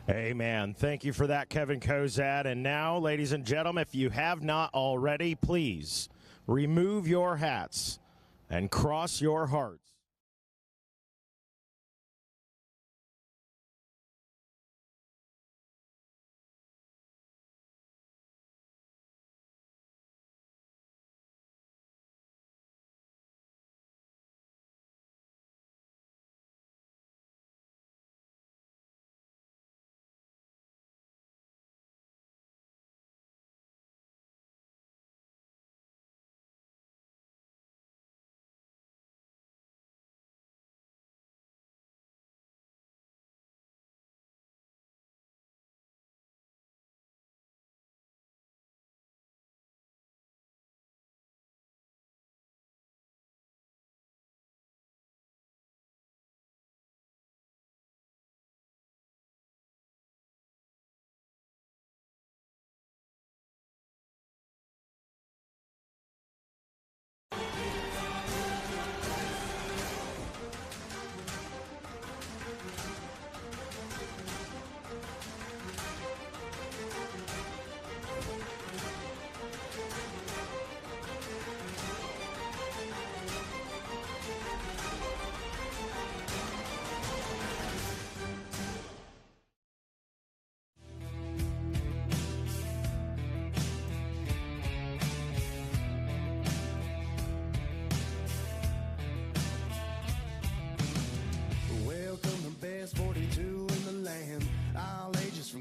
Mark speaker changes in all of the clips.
Speaker 1: Amen. Thank you for that, Kevin Kozad. And now, ladies and gentlemen, if you have not already, please remove your hats and cross your hearts.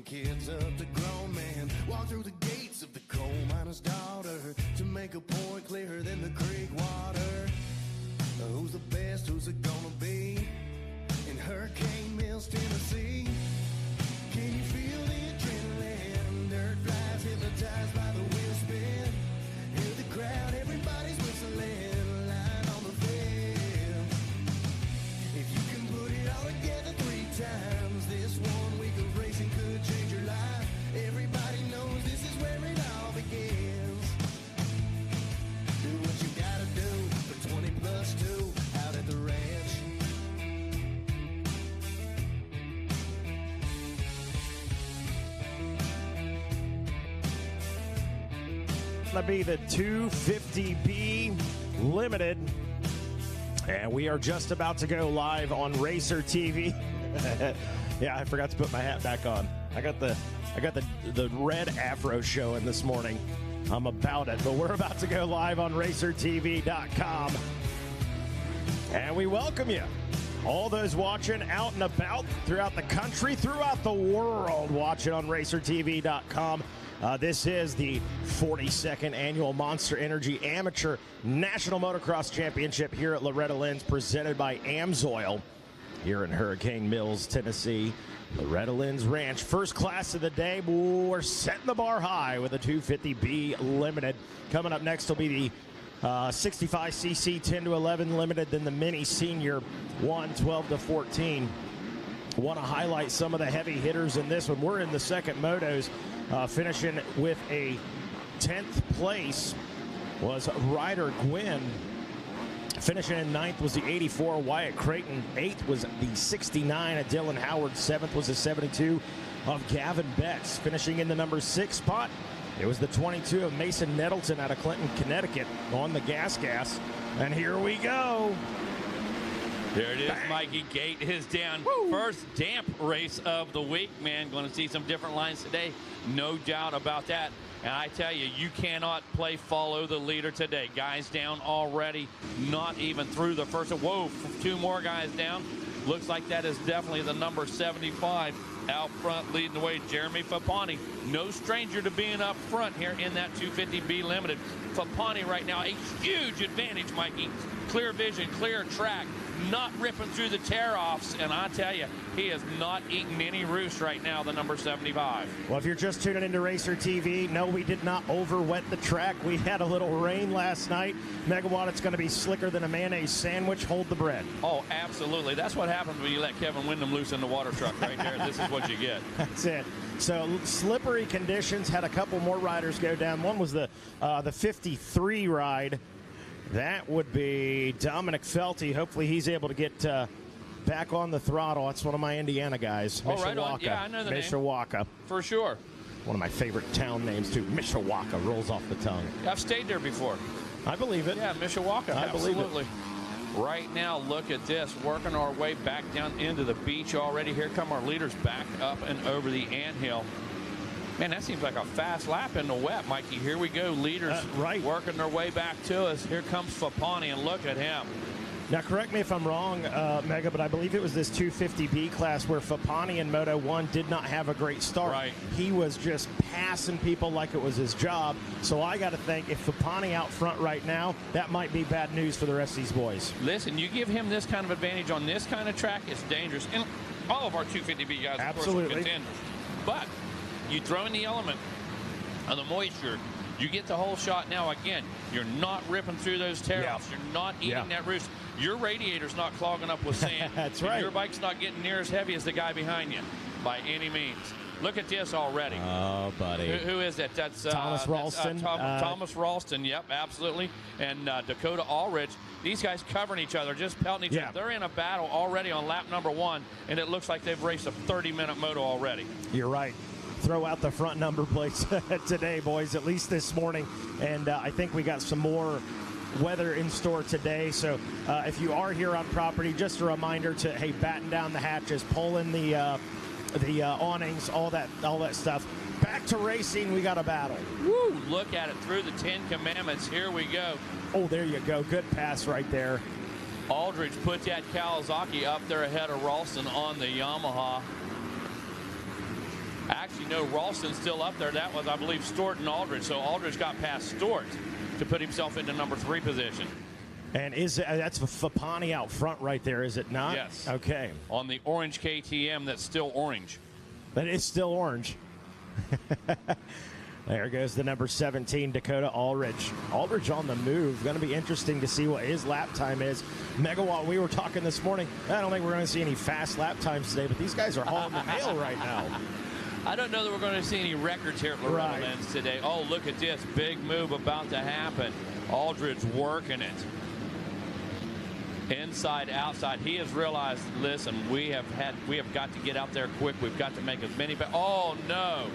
Speaker 2: Kids up to grown man, walk through the gates of the coal miner's daughter to make a point clearer than the creek water. Who's the best? Who's it gonna be? In Hurricane Mills, Tennessee. Can you feel the adrenaline? Dirt flies hypnotized by the wheel spin. Hear the crowd, everybody's whistling. Line on the fence. If you can put it all together 3 times, this 1 week of racing could change your life. Everybody knows this is where it all begins. Do what you gotta do for 20 plus 2 out at the ranch.
Speaker 1: Going to be the 250B Limited, and we are just about to go live on Racer TV. Yeah, I forgot to put my hat back on. I got the red afro showing this morning. I'm about it, but we're about to go live on racertv.com, and we welcome you. All those watching out and about throughout the country, throughout the world, watching on racertv.com. This is the 42nd annual Monster Energy Amateur National Motocross Championship here at Loretta Lynn's, presented by Amsoil here in Hurricane Mills, Tennessee. Loretta Lynn's Ranch, first class of the day. We're setting the bar high with a 250B Limited. Coming up next will be the 65cc 10 to 11 Limited, then the Mini Senior 1 12 to 14. Want to highlight some of the heavy hitters in this one. We're in the second motos. Finishing with a 10th place was Ryder Gwynn. Finishing in 9th was the 84 Wyatt Creighton. 8th was the 69 of Dylan Howard. 7th was the 72 of Gavin Betts. Finishing in the number 6 spot, it was the 22 of Mason Nettleton out of Clinton, Connecticut on the gas. And here we go.
Speaker 3: There it is, Mikey. Gate is down. Woo. First damp race of the week, man. Going to see some different lines today. No doubt about that. And I tell you, you cannot play follow the leader today. Guys down already, not even through the first. Whoa, 2 more guys down. Looks like that is definitely the number 75 out front leading the way. Jeremy Fapani, no stranger to being up front here in that 250B Limited. Fapani right now, a huge advantage, Mikey. Clear vision, clear track, not ripping through the tear-offs, and I tell you, he is not eating any roost right now, the number 75.
Speaker 1: Well, if you're just tuning into Racer TV, no, we did not over-wet the track. We had a little rain last night. Megawatt, it's going to be slicker than a mayonnaise sandwich. Hold the bread.
Speaker 3: Oh, absolutely. That's what happens when you let Kevin Windham loose in the water truck right there. This is what you get.
Speaker 1: That's it. So slippery conditions, had a couple more riders go down. One was the 53 ride. That would be Dominic Felty. Hopefully he's able to get back on the throttle. That's one of my Indiana guys.
Speaker 3: Oh, right on. Yeah, I know the name.
Speaker 1: Mishawaka.
Speaker 3: For sure.
Speaker 1: One of my favorite town names, too. Mishawaka rolls off the tongue.
Speaker 3: I've stayed there before.
Speaker 1: I believe it.
Speaker 3: Yeah, Mishawaka.
Speaker 1: I believe it.
Speaker 3: Absolutely. Right now, look at this. Working our way back down into the beach already. Here come our leaders back up and over the anthill. Man, that seems like a fast lap in the wet, Mikey. Here we go. Leaders
Speaker 1: right.
Speaker 3: working their way back to us. Here comes Fapani, and look at him.
Speaker 1: Now, correct me if I'm wrong, Mega, but I believe it was this 250B class where Fapani in Moto 1 did not have a great start.
Speaker 3: Right.
Speaker 1: He was just passing people like it was his job. So I got to think if Fapani out front right now, that might be bad news for the rest of these boys.
Speaker 3: Listen, you give him this kind of advantage on this kind of track, it's dangerous. And all of our 250B guys, of course, are contenders. But you throw in the element of the moisture, you get the whole shot. Now, again, you're not ripping through those tear-offs. You're not eating that roost. Your radiator's not clogging up with sand.
Speaker 1: That's right.
Speaker 3: Your bike's not getting near as heavy as the guy behind you by any means. Look at this already.
Speaker 1: Oh, buddy.
Speaker 3: Who is that? That's
Speaker 1: Thomas Ralston.
Speaker 3: Thomas Ralston, yep, absolutely. And Dakota Allridge. These guys covering each other, just pelting each other. They're in a battle already on lap number 1, and it looks like they've raced a 30-minute moto already.
Speaker 1: You're right. Throw out the front number plates today, boys, at least this morning. And I think we got some more weather in store today. So if you are here on property, just a reminder to, hey, batten down the hatches, pull in the awnings, all that stuff. Back to racing, we got a battle.
Speaker 3: Woo, look at it through the 10 Commandments. Here we go.
Speaker 1: Oh, there you go. Good pass right there.
Speaker 3: Aldridge put that Kawasaki up there ahead of Ralston on the Yamaha. Actually, no, Ralston's still up there. That was, I believe, Stewart and Aldridge. So Aldridge got past Stewart to put himself into number 3 position.
Speaker 1: And that's Fapani out front right there, is it not?
Speaker 3: Yes.
Speaker 1: Okay.
Speaker 3: On the orange KTM that's still orange.
Speaker 1: But it's still orange. There goes the number 17, Dakota Allridge. Allridge on the move. Going to be interesting to see what his lap time is. Megawatt, we were talking this morning. I don't think we're going to see any fast lap times today, but these guys are hauling the mail right now.
Speaker 3: I don't know that we're going to see any records here at Loretta Lynn today. Oh, look at this. Big move about to happen. Aldridge working it. Inside, outside. He has realized, listen, we have got to get out there quick. We've got to make as many. Oh, no.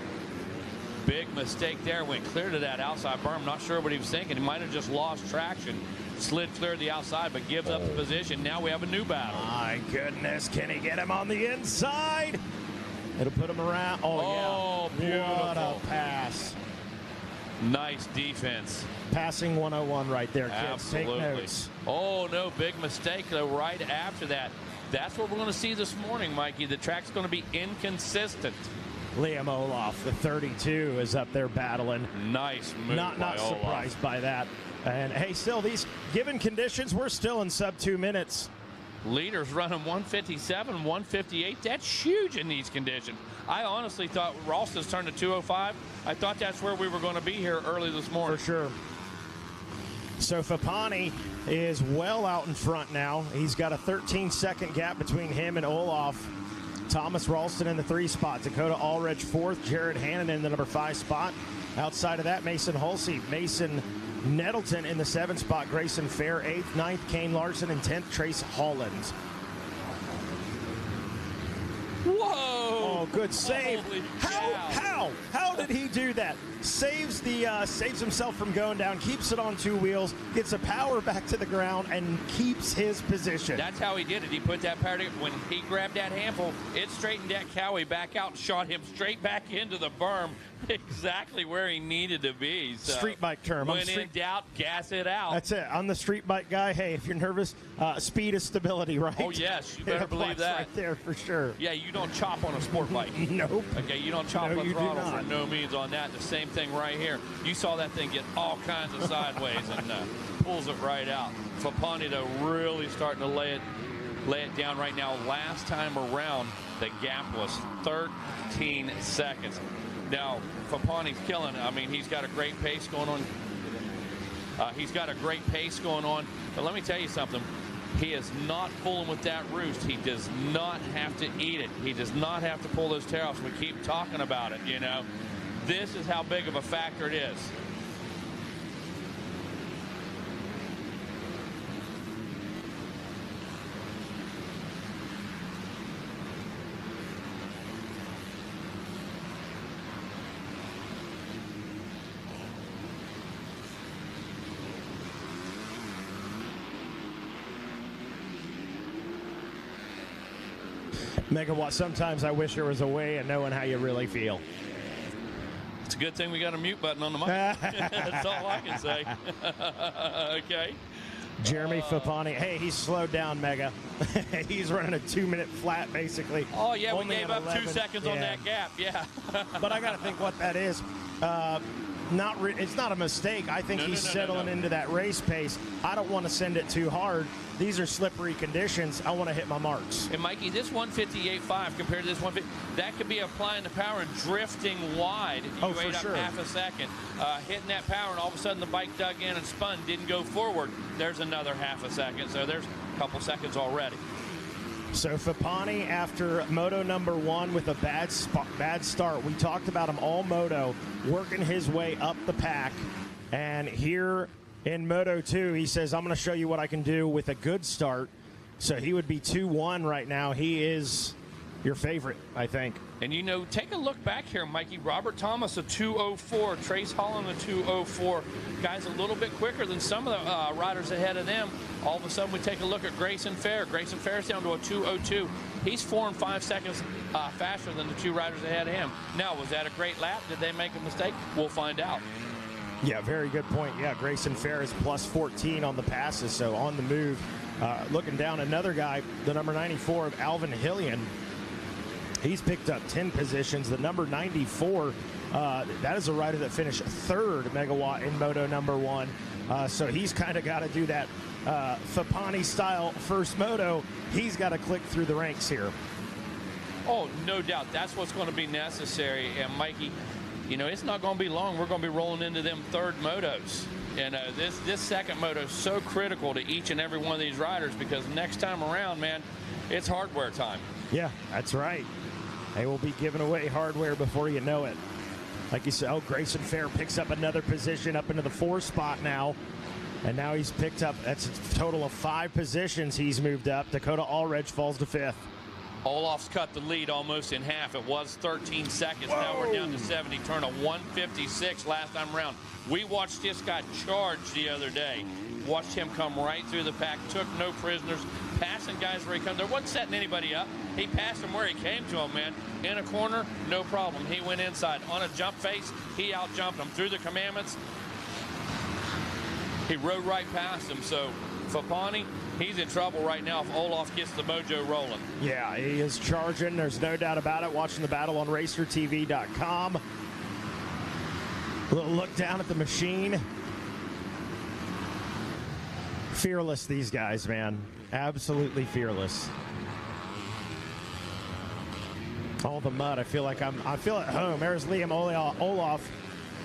Speaker 3: Big mistake there. Went clear to that outside berm. Not sure what he was thinking. He might have just lost traction. Slid clear to the outside, but gives up the position. Now we have a new battle.
Speaker 1: My goodness. Can he get him on the inside? It'll put him around. Oh, yeah.
Speaker 3: Beautiful.
Speaker 1: What a pass.
Speaker 3: Nice defense.
Speaker 1: Passing 101 right there, kids.
Speaker 3: Absolutely.
Speaker 1: Take notes.
Speaker 3: Oh, no, big mistake, though, right after that. That's what we're going to see this morning, Mikey. The track's going to be inconsistent.
Speaker 1: Liam Olaf, the 32, is up there battling.
Speaker 3: Nice move.
Speaker 1: Not surprised by that. And, hey, still, these given conditions, we're still in sub 2 minutes.
Speaker 3: Leaders running 157, 158. That's huge in these conditions. I honestly thought Ralston's turned to 205. I thought that's where we were going to be here early this morning.
Speaker 1: For sure. So Fapani is well out in front now. He's got a 13-second gap between him and Olaf. Thomas Ralston in the 3 spot. Dakota Allridge 4th. Jared Hannon in the number 5 spot. Outside of that, Mason Hulsey. Mason Nettleton in the 7th spot. Grayson Fair 8th. 9th, Kane Larson. And 10th, Trace Holland.
Speaker 3: Whoa!
Speaker 1: Oh, good save. How did he do that? Saves himself from going down, keeps it on 2 wheels, gets a power back to the ground, and keeps his position.
Speaker 3: That's how he did it. He put that power together. When he grabbed that handful, it straightened that Cowie back out, shot him straight back into the berm, exactly where he needed to be. So
Speaker 1: street bike term.
Speaker 3: When in doubt, gas it out.
Speaker 1: That's it. I'm the street bike guy. Hey, if you're nervous, speed is stability, right?
Speaker 3: Oh, yes. You better believe that.
Speaker 1: Right there for sure.
Speaker 3: Yeah, you don't chop on a sport bike.
Speaker 1: Nope.
Speaker 3: Okay, you don't chop on throttle for no means on that. The same thing right here. You saw that thing get all kinds of sideways and pulls it right out. Fapani, though, really starting to lay it down right now. Last time around, the gap was 13 seconds. Now, Fapani's killing it. I mean, he's got a great pace going on. But let me tell you something. He is not fooling with that roost. He does not have to eat it. He does not have to pull those tear offs. We keep talking about it, you know. This is how big of a factor it is.
Speaker 1: Megawatt, sometimes I wish there was a way of knowing how you really feel.
Speaker 3: It's a good thing we got a mute button on the mic. That's all I can say. Okay.
Speaker 1: Jeremy Fapani. Hey, he's slowed down, Mega. He's running a 2-minute flat, basically.
Speaker 3: Oh, yeah,
Speaker 1: Only
Speaker 3: we gave
Speaker 1: at
Speaker 3: up
Speaker 1: 11.
Speaker 3: 2 seconds on that gap. Yeah.
Speaker 1: But I got to think what that is. It's not a mistake. I think he's settling into that race pace. I don't want to send it too hard. These are slippery conditions. I want to hit my marks.
Speaker 3: And Mikey, this 158.5 compared to this 150, that could be applying the power and drifting wide. You
Speaker 1: for
Speaker 3: ate up
Speaker 1: sure.
Speaker 3: half a second. Hitting that power, and all of a sudden the bike dug in and spun, didn't go forward. There's another half a second. So there's a couple seconds already.
Speaker 1: So Fapani, after moto number 1 with a bad start, we talked about him all moto, working his way up the pack. And here in moto 2, he says, I'm going to show you what I can do with a good start. So he would be 2-1 right now. He is your favorite, I think.
Speaker 3: And, you know, take a look back here, Mikey. Robert Thomas, a 2:04. Trace Holland, a 2:04. Guys a little bit quicker than some of the riders ahead of them. All of a sudden, we take a look at Grayson Fair. Grayson Fair's down to a 2:02. He's 4 and 5 seconds faster than the 2 riders ahead of him. Now, was that a great lap? Did they make a mistake? We'll find out.
Speaker 1: Yeah, very good point. Yeah, Grayson Fair is plus 14 on the passes, so on the move. Looking down, another guy, the number 94 of Alvin Hillian. He's picked up 10 positions. The number 94, that is a rider that finished 3rd Megawatt in Moto number 1. So he's kind of got to do that Fapani-style first moto. He's got to click through the ranks here.
Speaker 3: Oh, no doubt. That's what's going to be necessary. And, Mikey, you know, it's not going to be long. We're going to be rolling into them 3rd motos. And this second moto is so critical to each and every one of these riders, because next time around, man, it's hardware time.
Speaker 1: Yeah, that's right. They will be giving away hardware before you know it. Like you said, Grayson Fair picks up another position up into the 4 spot now. And now he's picked up, that's a total of 5 positions he's moved up. Dakota Allredge falls to 5th.
Speaker 3: Olaf's cut the lead almost in half. It was 13 seconds. Whoa. Now we're down to 70. Turn a 156 last time around. We watched this guy charge the other day. Watched him come right through the pack. Took no prisoners. Passing guys where he comes. There wasn't setting anybody up. He passed them where he came to them, man. In a corner, no problem. He went inside. On a jump face, he out-jumped him. Through the commandments, he rode right past him. So Fapani, he's in trouble right now if Olaf gets the mojo rolling.
Speaker 1: Yeah, he is charging. There's no doubt about it. Watching the battle on RacerTV.com. A little look down at the machine. Fearless, these guys, man. Absolutely fearless. All the mud. I feel at home. There's Liam Olaf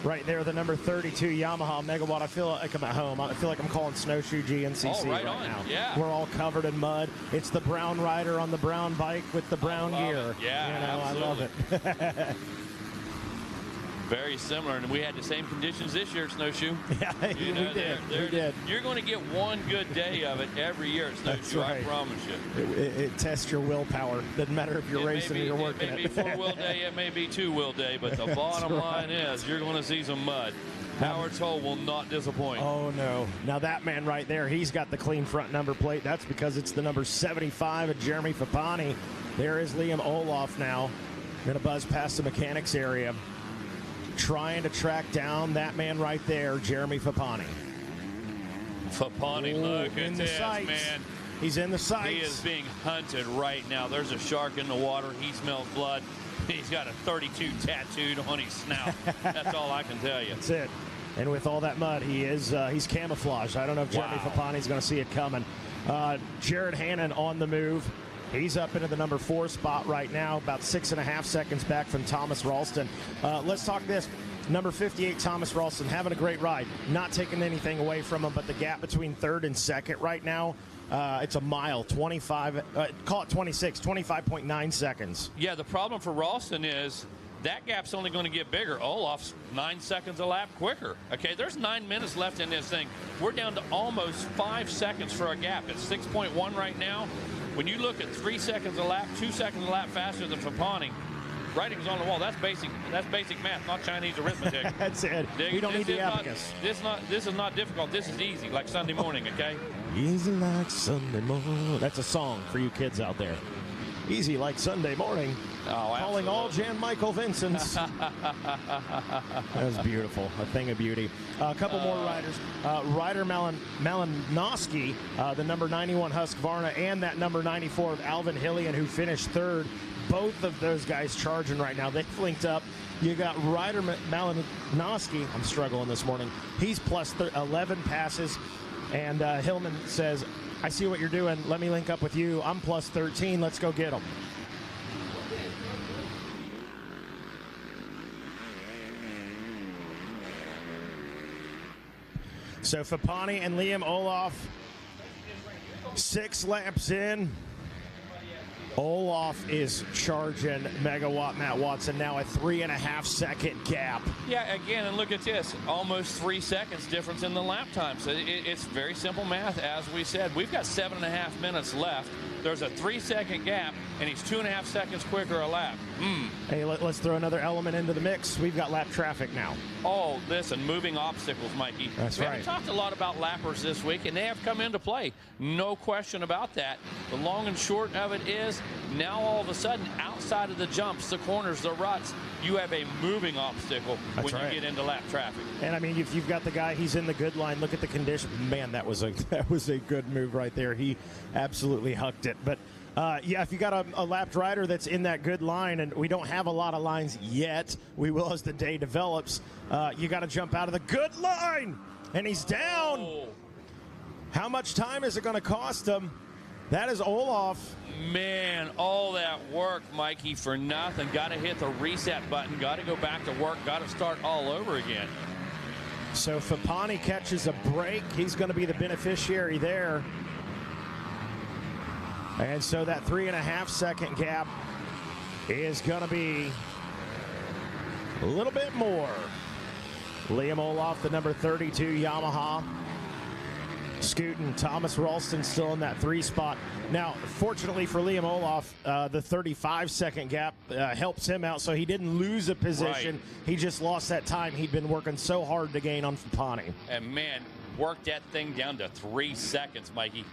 Speaker 1: right there, the number 32 Yamaha Megawatt. I feel like I'm at home. I feel like I'm calling Snowshoe GNCC right now.
Speaker 3: Yeah.
Speaker 1: We're all covered in mud. It's the brown rider on the brown bike with the brown gear.
Speaker 3: Yeah,
Speaker 1: I love it.
Speaker 3: Very similar, and we had the same conditions this year at Snowshoe.
Speaker 1: Yeah, we did.
Speaker 3: You're going to get one good day of it every year at Snowshoe, right. I promise you.
Speaker 1: It tests your willpower. Doesn't matter if you're racing or you're working it.
Speaker 3: It may be 4-wheel day, it may be 2-wheel day, but the bottom line is you're going to see some mud. Howard Toll will not disappoint.
Speaker 1: Oh, no. Now, that man right there, he's got the clean front number plate. That's because it's the number 75 of Jeremy Fapani. There is Liam Olaf now. Going to buzz past the mechanics area, trying to track down that man right there, Jeremy Fapani.
Speaker 3: Fapani, look at this, man.
Speaker 1: He's in the sights.
Speaker 3: He is being hunted right now. There's a shark in the water. He smells blood. He's got a 32 tattooed on his snout. That's all I can tell you.
Speaker 1: That's it. And with all that mud, he's camouflaged. I don't know if Jeremy Fapani's going to see it coming. Jared Hannon on the move. He's up into the number 4 spot right now, about 6.5 seconds back from Thomas Ralston. Let's talk this. Number 58, Thomas Ralston, having a great ride. Not taking anything away from him, but the gap between 3rd and 2nd right now, it's a mile, 25, call it 26, 25.9 seconds.
Speaker 3: Yeah, the problem for Ralston is that gap's only going to get bigger. Olaf's 9 seconds a lap quicker. Okay, there's 9 minutes left in this thing. We're down to almost 5 seconds for a gap. It's 6.1 right now. When you look at 3 seconds a lap, 2 seconds a lap faster than Fapani, writing's on the wall. That's basic math, not Chinese arithmetic.
Speaker 1: That's it. We don't need the abacus.
Speaker 3: This is not difficult. This is easy, like Sunday morning, okay?
Speaker 1: Easy like Sunday morning. That's a song for you kids out there. Easy like Sunday morning.
Speaker 3: Oh,
Speaker 1: calling all Jan Michael Vincents. That was beautiful. A thing of beauty. A couple more riders. Ryder Malinowski, the number 91 Husqvarna, and that number 94 of Alvin Hillian, who finished third. Both of those guys charging right now. They've linked up. You got Ryder Malinowski. I'm struggling this morning. He's plus 11 passes. And Hillman says, I see what you're doing. Let me link up with you. I'm plus 13. Let's go get him. So Fapani and Liam Olaf, 6 laps in. Olaf is charging Megawatt Matt Watson now a 3.5 second gap.
Speaker 3: Yeah, again, and look at this. Almost 3 seconds difference in the lap time. So it's very simple math. As we said, we've got 7.5 minutes left. There's a 3 second gap, and he's 2.5 seconds quicker a lap.
Speaker 1: Hey, let's throw another element into the mix. We've got lap traffic now.
Speaker 3: Oh, listen, moving obstacles, Mikey.
Speaker 1: That's right.
Speaker 3: We talked a lot about lappers this week, and they have come into play. No question about that. The long and short of it is, now all of a sudden, outside of the jumps, the corners, the ruts, you have a moving obstacle when you get into lap traffic.
Speaker 1: And I mean, if you've got the guy, he's in the good line. Look at the condition. Man, that was a good move right there. He absolutely hucked it. But yeah, if you got a lapped rider that's in that good line, and we don't have a lot of lines yet, we will as the day develops. You got to jump out of the good line, and he's down.
Speaker 3: Oh.
Speaker 1: How much time is it going to cost him? That is Olaf.
Speaker 3: Man, all that work, Mikey, for nothing. Got to hit the reset button. Got to go back to work. Got to start all over again.
Speaker 1: So Fapani catches a break. He's going to be the beneficiary there. And so that 3.5 second gap is going to be a little bit more. Liam Olaf, the number 32 Yamaha, scooting. Thomas Ralston still in that 3 spot. Now, fortunately for Liam Olaf, the 35-second gap helps him out, so he didn't lose a position.
Speaker 3: Right.
Speaker 1: He just lost that time he'd been working so hard to gain on Fapani.
Speaker 3: And, man, worked that thing down to 3 seconds, Mikey.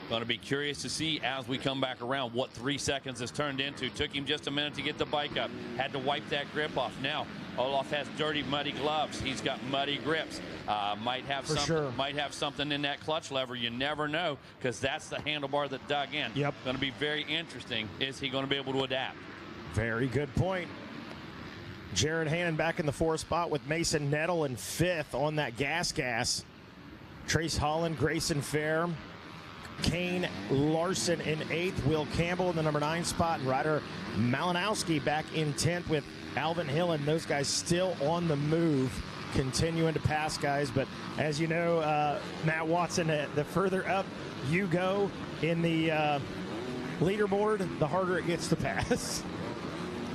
Speaker 3: Going to be curious to see as we come back around what 3 seconds has turned into. Took him just a minute to get the bike up. Had to wipe that grip off. Now, Olaf has dirty, muddy gloves. He's got muddy grips. Might have something in that clutch lever. You never know, because that's the handlebar that dug in.
Speaker 1: Yep.
Speaker 3: Going to be very interesting. Is he going to be able to adapt?
Speaker 1: Very good point. Jared Hannon back in the 4th spot with Mason Nettle in 5th on that gas. Trace Holland, Grayson Fair, Kane Larson in 8th. Will Campbell in the number 9 spot. And Ryder Malinowski back in 10th with Alvin Hill, and those guys still on the move, continuing to pass guys. But as you know, Matt Watson, the further up you go in the leaderboard, the harder it gets to pass.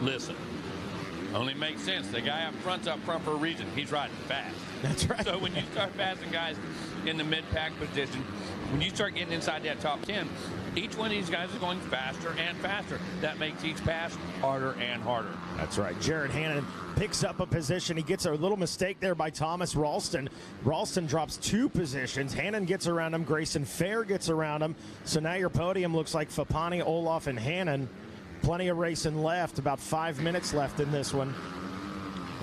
Speaker 3: Listen, only makes sense. The guy up front's up front for a reason. He's riding fast.
Speaker 1: That's right.
Speaker 3: So when you start passing guys in the mid-pack position, when you start getting inside that top 10, each one of these guys is going faster and faster. That makes each pass harder and harder.
Speaker 1: That's right. Jared Hannon picks up a position. He gets a little mistake there by Thomas Ralston. Ralston drops 2 positions. Hannon gets around him. Grayson Fair gets around him. So now your podium looks like Fapani, Olaf, and Hannon. Plenty of racing left. About 5 minutes left in this one.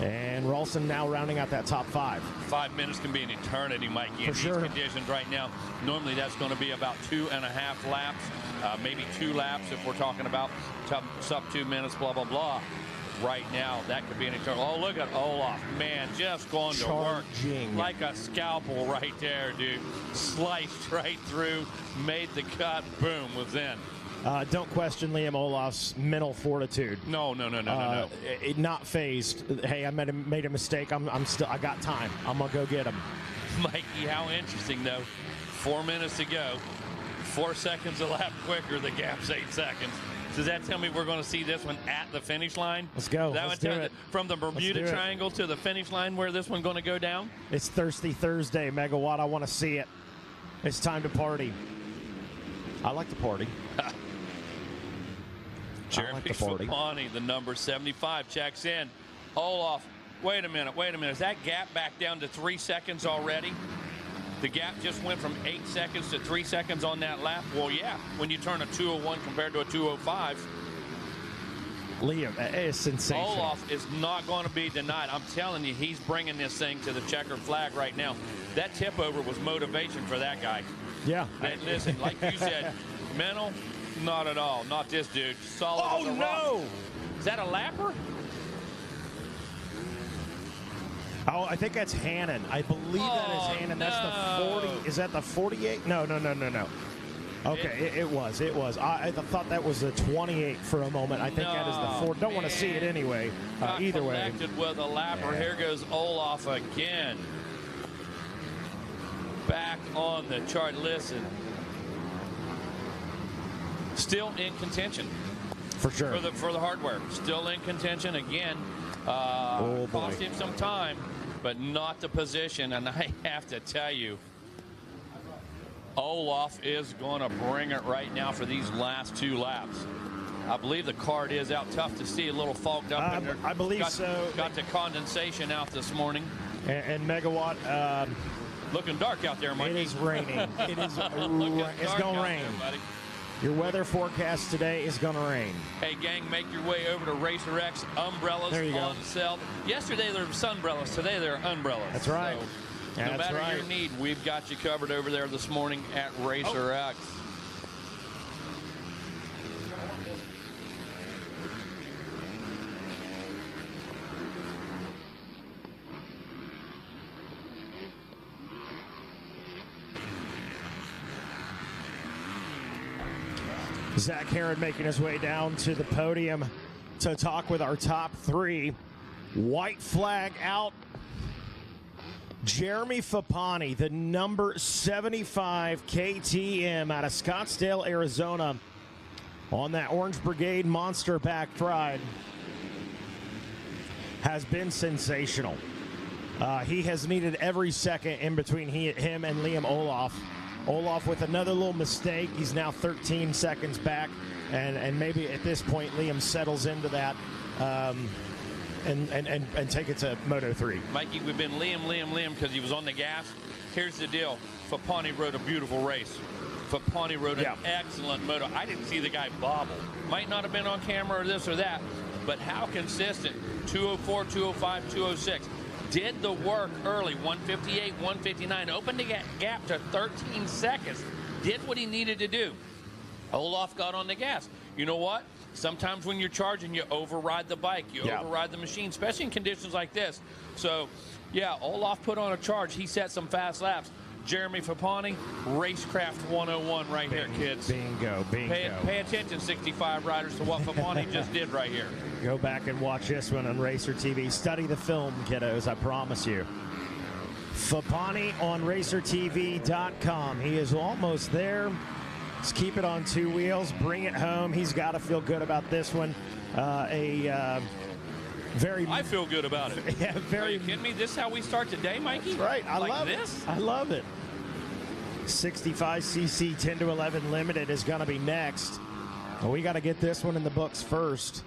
Speaker 1: And Ralston now rounding out that top 5.
Speaker 3: 5 minutes can be an eternity, Mikey, in these conditions right now. Normally that's going to be about 2.5 laps, maybe 2 laps if we're talking about sub 2 minutes, blah, blah, blah. Right now, that could be an eternity. Oh, look at Olaf. Man, just going to work like a scalpel right there, dude. Sliced right through, made the cut, boom, was in.
Speaker 1: Don't question Liam Olaf's mental fortitude.
Speaker 3: No.
Speaker 1: Not phased. Hey, I made a mistake. I got time. I'm gonna go get him.
Speaker 3: Mikey, how interesting though. 4 minutes to go. 4 seconds a lap quicker. The gap's 8 seconds. Does that tell me we're going to see this one at the finish line?
Speaker 1: Let's go.
Speaker 3: Let's do it. From the Bermuda Triangle to the finish line, where this one going to go down?
Speaker 1: It's Thirsty Thursday, Megawatt. I want to see it. It's time to party. I like to party.
Speaker 3: Jeremy Fapani, the number 75, checks in. Olaf, wait a minute. Is that gap back down to 3 seconds already? The gap just went from 8 seconds to 3 seconds on that lap. Well, yeah, when you turn a 201 compared to a 205,
Speaker 1: Liam is sensational.
Speaker 3: Olaf is not going to be denied. I'm telling you, he's bringing this thing to the checkered flag right now. That tip over was motivation for that guy.
Speaker 1: Yeah.
Speaker 3: And listen, like you said, mental, not at all. Not this dude. Solid as a rock.
Speaker 1: Oh, no.
Speaker 3: Is that a lapper?
Speaker 1: Oh, I think that's Hannon. I believe that is Hannon. That's the 40. Is that the 48? No. Okay, it was. I thought that was the 28 for a moment. I think that is the 4. Don't want to see it anyway. Either way.
Speaker 3: Connected with a lapper. Yeah. Here goes Olaf again. Back on the chart. Listen. Still in contention.
Speaker 1: For sure.
Speaker 3: For the hardware. Still in contention again. Cost him some time, but not the position. And I have to tell you, Olaf is going to bring it right now for these last 2 laps. I believe the card is out. Tough to see, a little fogged up in there.
Speaker 1: I believe so.
Speaker 3: Got the condensation out this morning.
Speaker 1: And Megawatt.
Speaker 3: Looking dark out there, Mike.
Speaker 1: It is raining. It is. It's going to rain.
Speaker 3: There,
Speaker 1: your weather forecast today is going to rain.
Speaker 3: Hey, gang, make your way over to Racer X. Umbrellas on sale. Yesterday there were sunbrellas. Today they're umbrellas.
Speaker 1: That's right.
Speaker 3: So no matter your need, we've got you covered over there this morning at Racer X.
Speaker 1: Zach Herron making his way down to the podium to talk with our top 3. White flag out. Jeremy Fappani, the number 75 KTM out of Scottsdale, Arizona, on that Orange Brigade monster backed ride, has been sensational. He has needed every second in between him and Liam Olaf. Olaf with another little mistake. He's now 13 seconds back, and maybe at this point Liam settles into that and take it to Moto 3.
Speaker 3: Mikey, we've been Liam because he was on the gas. Here's the deal. Fappani rode a beautiful race. Fappani rode an excellent moto. I didn't see the guy bobble. Might not have been on camera or this or that, but how consistent. 204, 205, 206. Did the work early, 158, 159, opened the gap to 13 seconds, did what he needed to do. Olaf got on the gas. You know what? Sometimes when you're charging, you override the bike, you override the machine, especially in conditions like this. So, yeah, Olaf put on a charge. He set some fast laps. Jeremy Fappani, Racecraft 101 right here, kids.
Speaker 1: Bingo.
Speaker 3: Pay attention, 65 riders, to what Fappani just did right here.
Speaker 1: Go back and watch this one on Racer TV. Study the film, kiddos, I promise you. Fappani on racertv.com. He is almost there. Let's keep it on 2 wheels. Bring it home. He's got to feel good about this one. I
Speaker 3: feel good about it.
Speaker 1: Yeah, very.
Speaker 3: Are you kidding me? This is how we start today, Mikey?
Speaker 1: That's right. I love
Speaker 3: this.
Speaker 1: I love it. 65cc 10 to 11 Limited is going to be next. Well, we got to get this one in the books first.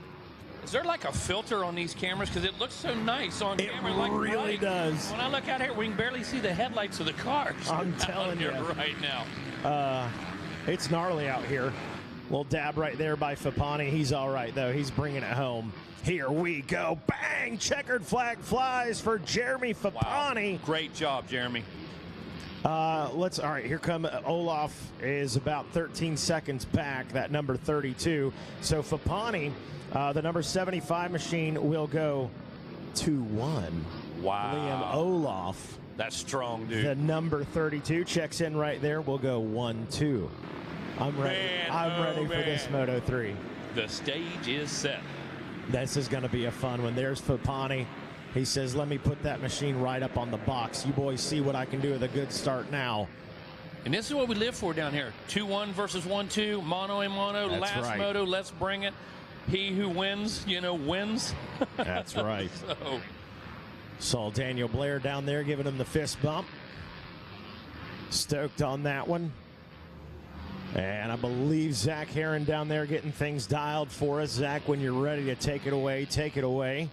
Speaker 3: Is there like a filter on these cameras? Because it looks so nice on camera.
Speaker 1: It really does.
Speaker 3: When I look out here, we can barely see the headlights of the cars.
Speaker 1: I'm telling you
Speaker 3: right now.
Speaker 1: It's gnarly out here. Little dab right there by Fappani. He's all right, though. He's bringing it home. Here we go. Bang! Checkered flag flies for Jeremy Fappani.
Speaker 3: Wow. Great job, Jeremy.
Speaker 1: All right, here come Olaf is about 13 seconds back, that number 32. So Fappani, the number 75 machine, will go 2-1.
Speaker 3: Wow.
Speaker 1: Liam Olaf.
Speaker 3: That's strong, dude.
Speaker 1: The number 32 checks in right there. We'll go 1-2. I'm ready. I'm ready for this Moto 3.
Speaker 3: The stage is set.
Speaker 1: This is going to be a fun one. There's Fappani. He says, let me put that machine right up on the box. You boys see what I can do with a good start now.
Speaker 3: And this is what we live for down here. 2-1 versus 1-2, mono and mono.
Speaker 1: That's
Speaker 3: last
Speaker 1: right.
Speaker 3: moto, let's bring it. He who wins, wins.
Speaker 1: That's right. Saw Daniel Blair down there giving him the fist bump. Stoked on that one. And I believe Zach Herron down there getting things dialed for us. Zach, when you're ready to take it away, take it away.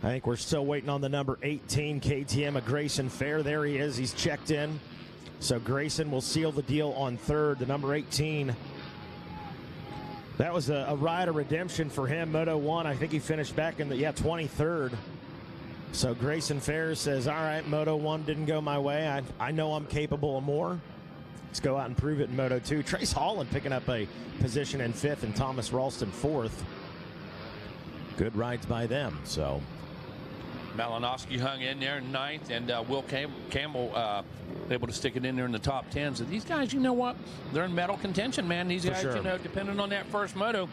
Speaker 1: I think we're still waiting on the number 18 KTM of Grayson Fair. There he is. He's checked in. So Grayson will seal the deal on third. The number 18 That was a ride of redemption for him. Moto 1, I think he finished back in the 23rd. So Grayson Ferris says, all right, Moto 1 didn't go my way. I know I'm capable of more. Let's go out and prove it in Moto 2. Trace Holland picking up a position in 5th and Thomas Ralston 4th. Good rides by them. So
Speaker 3: Malinowski hung in there in 9th, and Will Campbell able to stick it in there in the top 10. So these guys, you know what? They're in medal contention, man. These guys,
Speaker 1: sure.
Speaker 3: you know, depending on that first moto,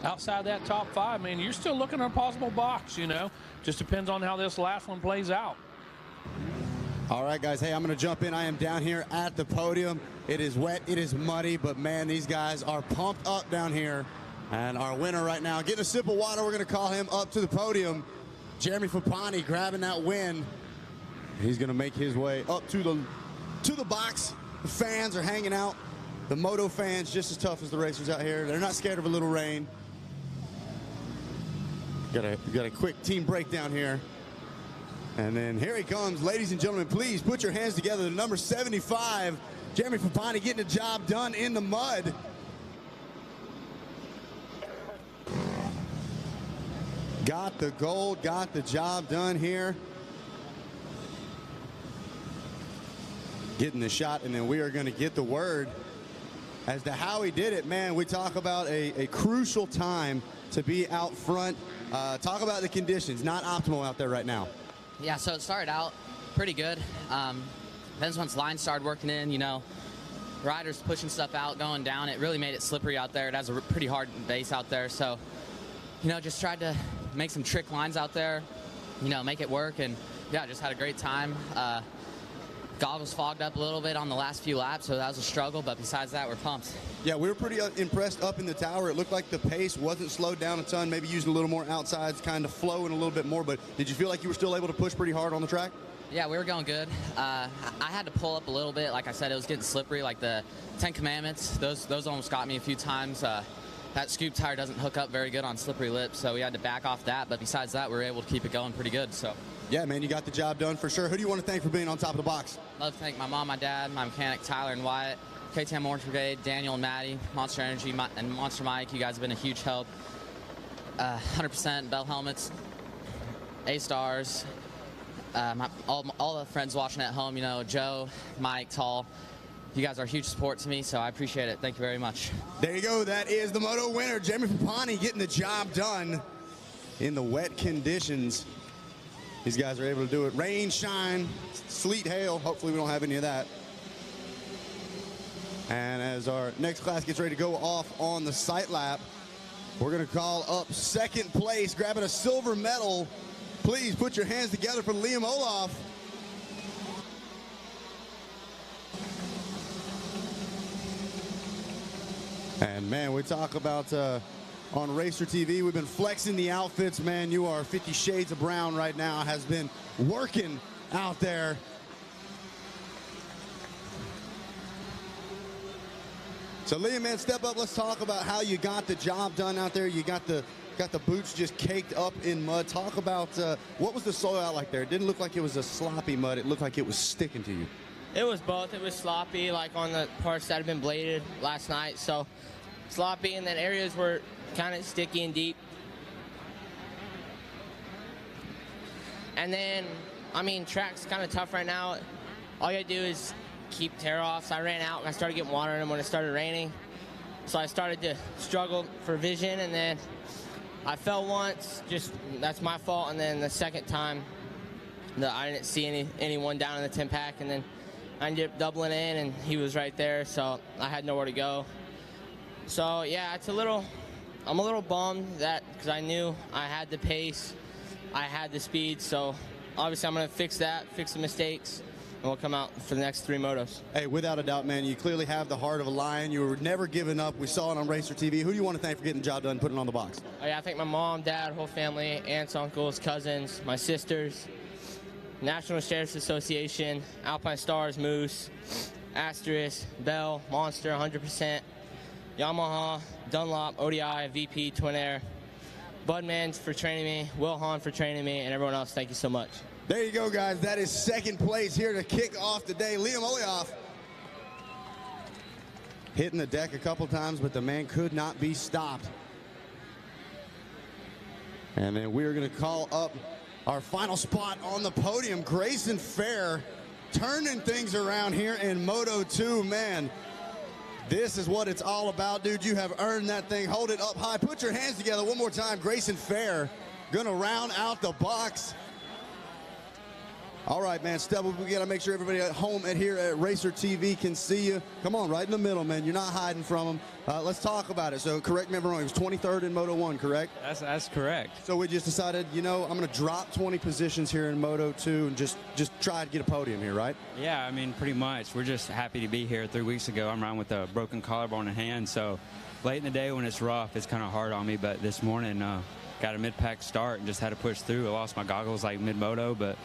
Speaker 3: outside that top 5, man, you're still looking at a possible box, you know. Just depends on how this last one plays out.
Speaker 4: All right, guys. Hey, I'm going to jump in. I am down here at the podium. It is wet. It is muddy. But, man, these guys are pumped up down here. And our winner right now, getting a sip of water, we're going to call him up to the podium. Jeremy Fapani grabbing that win. He's going to make his way up to the box. The fans are hanging out. The moto fans, just as tough as the racers out here. They're not scared of a little rain. Got a quick team breakdown here. And then here he comes. Ladies and gentlemen, please put your hands together. The number 75, Jeremy Fapani, getting the job done in the mud. Got the gold, got the job done here. Getting the shot, and then we are going to get the word as to how he did it. Man, we talk about a crucial time to be out front. Talk about the conditions, not optimal out there right now.
Speaker 5: Yeah, so it started out pretty good. Then once lines started working in, you know, riders pushing stuff out, going down, it really made it slippery out there. It has a pretty hard base out there, so, you know, just tried to make some trick lines out there, you know, make it work, and yeah, just had a great time. Goggles fogged up a little bit on the last few laps, so that was a struggle, but besides that, we're pumped. Yeah, we were pretty impressed up in the tower. It looked like the pace wasn't slowed down a ton, maybe using a little more outsides, kind of flowing a little bit more, but did you feel like you were still able to push pretty hard on the track? Yeah, we were going good. I had to pull up a little bit. Like I said, it was getting slippery, like the 10 Commandments. Those almost got me a few times. That scoop tire doesn't hook up very good on slippery lips, so we had to back off that, but besides that, we were able to keep it going pretty good. So. Yeah, man, you got the job done for sure. Who do you want to thank for being on top of the box? Love to thank my mom, my dad, my mechanic, Tyler and Wyatt, KTM Orange Brigade, Daniel and Maddie, Monster Energy, and Monster Mike. You guys have been a huge help. 100% Bell Helmets, A-Stars, all the friends watching at home, you know, Joe, Mike, Tall. You guys are a huge support to me, so I appreciate it. Thank you very much. There you go. That is the moto winner, Jeremy Fapani, getting the job done in the wet conditions. These guys are able to do it. Rain, shine, sleet, hail. Hopefully we don't have any of that. And as our next class gets ready to go off on the sight lap, we're going to call up second place, grabbing a silver medal. Please put your hands together for Liam Olaf. And man, we talk about on Racer TV, we've been flexing the outfits, man. You are 50 Shades of Brown right now, has been working out there. So Liam, man, step up. Let's talk about how you got the job done out there. You got the boots just caked up in mud. Talk about what was the soil out like there? It didn't look like it was a sloppy mud. It looked like it was sticking to you.
Speaker 6: It was both. It was sloppy, like on the parts that had been bladed last night. So sloppy, and then areas were kind of sticky and deep. And then, I mean, track's kind of tough right now. All you gotta do is keep tear offs. I ran out and I started getting water in them when it started raining. So I started to struggle for vision, and then I fell once, just that's my fault. And then the second time, I didn't see anyone down in the 10 pack, and then I ended up doubling in, and he was right there, so I had nowhere to go. So yeah, I'm a little bummed that, because I knew I had the pace, I had the speed, so obviously I'm going to fix that, fix the mistakes, and we'll come out for the next 3 motos. Hey, without a doubt, man, you clearly have the heart of a lion. You were never giving up. We saw it on Racer TV. Who do you want to thank for getting the job done, putting it on the box? Oh, yeah, I thank my mom, dad, whole family, aunts, uncles, cousins, my sisters, National Sheriff's Association, Alpine Stars, Moose, Asterisk, Bell, Monster, 100%, Yamaha, Dunlop, ODI, VP, Twin Air, Budman for training me, Will Hahn for training me, and everyone else, thank you so much. There you go, guys. That is second place here to kick off the day. Liam Olaf.
Speaker 4: hitting the deck a couple times, but the man could not be stopped. And then we're going to call up our final spot on the podium. Grayson Fair turning things around here in Moto 2. Man, this is what it's all about, dude. You have earned that thing. Hold it up high. Put your hands together one more time. Grayson Fair going to round out the box. All right, man, Stubble, we got to make sure everybody at home and here at Racer TV can see you. Come on, right in the middle, man. You're not hiding from them. Let's talk about it. So correct me if I'm wrong. It was 23rd in Moto 1, correct?
Speaker 7: That's correct.
Speaker 4: So we just decided, you know, I'm going to drop 20 positions here in Moto 2 and just try to get a podium here, right?
Speaker 7: Yeah, I mean, pretty much. We're just happy to be here. 3 weeks ago, I'm riding with a broken collarbone in hand, so late in the day when it's rough, it's kind of hard on me. But this morning, got a mid-pack start and just had to push through. I lost my goggles like mid-moto, but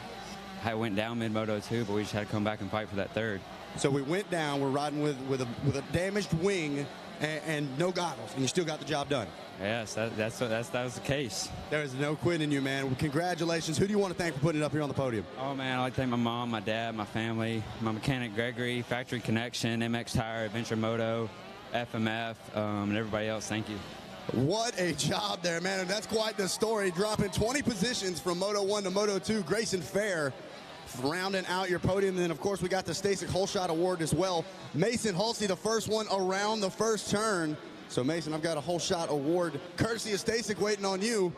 Speaker 7: I went down mid-moto too, but we just had to come back and fight for that third.
Speaker 4: So we went down. We're riding with a damaged wing and no goggles, and you still got the job done.
Speaker 7: Yes, that was the case.
Speaker 4: There is no quitting you, man. Well, congratulations. Who do you want to thank for putting it up here on the podium?
Speaker 7: Oh, man, I'd like to thank my mom, my dad, my family, my mechanic Gregory, Factory Connection, MX Tire, Adventure Moto, FMF, and everybody else. Thank you.
Speaker 4: What a job there, man. And that's quite the story. Dropping 20 positions from Moto 1 to Moto 2. Grayson Fair rounding out your podium. And then, of course, we got the Stasic Holeshot Award as well. Mason Hulsey, the first one around the first turn. So, Mason, I've got a Holeshot Award courtesy of Stasic waiting on you.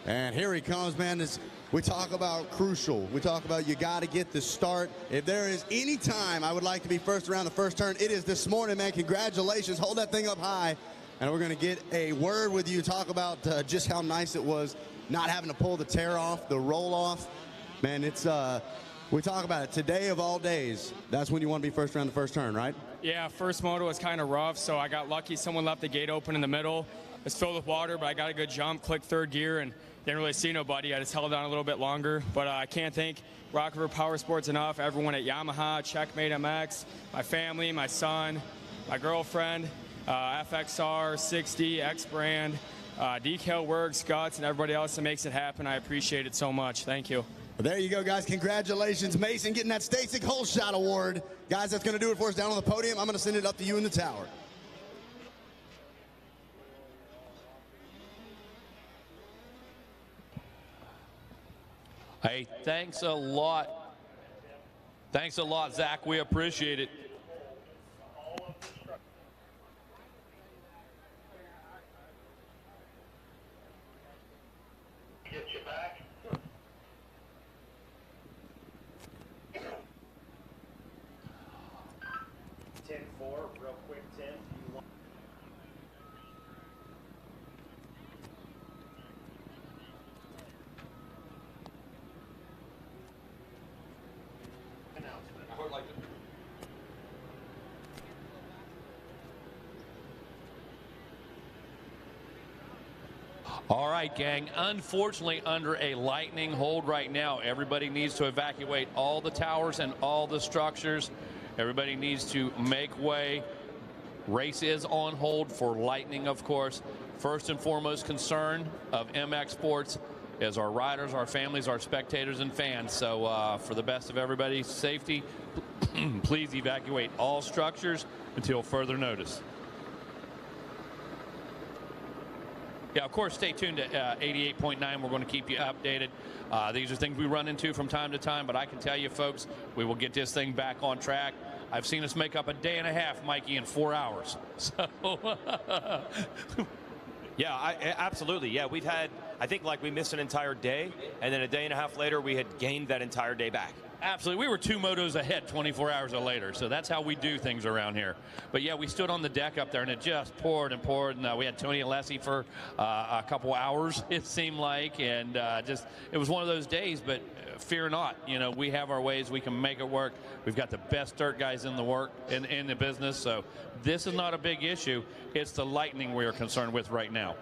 Speaker 4: And here he comes, man. We talk about crucial. We talk about you got to get the start. If there is any time I would like to be first around the first turn, it is this morning, man. Congratulations. Hold that thing up high. And we're going to get a word with you, talk about just how nice it was not having to pull the tear off, the roll off. Man, it's, we talk about it. Today of all days, that's when you want to be first around the first turn, right?
Speaker 8: Yeah, first moto was kind of rough, so I got lucky. Someone left the gate open in the middle. It's filled with water, but I got a good jump, clicked third gear, and didn't really see nobody. I just held on a little bit longer. But I can't thank Rock River Power Sports enough, everyone at Yamaha, Checkmate MX, my family, my son, my girlfriend, FXR, 60, X Brand, Decal Works, Guts, and everybody else that makes it happen. I appreciate it so much. Thank you.
Speaker 4: Well, there you go, guys. Congratulations, Mason, getting that Stasic Holeshot Award. Guys, that's going to do it for us down on the podium. I'm going to send it up to you in the tower.
Speaker 3: Hey, thanks a lot. Thanks a lot, Zach. We appreciate it.
Speaker 9: Get you back. 10-4, real quick, Tim. You want announcement.
Speaker 3: I would like to. All right, gang. Unfortunately, under a lightning hold right now, everybody needs to evacuate all the towers and all the structures. Everybody needs to make way. Race is on hold for lightning, of course. First and foremost concern of MX Sports is our riders, our families, our spectators, and fans. So for the best of everybody's safety, please evacuate all structures until further notice. Yeah, of course, stay tuned to 88.9. We're going to keep you updated. These are things we run into from time to time, but I can tell you, folks, we will get this thing back on track. I've seen us make up a day and a half, Mikey, in 4 hours. So,
Speaker 10: yeah, absolutely. Yeah, we've had, I think, like we missed an entire day, and then a day and a half later, we had gained that entire day back.
Speaker 3: Absolutely. We were 2 motos ahead 24 hours later, so that's how we do things around here. But, yeah, we stood on the deck up there, and it just poured and poured. And we had Tony Alessi for a couple hours, it seemed like. And just it was one of those days, but fear not. You know, we have our ways. We can make it work. We've got the best dirt guys in the business. So this is not a big issue. It's the lightning we are concerned with right now.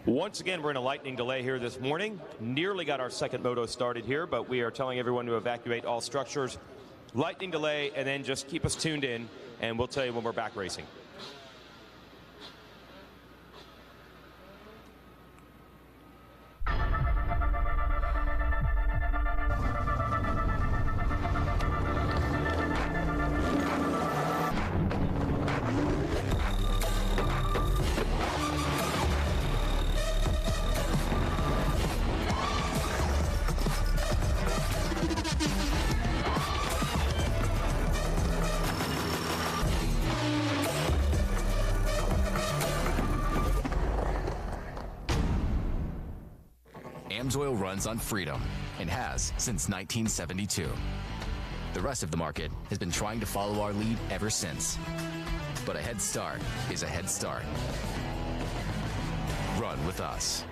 Speaker 10: Once again, we're in a lightning delay here this morning. Nearly got our second moto started here, but we are telling everyone to evacuate all structures. Lightning delay, and then just keep us tuned in, and we'll tell you when we're back racing.
Speaker 11: Amsoil runs on freedom and has since 1972. The rest of the market has been trying to follow our lead ever since. But a head start is a head start. Run with us.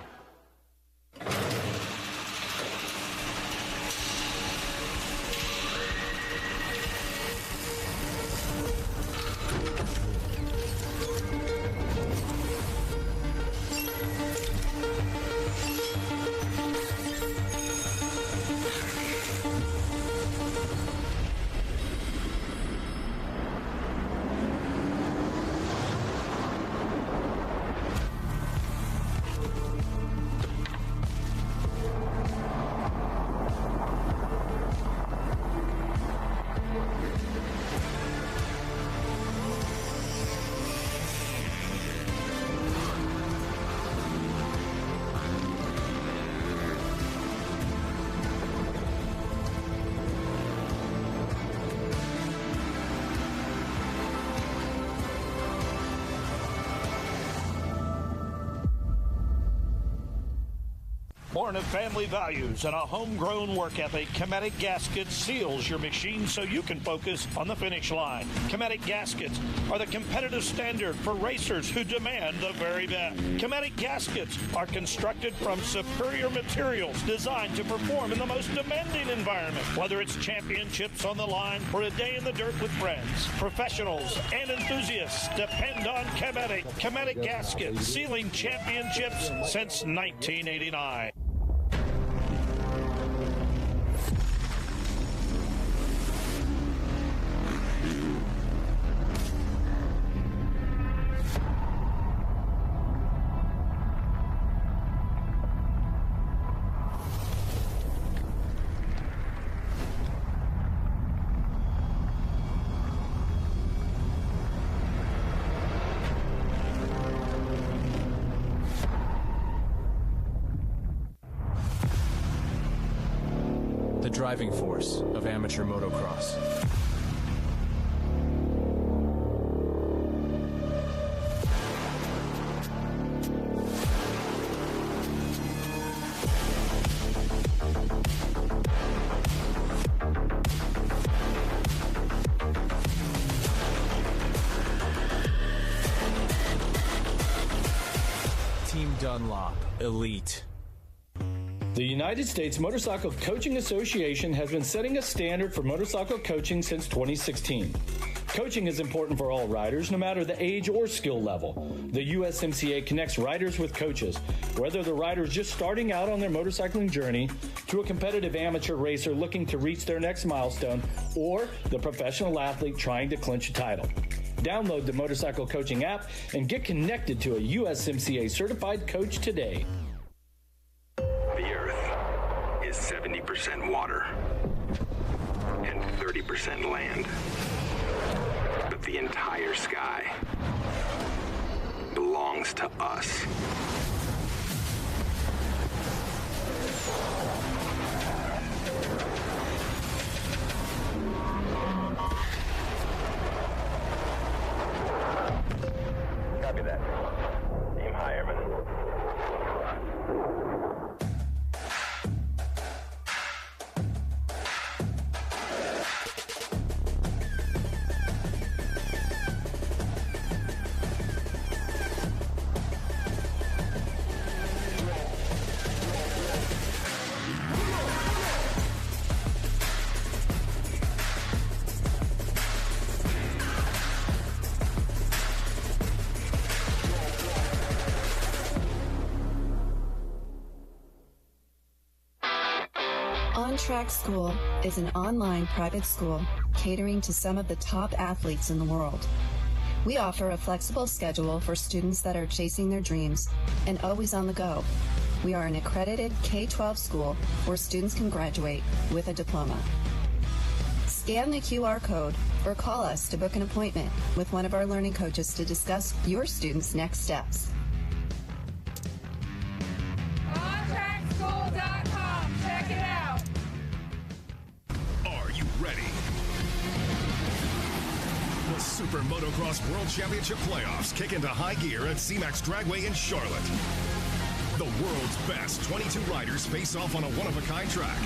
Speaker 12: Born of family values and a homegrown work ethic, Cometic Gaskets seals your machine so you can focus on the finish line. Cometic Gaskets are the competitive standard for racers who demand the very best. Cometic Gaskets are constructed from superior materials designed to perform in the most demanding environment, whether it's championships on the line or a day in the dirt with friends. Professionals and enthusiasts depend on Cometic. Cometic Gaskets, sealing championships since 1989.
Speaker 13: The driving force of amateur motocross. Team Dunlop, Elite.
Speaker 14: The United States Motorcycle Coaching Association has been setting a standard for motorcycle coaching since 2016. Coaching is important for all riders, no matter the age or skill level. The USMCA connects riders with coaches, whether the rider is just starting out on their motorcycling journey, to a competitive amateur racer looking to reach their next milestone, or the professional athlete trying to clinch a title. Download the Motorcycle Coaching app and get connected to a USMCA certified coach today.
Speaker 15: The Earth is 70% water and 30% land. But the entire sky belongs to us. Copy that. Aim high, Airman.
Speaker 16: Track School is an online private school catering to some of the top athletes in the world. We offer a flexible schedule for students that are chasing their dreams and always on the go. We are an accredited K-12 school where students can graduate with a diploma. Scan the QR code or call us to book an appointment with one of our learning coaches to discuss your students' next steps.
Speaker 17: OnTrackSchool.com. Check it out.
Speaker 18: Are you ready? The Super Motocross World Championship playoffs kick into high gear at C-Max Dragway in Charlotte. The world's best 22 riders face off on a one-of-a-kind track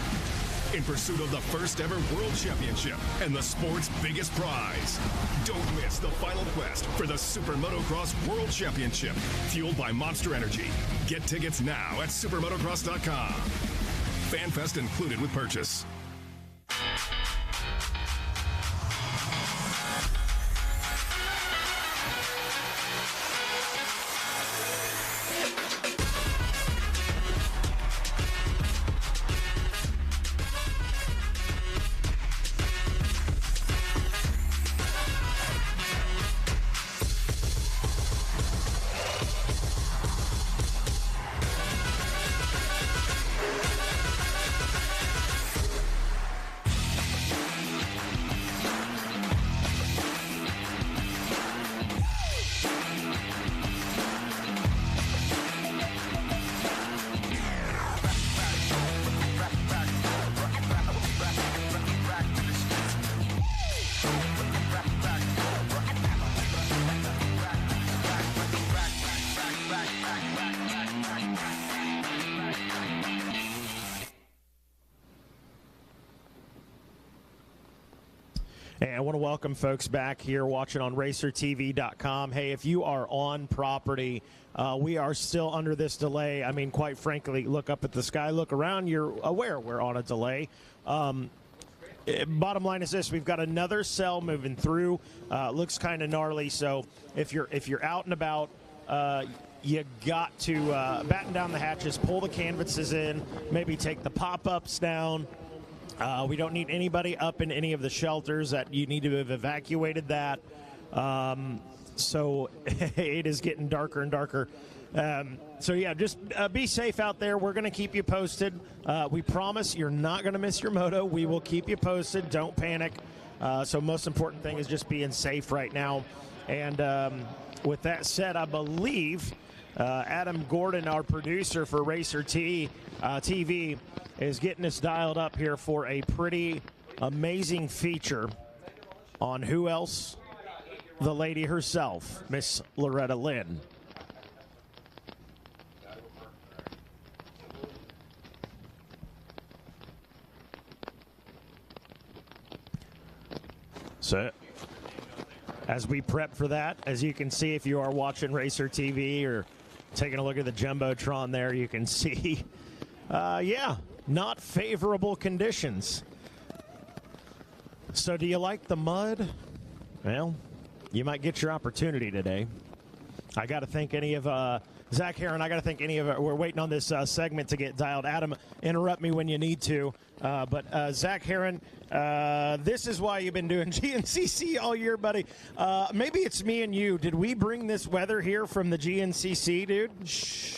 Speaker 18: in pursuit of the first ever World Championship and the sport's biggest prize. Don't miss the final quest for the Super Motocross World Championship, fueled by Monster Energy. Get tickets now at supermotocross.com. FanFest included with purchase.
Speaker 1: And I want to welcome folks back here watching on RacerTV.com. Hey, if you are on property, we are still under this delay. I mean, quite frankly, look up at the sky, look around, you're aware we're on a delay. Bottom line is this: we've got another cell moving through. Looks kind of gnarly, so if you're out and about, you got to batten down the hatches, pull the canvases in, maybe take the pop-ups down. We don't need anybody up in any of the shelters that you need to have evacuated that. So it is getting darker and darker. So, yeah, just be safe out there. We're going to keep you posted. We promise you're not going to miss your moto. We will keep you posted. Don't panic. So most important thing is just being safe right now. And with that said, I believe Adam Gordon, our producer for Racer TV, is getting us dialed up here for a pretty amazing feature on who else? The lady herself, Miss Loretta Lynn. So, as we prep for that, as you can see, if you are watching Racer TV or taking a look at the Jumbotron there, you can see, yeah, not favorable conditions. So do you like the mud? Well, you might get your opportunity today. I got to thank any of Zach Heron. I got to thank any of we're waiting on this segment to get dialed. Adam, interrupt me when you need to. But Zach Heron, this is why you've been doing GNCC all year, buddy. Maybe it's me and you. Did we bring this weather here from the GNCC, dude? Shh.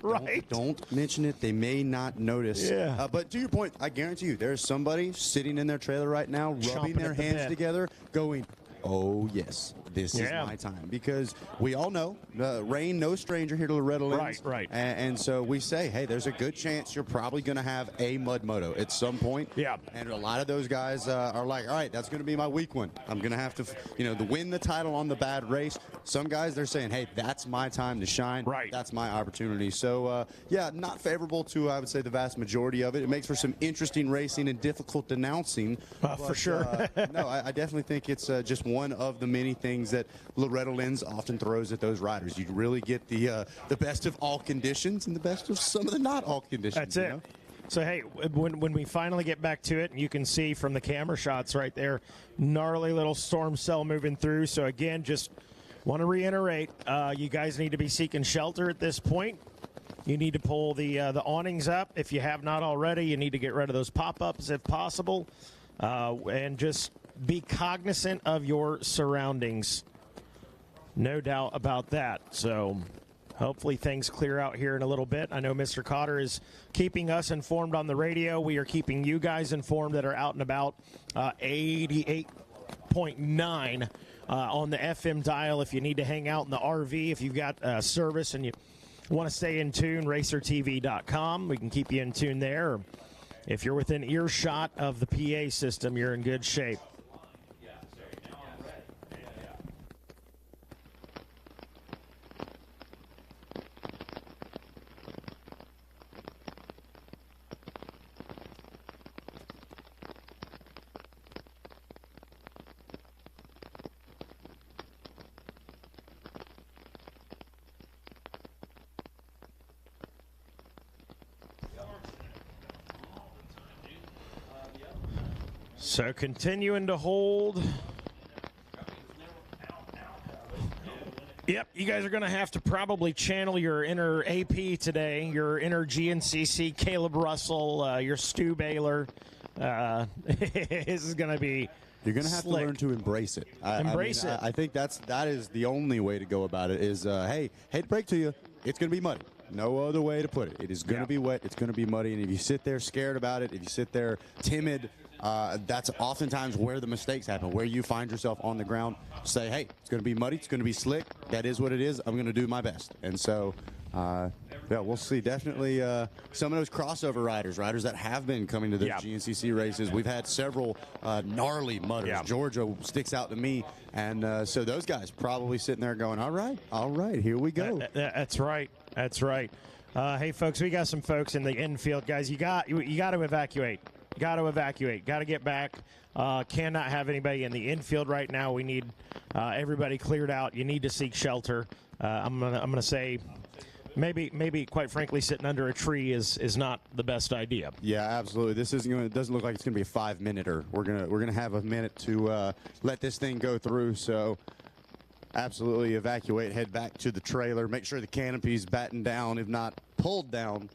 Speaker 1: Right.
Speaker 4: Don't mention it. They may not notice.
Speaker 1: Yeah.
Speaker 4: But to your point, I guarantee you, there's somebody sitting in their trailer right now, rubbing their hands together, going, oh, yes, this is my time. Because we all know, rain, no stranger here to Loretta Lynn.
Speaker 1: Right.
Speaker 4: And so we say, hey, there's a good chance you're probably going to have a mud moto at some point.
Speaker 1: Yeah.
Speaker 4: And a lot of those guys are like, all right, that's going to be my weak one. I'm going to have to, to win the title on the bad race. Some guys, they're saying, hey, that's my time to shine.
Speaker 1: Right.
Speaker 4: That's my opportunity. So, yeah, not favorable to, I would say, the vast majority of it. It makes for some interesting racing and difficult denouncing.
Speaker 1: For sure.
Speaker 4: No, I definitely think it's just one of the many things that Loretta Lynn's often throws at those riders. You really get the best of all conditions and the best of some of the not all conditions.
Speaker 1: That's it. So, hey, when we finally get back to it, and you can see from the camera shots right there, gnarly little storm cell moving through. So, again, just want to reiterate, you guys need to be seeking shelter at this point. You need to pull the awnings up. If you have not already, you need to get rid of those pop-ups if possible. And just be cognizant of your surroundings. No doubt about that. So hopefully things clear out here in a little bit. I know Mr. Cotter is keeping us informed on the radio. We are keeping you guys informed that are out and about. 88.9 on the FM dial. If you need to hang out in the RV, if you've got service and you want to stay in tune, racertv.com. We can keep you in tune there. If you're within earshot of the PA system, you're in good shape. So continuing to hold. Yep, you guys are going to have to probably channel your inner AP today, your inner GNCC, Caleb Russell, your Stu Baylor. This is going to be
Speaker 4: You're going to have
Speaker 1: slick.
Speaker 4: to learn to embrace it.
Speaker 1: Embrace it.
Speaker 4: I think that is the only way to go about it is, hey, hate to break to you, it's going to be muddy. No other way to put it. It is going to be wet. It's going to be muddy. And if you sit there scared about it, if you sit there timid, that's oftentimes where the mistakes happen, where you find yourself on the ground. Say, hey, it's going to be muddy. It's going to be slick. That is what it is. I'm going to do my best. And so, yeah, we'll see. Definitely some of those crossover riders that have been coming to the GNCC races. We've had several gnarly mudders.
Speaker 1: Yeah.
Speaker 4: Georgia sticks out to me. And so those guys probably sitting there going, all right, here we go.
Speaker 1: That's right. That's right. Hey, folks, we got some folks in the infield. Guys, you got to evacuate. Got to evacuate. Got to get back. Cannot have anybody in the infield right now. We need everybody cleared out. You need to seek shelter. I'm gonna say maybe quite frankly sitting under a tree is not the best idea.
Speaker 4: Yeah, absolutely. This isn't going. It doesn't look like it's going to be a 5-minute-er. We're gonna have a minute to let this thing go through. So absolutely evacuate. Head back to the trailer. Make sure the canopy's battened down, if not pulled down.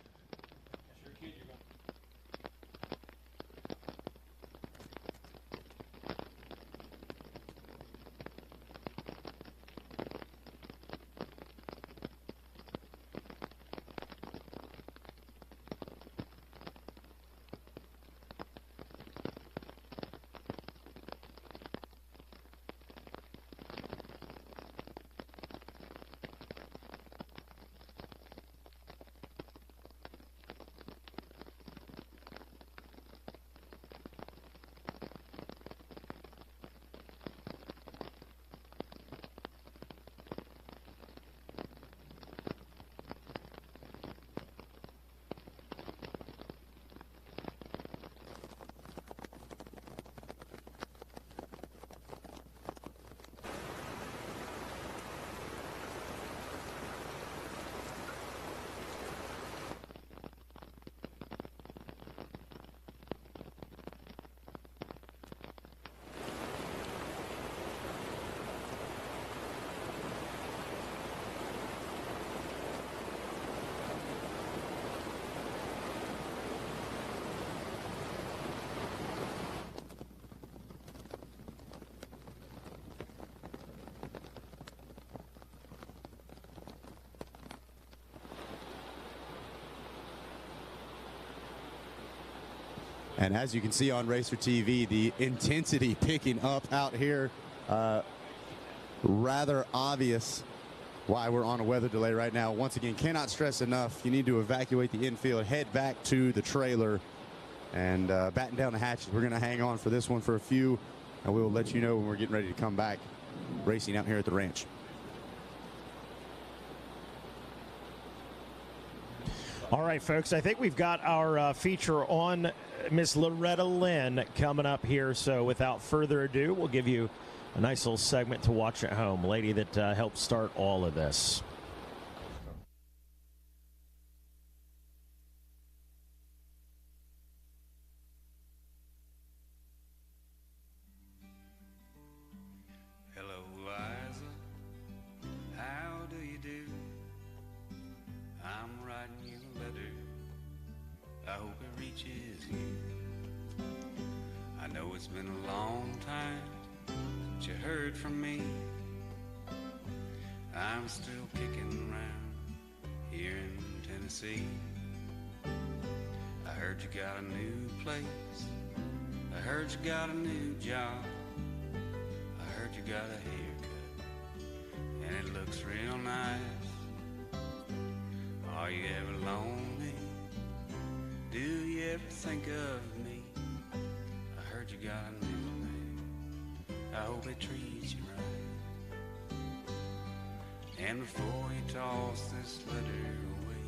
Speaker 4: And as you can see on Racer TV, the intensity picking up out here, rather obvious why we're on a weather delay right now. Once again, cannot stress enough, you need to evacuate the infield, head back to the trailer, and batten down the hatches. We're going to hang on for this one for a few, and we will let you know when we're getting ready to come back racing out here at the ranch.
Speaker 1: All right, folks, I think we've got our feature on Miss Loretta Lynn coming up here. So without further ado, we'll give you a nice little segment to watch at home. Lady that helped start all of this.
Speaker 19: Hello, Liza. How do you do? I'm writing
Speaker 20: which is you. I know it's been a long time since you heard from me. I'm still kicking around here in Tennessee. I heard you got a new place. I heard you got a new job. I heard you got a haircut, and it looks real nice. Are you ever lonely? Do you ever think of me? I heard you got a new man. I hope it treats you right. And before you toss this letter away,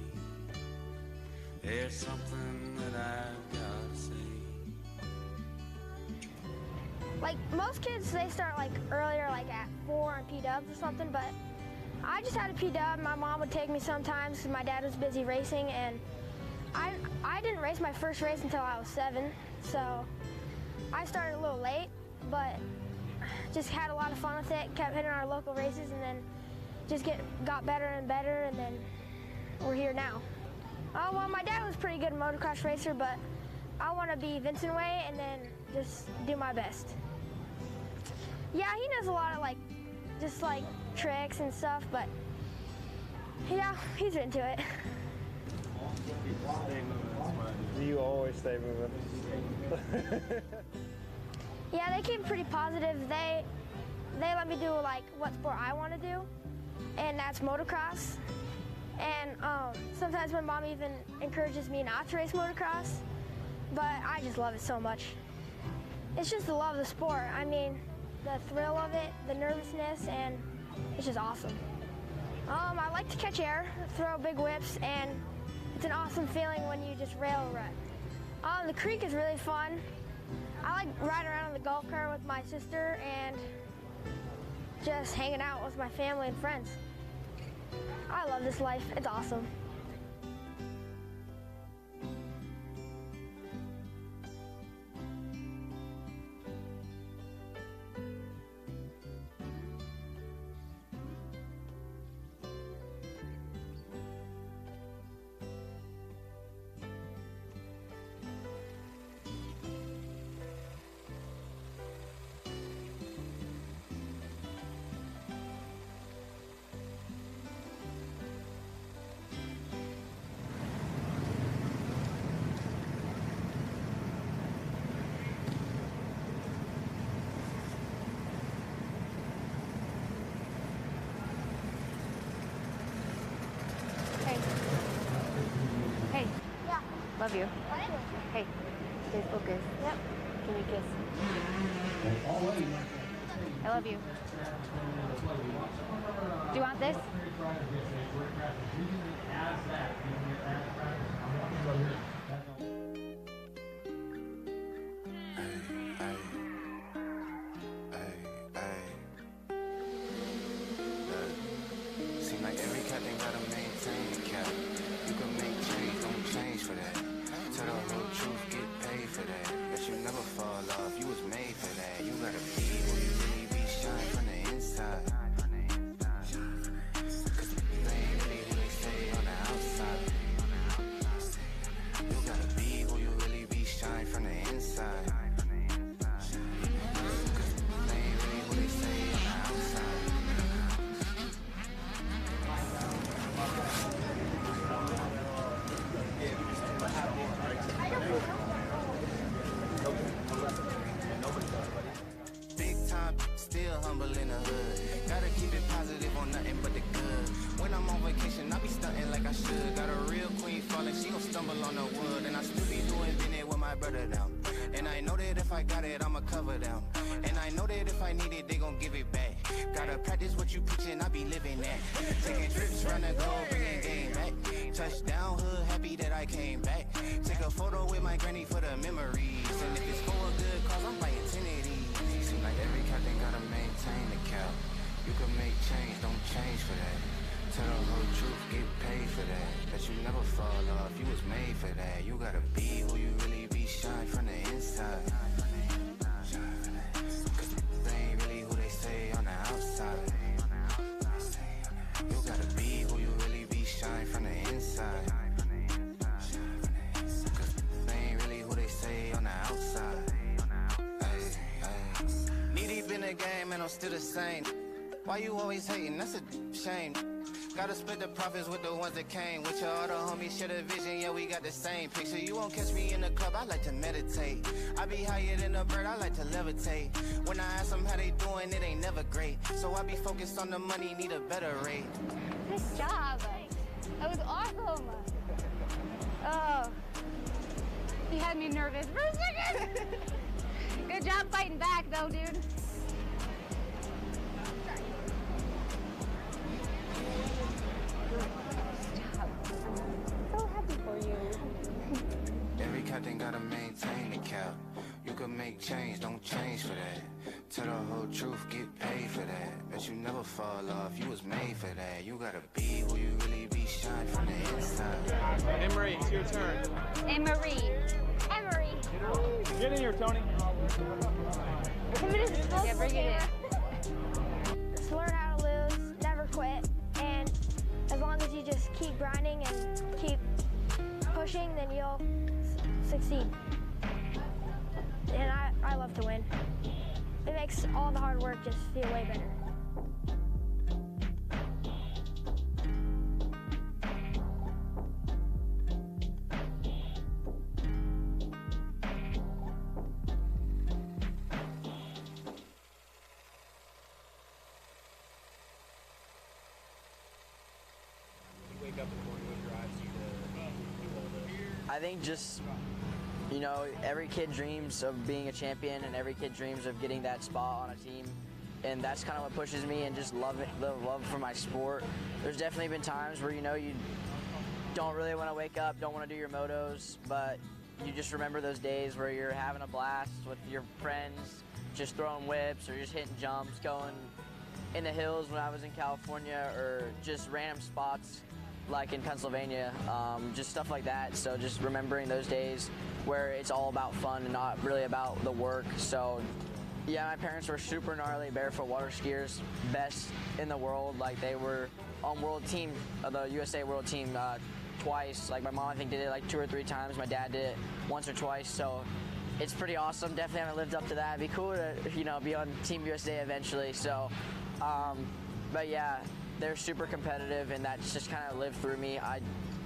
Speaker 20: there's something that I've got to say.
Speaker 21: Like most kids, they start like earlier, like at 4 on P-dubs or something, but I just had a P-dub. My mom would take me sometimes because my dad was busy racing, and I didn't race my first race until I was 7, so I started a little late, but just had a lot of fun with it, kept hitting our local races, and then just got better and better, and then we're here now. Well, my dad was a pretty good motocross racer, but I want to be Vincent Way and then just do my best. Yeah, he knows a lot of just tricks and stuff, but yeah, he's into it.
Speaker 9: You always stay moving.
Speaker 21: Yeah, they keep pretty positive. They let me do what sport I want to do, and that's motocross. And sometimes my mom even encourages me not to race motocross, but I just love it so much. It's just the love of the sport. I mean, the thrill of it, the nervousness, and it's just awesome. I like to catch air, throw big whips, and it's an awesome feeling when you just rail a rut. The creek is really fun. I like riding around on the golf cart with my sister and just hanging out with my family and friends. I love this life. It's awesome.
Speaker 22: Hey.
Speaker 21: Yeah.
Speaker 22: Love you. Hey, stay focused.
Speaker 21: Yep.
Speaker 22: Give me a kiss. I love you. Do you want this?
Speaker 2: Seem like every captain gotta maintain the cap. You can make change, don't change for that. Tell the whole truth, get paid for that. But you never fall off, you was made for that. You gotta be who you really be, shine from the inside. Cause you ain't really who they say on the outside. You gotta be who you really be, shine from the inside. Cause you ain't really who they say on the outside. Big time, still humble in the hood. Gotta keep it positive on nothing but the good. When I'm on vacation, I be stunting like I should. Got a real queen falling, she gon' stumble on the wood. And I still be doing it with my brother down. And I know that if I got it, I'ma cover them. And I know that if I need it, they gon' give it back. Gotta practice what you preaching, I be living that. Taking trips, run the goal, bringing game back. Touchdown hood, happy that I came back. Take a photo with my granny for the memories. And if it's for a good cause, I'm buying 10 of these. Seem like every captain gotta maintain the cap. You can make change, don't change for that. Tell the whole truth, get paid for that. That you never fall off, you was made for that. You gotta be who you really be, shine from the inside. Cause they ain't really who they say on the outside. You gotta be who you really be, shine from the inside. Cause they ain't really
Speaker 5: the same. Why you always hating? That's a shame. Gotta split the profits with the ones that came. With your other homies, share the vision, yeah, we got the same picture. You won't catch me in the club, I like to meditate. I be higher than a bird, I like to levitate. When I ask them how they doing, it ain't never great. So I be focused on the money, need a better rate.
Speaker 22: Nice job. That was awesome. Oh, you had me nervous for a second. Good job fighting back, though, dude. So happy for you.
Speaker 5: Every captain gotta maintain the cap. You can make change, don't change for that. Tell the whole truth, get paid for that. Bet you never fall off, you was made for that. You gotta be who you really be, shine from the inside.
Speaker 6: Emery, it's your turn.
Speaker 22: Emery.
Speaker 6: Get in here, Tony.
Speaker 22: Yeah, bring it in.
Speaker 21: Just learn how to lose, never quit, and as long as you just keep grinding and keep pushing, then you'll succeed. And I love to win. It makes all the hard work just feel way better.
Speaker 23: I think just, you know, every kid dreams of being a champion and every kid dreams of getting that spot on a team. And that's kind of what pushes me, and just the love for my sport. There's definitely been times where, you know, you don't really want to wake up, don't want to do your motos, but you just remember those days where you're having a blast with your friends, just throwing whips or just hitting jumps, going in the hills when I was in California, or just random spots like in Pennsylvania, just stuff like that. So just remembering those days where it's all about fun and not really about the work. So yeah, my parents were super gnarly barefoot water skiers, best in the world. Like, they were on world team, the USA world team twice. Like, my mom, I think, did it like 2 or 3 times. My dad did it once or twice. So it's pretty awesome. Definitely haven't lived up to that. It'd be cool to, you know, be on Team USA eventually. So, but yeah, they're super competitive, and that's just kind of lived through me. I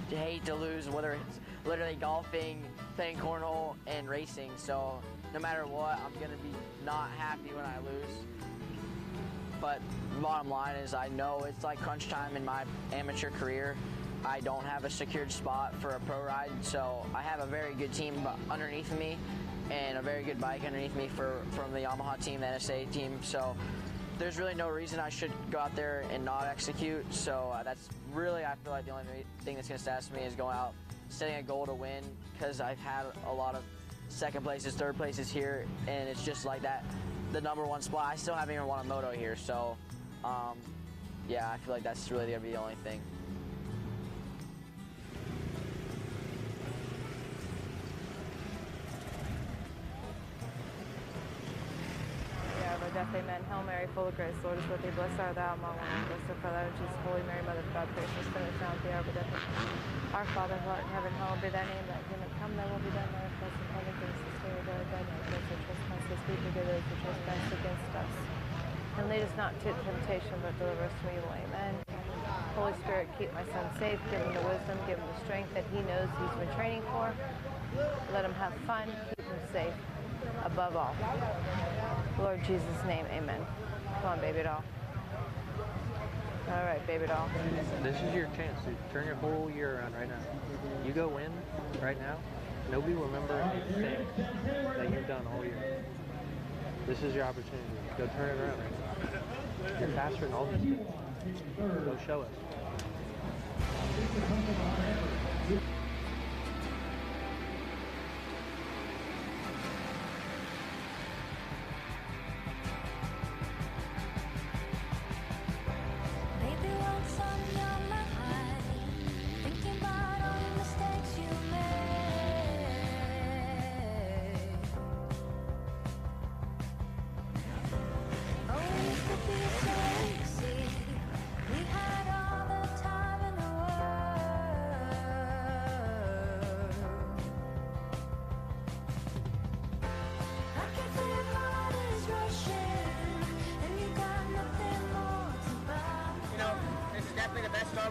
Speaker 23: hate to lose, whether it's literally golfing, playing cornhole, and racing. So no matter what, I'm gonna be not happy when I lose. But bottom line is, I know it's like crunch time in my amateur career. I don't have a secured spot for a pro ride, so I have a very good team underneath me and a very good bike underneath me from the Yamaha team, the NSA team. So there's really no reason I should go out there and not execute. So that's really, I feel like, the only thing that's going to status me is going out, setting a goal to win, because I've had a lot of second places, third places here, and it's just like that, the #1 spot. I still haven't even won a moto here. So yeah, I feel like that's really going to be the only thing.
Speaker 24: Amen. Hail Mary, full of grace, Lord is with thee. Blessed art thou among women, blessed are thou, Jesus. Holy Mary, Mother of God, pray for us sinners now at the hour of death. Our Father, who art in heaven, hallowed be thy name. Thy kingdom come, thy will be done on earth as in heaven. Give us this day our daily bread, and forgive us our trespasses, we forgive those who trespass against us. And lead us not into temptation, but deliver us from evil. Amen. Holy Spirit, keep my son safe. Give him the wisdom, give him the strength that he knows he's been training for. Let him have fun. Keep him safe. Above all. Lord Jesus' name, amen. Come on, baby doll. All right, baby doll.
Speaker 25: This is your chance to turn your whole year around right now. You go win right now, nobody will remember anything that you've done all year. This is your opportunity. Go turn it around right now. You're faster than all these kids. Go show us.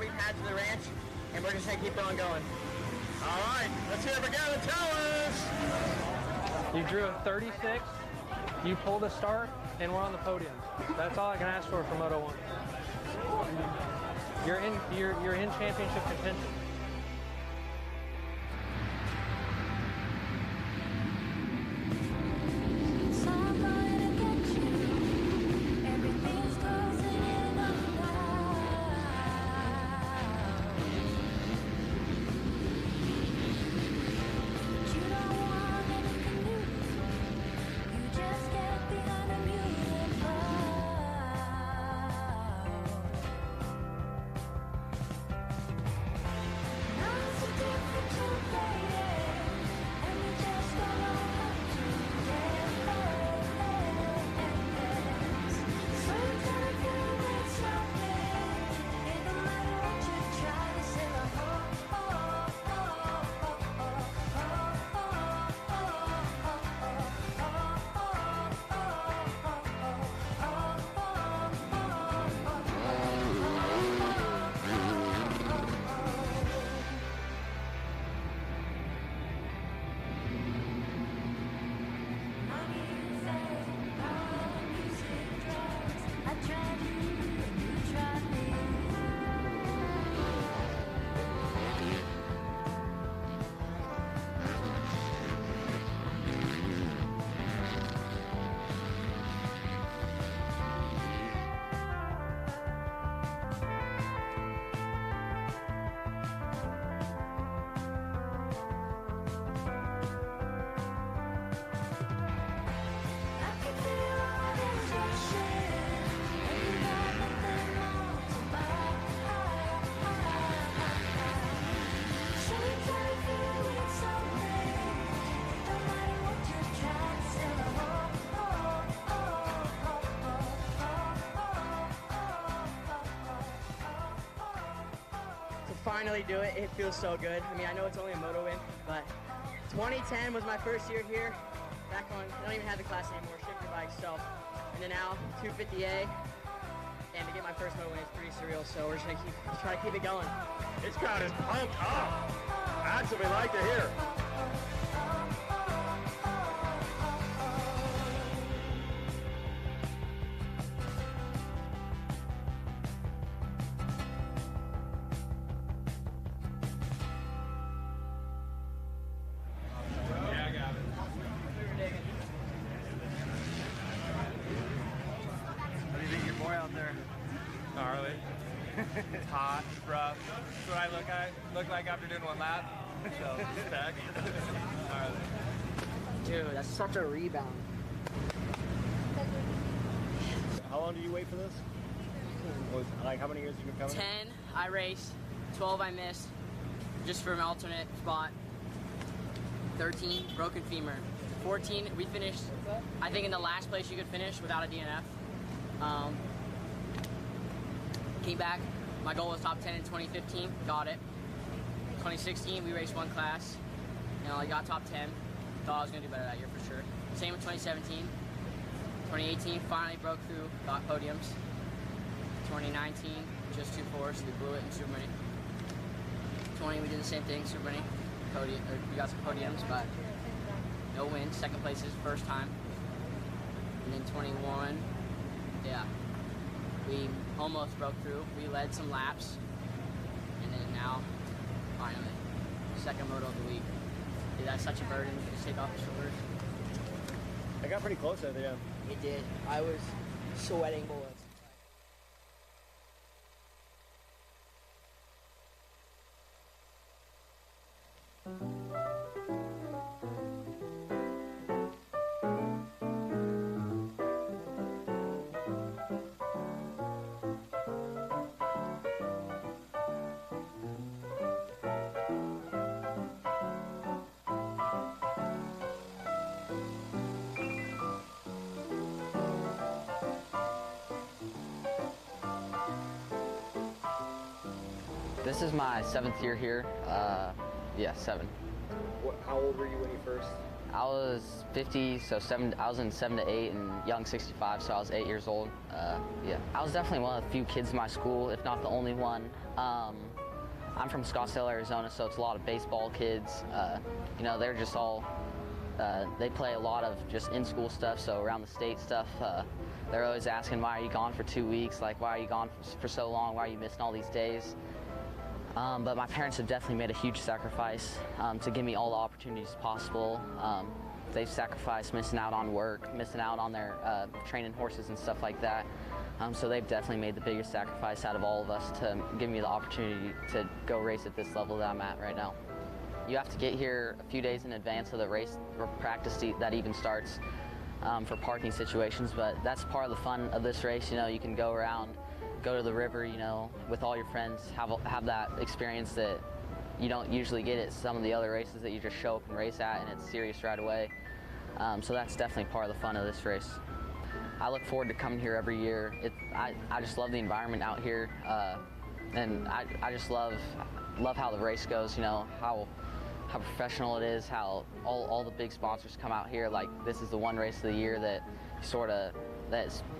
Speaker 3: we've had to the ranch, and we're just going to keep on going.
Speaker 6: All right, let's hear it for Gavin Towers.
Speaker 25: You drew a 36, you pulled a start, and we're on the podium. That's all I can ask for Moto 1. You're in championship contention.
Speaker 3: Finally do it. It feels so good. I mean, I know it's only a moto win, but 2010 was my first year here. Back on, I don't even have the class anymore, shifter bike, so. And then now, 250A, and to get my first moto win is pretty surreal, so we're just gonna try to keep it going.
Speaker 6: This crowd is pumped up. That's what we like to hear.
Speaker 7: It's hot, it's rough. That's what I look like after doing one lap. So, back.
Speaker 3: Dude, that's such a rebound.
Speaker 9: How long did you wait for this? Like, how many years have you been coming?
Speaker 3: 10 I raced, 12 I missed, just for an alternate spot. 13, broken femur. 14, we finished, I think, in the last place you could finish without a DNF. Came back, my goal was top 10 in 2015, got it. 2016, we raced one class, and I got top 10. Thought I was gonna do better that year for sure. Same with 2017. 2018, finally broke through, got podiums. 2019, just 2 fours, we blew it in Super Mini. 20, we did the same thing, Super Mini. We got some podiums, but no wins, second places, first time. And then 21, yeah. We almost broke through. We led some laps, and then now, finally, second moto of the week. Dude, that's such a burden to just take off the shoulders.
Speaker 9: I got pretty close there, yeah.
Speaker 3: It did. I was sweating bullets.
Speaker 23: This is my 7th year here. Yeah, 7.
Speaker 9: How old were you when you first?
Speaker 23: I was 50, so I was in 7 to 8, and young 65, so I was 8 years old. Yeah, I was definitely one of the few kids in my school, if not the only one. I'm from Scottsdale, Arizona, so it's a lot of baseball kids. You know, they're just all, they play a lot of just in-school stuff, so around the state stuff. They're always asking, why are you gone for 2 weeks? Like, why are you gone for so long? Why are you missing all these days? But my parents have definitely made a huge sacrifice to give me all the opportunities possible. They've sacrificed missing out on work, missing out on their training horses and stuff like that. So they've definitely made the biggest sacrifice out of all of us to give me the opportunity to go race at this level that I'm at right now. You have to get here a few days in advance of the race or practice that even starts for parking situations, but that's part of the fun of this race. You know, you can go around, go to the river, you know, with all your friends, have that experience that you don't usually get at some of the other races that you just show up and race at, and it's serious right away. So that's definitely part of the fun of this race. I look forward to coming here every year. I just love the environment out here, and I just love how the race goes. You know, how professional it is, how all the big sponsors come out here. Like, this is the one race of the year that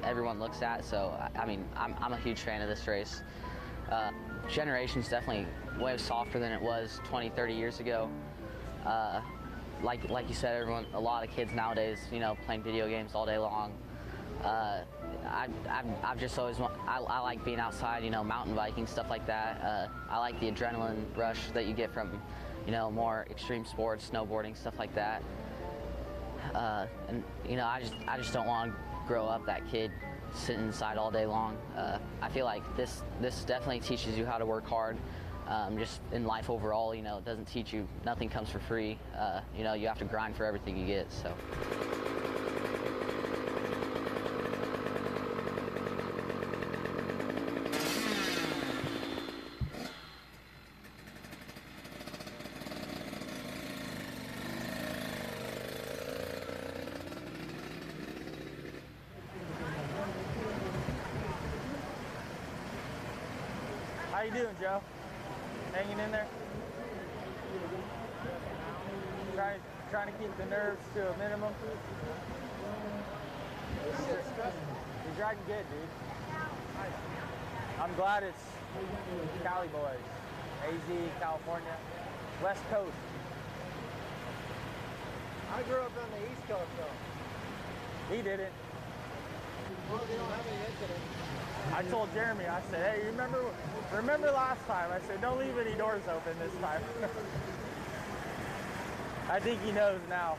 Speaker 23: everyone looks at. So I mean, I'm a huge fan of this race. Generation's definitely way softer than it was 20, 30 years ago. Like you said, a lot of kids nowadays, you know, playing video games all day long. I've just always I like being outside, you know, mountain biking, stuff like that. I like the adrenaline rush that you get from, you know, more extreme sports, snowboarding, stuff like that. And you know, I just don't want to grow up that kid sitting inside all day long. I feel like this definitely teaches you how to work hard. Just in life overall, you know, it doesn't teach you, nothing comes for free. You know, you have to grind for everything you get, so.
Speaker 7: How you doing, Joe? Hanging in there? Trying to keep the nerves to a minimum. You're driving good, dude. I'm glad it's Cali boys. AZ, California, West Coast.
Speaker 8: I grew up on the East Coast, though.
Speaker 7: He didn't.
Speaker 8: Well, they don't have any incidents.
Speaker 7: I told Jeremy, I said, hey, remember last time? I said, don't leave any doors open this time. I think he knows now.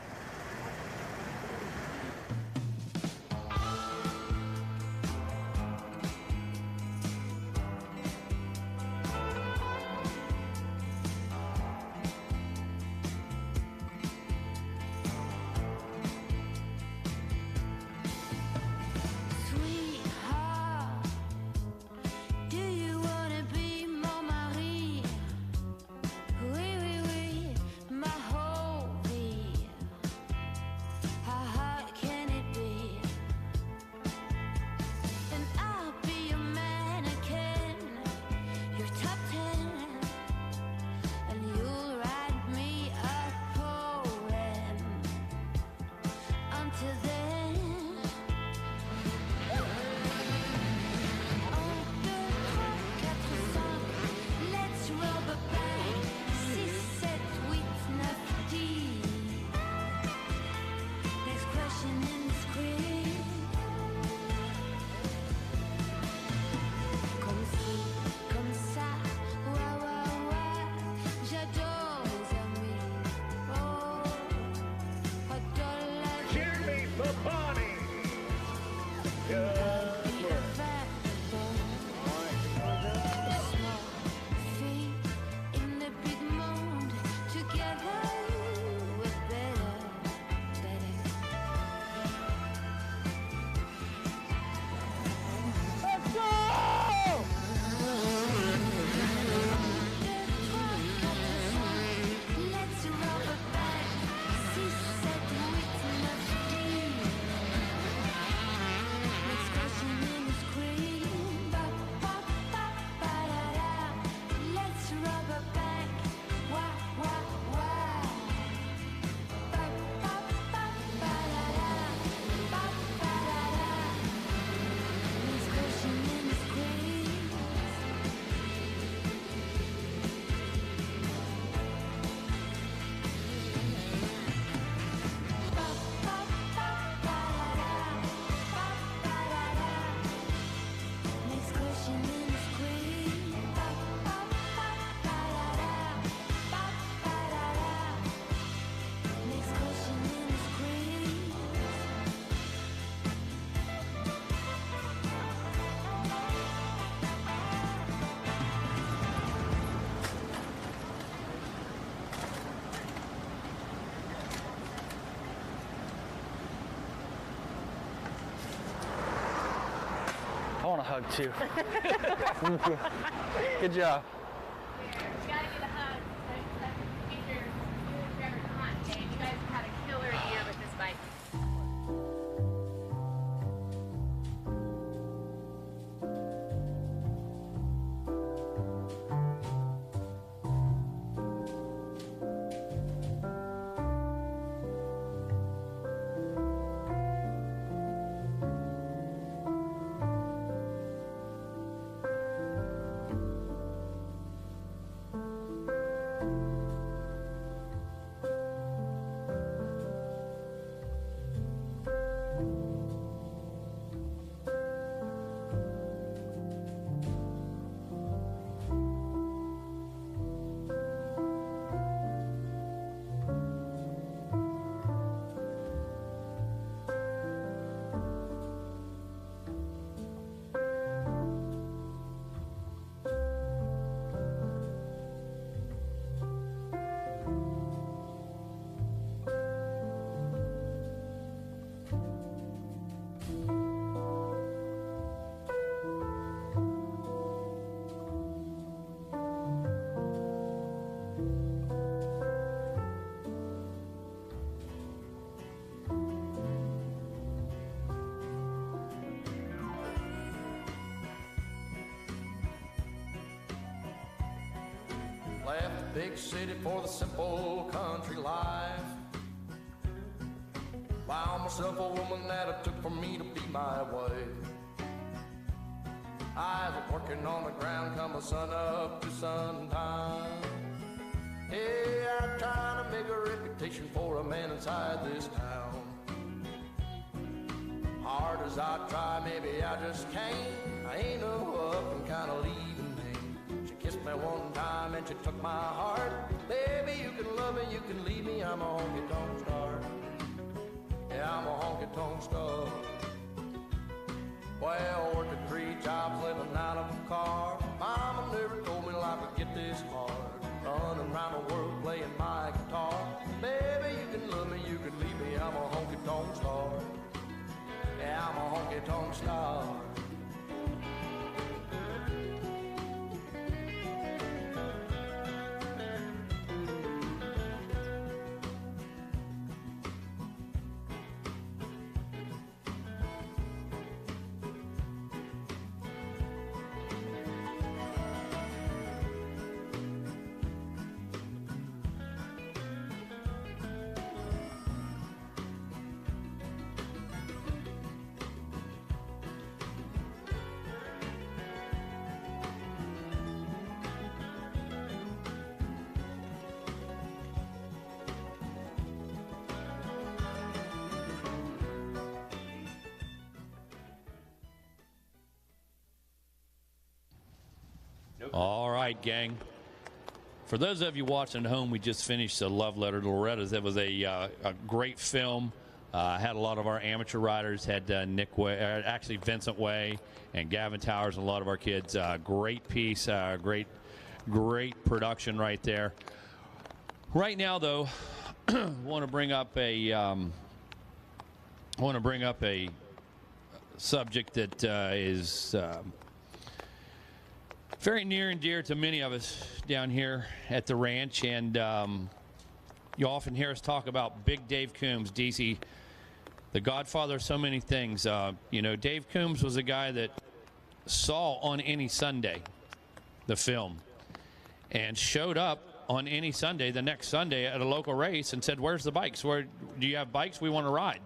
Speaker 25: want a hug too. Good job.
Speaker 10: Left the big city for the simple country life. Found myself a woman that it took for me to be my wife. I was working on the ground come the sun up to sundown. Hey, I'm trying to make a reputation for a man inside this town. Hard as I try, maybe I just can't. I ain't no up and kind of leaving me. She kissed me one time and she took my heart. Baby, you can love me, you can leave me. I'm a honky-tonk star. Yeah, I'm a honky-tonk star. Well, working 3 jobs, living out of a car. Mama never told me life would get this hard. Running around the world playing my guitar. Baby, you can love me, you can leave me. I'm a honky-tonk star. Yeah, I'm a honky-tonk star.
Speaker 11: All right, gang. For those of you watching at home, we just finished a love letter to Loretta's. It was a great film. Had a lot of our amateur riders. Had Nick Way, actually Vincent Way, and Gavin Towers, and a lot of our kids. Great piece. Great production right there. Right now, though, want to bring up a subject that is. Very near and dear to many of us down here at the ranch, and you often hear us talk about Big Dave Coombs, DC, the godfather of so many things. You know, Dave Coombs was a guy that saw On Any Sunday, the film, and showed up on any Sunday, the next Sunday at a local race, and said, "Where's the bikes? Where do you have bikes? We want to ride."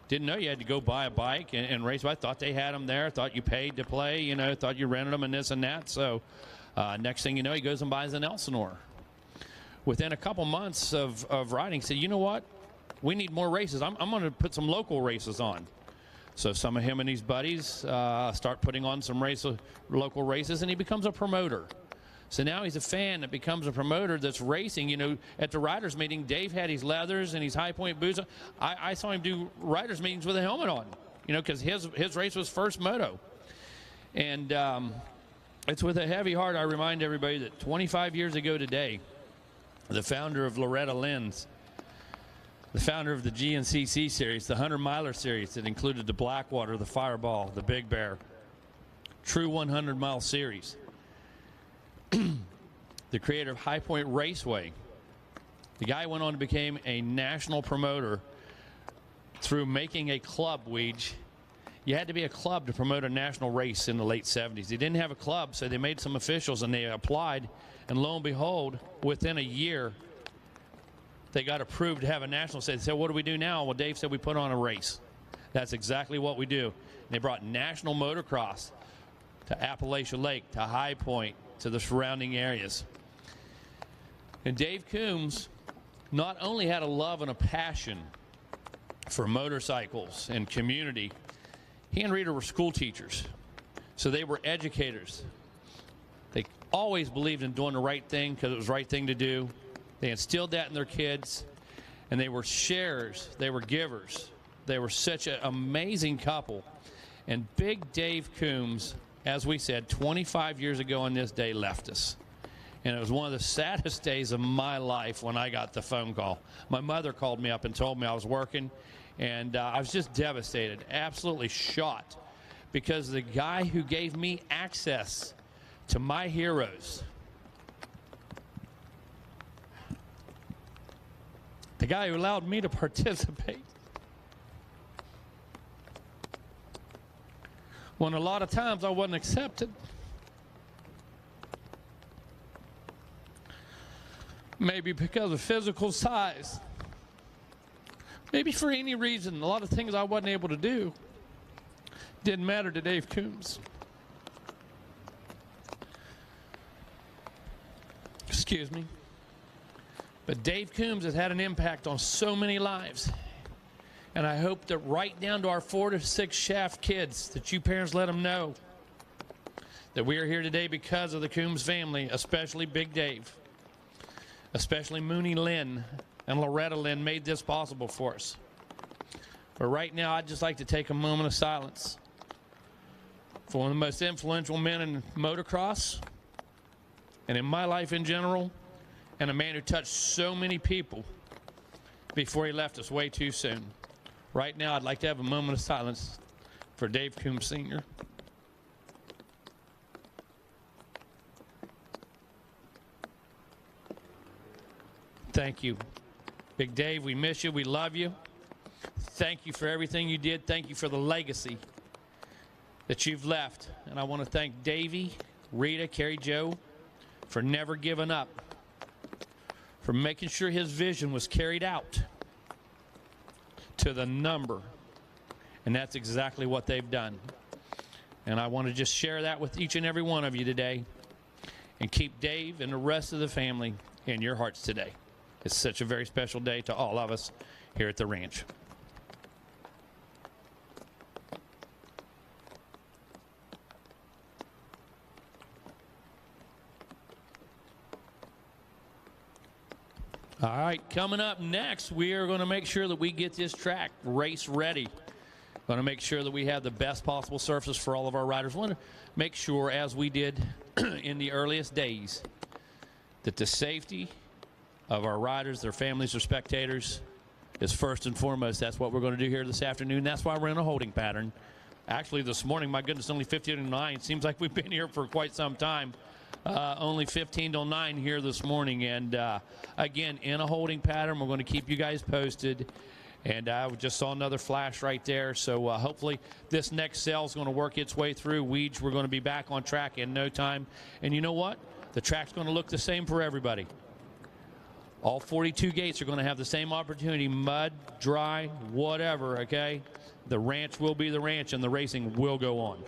Speaker 11: Didn't know you had to go buy a bike and race. I thought they had them there. Thought you paid to play. You know, thought you rented them and this and that. So next thing you know, he goes and buys an Elsinore. Within a couple months of riding, he said, "You know what? We need more races. I'm going to put some local races on." So some of him and his buddies start putting on some local races, and he becomes a promoter. So now he's a fan that becomes a promoter that's racing. You know, at the riders meeting, Dave had his leathers and his high point boots. I saw him do riders meetings with a helmet on, you know, because his race was first moto. And it's with a heavy heart I remind everybody that 25 years ago today, the founder of Loretta Lynn's, the founder of the GNCC series, the 100-miler series that included the Blackwater, the Fireball, the Big Bear, true 100-mile series. The creator of High Point Raceway. The guy went on to become a national promoter through making a club, Weege. You had to be a club to promote a national race in the late 70s. They didn't have a club, so they made some officials, and they applied, and lo and behold, within a year, they got approved to have a national. They said, what do we do now? Well, Dave said we put on a race. That's exactly what we do. And they brought national motocross to Appalachia Lake, to High Point, to the surrounding areas. And Dave Coombs not only had a love and a passion for motorcycles and community, he and Rita were school teachers, so they were educators. They always believed in doing the right thing because it was the right thing to do. They instilled that in their kids, and they were sharers. They were givers. They were such an amazing couple. And Big Dave Coombs, as we said, 25 years ago on this day, left us. And it was one of the saddest days of my life when I got the phone call. My mother called me up and told me I was working, and I was just devastated, absolutely shot, because the guy who gave me access to my heroes, the guy who allowed me to participate, when a lot of times I wasn't accepted. Maybe because of physical size. Maybe for any reason, a lot of things I wasn't able to do didn't matter to Dave Coombs. Excuse me. But Dave Coombs has had an impact on so many lives. And I hope that right down to our 4 to 6 shaft kids, that you parents let them know that we are here today because of the Coombs family, especially Big Dave, especially Mooney Lynn and Loretta Lynn made this possible for us. But right now, I'd just like to take a moment of silence for one of the most influential men in motocross and in my life in general, and a man who touched so many people before he left us way too soon. Right now, I'd like to have a moment of silence for Dave Coombs Sr. Thank you. Big Dave, we miss you. We love you. Thank you for everything you did. Thank you for the legacy that you've left. And I want to thank Davey, Rita, Carrie Jo for never giving up, for making sure his vision was carried out to the number. And that's exactly what they've done. And I want to just share that with each and every one of you today, and keep Dave and the rest of the family in your hearts today. It's such a very special day to all of us here at the ranch. All right, coming up next, we are going to make sure that we get this track race ready. Going to make sure that we have the best possible surfaces for all of our riders. Want to make sure, as we did in the earliest days, that the safety of our riders, their families, their spectators is first and foremost. That's what we're going to do here this afternoon. That's why we're in a holding pattern. Actually, this morning, my goodness, only 15:09. Seems like we've been here for quite some time. Only 15 till 9 here this morning. And again, in a holding pattern, we're going to keep you guys posted. And I just saw another flash right there. So hopefully this next cell is going to work its way through. Weege, we're going to be back on track in no time. And you know what? The track's going to look the same for everybody. All 42 gates are going to have the same opportunity, mud, dry, whatever, okay? The ranch will be the ranch, and the racing will go on.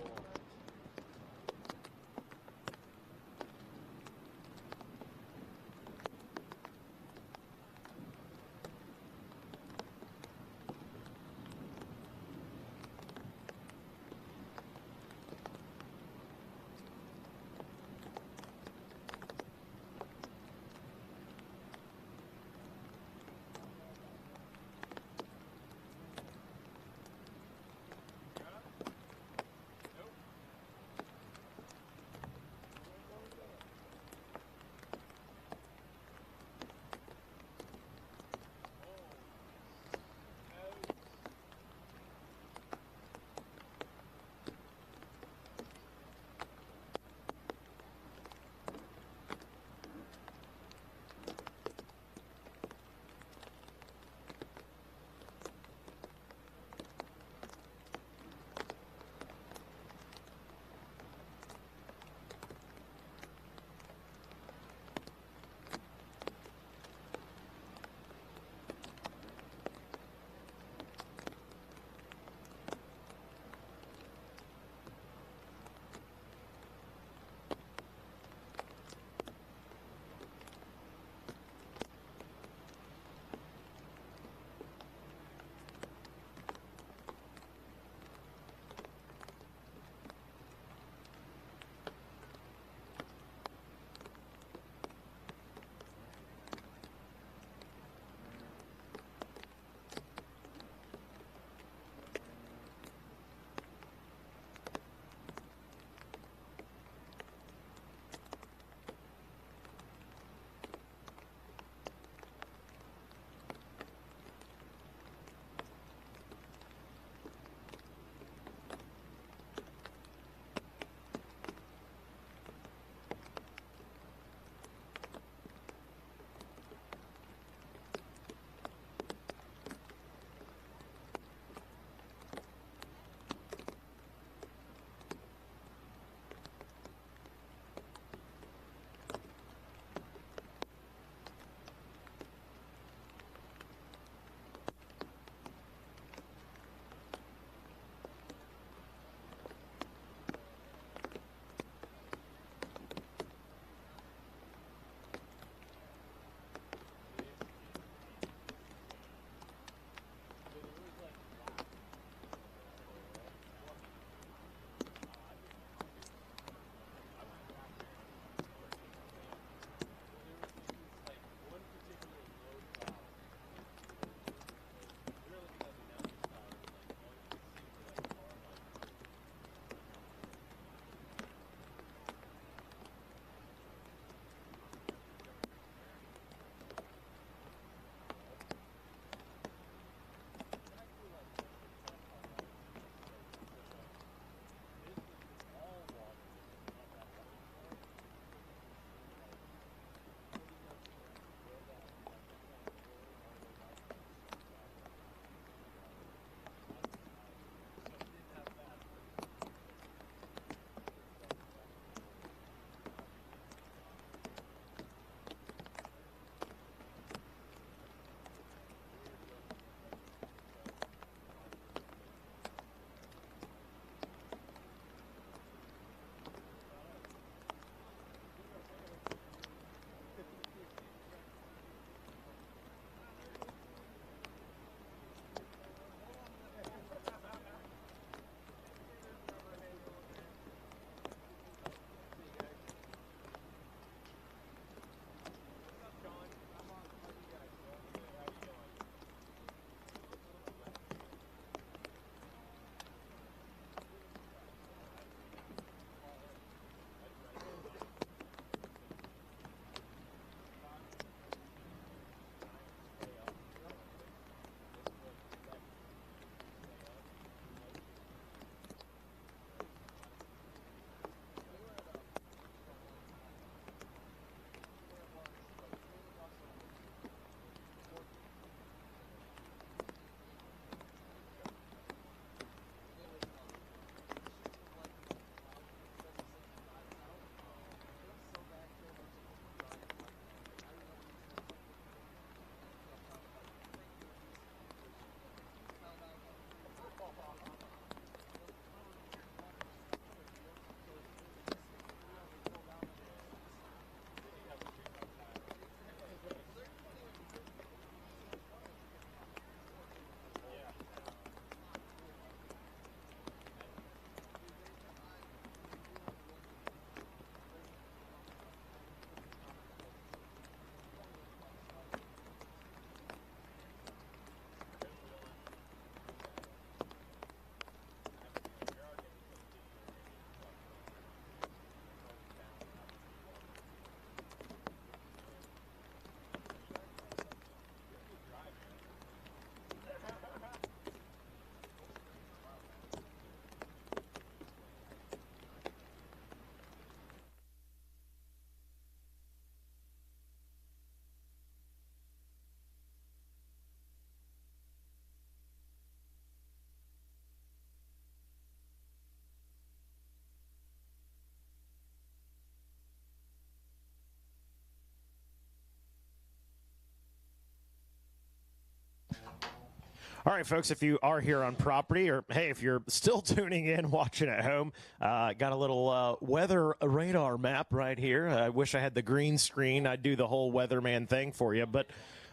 Speaker 1: All right, folks, if you are here on property, or, hey, if you're still tuning in, watching at home, got a little weather radar map right here. I wish I had the green screen. I'd do the whole weatherman thing for you. But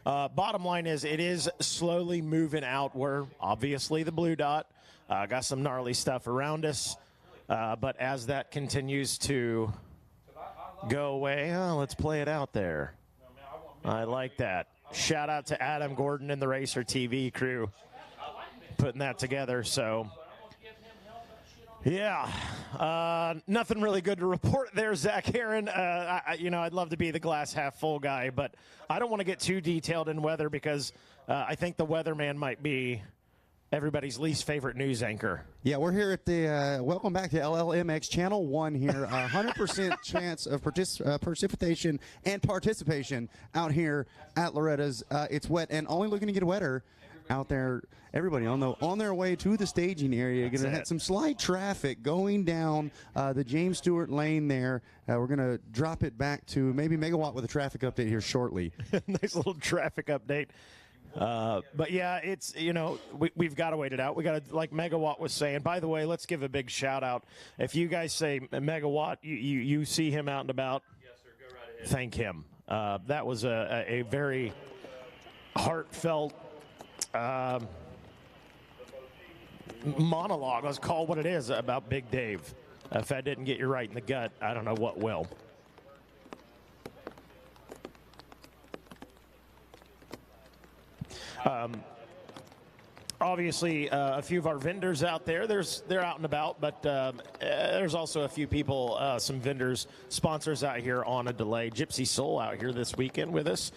Speaker 1: bottom line is it is slowly moving outward. Obviously, the blue dot. Got some gnarly stuff around us. But as that continues to go away, let's play it out there. I like that. Shout out to Adam Gordon and the Racer TV crew putting that together. So, yeah, nothing really good to report there, Zach Heron. I'd love to be the glass half full guy, but I don't want to get too detailed in weather because I think the weatherman might be everybody's least favorite news anchor.
Speaker 4: Yeah, we're here at the welcome back to LLMX Channel 1 here. 100% chance of precipitation and participation out here at Loretta's. It's wet and only looking to get wetter out there. Everybody on their way to the staging area. Going to have some slight traffic going down the James Stewart lane there. We're going to drop it back to maybe Megawatt with a traffic update here shortly.
Speaker 1: Nice little traffic update. But yeah, it's, we've got to wait it out. We got to, like Megawatt was saying. By the way, let's give a big shout out. If you guys say Megawatt, you see him out and about, yes, sir, go right ahead. Thank him. That was a very heartfelt monologue. Let's call what it is about Big Dave. If that didn't get you right in the gut, I don't know what will. Obviously, a few of our vendors out there, they're out and about, but there's also a few people, some vendors, sponsors out here on a delay. Gypsy Soul out here this weekend with us,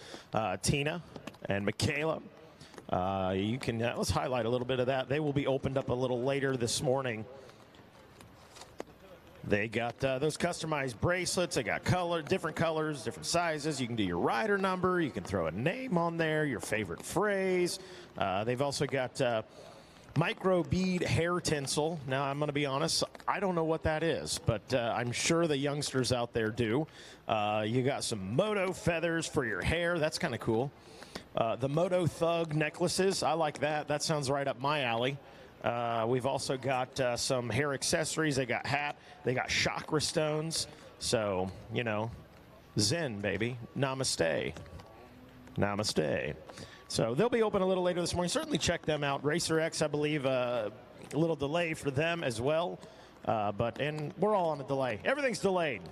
Speaker 1: Tina and Michaela. You can let's highlight a little bit of that. They will be opened up a little later this morning. They got those customized bracelets. They got different colors, different sizes. You can do your rider number. You can throw a name on there, your favorite phrase. They've also got micro bead hair tinsel. Now, I'm going to be honest, I don't know what that is, but I'm sure the youngsters out there do. You got some Moto feathers for your hair. That's kind of cool. The Moto Thug necklaces. I like that. That sounds right up my alley. We've also got some hair accessories. They got hat. They got chakra stones. So, Zen, baby. Namaste. Namaste. So they'll be open a little later this morning. Certainly check them out. Racer X, I believe, a little delay for them as well. And we're all on a delay. Everything's delayed,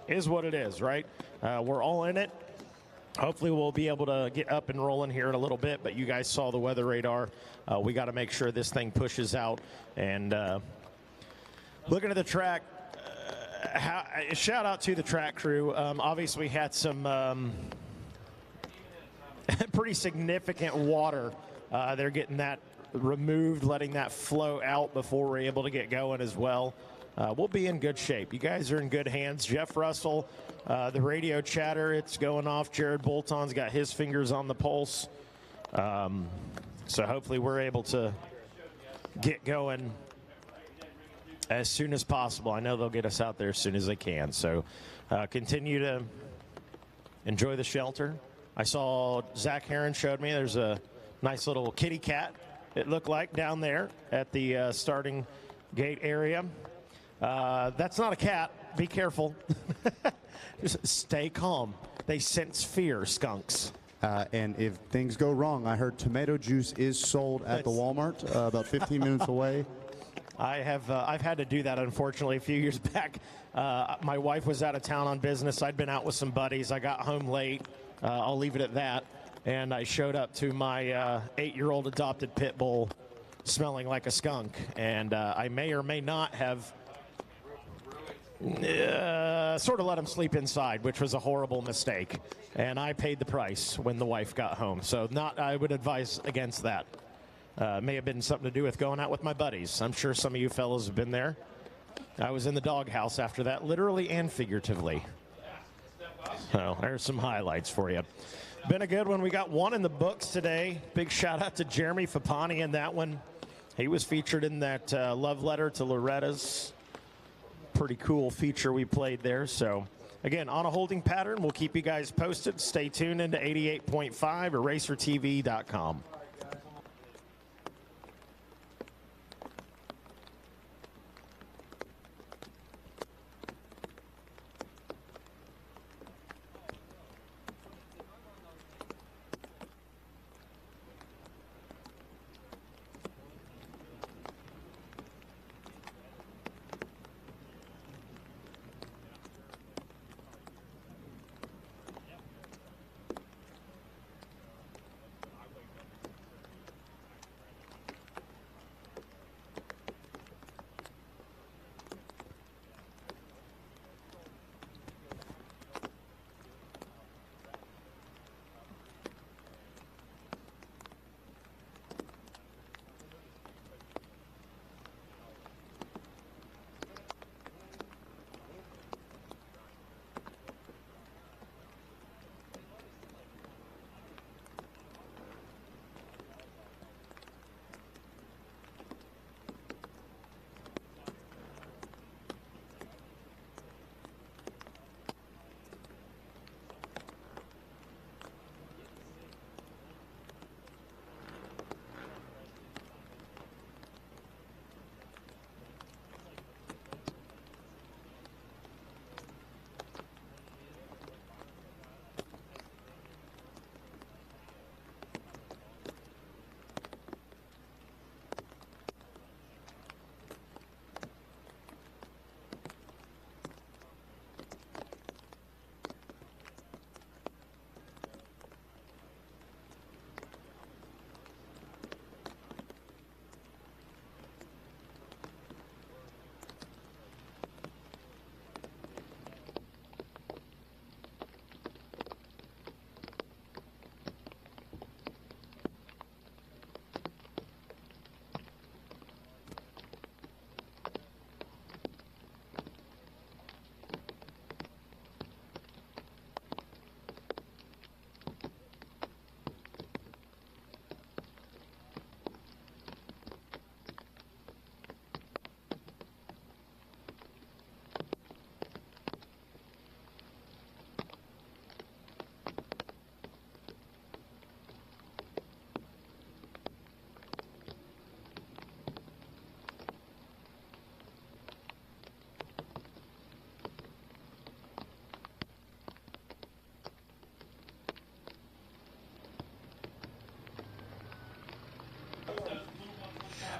Speaker 1: is what it is, right? We're all in it. Hopefully we'll be able to get up and rolling here in a little bit, but you guys saw the weather radar. We got to make sure this thing pushes out. And looking at the track, shout out to the track crew. Obviously we had some pretty significant water. They're getting that removed, letting that flow out before we're able to get going as well. We'll be in good shape. You guys are in good hands. Jeff Russell, the radio chatter, it's going off. Jared Bolton's got his fingers on the pulse. So hopefully we're able to get going as soon as possible. I know they'll get us out there as soon as they can. So continue to enjoy the shelter. I saw Zach Heron showed me there's a nice little kitty cat, it looked like, down there at the starting gate area. That's not a cat. Be careful. Just stay calm. They sense fear, skunks.
Speaker 4: And if things go wrong, I heard tomato juice is sold at the Walmart about 15 minutes away.
Speaker 1: I've had to do that, unfortunately, a few years back. My wife was out of town on business. I'd been out with some buddies. I got home late. I'll leave it at that. And I showed up to my 8-year-old adopted pit bull smelling like a skunk. And I may or may not have sort of let him sleep inside, which was a horrible mistake. And I paid the price when the wife got home. So I would advise against that. May have been something to do with going out with my buddies. I'm sure some of you fellows have been there. I was in the doghouse after that, literally and figuratively. So there's some highlights for you. Been a good one. We got one in the books today. Big shout out to Jeremy Fapani in that one. He was featured in that love letter to Loretta's. Pretty cool feature we played there. So again, on a holding pattern, we'll keep you guys posted. Stay tuned into 88.5 or racertv.com.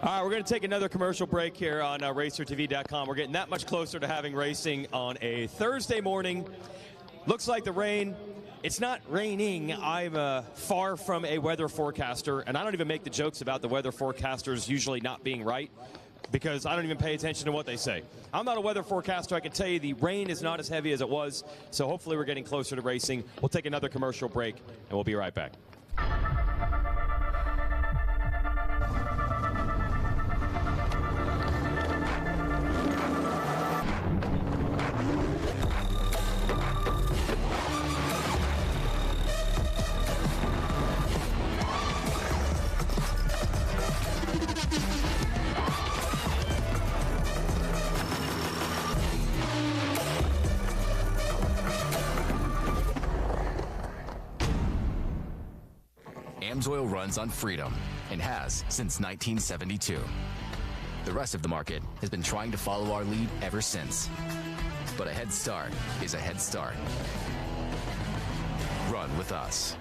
Speaker 12: All right, we're going to take another commercial break here on RacerTV.com. We're getting that much closer to having racing on a Thursday morning. Looks like the rain. It's not raining. I'm far from a weather forecaster, and I don't even make the jokes about the weather forecasters usually not being right because I don't even pay attention to what they say. I'm not a weather forecaster. I can tell you the rain is not as heavy as it was, so hopefully we're getting closer to racing. We'll take another commercial break, and we'll be right back.
Speaker 13: AMSOIL runs on freedom and has since 1972. The rest of the market has been trying to follow our lead ever since. But a head start is a head start. Run with us.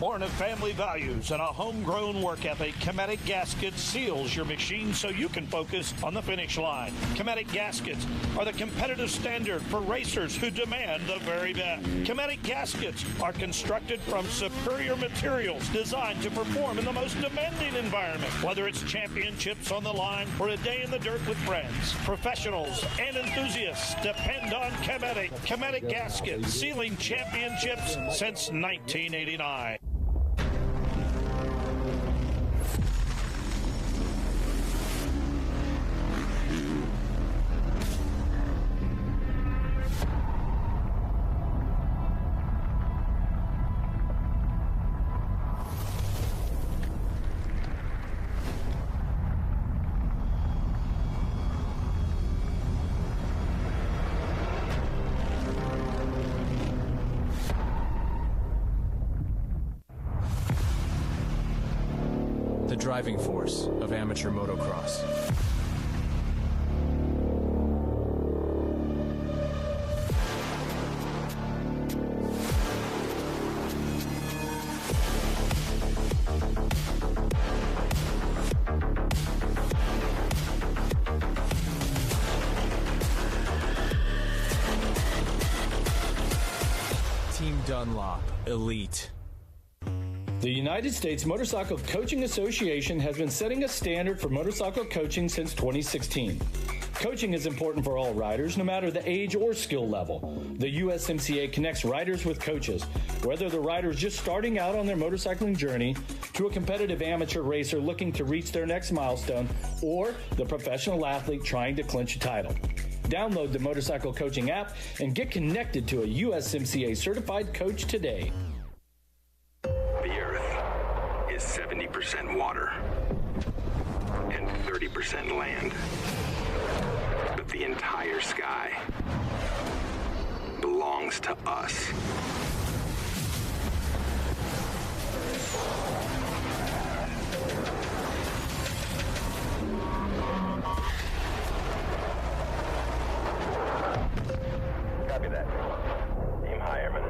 Speaker 14: Born of family values and a homegrown work ethic, Cometic Gaskets seals your machine so you can focus on the finish line. Cometic Gaskets are the competitive standard for racers who demand the very best. Cometic Gaskets are constructed from superior materials designed to perform in the most demanding environment, whether it's championships on the line or a day in the dirt with friends. Professionals and enthusiasts depend on Cometic. Cometic Gaskets, sealing championships since 1989.
Speaker 15: Driving force of amateur motocross. Team Dunlop, Elite.
Speaker 16: The United States Motorcycle Coaching Association has been setting a standard for motorcycle coaching since 2016. Coaching is important for all riders, no matter the age or skill level. The USMCA connects riders with coaches, whether the rider is just starting out on their motorcycling journey, to a competitive amateur racer looking to reach their next milestone, or the professional athlete trying to clinch a title. Download the Motorcycle Coaching app and get connected to a USMCA certified coach today.
Speaker 26: The Earth is 70% water and 30% land. But the entire sky belongs to us. Copy that. Aim higher, man.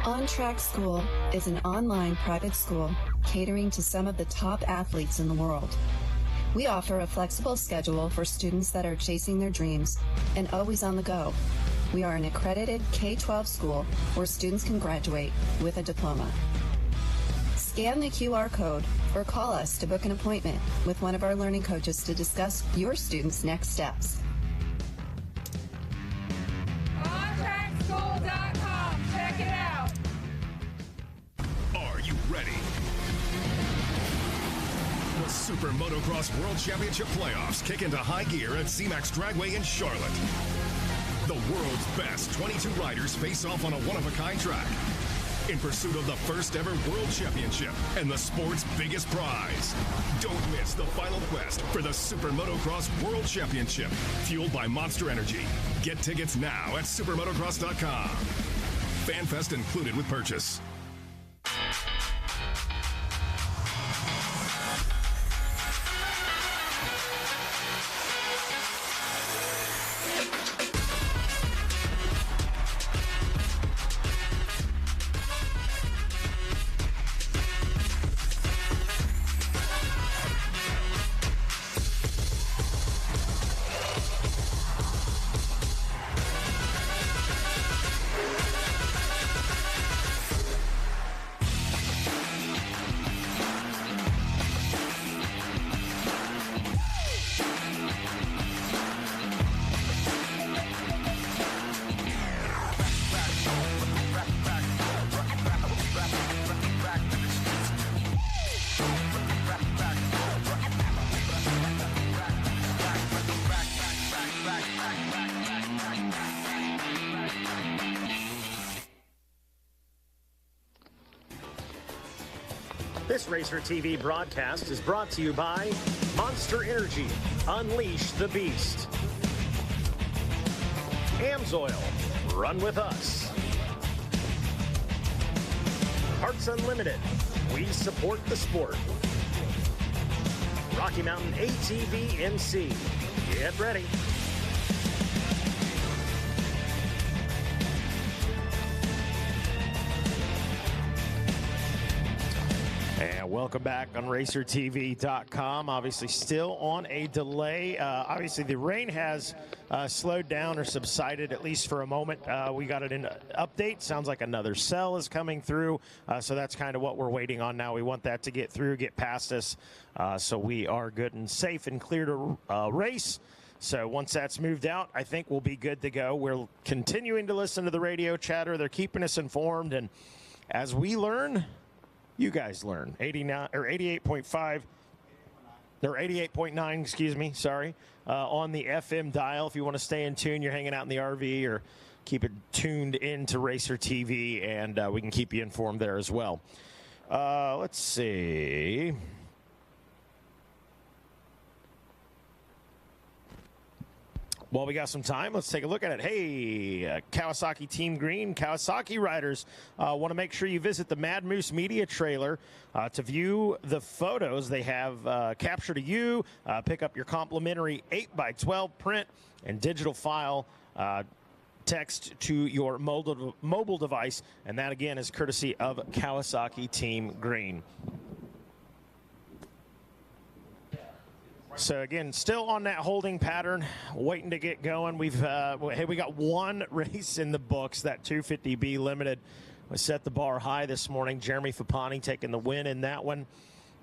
Speaker 2: On Track School is an online private school catering to some of the top athletes in the world. We offer a flexible schedule for students that are chasing their dreams and always on the go. We are an accredited K-12 school where students can graduate with a diploma. Scan the QR code or call us to book an appointment with one of our learning coaches to discuss your students' next steps.
Speaker 5: OnTrackSchool.com. Check it out.
Speaker 17: Are you ready? The Super Motocross World Championship playoffs kick into high gear at C-Max Dragway in Charlotte. The world's best 22 riders face off on a one-of-a-kind track in pursuit of the first ever World Championship and the sport's biggest prize. Don't miss the final quest for the Super Motocross World Championship, fueled by Monster Energy. Get tickets now at supermotocross.com. FanFest included with purchase.
Speaker 1: This Racer TV broadcast is brought to you by Monster Energy. Unleash the Beast. Amsoil. Run with us. Parts Unlimited. We support the sport. Rocky Mountain ATV NC. Get ready. And welcome back on RacerTV.com. Obviously still on a delay. Obviously the rain has slowed down or subsided, at least for a moment. We got it in update. Sounds like another cell is coming through. So that's kind of what we're waiting on now. We want that to get through, get past us. So we are good and safe and clear to race. So once that's moved out, I think we'll be good to go. We're continuing to listen to the radio chatter. They're keeping us informed. And as we learn, you guys learn. 89 or 88.5 or 88.9, excuse me, sorry, on the FM dial. If you want to stay in tune, you're hanging out in the RV, or keep it tuned into Racer TV, and we can keep you informed there as well. Let's see. Well, we got some time. Let's take a look at it. Hey, Kawasaki Team Green, Kawasaki riders, want to make sure you visit the Mad Moose Media trailer to view the photos they have captured of you. Pick up your complimentary 8x12 print and digital file text to your mobile device, and that, again, is courtesy of Kawasaki Team Green. So again, still on that holding pattern, waiting to get going. We got one race in the books, that 250B Limited. We set the bar high this morning. Jeremy Fapani taking the win in that one.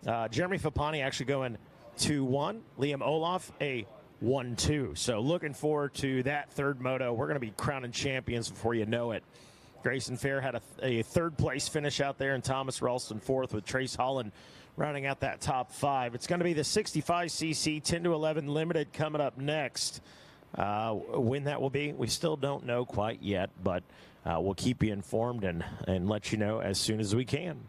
Speaker 1: Jeremy Fapani actually going 2-1. Liam Olaf a 1-2. So looking forward to that third moto. We're going to be crowning champions before you know it. Grayson Fair had a third place finish out there, and Thomas Ralston fourth, with Trace Holland rounding out that top five. It's going to be the 65cc 10-11 Limited coming up next. When that will be, we still don't know quite yet, but we'll keep you informed and let you know as soon as we can.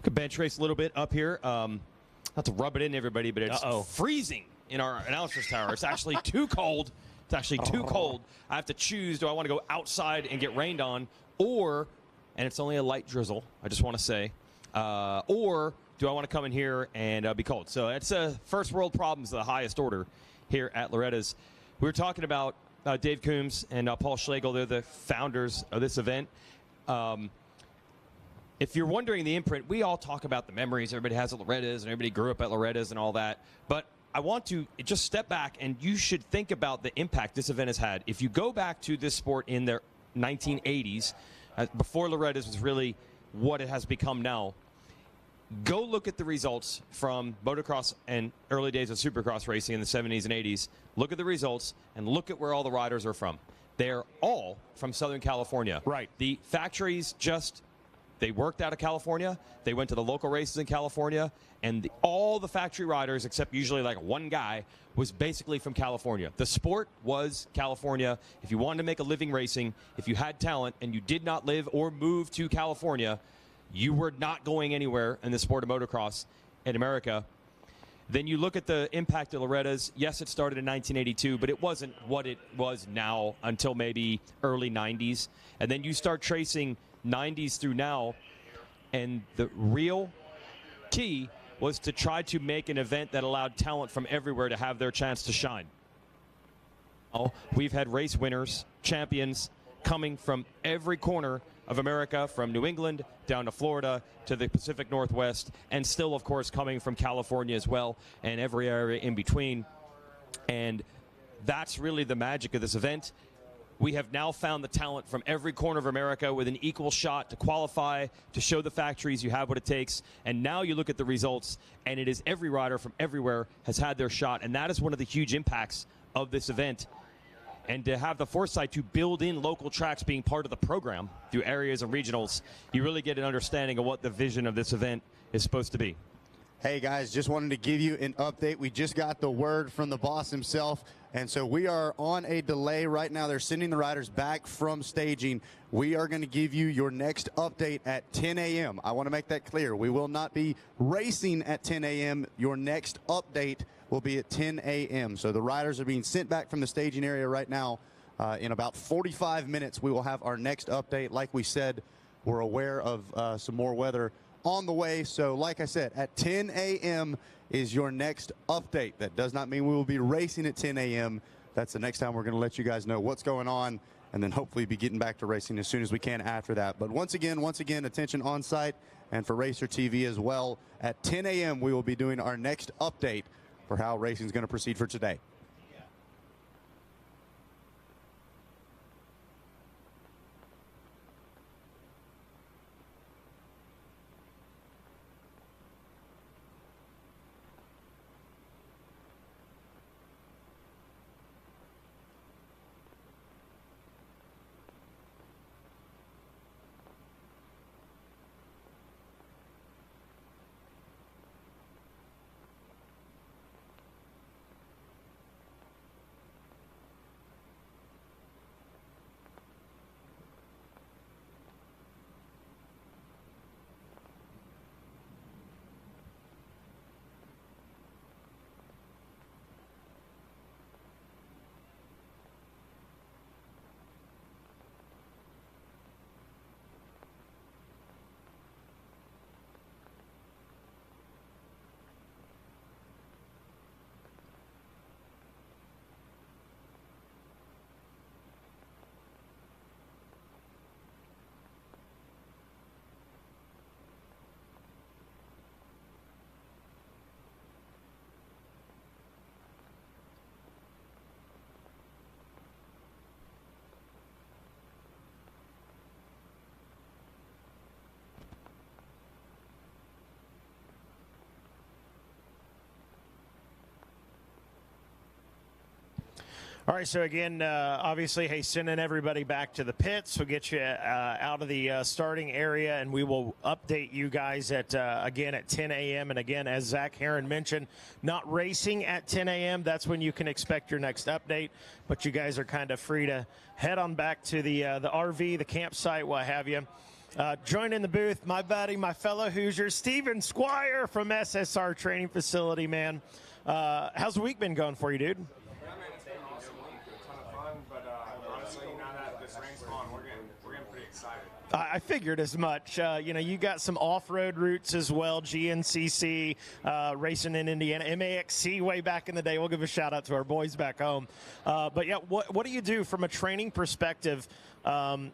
Speaker 12: Could bench race a little bit up here. Not to rub it in, everybody, but it's freezing in our announcer's tower. It's actually too cold. It's actually too cold. I have to choose, do I want to go outside and get rained on, or, and it's only a light drizzle, I just want to say, or do I want to come in here and be cold? So it's first world problems of the highest order here at Loretta's. We were talking about Dave Coombs and Paul Schlegel. They're the founders of this event. If you're wondering the imprint, we all talk about the memories. Everybody has at Loretta's, and everybody grew up at Loretta's and all that. But I want to just step back, and you should think about the impact this event has had. If you go back to this sport in the 1980s, before Loretta's was really what it has become now, go look at the results from motocross and early days of supercross racing in the 70s and 80s. Look at the results, and look at where all the riders are from. They're all from Southern California.
Speaker 1: Right.
Speaker 12: The factories they worked out of California. They went to the local races in California. And all the factory riders, except usually like one guy, was basically from California. The sport was California. If you wanted to make a living racing, if you had talent and you did not live or move to California, you were not going anywhere in the sport of motocross in America. Then you look at the impact of Loretta's. Yes, it started in 1982, but it wasn't what it was now until maybe early 90s. And then you start tracing 90s through now, and the real key was to try to make an event that allowed talent from everywhere to have their chance to shine. We've had race winners, champions, coming from every corner of America, from New England down to Florida to the Pacific Northwest, and still, of course, coming from California as well, and every area in between. And that's really the magic of this event. We have now found the talent from every corner of America with an equal shot to qualify, to show the factories you have what it takes. And now you look at the results, and it is every rider from everywhere has had their shot. And that is one of the huge impacts of this event. And to have the foresight to build in local tracks being part of the program through areas and regionals, you really get an understanding of what the vision of this event is supposed to be.
Speaker 4: Hey guys, just wanted to give you an update. We just got the word from the boss himself, and so we are on a delay right now. They're sending the riders back from staging. We are going to give you your next update at 10 a.m. I want to make that clear. We will not be racing at 10 a.m. Your next update will be at 10 a.m. So the riders are being sent back from the staging area right now. In about 45 minutes, we will have our next update. Like we said, we're aware of some more weather on the way. So like I said, at 10 a.m. is your next update. That does not mean we will be racing at 10 a.m. That's the next time we're going to let you guys know what's going on, and then hopefully be getting back to racing as soon as we can after that. But once again, attention on site and for Racer TV as well. At 10 a.m. we will be doing our next update for how racing is going to proceed for today.
Speaker 1: All right, so again, obviously, hey, sending everybody back to the pits. We'll get you out of the starting area, and we will update you guys at again at 10 a.m. And again, as Zach Heron mentioned, not racing at 10 a.m. That's when you can expect your next update. But you guys are kind of free to head on back to the RV, the campsite, what have you. Join in the booth, my buddy, my fellow Hoosier, Steven Squire from SSR Training Facility, man. How's the week been going for you, dude?
Speaker 7: But honestly, now that this rain's gone, we're getting pretty excited.
Speaker 1: I figured as much. You know, you got some off-road routes as well, GNCC, racing in Indiana, MAXC way back in the day. We'll give a shout-out to our boys back home. But, yeah, what do you do from a training perspective?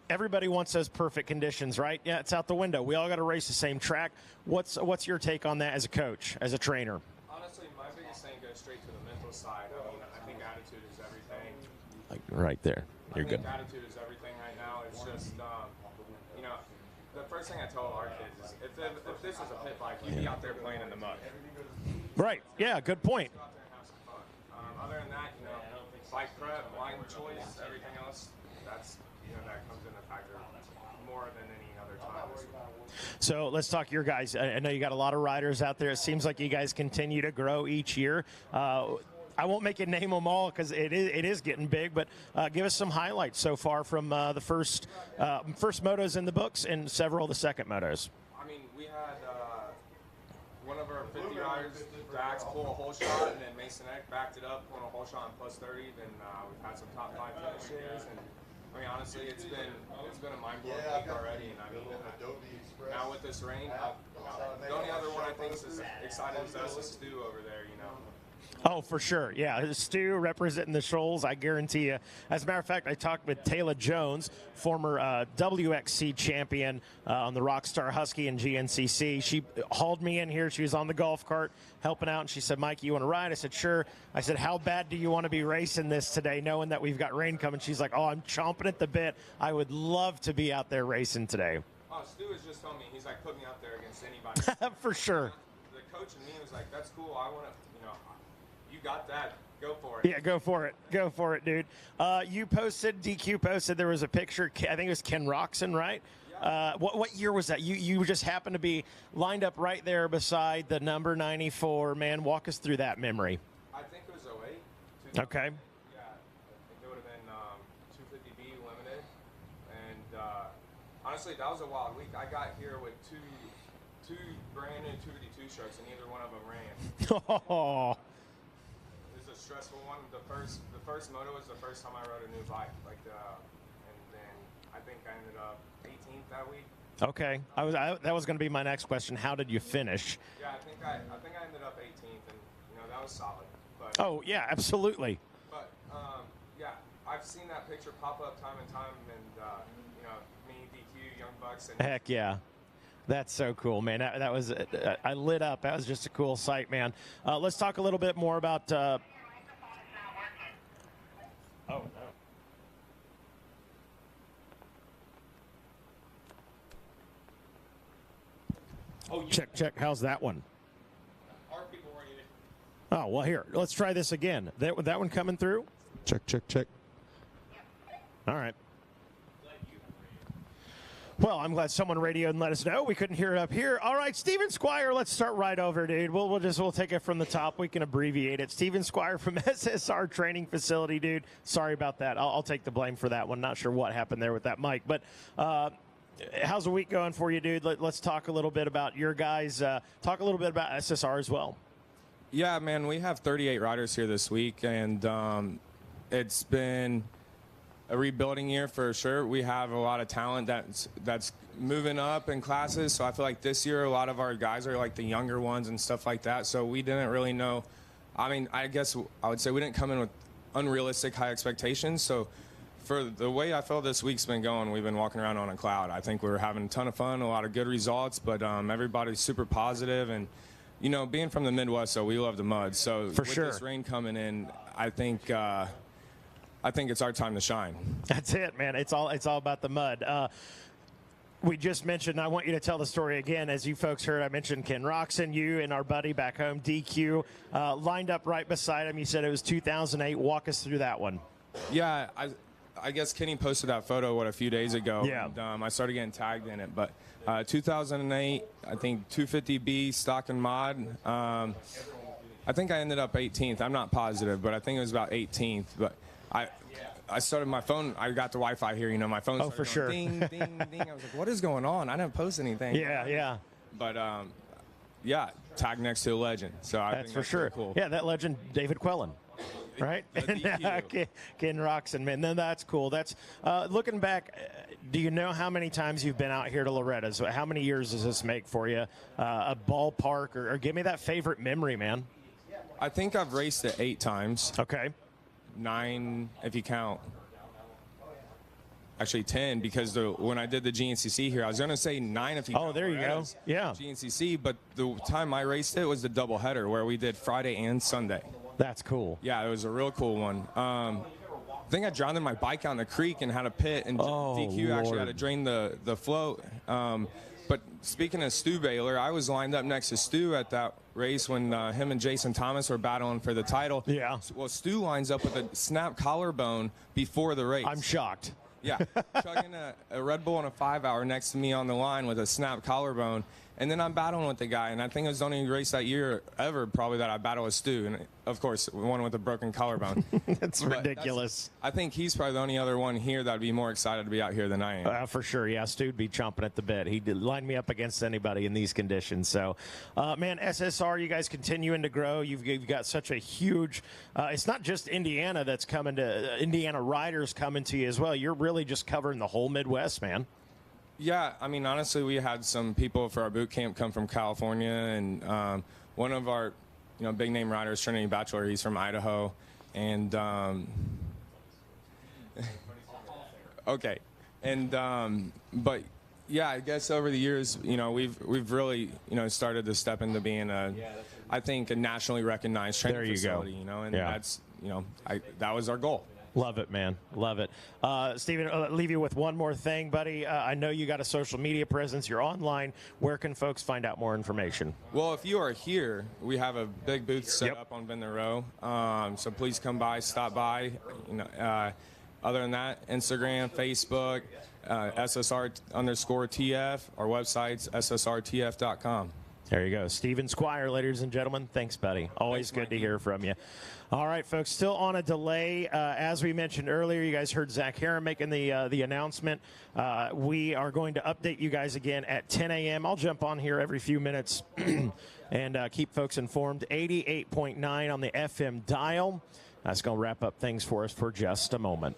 Speaker 1: Everybody wants those perfect conditions, right? Yeah, it's out the window. We all got to race the same track. What's your take on that as a coach, as a trainer?
Speaker 7: Honestly, my biggest thing goes straight to the mental side. I mean, I think attitude is everything.
Speaker 1: Like right there. You're good.
Speaker 7: I think attitude is everything right now. It's just, you know, the first thing I tell our kids is if this is a pit bike, you'd be out there playing in the mud.
Speaker 1: Right. Yeah, good point.
Speaker 7: Go out there and have some fun. Other than that, you know, bike prep, line choice, everything else, that's, you know, that comes into factor more than any other time.
Speaker 1: So let's talk your guys. I know you got a lot of riders out there. It seems like you guys continue to grow each year. I won't make you name them all because it is getting big, but give us some highlights so far from the first motos in the books and several of the second motos.
Speaker 7: I mean, we had one of our 50 riders, Dax, pull a whole shot, and then Mason Eck backed it up, pulling a whole shot in +30. Then we've had some top 5 finishes, and I mean, honestly, it's been a mind-blowing week already. And I mean, now with this rain, the only other one I think is as excited as us is Stu over there, you know.
Speaker 1: Oh, for sure. Yeah, Stu representing the Shoals, I guarantee you. As a matter of fact, I talked with Taylor Jones, former WXC champion on the Rockstar Husky and GNCC. She hauled me in here. She was on the golf cart helping out, and she said, Mike, you want to ride? I said, sure. I said, how bad do you want to be racing this today, knowing that we've got rain coming? She's like, oh, I'm chomping at the bit. I would love to be out there racing today.
Speaker 7: Oh, Stu was just telling me, he's like, put me out there against anybody.
Speaker 1: For sure.
Speaker 7: The coach and me was like, that's cool. I want to, you know, you got that. Go for it.
Speaker 1: Yeah, go for it. Go for it, dude. You posted, DQ posted, there was a picture, I think it was Ken Roxon, right? Yeah. What year was that? You just happened to be lined up right there beside the number 94. Man, walk us through that memory.
Speaker 7: I think it was 08.
Speaker 1: Okay.
Speaker 7: Yeah, I think it would have been 250B Limited. And honestly, that was a wild week. I got here with two brand new 252 shirts, and neither one of them ran.
Speaker 1: Oh.
Speaker 7: Stressful one. The first moto was the first time I rode a new bike, and then I think I ended up 18th that week.
Speaker 1: Okay, that was going to be my next question. How did you finish?
Speaker 7: Yeah, I think I ended up 18th, and you know that was solid. But,
Speaker 1: oh yeah, absolutely.
Speaker 7: But yeah, I've seen that picture pop up time and time, and you know, me, DQ, Young Bucks, and
Speaker 1: heck yeah. That's so cool, man. That was I lit up. That was just a cool sight, man. Let's talk a little bit more about. Oh, no. Oh, check. How's that one?
Speaker 7: Our people weren't even.
Speaker 1: Oh, well, here. Let's try this again. That one coming through?
Speaker 4: Check.
Speaker 1: All right. Well, I'm glad someone radioed and let us know. We couldn't hear it up here. All right, Steven Squire, let's start right over, dude. We'll take it from the top. We can abbreviate it. Steven Squire from SSR Training Facility, dude. Sorry about that. I'll take the blame for that one. Not sure what happened there with that mic. But how's the week going for you, dude? Let's talk a little bit about your guys. Talk a little bit about SSR as well.
Speaker 7: Yeah, man, we have 38 riders here this week, and it's been a rebuilding year for sure. We have a lot of talent that's moving up in classes, so I feel like this year a lot of our guys are like the younger ones and stuff like that, so we didn't really know. I mean, I guess I would say we didn't come in with unrealistic high expectations, so for the way I feel this week's been going, we've been walking around on a cloud. I think we're having a ton of fun, a lot of good results, but everybody's super positive, and you know, being from the Midwest, so we love the mud, so
Speaker 1: for
Speaker 7: with
Speaker 1: sure.
Speaker 7: This rain coming in, I think it's our time to shine.
Speaker 1: That's it, man. It's all about the mud. We just mentioned, I want you to tell the story again. As you folks heard, I mentioned Ken Roxon, you and our buddy back home, DQ, lined up right beside him. You said it was 2008. Walk us through that one.
Speaker 7: Yeah, I guess Kenny posted that photo, a few days ago.
Speaker 1: Yeah.
Speaker 7: And, I started getting tagged in it. But 2008, I think 250B, stock and mod. I think I ended up 18th. I'm not positive, but I think it was about 18th. But I started my phone. I got the Wi-Fi here. You know, my phone.
Speaker 1: Oh, for sure.
Speaker 7: Ding, ding, ding. I was like, "What is going on?" I didn't post anything.
Speaker 1: Yeah.
Speaker 7: But yeah, tag next to a legend. So I think
Speaker 1: for
Speaker 7: that's
Speaker 1: sure.
Speaker 7: Cool.
Speaker 1: Yeah, that legend, David Quellen. Right? Ken Roxon, man. Then that's cool. That's looking back. do you know how many times you've been out here to Loretta? So how many years does this make for you? A ballpark, or give me that favorite memory, man.
Speaker 7: I think I've raced it 8 times.
Speaker 1: Okay.
Speaker 7: 9 if you count. Actually 10, because when I did the GNCC here, I was going to say 9 if you count.
Speaker 1: Oh, there you go. Yeah.
Speaker 7: GNCC, but the time I raced it was the doubleheader where we did Friday and Sunday.
Speaker 1: That's cool.
Speaker 7: Yeah, it was a real cool one. I think I drowned in my bike out in the creek and had a pit, and DQ actually had to drain the float. But speaking of Stu Baylor, I was lined up next to Stu at that race when him and Jason Thomas were battling for the title.
Speaker 1: Yeah.
Speaker 7: Well, Stu lines up with a snapped collarbone before the race.
Speaker 1: I'm shocked.
Speaker 7: Yeah, chugging a Red Bull and a 5-hour next to me on the line with a snapped collarbone. And then I'm battling with the guy, and I think it was the only race that year ever probably that I battled with Stu. And, of course, one with a broken collarbone.
Speaker 1: That's ridiculous.
Speaker 7: I think he's probably the only other one here that would be more excited to be out here than I am.
Speaker 1: For sure, yeah. Stu'd be chomping at the bit. He'd line me up against anybody in these conditions. So, man, SSR, you guys continuing to grow. You've got such a huge it's not just Indiana that's coming to Indiana riders coming to you as well. You're really just covering the whole Midwest, man.
Speaker 7: Yeah, I mean, honestly, we had some people for our boot camp come from California, and one of our, big name riders, Trinity Batchelor, he's from Idaho, and okay, and but yeah, I guess over the years, we've really, started to step into being I think a nationally recognized training facility, and that's, that was our goal.
Speaker 1: Love it, man. Love it. Steven, I'll leave you with one more thing, buddy. I know you got a social media presence. You're online. Where can folks find out more information?
Speaker 7: Well, if you are here, we have a big booth set up on Bend the Row. So please come by, stop by. Other than that, Instagram, Facebook, SSR_TF. Our website's ssrtf.com.
Speaker 1: There you go. Steven Squire, ladies and gentlemen. Thanks, buddy. Always good to hear from you. All right, folks, still on a delay. As we mentioned earlier, you guys heard Zach Heron making the announcement. We are going to update you guys again at 10 a.m. I'll jump on here every few minutes and keep folks informed. 88.9 on the FM dial. That's going to wrap up things for us for just a moment.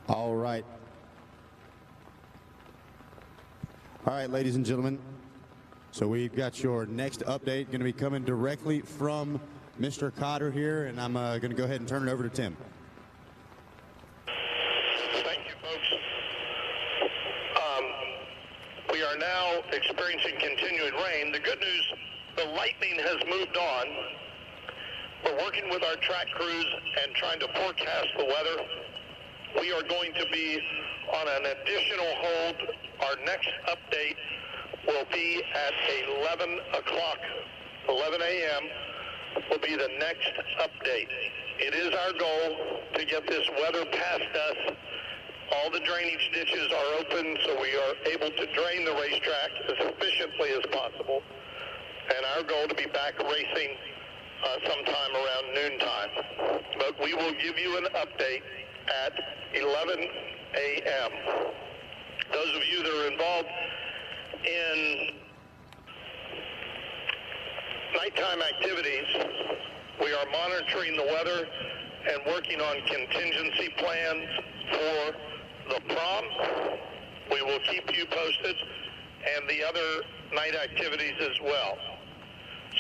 Speaker 4: All right. All right, ladies and gentlemen. So we've got your next update going to be coming directly from Mr. Cotter here, and I'm going to go ahead and turn it over to Tim.
Speaker 6: Thank you, folks. We are now experiencing continued rain. The good news, the lightning has moved on. We're working with our track crews and trying to forecast the weather. We are going to be on an additional hold. Our next update will be at 11 o'clock, 11 a.m. will be the next update. It is our goal to get this weather past us. All the drainage ditches are open, so we are able to drain the racetrack as efficiently as possible. And our goal to be back racing sometime around noontime. But we will give you an update at 11 a.m. Those of you that are involved in nighttime activities, we are monitoring the weather and working on contingency plans for the prom. We will keep you posted, and the other night activities as well.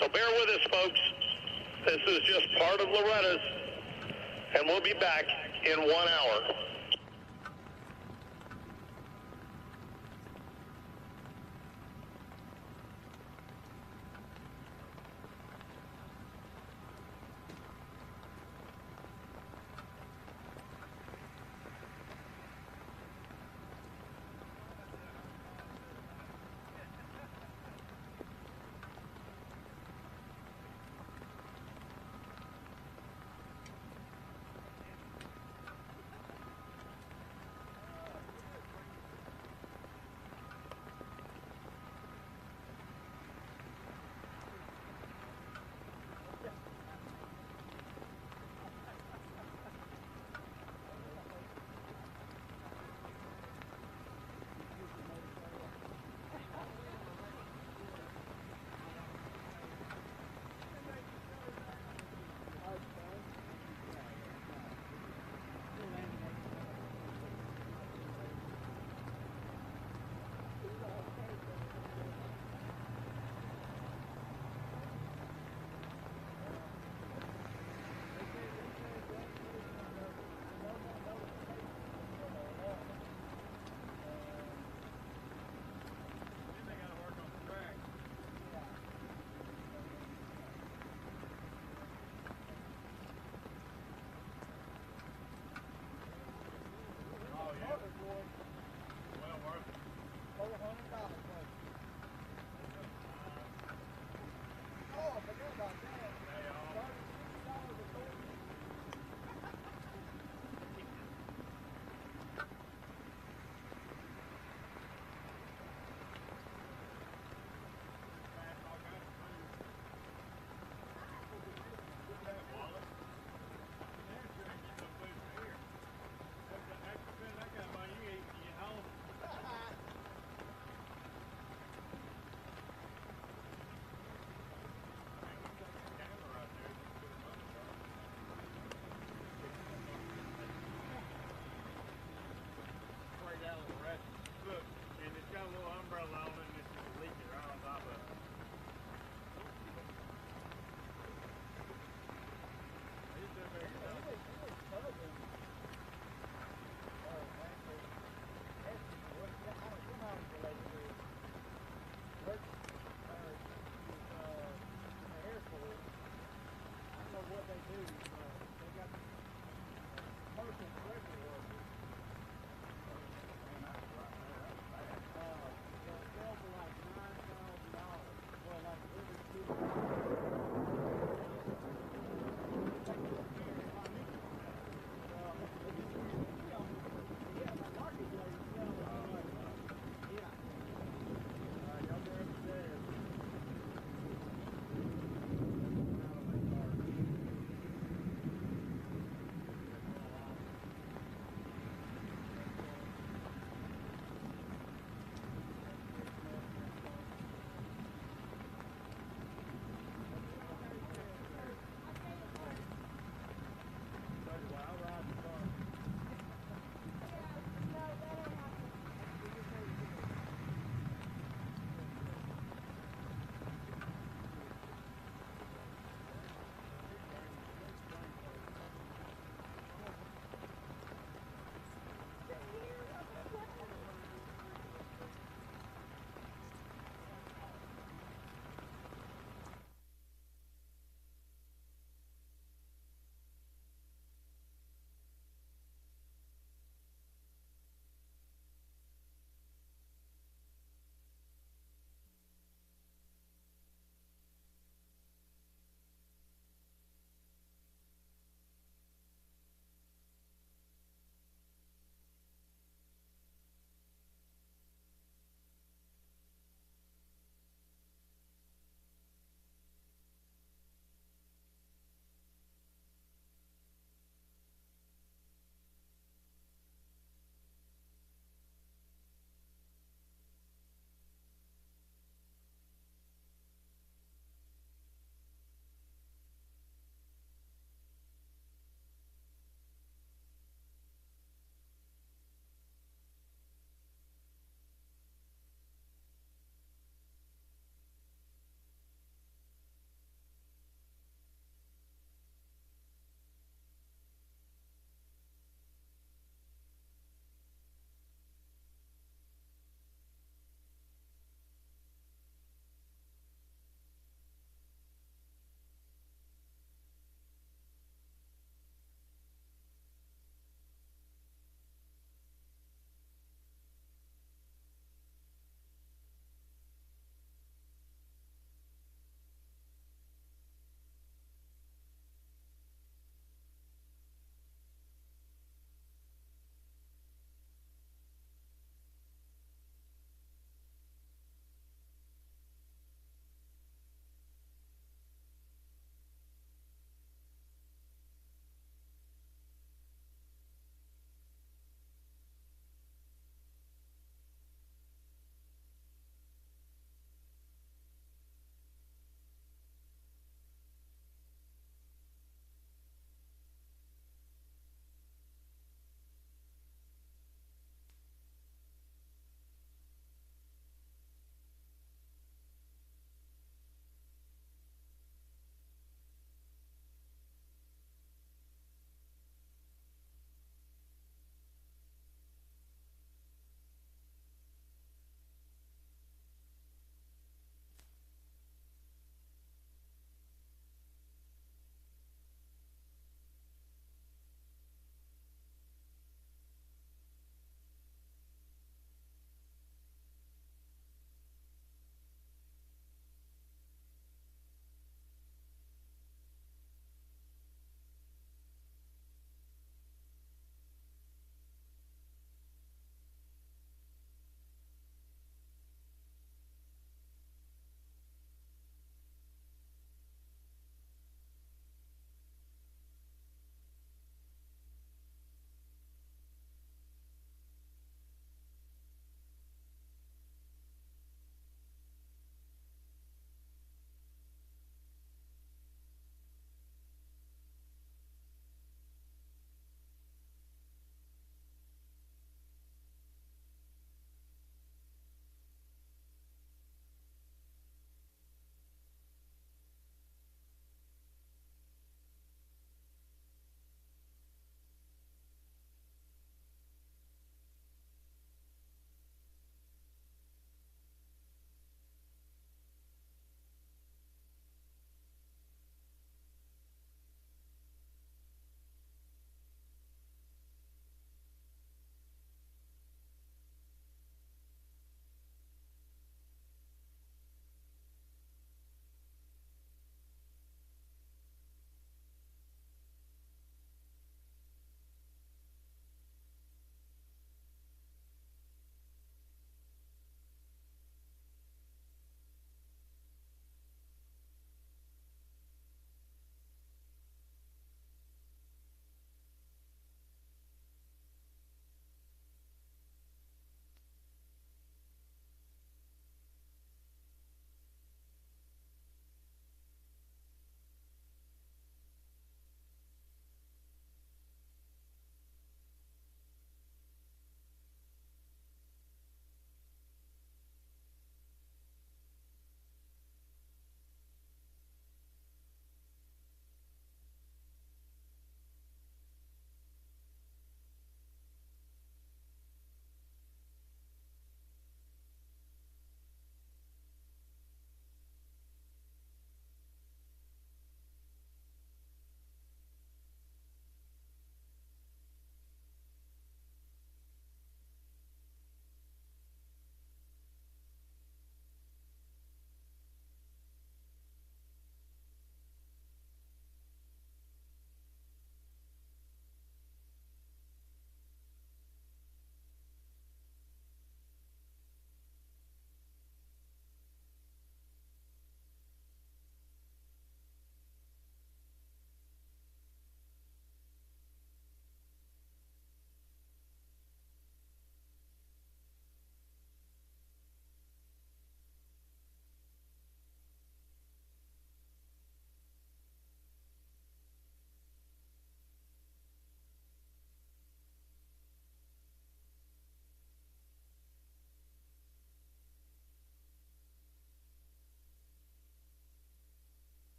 Speaker 6: So bear with us, folks. This is just part of Loretta's, and we'll be back in 1 hour.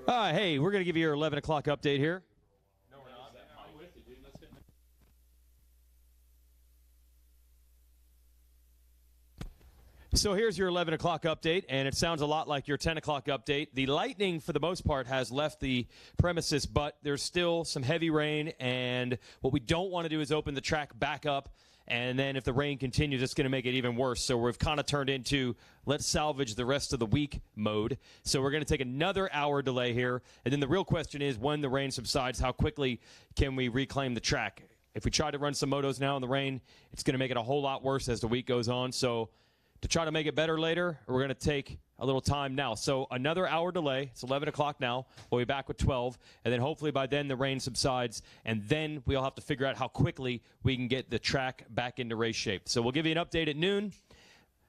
Speaker 12: Hey, we're going to give you your 11 o'clock update here. So here's your 11 o'clock update, and it sounds a lot like your 10 o'clock update. The lightning, for the most part, has left the premises, but there's still some heavy rain, and what we don't want to do is open the track back up, and then if the rain continues, it's going to make it even worse. So we've kind of turned into let's salvage the rest of the week mode. So we're going to take another hour delay here, and then the real question is when the rain subsides, how quickly can we reclaim the track? If we try to run some motos now in the rain, it's going to make it a whole lot worse as the week goes on. So to try to make it better later, we're going to take a little time now. So another hour delay. It's 11 o'clock now. We'll be back with 12. And then hopefully by then the rain subsides. And then we'll have to figure out how quickly we can get the track back into race shape. So we'll give you an update at noon.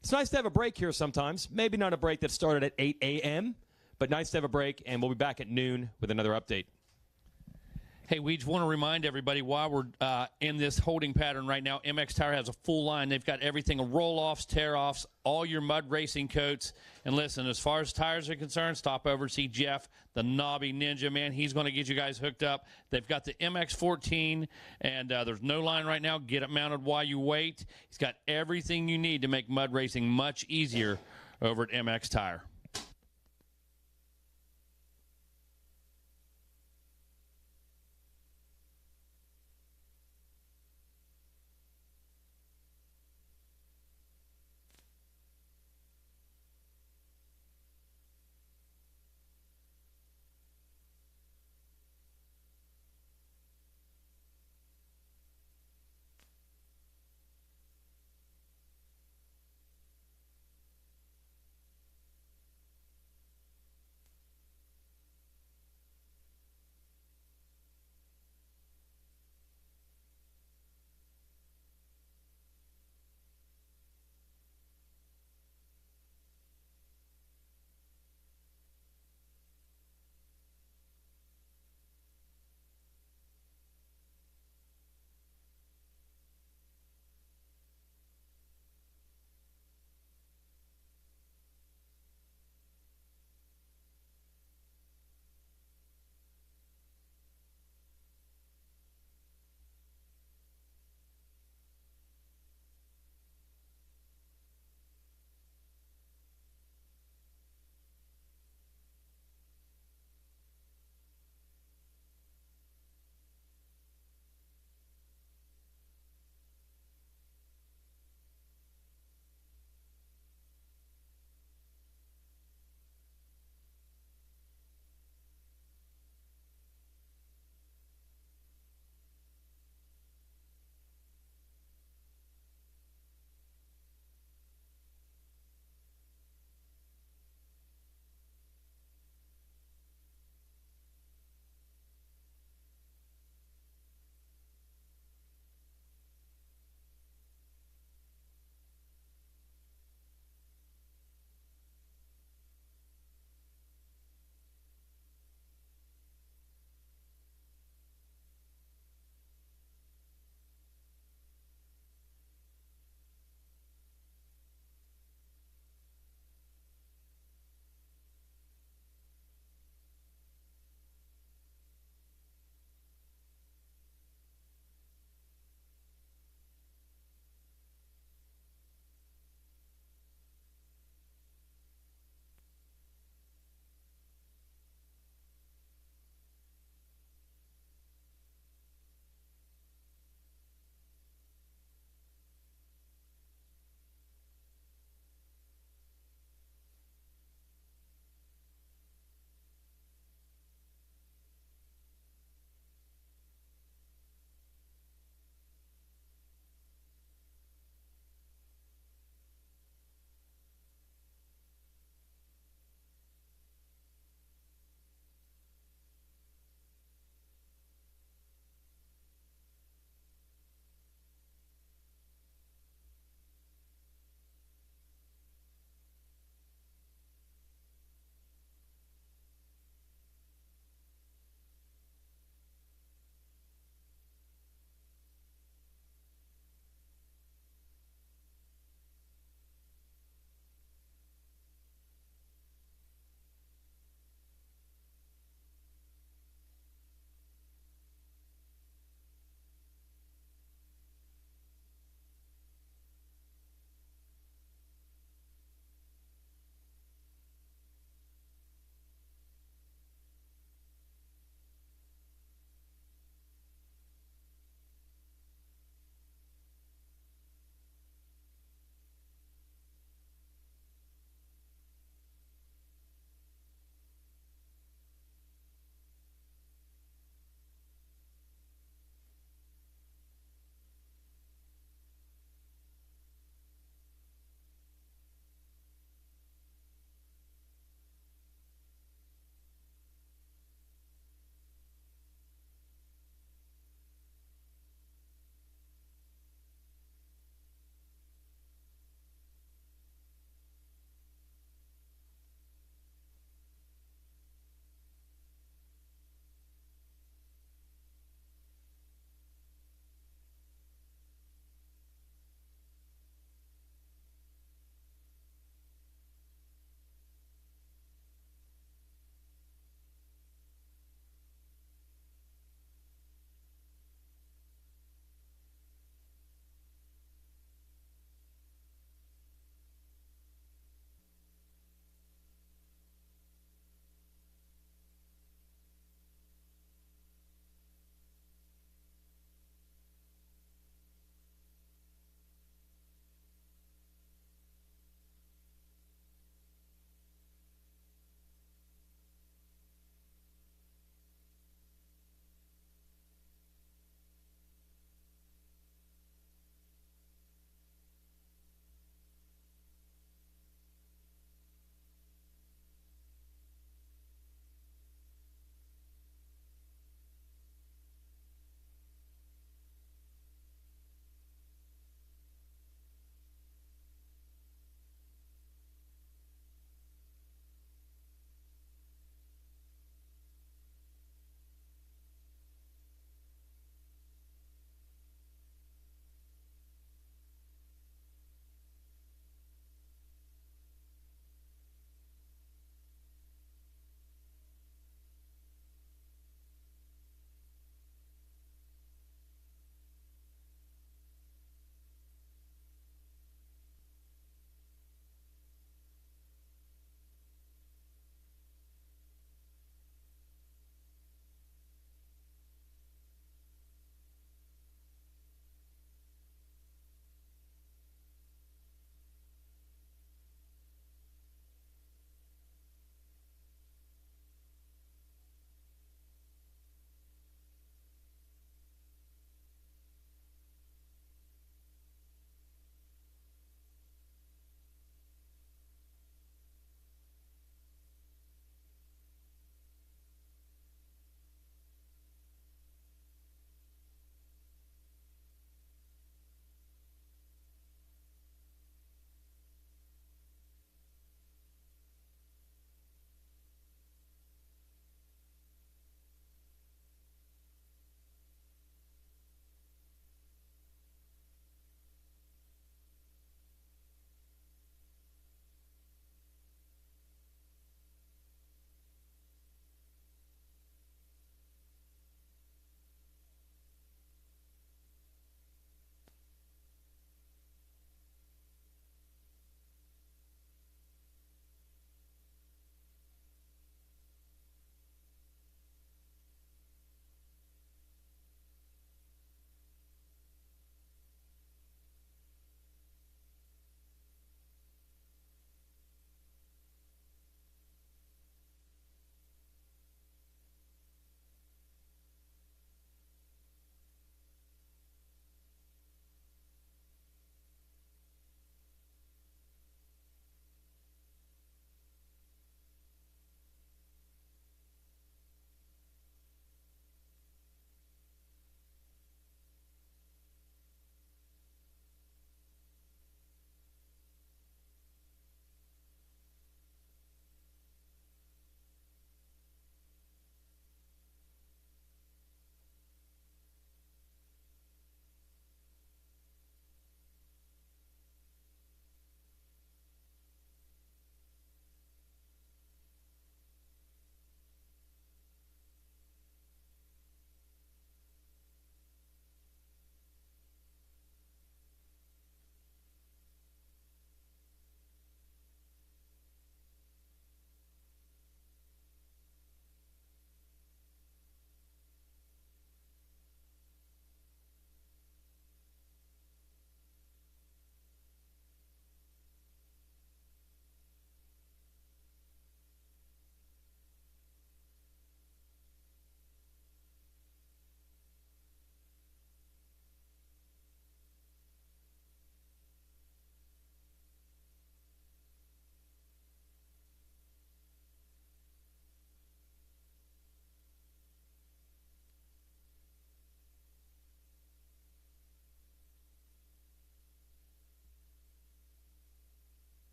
Speaker 12: It's nice to have a break here sometimes. Maybe not a break that started at 8 a.m., but nice to have a break. And we'll be back at noon with another update.
Speaker 11: Hey, we just want to remind everybody while we're in this holding pattern right now, MX Tire has a full line. They've got everything, roll-offs, tear-offs, all your mud racing coats. And listen, as far as tires are concerned, stop over and see Jeff, the knobby ninja, man. He's going to get you guys hooked up. They've got the MX-14, and there's no line right now. Get it mounted while you wait. He's got everything you need to make mud racing much easier over at MX Tire.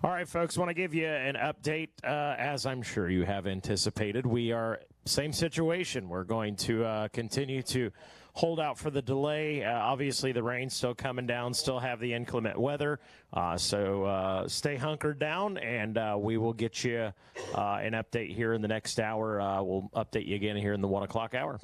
Speaker 1: All right, folks, want to give you an update. As I'm sure you have anticipated, we are same situation. We're going to continue to hold out for the delay. Obviously, the rain's still coming down, still have the inclement weather. So stay hunkered down, and we will get you an update here in the next hour. We'll update you again here in the 1 o'clock hour.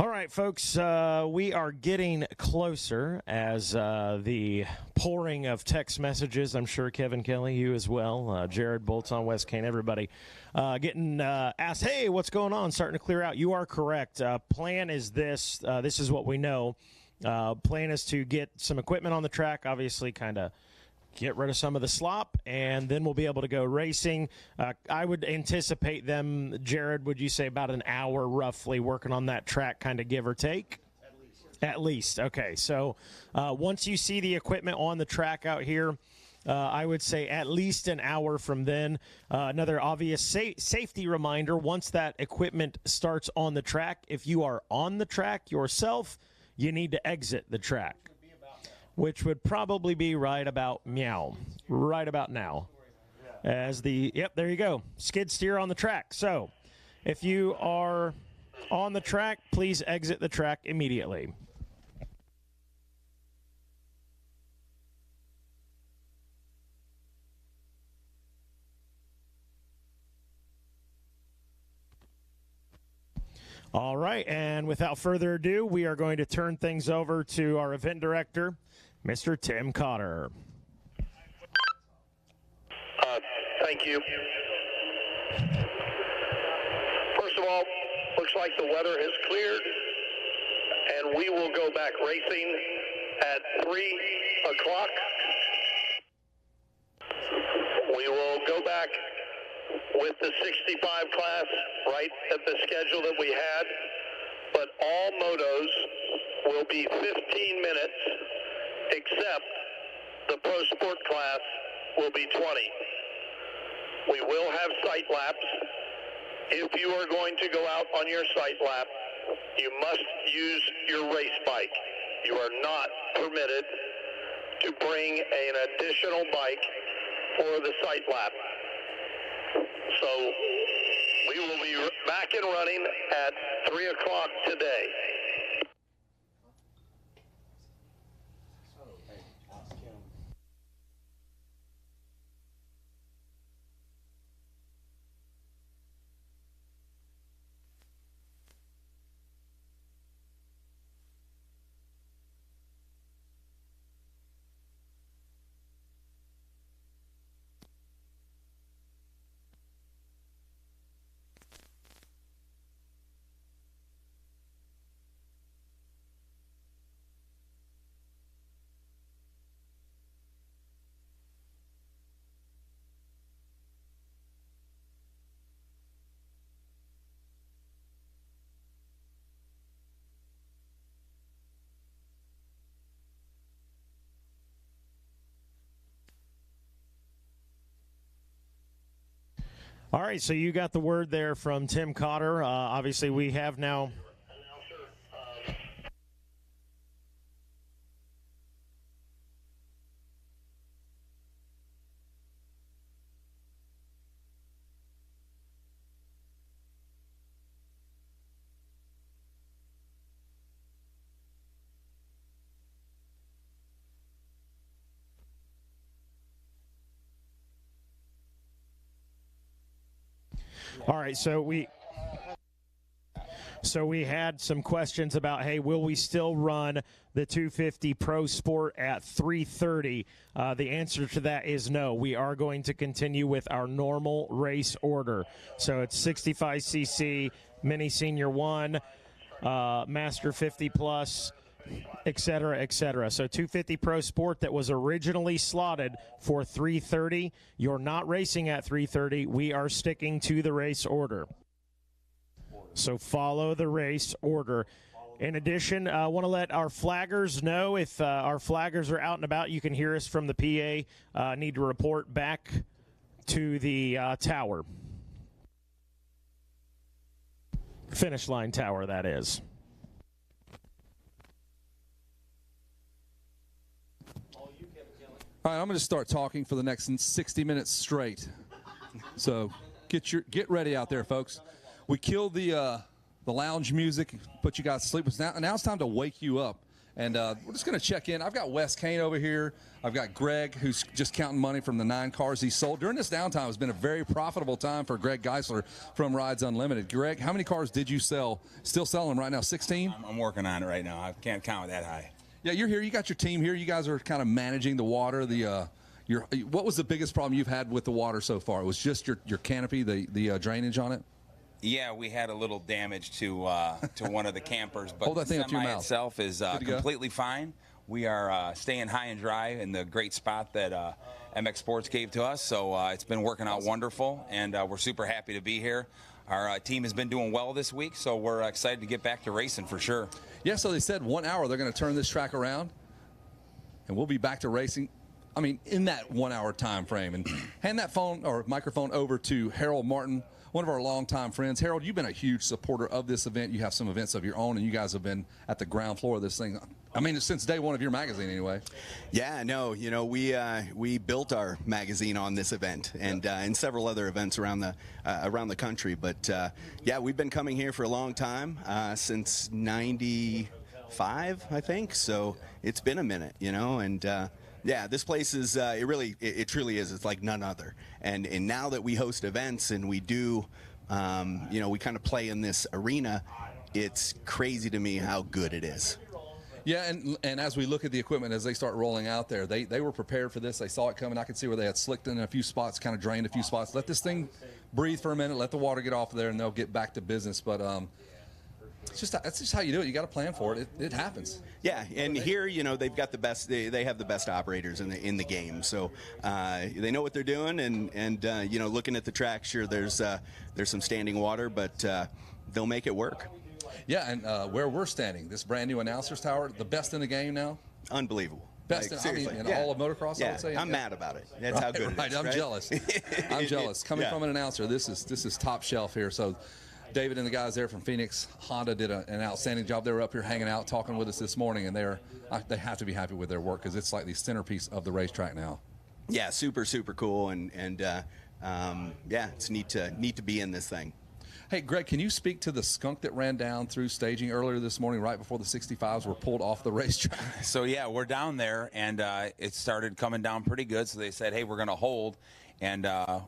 Speaker 1: All right, folks, we are getting closer as the pouring of text messages. I'm sure Kevin Kelly, you as well, Jared Bolts on West Kane, everybody getting asked, hey, what's going on? Starting to clear out. You are correct. Plan is this. This is what we know. Plan is to get some equipment on the track, obviously kind of get rid of some of the slop, and then we'll be able to go racing. I would anticipate them, Jared, would you say about an hour roughly working on that track, kind of give or take? At least. Okay. So once you see the equipment on the track out here, I would say at least an hour from then. Another obvious safety reminder, once that equipment starts on the track, if you are on the track yourself, you need to exit the track, which would probably be right about now. As there you go, skid steer on the track. So if you are on the track, please exit the track immediately. All right, and without further ado, we are going to turn things over to our event director, Mr. Tim Cotter.
Speaker 6: Thank you. First of all, looks like the weather has cleared, and we will go back racing at 3 o'clock. We will go back with the 65 class right at the schedule that we had, but all motos will be 15 minutes, except the Pro Sport class will be 20. We will have sight laps. If you are going to go out on your sight lap, you must use your race bike. You are not permitted to bring an additional bike for the sight lap. So we will be back and running at 3 o'clock today.
Speaker 1: All right, so you got the word there from Tim Cotter. Obviously, we have now... All right, so we had some questions about, hey, will we still run the 250 Pro Sport at 3:30? The answer to that is no. We are going to continue with our normal race order. So it's 65cc, Mini Senior 1, Master 50 Plus, et cetera, et cetera. So 250 Pro Sport that was originally slotted for 3:30. You're not racing at 3:30. We are sticking to the race order. So follow the race order. In addition, I want to let our flaggers know if our flaggers are out and about, you can hear us from the PA. Need to report back to the tower. Finish line tower, that is.
Speaker 18: All right, I'm going to start talking for the next 60 minutes straight. So get ready out there, folks. We killed the lounge music, put you guys to sleep. Now it's time to wake you up And we're just going to check in. I've got Wes Kane over here. I've got Greg, who's just counting money from the 9 cars he sold. During this downtime, it's been a very profitable time for Greg Geisler from Rides Unlimited. Greg, how many cars did you sell? Still selling right now, 16?
Speaker 3: I'm working on it right now. I can't count that high.
Speaker 18: Yeah, you're here. You got your team here. You guys are kind of managing the water. What was the biggest problem you've had with the water so far? It was just your canopy, the drainage on it?
Speaker 3: Yeah, we had a little damage to one of the campers, but
Speaker 18: Hold that thing
Speaker 3: the
Speaker 18: up to your
Speaker 3: semi
Speaker 18: mouth.
Speaker 3: itself is completely fine. We are staying high and dry in the great spot that MX Sports gave to us, so it's been working out wonderful, and we're super happy to be here. Our team has been doing well this week, so we're excited to get back to racing for sure.
Speaker 18: Yeah, so they said 1 hour they're going to turn this track around, and we'll be back to racing. I mean, in that 1 hour time frame. And hand that phone or microphone over to Harold Martin, one of our longtime friends. Harold, you've been a huge supporter of this event. You have some events of your own, and you guys have been at the ground floor of this thing. I mean, since day one of your magazine, anyway.
Speaker 19: Yeah, no, we built our magazine on this event and several other events around the country. But yeah, we've been coming here for a long time, since '95, I think. So it's been a minute, and. Yeah, this place is, it truly is. It's like none other. And now that we host events and we do, we kind of play in this arena, it's crazy to me how good it is.
Speaker 18: Yeah, and as we look at the equipment, as they start rolling out there, they were prepared for this. They saw it coming. I could see where they had slicked in a few spots, kind of drained a few spots. Let this thing breathe for a minute, let the water get off of there, and they'll get back to business. But that's just how you do it. You got to plan for it. It happens.
Speaker 19: Yeah, and here, they've got the best. They have the best operators in the game, so they know what they're doing. And looking at the track, sure, there's some standing water, but they'll make it work.
Speaker 18: Yeah, and where we're standing, this brand new announcers tower, the best in the game now.
Speaker 19: Unbelievable.
Speaker 18: Best in all of motocross,
Speaker 19: yeah,
Speaker 18: I would say.
Speaker 19: I'm mad about it. That's how good it is.
Speaker 18: Right, I'm jealous. I'm jealous. Coming from an announcer, this is top shelf here. So David and the guys there from Phoenix Honda did an outstanding job. They were up here hanging out, talking with us this morning, and they have to be happy with their work because it's like the centerpiece of the racetrack now.
Speaker 19: Yeah, super cool, and yeah, it's neat to be in this thing.
Speaker 18: Hey, Greg, can you speak to the skunk that ran down through staging earlier this morning right before the 65s were pulled off the racetrack?
Speaker 3: So, yeah, we're down there, and it started coming down pretty good. So they said, hey, we're going to hold. And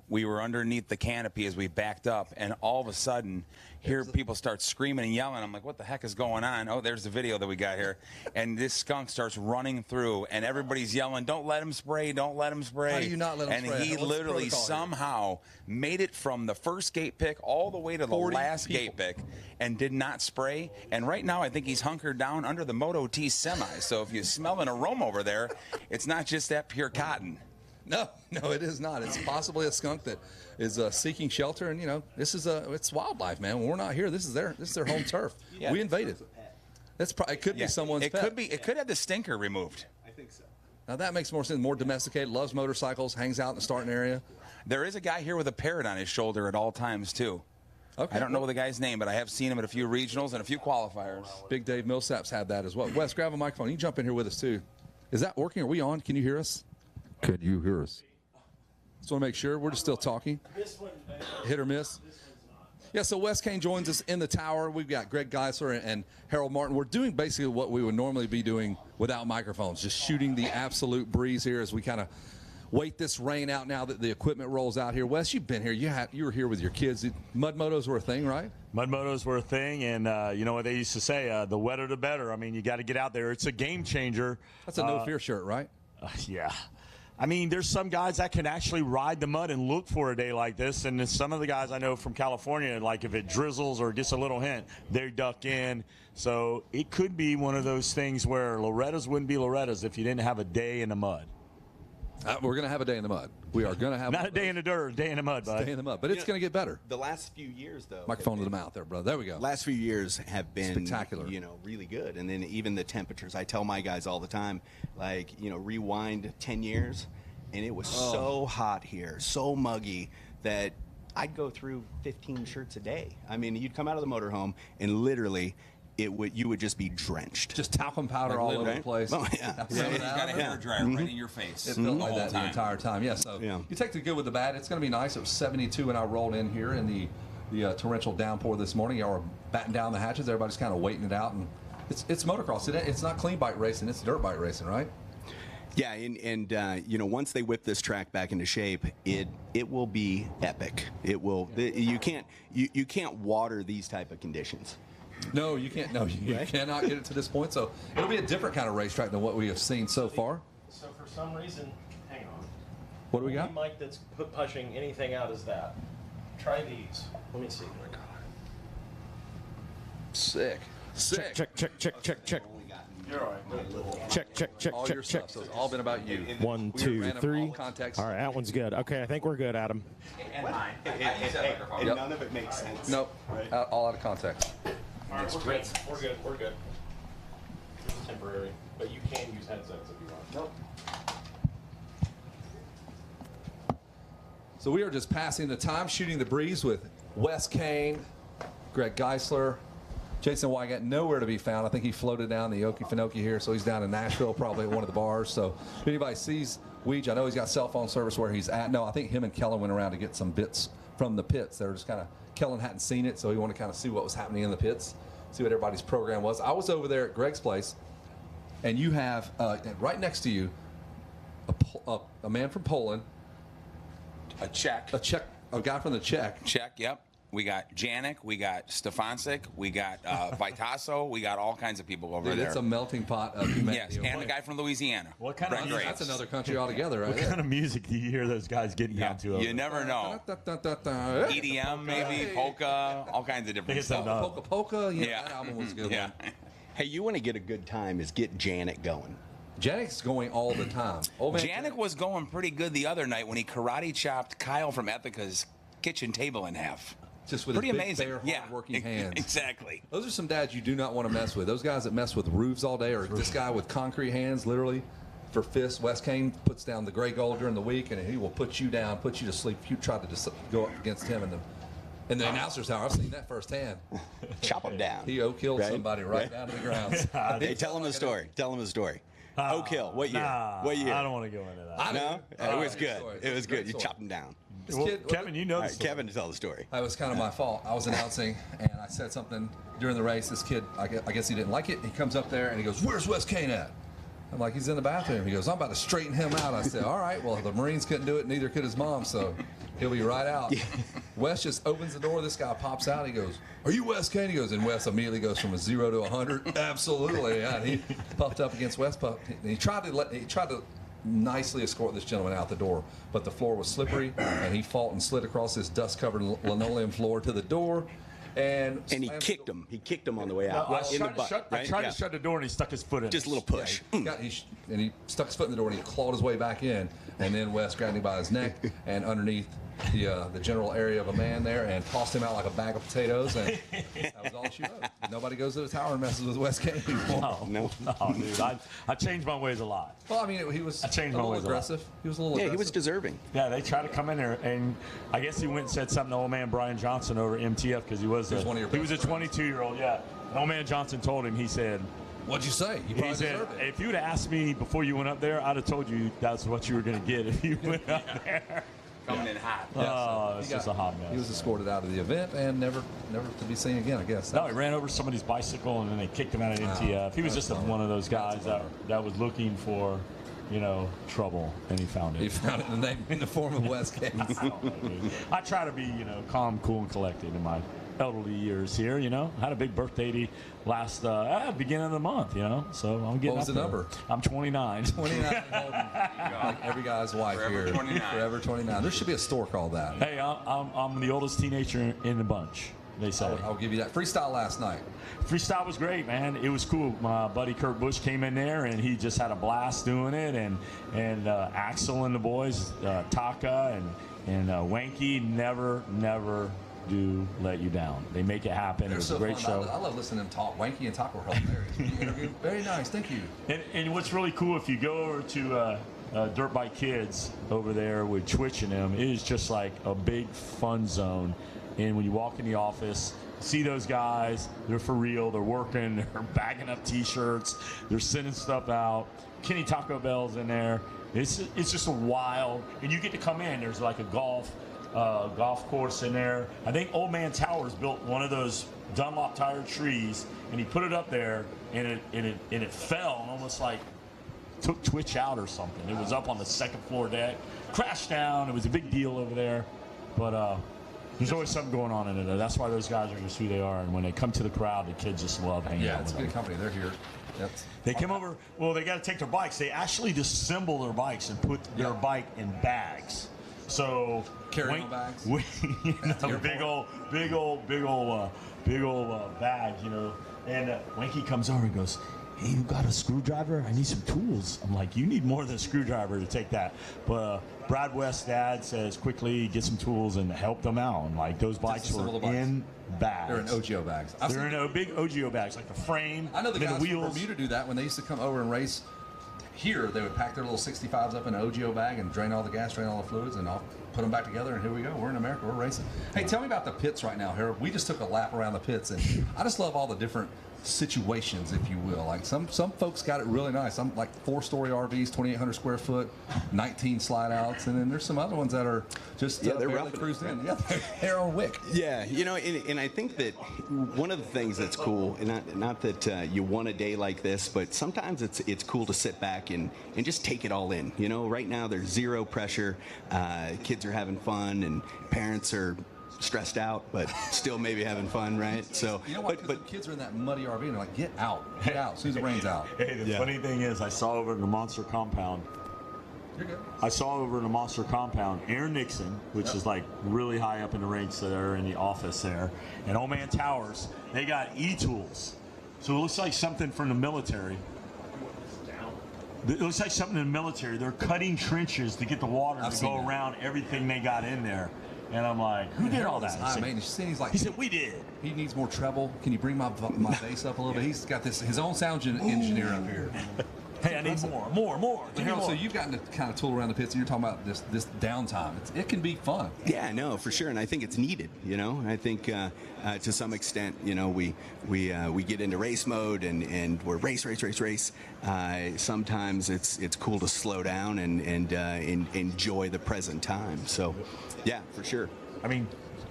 Speaker 3: we were underneath the canopy as we backed up, and all of a sudden, hear people start screaming and yelling. I'm like, what the heck is going on? Oh, there's the video that we got here. And this skunk starts running through, and everybody's yelling, don't let him spray, don't let him spray.
Speaker 18: How do you not let him spray?
Speaker 3: And he literally somehow made it from the first gate pick all the way to the last gate pick and did not spray. And right now, I think he's hunkered down under the Moto T semi. So if you smell an aroma over there, it's not just that pure cotton.
Speaker 18: No, it is not. It's possibly a skunk that is seeking shelter, and it's wildlife, man. When we're not here, this is their home turf. Yeah. We invaded. It could be someone's pet.
Speaker 3: It could have the stinker removed.
Speaker 19: I think so.
Speaker 18: Now that makes more sense. More domesticated, loves motorcycles, hangs out in the starting area.
Speaker 3: There is a guy here with a parrot on his shoulder at all times too.
Speaker 18: Okay.
Speaker 3: I don't know the guy's name, but I have seen him at a few regionals and a few qualifiers.
Speaker 18: Big Dave Millsap's had that as well. Wes, grab a microphone. You can jump in here with us too. Is that working? Are we on? Can you hear us?
Speaker 20: Can you hear us?
Speaker 18: Just want to make sure. We're just still talking. Hit or miss. Yeah, so Wes Kane joins us in the tower. We've got Greg Geisler and Harold Martin. We're doing basically what we would normally be doing without microphones, just shooting the absolute breeze here as we kind of wait this rain out now that the equipment rolls out here. Wes, you've been here. You were here with your kids. Mud motos were a thing, right?
Speaker 9: Mud motos were a thing, and you know what they used to say, the wetter the better. I mean, you got to get out there. It's a game changer.
Speaker 18: That's a no-fear shirt, right?
Speaker 9: Yeah. I mean, there's some guys that can actually ride the mud and look for a day like this, and then some of the guys I know from California, like if it drizzles or gets a little hint, they duck in. So it could be one of those things where Loretta's wouldn't be Loretta's if you didn't have a day in the mud.
Speaker 18: We're going to have a day in the mud. We are going to have
Speaker 9: not a day in the dirt, a day in the mud, bud.
Speaker 18: Day in the mud, but it's going to get better.
Speaker 19: The last few years, though.
Speaker 18: Microphone to the mouth there, brother. There we go.
Speaker 19: Last few years have been
Speaker 18: spectacular.
Speaker 19: Really good. And then even the temperatures. I tell my guys all the time, like, rewind 10 years. And it was so hot here, so muggy, that I'd go through 15 shirts a day. I mean, you'd come out of the motorhome, and literally, you would just be drenched.
Speaker 18: Just talcum powder all over the place.
Speaker 19: Oh, yeah.
Speaker 3: You got a hair dryer right in your face.
Speaker 18: It felt like that the entire time. Yeah, so you take the good with the bad. It's going to be nice. It was 72 when I rolled in here in the torrential downpour this morning. Y'all were batting down the hatches. Everybody's kind of waiting it out and It's motocross. It's not clean bike racing. It's dirt bike racing, right?
Speaker 19: Yeah, and you know, once they whip this track back into shape, it will be epic. It will. You can't water these type of conditions.
Speaker 18: No, you can't. No, you cannot get it to this point. So it'll be a different kind of racetrack than what we have seen so far.
Speaker 1: So for some reason, hang on.
Speaker 18: What do we got?
Speaker 1: The mic that's pushing anything out is that. Try these. Let me see. Oh my God.
Speaker 18: Sick. Sick.
Speaker 1: Check. You're all right. Check.
Speaker 18: All your stuff. So it's all been about you.
Speaker 1: 1, 2, 3. All right, that one's good. Okay, I think we're good, Adam.
Speaker 19: And mine. And none of it makes sense.
Speaker 18: Nope.
Speaker 19: Right?
Speaker 18: All out of context.
Speaker 1: All right, we're good. This is temporary, but you can use headsets if you want.
Speaker 19: Nope.
Speaker 18: So we are just passing the time, shooting the breeze with Wes Kane, Greg Geisler, Jason Wygant, nowhere to be found. I think he floated down the Okefenokee here, so he's down in Nashville, probably at one of the bars. So if anybody sees Weege, I know he's got cell phone service where he's at. No, I think him and Kellen went around to get some bits from the pits. They were just kind of, Kellen hadn't seen it, so he wanted to kind of see what was happening in the pits, see what everybody's program was. I was over there at Greg's place, and you have, right next to you, a man from Poland.
Speaker 3: A Czech.
Speaker 18: A guy from the Czech.
Speaker 3: Czech, yep. We got Janik, we got Stefancic, we got Vitaso, we got all kinds of people over there.
Speaker 18: It's a melting pot of humanity.
Speaker 3: Yes, and the guy from Louisiana.
Speaker 9: What kind of music?
Speaker 18: That's another country altogether, right?
Speaker 9: What kind of music do you hear those guys getting down to?
Speaker 3: You never know. EDM, maybe, polka, all kinds of different stuff.
Speaker 18: Polka, yeah, that album was a good one.
Speaker 19: Hey, you want to get a good time is get Janik going.
Speaker 18: Janik's going all the time.
Speaker 3: Janik was going pretty good the other night when he karate chopped Kyle from Ethica's kitchen table in half.
Speaker 18: Just with
Speaker 3: pretty
Speaker 18: his
Speaker 3: amazing,
Speaker 18: bare, hard-working hands.
Speaker 3: Exactly.
Speaker 18: Those are some dads you do not want to mess with. Those guys that mess with roofs all day, or this guy with concrete hands, literally, for fists. Wes Kane puts down the gray gold during the week, and he will put you down, put you to sleep. If you try to go up against him in the announcer's tower, I've seen that firsthand.
Speaker 19: Chop him down.
Speaker 18: He killed somebody right down to the ground.
Speaker 19: Hey, tell him a story. Tell him a story. Oak Hill, what year? What year?
Speaker 9: I don't want to go into that.
Speaker 19: No? It was good. It was good. You chopped him down.
Speaker 9: Well, Kevin, you know the story.
Speaker 19: Kevin, to tell the story.
Speaker 18: That was kind of my fault. I was announcing, and I said something during the race. This kid, I guess he didn't like it. He comes up there, and he goes, "Where's Wes Kane at?" I'm like, "He's in the bathroom." He goes, "I'm about to straighten him out." I said, "All right, well, the Marines couldn't do it, neither could his mom, so he'll be right out." Wes just opens the door. This guy pops out. He goes, "Are you Wes Kane?" He goes, and Wes immediately goes from a 0 to 100. Absolutely, yeah. And he puffed up against Wes. He tried to nicely escort this gentleman out the door, but the floor was slippery, and he fought and slid across this dust-covered linoleum floor to the door. And
Speaker 19: he kicked him. He kicked him on the way out.
Speaker 9: I tried to shut the door, and he stuck his foot in.
Speaker 19: Just a little push.
Speaker 18: Yeah, he stuck his foot in the door, and he clawed his way back in. And then Wes grabbed him by his neck and underneath the general area of a man there, and tossed him out like a bag of potatoes. And that was all she wrote. Nobody goes to the tower and messes with Wes Kane anymore.
Speaker 9: No, dude. I changed my ways a lot.
Speaker 18: Well, I mean, he was
Speaker 9: a little
Speaker 18: aggressive. He was a little aggressive.
Speaker 19: He was deserving.
Speaker 9: Yeah, they tried to come in there, and I guess he went and said something to old man Brian Johnson over MTF because he was a 22-year-old. Yeah, and old man Johnson told him. He said,
Speaker 18: "What'd you say?"
Speaker 9: He said, "If you'd have asked me before you went up there, I'd have told you that's what you were going to get if you went up there."
Speaker 3: Coming in hot.
Speaker 9: Oh, it's just a hot mess.
Speaker 18: He was escorted out of the event and never to be seen again, I guess.
Speaker 9: No, he ran over somebody's bicycle and then they kicked him out of MTF. He was just one of those guys that was looking for, trouble, and he found it.
Speaker 18: He found it in the form of Wes Kane.
Speaker 9: I try to be, calm, cool, and collected in my elderly years here. I had a big birthday last beginning of the month. So I'm getting.
Speaker 18: What was the number?
Speaker 9: I'm 29.
Speaker 18: 29. Like every guy's wife
Speaker 3: Forever
Speaker 18: here.
Speaker 3: 29.
Speaker 18: Forever 29. There should be a store called that.
Speaker 9: Hey, I'm the oldest teenager in the bunch. They say.
Speaker 18: I'll give you that. Freestyle last night.
Speaker 9: Freestyle was great, man. It was cool. My buddy Kurt Busch came in there, and he just had a blast doing it. And Axel and the boys, Taka and Wanky, never do let you down. They make it happen. It was a great show.
Speaker 18: I love listening to them talk. Wanky and Taka were hilarious. Very nice. Thank you.
Speaker 9: And what's really cool, if you go over to Dirt Bike Kids over there with Twitch and them, it is just like a big fun zone. And when you walk in the office, see those guys, they're for real, they're working, they're bagging up t-shirts, they're sending stuff out. Kenny Taco Bell's in there. It's just a wild, and you get to come in. There's like a golf course in there. I think Old Man Towers built one of those Dunlop tire trees, and he put it up there, and it fell and almost like took Twitch out or something. It was up on the second floor deck, crashed down. It was a big deal over there, but there's always something going on in it. That's why those guys are just who they are, and when they come to the crowd, the kids just love hanging out with them.
Speaker 18: Yeah, it's a good company. They're here.
Speaker 9: They come over. Well, they got to take their bikes. They actually disassemble their bikes and put their bike in bags. So
Speaker 18: carry-on bags.
Speaker 9: Big old bags, you know. And Winky comes over and goes, "Hey, you got a screwdriver? I need some tools." I'm like, "You need more than a screwdriver to take that." But Brad West's dad says, quickly get some tools and help them out. And like those bikes were in bags.
Speaker 18: They're in OGO bags.
Speaker 9: They're in big OGO bags, like the frame.
Speaker 18: I know the guys
Speaker 9: the wheels.
Speaker 18: from Bermuda do that when they used to come over and race. Here, they would pack their little 65s up in an OGO bag and drain all the gas, drain all the fluids, and put them back together, and here we go. We're in America. We're racing. Hey, tell me about the pits right now, Harold. We just took a lap around the pits, and I just love all the different situations, if you will. Like some folks got it really nice. Some like 4-story RVs, 2,800 square foot, 19 slide outs, and then there's some other ones that are just
Speaker 19: they're
Speaker 18: barely cruised in. Yeah, they're on wick.
Speaker 19: Yeah, you know, and I think that one of the things that's cool, and not that you want a day like this, but sometimes it's cool to sit back and just take it all in. You know, right now there's zero pressure. Kids are having fun, and parents are stressed out, but still maybe having fun, right? So,
Speaker 18: you know what? But kids are in that muddy RV, and they're like, get out, as soon as the rain's out.
Speaker 9: Hey, the funny thing is, I saw over in the Monster Compound.
Speaker 18: You're good.
Speaker 9: I saw over in the Monster Compound Aaron Nixon, which is like really high up in the ranks there in the office there, and Old Man Towers. They got e-tools, so it looks like something from the military. It looks like something in the military. They're cutting trenches to get the water to go around everything they got in there. And I'm like, who did all that?
Speaker 18: He said, we did. He needs more treble. Can you bring my bass up a little bit? He's got his own sound engineer up here.
Speaker 9: Hey, I need more.
Speaker 18: So you've gotten to kind of tool around the pits, and you're talking about this downtime. It can be fun.
Speaker 19: Yeah, no, for sure, and I think it's needed. You know, I think to some extent, you know, we get into race mode and we're race. Sometimes it's cool to slow down and enjoy the present time. So, yeah, for sure.
Speaker 9: I mean,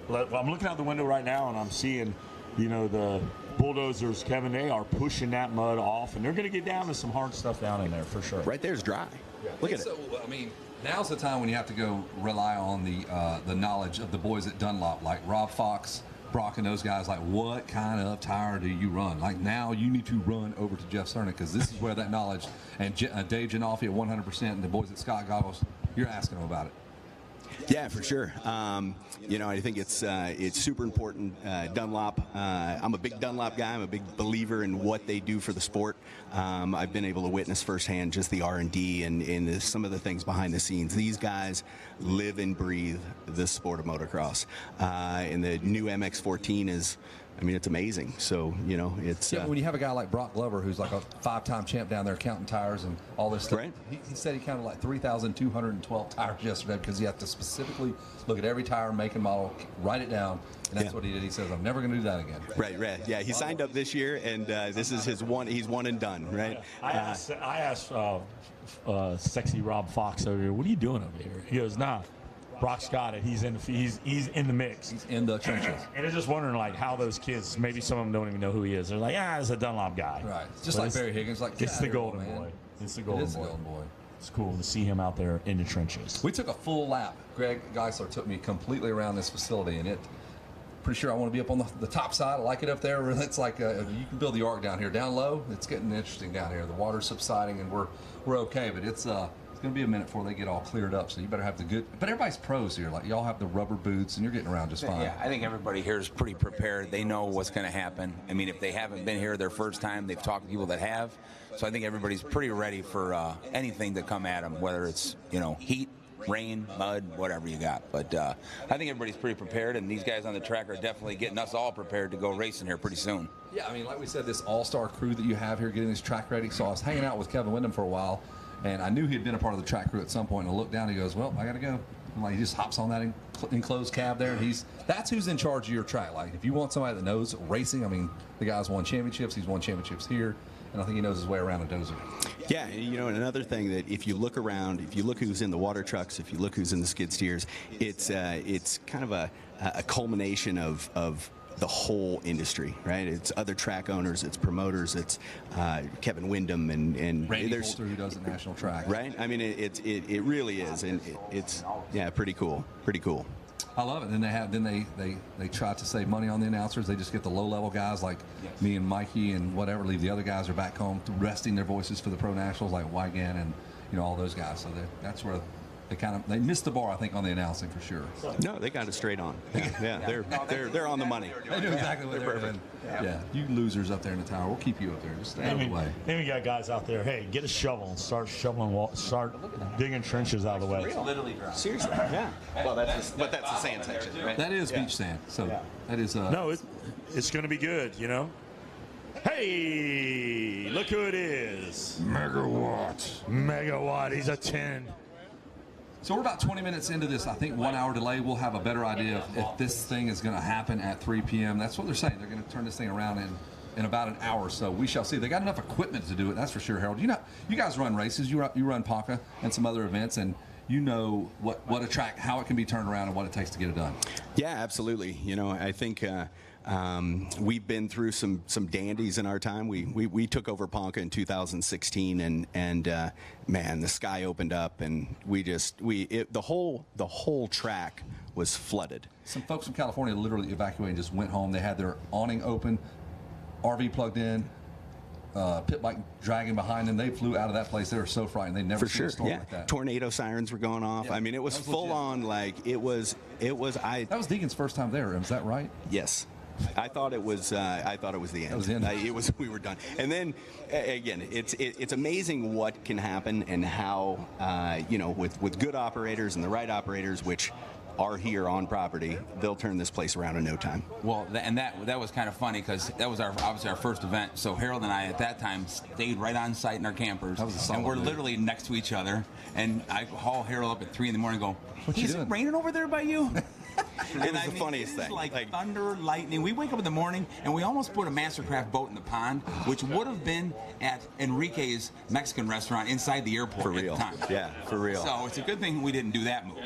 Speaker 9: I'm looking out the window right now, and I'm seeing, you know, the bulldozers, Kevin, they are pushing that mud off, and they're going to get down to some hard stuff down in there for sure.
Speaker 19: Right there's dry. Look at it.
Speaker 18: I mean, now's the time when you have to go rely on the knowledge of the boys at Dunlop, like Rob Fox, Brock, and those guys. Like, what kind of tire do you run? Like, now you need to run over to Jeff Cernick, because this is where that knowledge, and Dave Giannolfi at 100%, and the boys at Scott Goggles, you're asking them about it.
Speaker 19: Yeah, for sure. You know, I think it's super important. Dunlop. I'm a big Dunlop guy. I'm a big believer in what they do for the sport. I've been able to witness firsthand just the R&D and some of the things behind the scenes. These guys live and breathe the sport of motocross. And the new MX-14 is, I mean, it's amazing. So, you know, it's...
Speaker 18: when you have a guy like Brock Glover, who's like a 5-time champ down there counting tires and all this stuff,
Speaker 19: right.
Speaker 18: He said he counted like 3,212 tires yesterday, because you have to specifically look at every tire, make and model, write it down, and that's what he did. He says, I'm never going to do that again.
Speaker 19: Right. Yeah, he signed up this year, and this is he's one and done, right?
Speaker 9: I asked sexy Rob Fox over here, what are you doing over here? He goes, nah. Brock's got it. He's in the mix.
Speaker 18: He's in the trenches.
Speaker 9: And I'm just wondering, like, how those kids, maybe some of them don't even know who he is. They're like, it's a Dunlop guy.
Speaker 18: Right. Just like Barry Higgins. Like,
Speaker 9: it's the golden boy. It's the golden boy. It's cool to see him out there in the trenches.
Speaker 18: We took a full lap. Greg Geisler took me completely around this facility, and pretty sure I want to be up on the top side. I like it up there. It's like you can build the arc down here. Down low, it's getting interesting down here. The water's subsiding, and we're okay, but it's going to be a minute before they get all cleared up, so you better have the good. But everybody's pros here. Like, y'all have the rubber boots, and you're getting around just fine.
Speaker 3: Yeah, I think everybody here is pretty prepared. They know what's going to happen. I mean, if they haven't been here their first time, they've talked to people that have. So I think everybody's pretty ready for anything to come at them, whether it's, you know, heat, rain, mud, whatever you got. But I think everybody's pretty prepared, and these guys on the track are definitely getting us all prepared to go racing here pretty soon.
Speaker 18: Yeah, I mean, like we said, this all-star crew that you have here getting this track ready. So I was hanging out with Kevin Windham for a while, and I knew he had been a part of the track crew at some point, and I looked down and he goes, well, I got to go. I'm like, he just hops on that enclosed cab there, and that's who's in charge of your track. Like, if you want somebody that knows racing, I mean, the guy's won championships. He's won championships here, and I think he knows his way around a dozer.
Speaker 19: Yeah, you know, and another thing that if you look around, if you look who's in the water trucks, if you look who's in the skid steers, it's kind of a culmination of the whole industry, right? It's other track owners, it's promoters, it's Kevin Windham, and
Speaker 18: Randy
Speaker 19: there's
Speaker 18: Coulter, who does the national track.
Speaker 19: right. I mean, it really is, and it's pretty cool, pretty cool.
Speaker 18: I love it. And they try to save money on the announcers. They just get the low-level guys like me and Mikey and whatever. Leave the other guys are back home resting their voices for the pro nationals, like Wygan and all those guys. So that's where they missed the bar, I think, on the announcing for sure.
Speaker 19: No, they got it straight on. Yeah, they're on the money.
Speaker 18: They do exactly what they're doing. Yeah, you losers up there in the tower, we'll keep you up there. Just stay out of the way.
Speaker 9: Then we got guys out there. Hey, get a shovel and start start digging trenches out of the way.
Speaker 19: It's literally dry. Seriously, yeah. Well, that's the sand section, right?
Speaker 18: That is beach sand. So that is.
Speaker 9: No, it's going to be good. Hey, look who it is. Megawatt. He's a 10.
Speaker 18: So we're about 20 minutes into this. I think 1 hour delay. We'll have a better idea if this thing is going to happen at 3 p.m. That's what they're saying. They're going to turn this thing around in about an hour or so. We shall see. They got enough equipment to do it. That's for sure, Harold. You guys run races. You run PONCA and some other events, and you know what a track, how it can be turned around, and what it takes to get it done.
Speaker 19: Yeah, absolutely. I think we've been through some dandies in our time. We took over PONCA in 2016, and man, the sky opened up, and the whole track was flooded.
Speaker 18: Some folks from California literally evacuated and just went home. They had their awning open, RV plugged in, pit bike dragging behind them. They flew out of that place. They were so frightened. They never seen a storm like that.
Speaker 19: Tornado sirens were going off. Yeah. I mean, it was full on. Like it was. That was
Speaker 18: Deegan's first time there. Is that right?
Speaker 19: Yes. I thought it was the end. That was the end. We were done. And then again, it's amazing what can happen and how with good operators and the right operators, which are here on property, they'll turn this place around in no time.
Speaker 3: Well, that was kind of funny because that was obviously our first event. So Harold and I at that time stayed right on site in our campers, and we're literally next to each other. And I call Harold up at 3 in the morning and go, "Is it raining over there by you?"
Speaker 19: It was the funniest thing.
Speaker 3: Like thunder, lightning. We wake up in the morning and we almost put a Mastercraft boat in the pond, which would have been at Enrique's Mexican restaurant inside the airport
Speaker 19: for real.
Speaker 3: At the time.
Speaker 19: Yeah, for real.
Speaker 3: So it's a good thing we didn't do that move.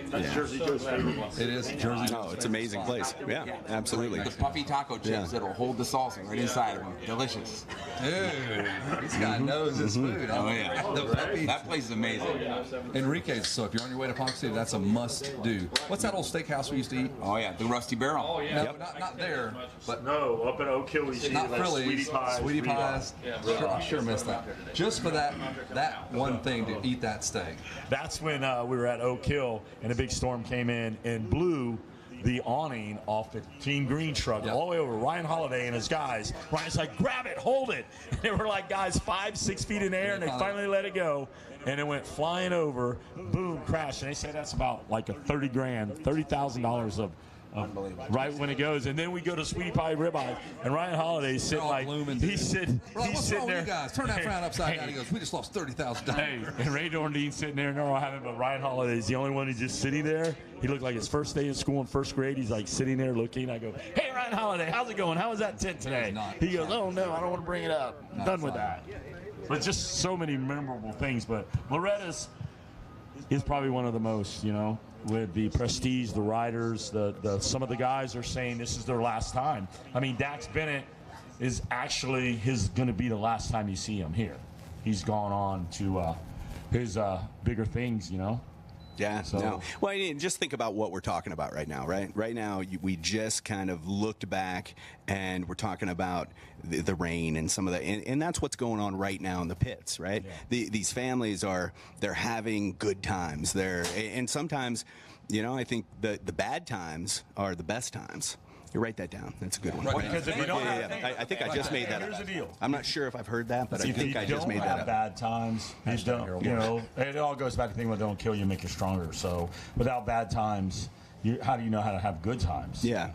Speaker 9: That's Jersey Joe's favorite one.
Speaker 18: It is Jersey.
Speaker 19: No, it's an amazing place. Yeah, absolutely.
Speaker 3: The puffy taco chips that'll hold the salsa right inside of them. Delicious.
Speaker 18: Dude, this guy knows his food.
Speaker 3: Oh yeah, that place is amazing.
Speaker 18: Enrique's. So if you're on your way to Ponca City, that's a must-do. What's that old steakhouse we used to eat?
Speaker 3: Oh yeah, the Rusty Barrel.
Speaker 18: Oh yeah. No, not there, but
Speaker 9: no, up in Oak Hill we used to eat like sweetie pies.
Speaker 18: Yeah. I sure missed that. Just for that one thing to eat that steak.
Speaker 9: That's when we were at Oak Hill and a big storm came in and blew the awning off the Team Green truck all the way over. Ryan Holiday and his guys. Ryan's like, "Grab it, hold it." And they were like guys 5-6 feet in the air, and they finally let it go. And it went flying over, boom, crashed. And they say that's about like a $30,000 of right when it goes. And then we go to Sweetie Pie Ribeye, and Ryan Holiday's sitting like, he's sitting there.
Speaker 18: You guys? Turn that frown upside down. He goes, "We just lost $30,000.
Speaker 9: Hey, and Ray Dorndine's sitting there, and they're all having, but Ryan Holiday's the only one who's just sitting there. He looked like his first day in school in first grade. He's like sitting there looking. I go, "Hey, Ryan Holiday, how's it going? How was that tent today?" He goes, "Oh, no, I don't want to bring it up. I'm done with that." But just so many memorable things. But Loretta's is probably one of the most, with the prestige, the riders, some of the guys are saying this is their last time. I mean, Dax Bennett is actually going to be the last time you see him here. He's gone on to his bigger things,
Speaker 19: Yeah. So. No. Well, I mean, just think about what we're talking about right now, right? Right now, we just kind of looked back, and we're talking about the rain and some of that, and that's what's going on right now in the pits, right? Yeah. These families they're having good times. And sometimes, I think the bad times are the best times. You write that down. That's a good one.
Speaker 9: Right. Because if you don't
Speaker 19: I think I just made that up.
Speaker 9: Here's the deal.
Speaker 19: I'm not sure if I've heard that, but I think I just made that up.
Speaker 9: Bad times, it all goes back to the thing about don't kill you, make you stronger. So without bad times, how do you know how to have good times?
Speaker 19: Yeah.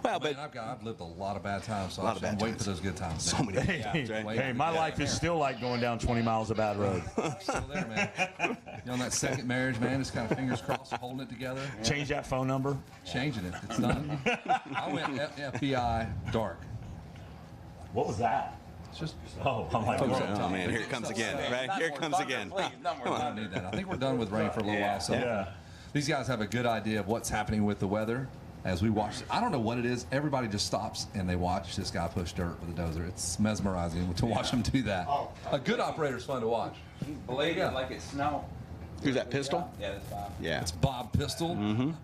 Speaker 19: Well, but
Speaker 18: I've lived a lot of bad times, so I'm waiting for those good times.
Speaker 19: So many bad times, right?
Speaker 9: Hey, my life is still like going down 20 miles of bad road.
Speaker 18: Still there, man. On that second marriage, man, just kind of fingers crossed, holding it together.
Speaker 9: Change that phone number.
Speaker 18: Changing it. It's done. I went FBI dark.
Speaker 9: What was that?
Speaker 18: It's just.
Speaker 9: I'm like,
Speaker 19: oh man, here it comes again, right? Here it comes again.
Speaker 18: I don't need that. I think we're done with rain for a little while. So these guys have a good idea of what's happening with the weather. as we watch. I don't know what it is. Everybody just stops and they watch this guy push dirt with a dozer. It's mesmerizing to watch him do that. A good operator's fun to watch.
Speaker 3: Blade like it's snow.
Speaker 19: Who's that, Pistol?
Speaker 3: Yeah, that's Bob.
Speaker 19: Yeah.
Speaker 18: It's Bob Pistol.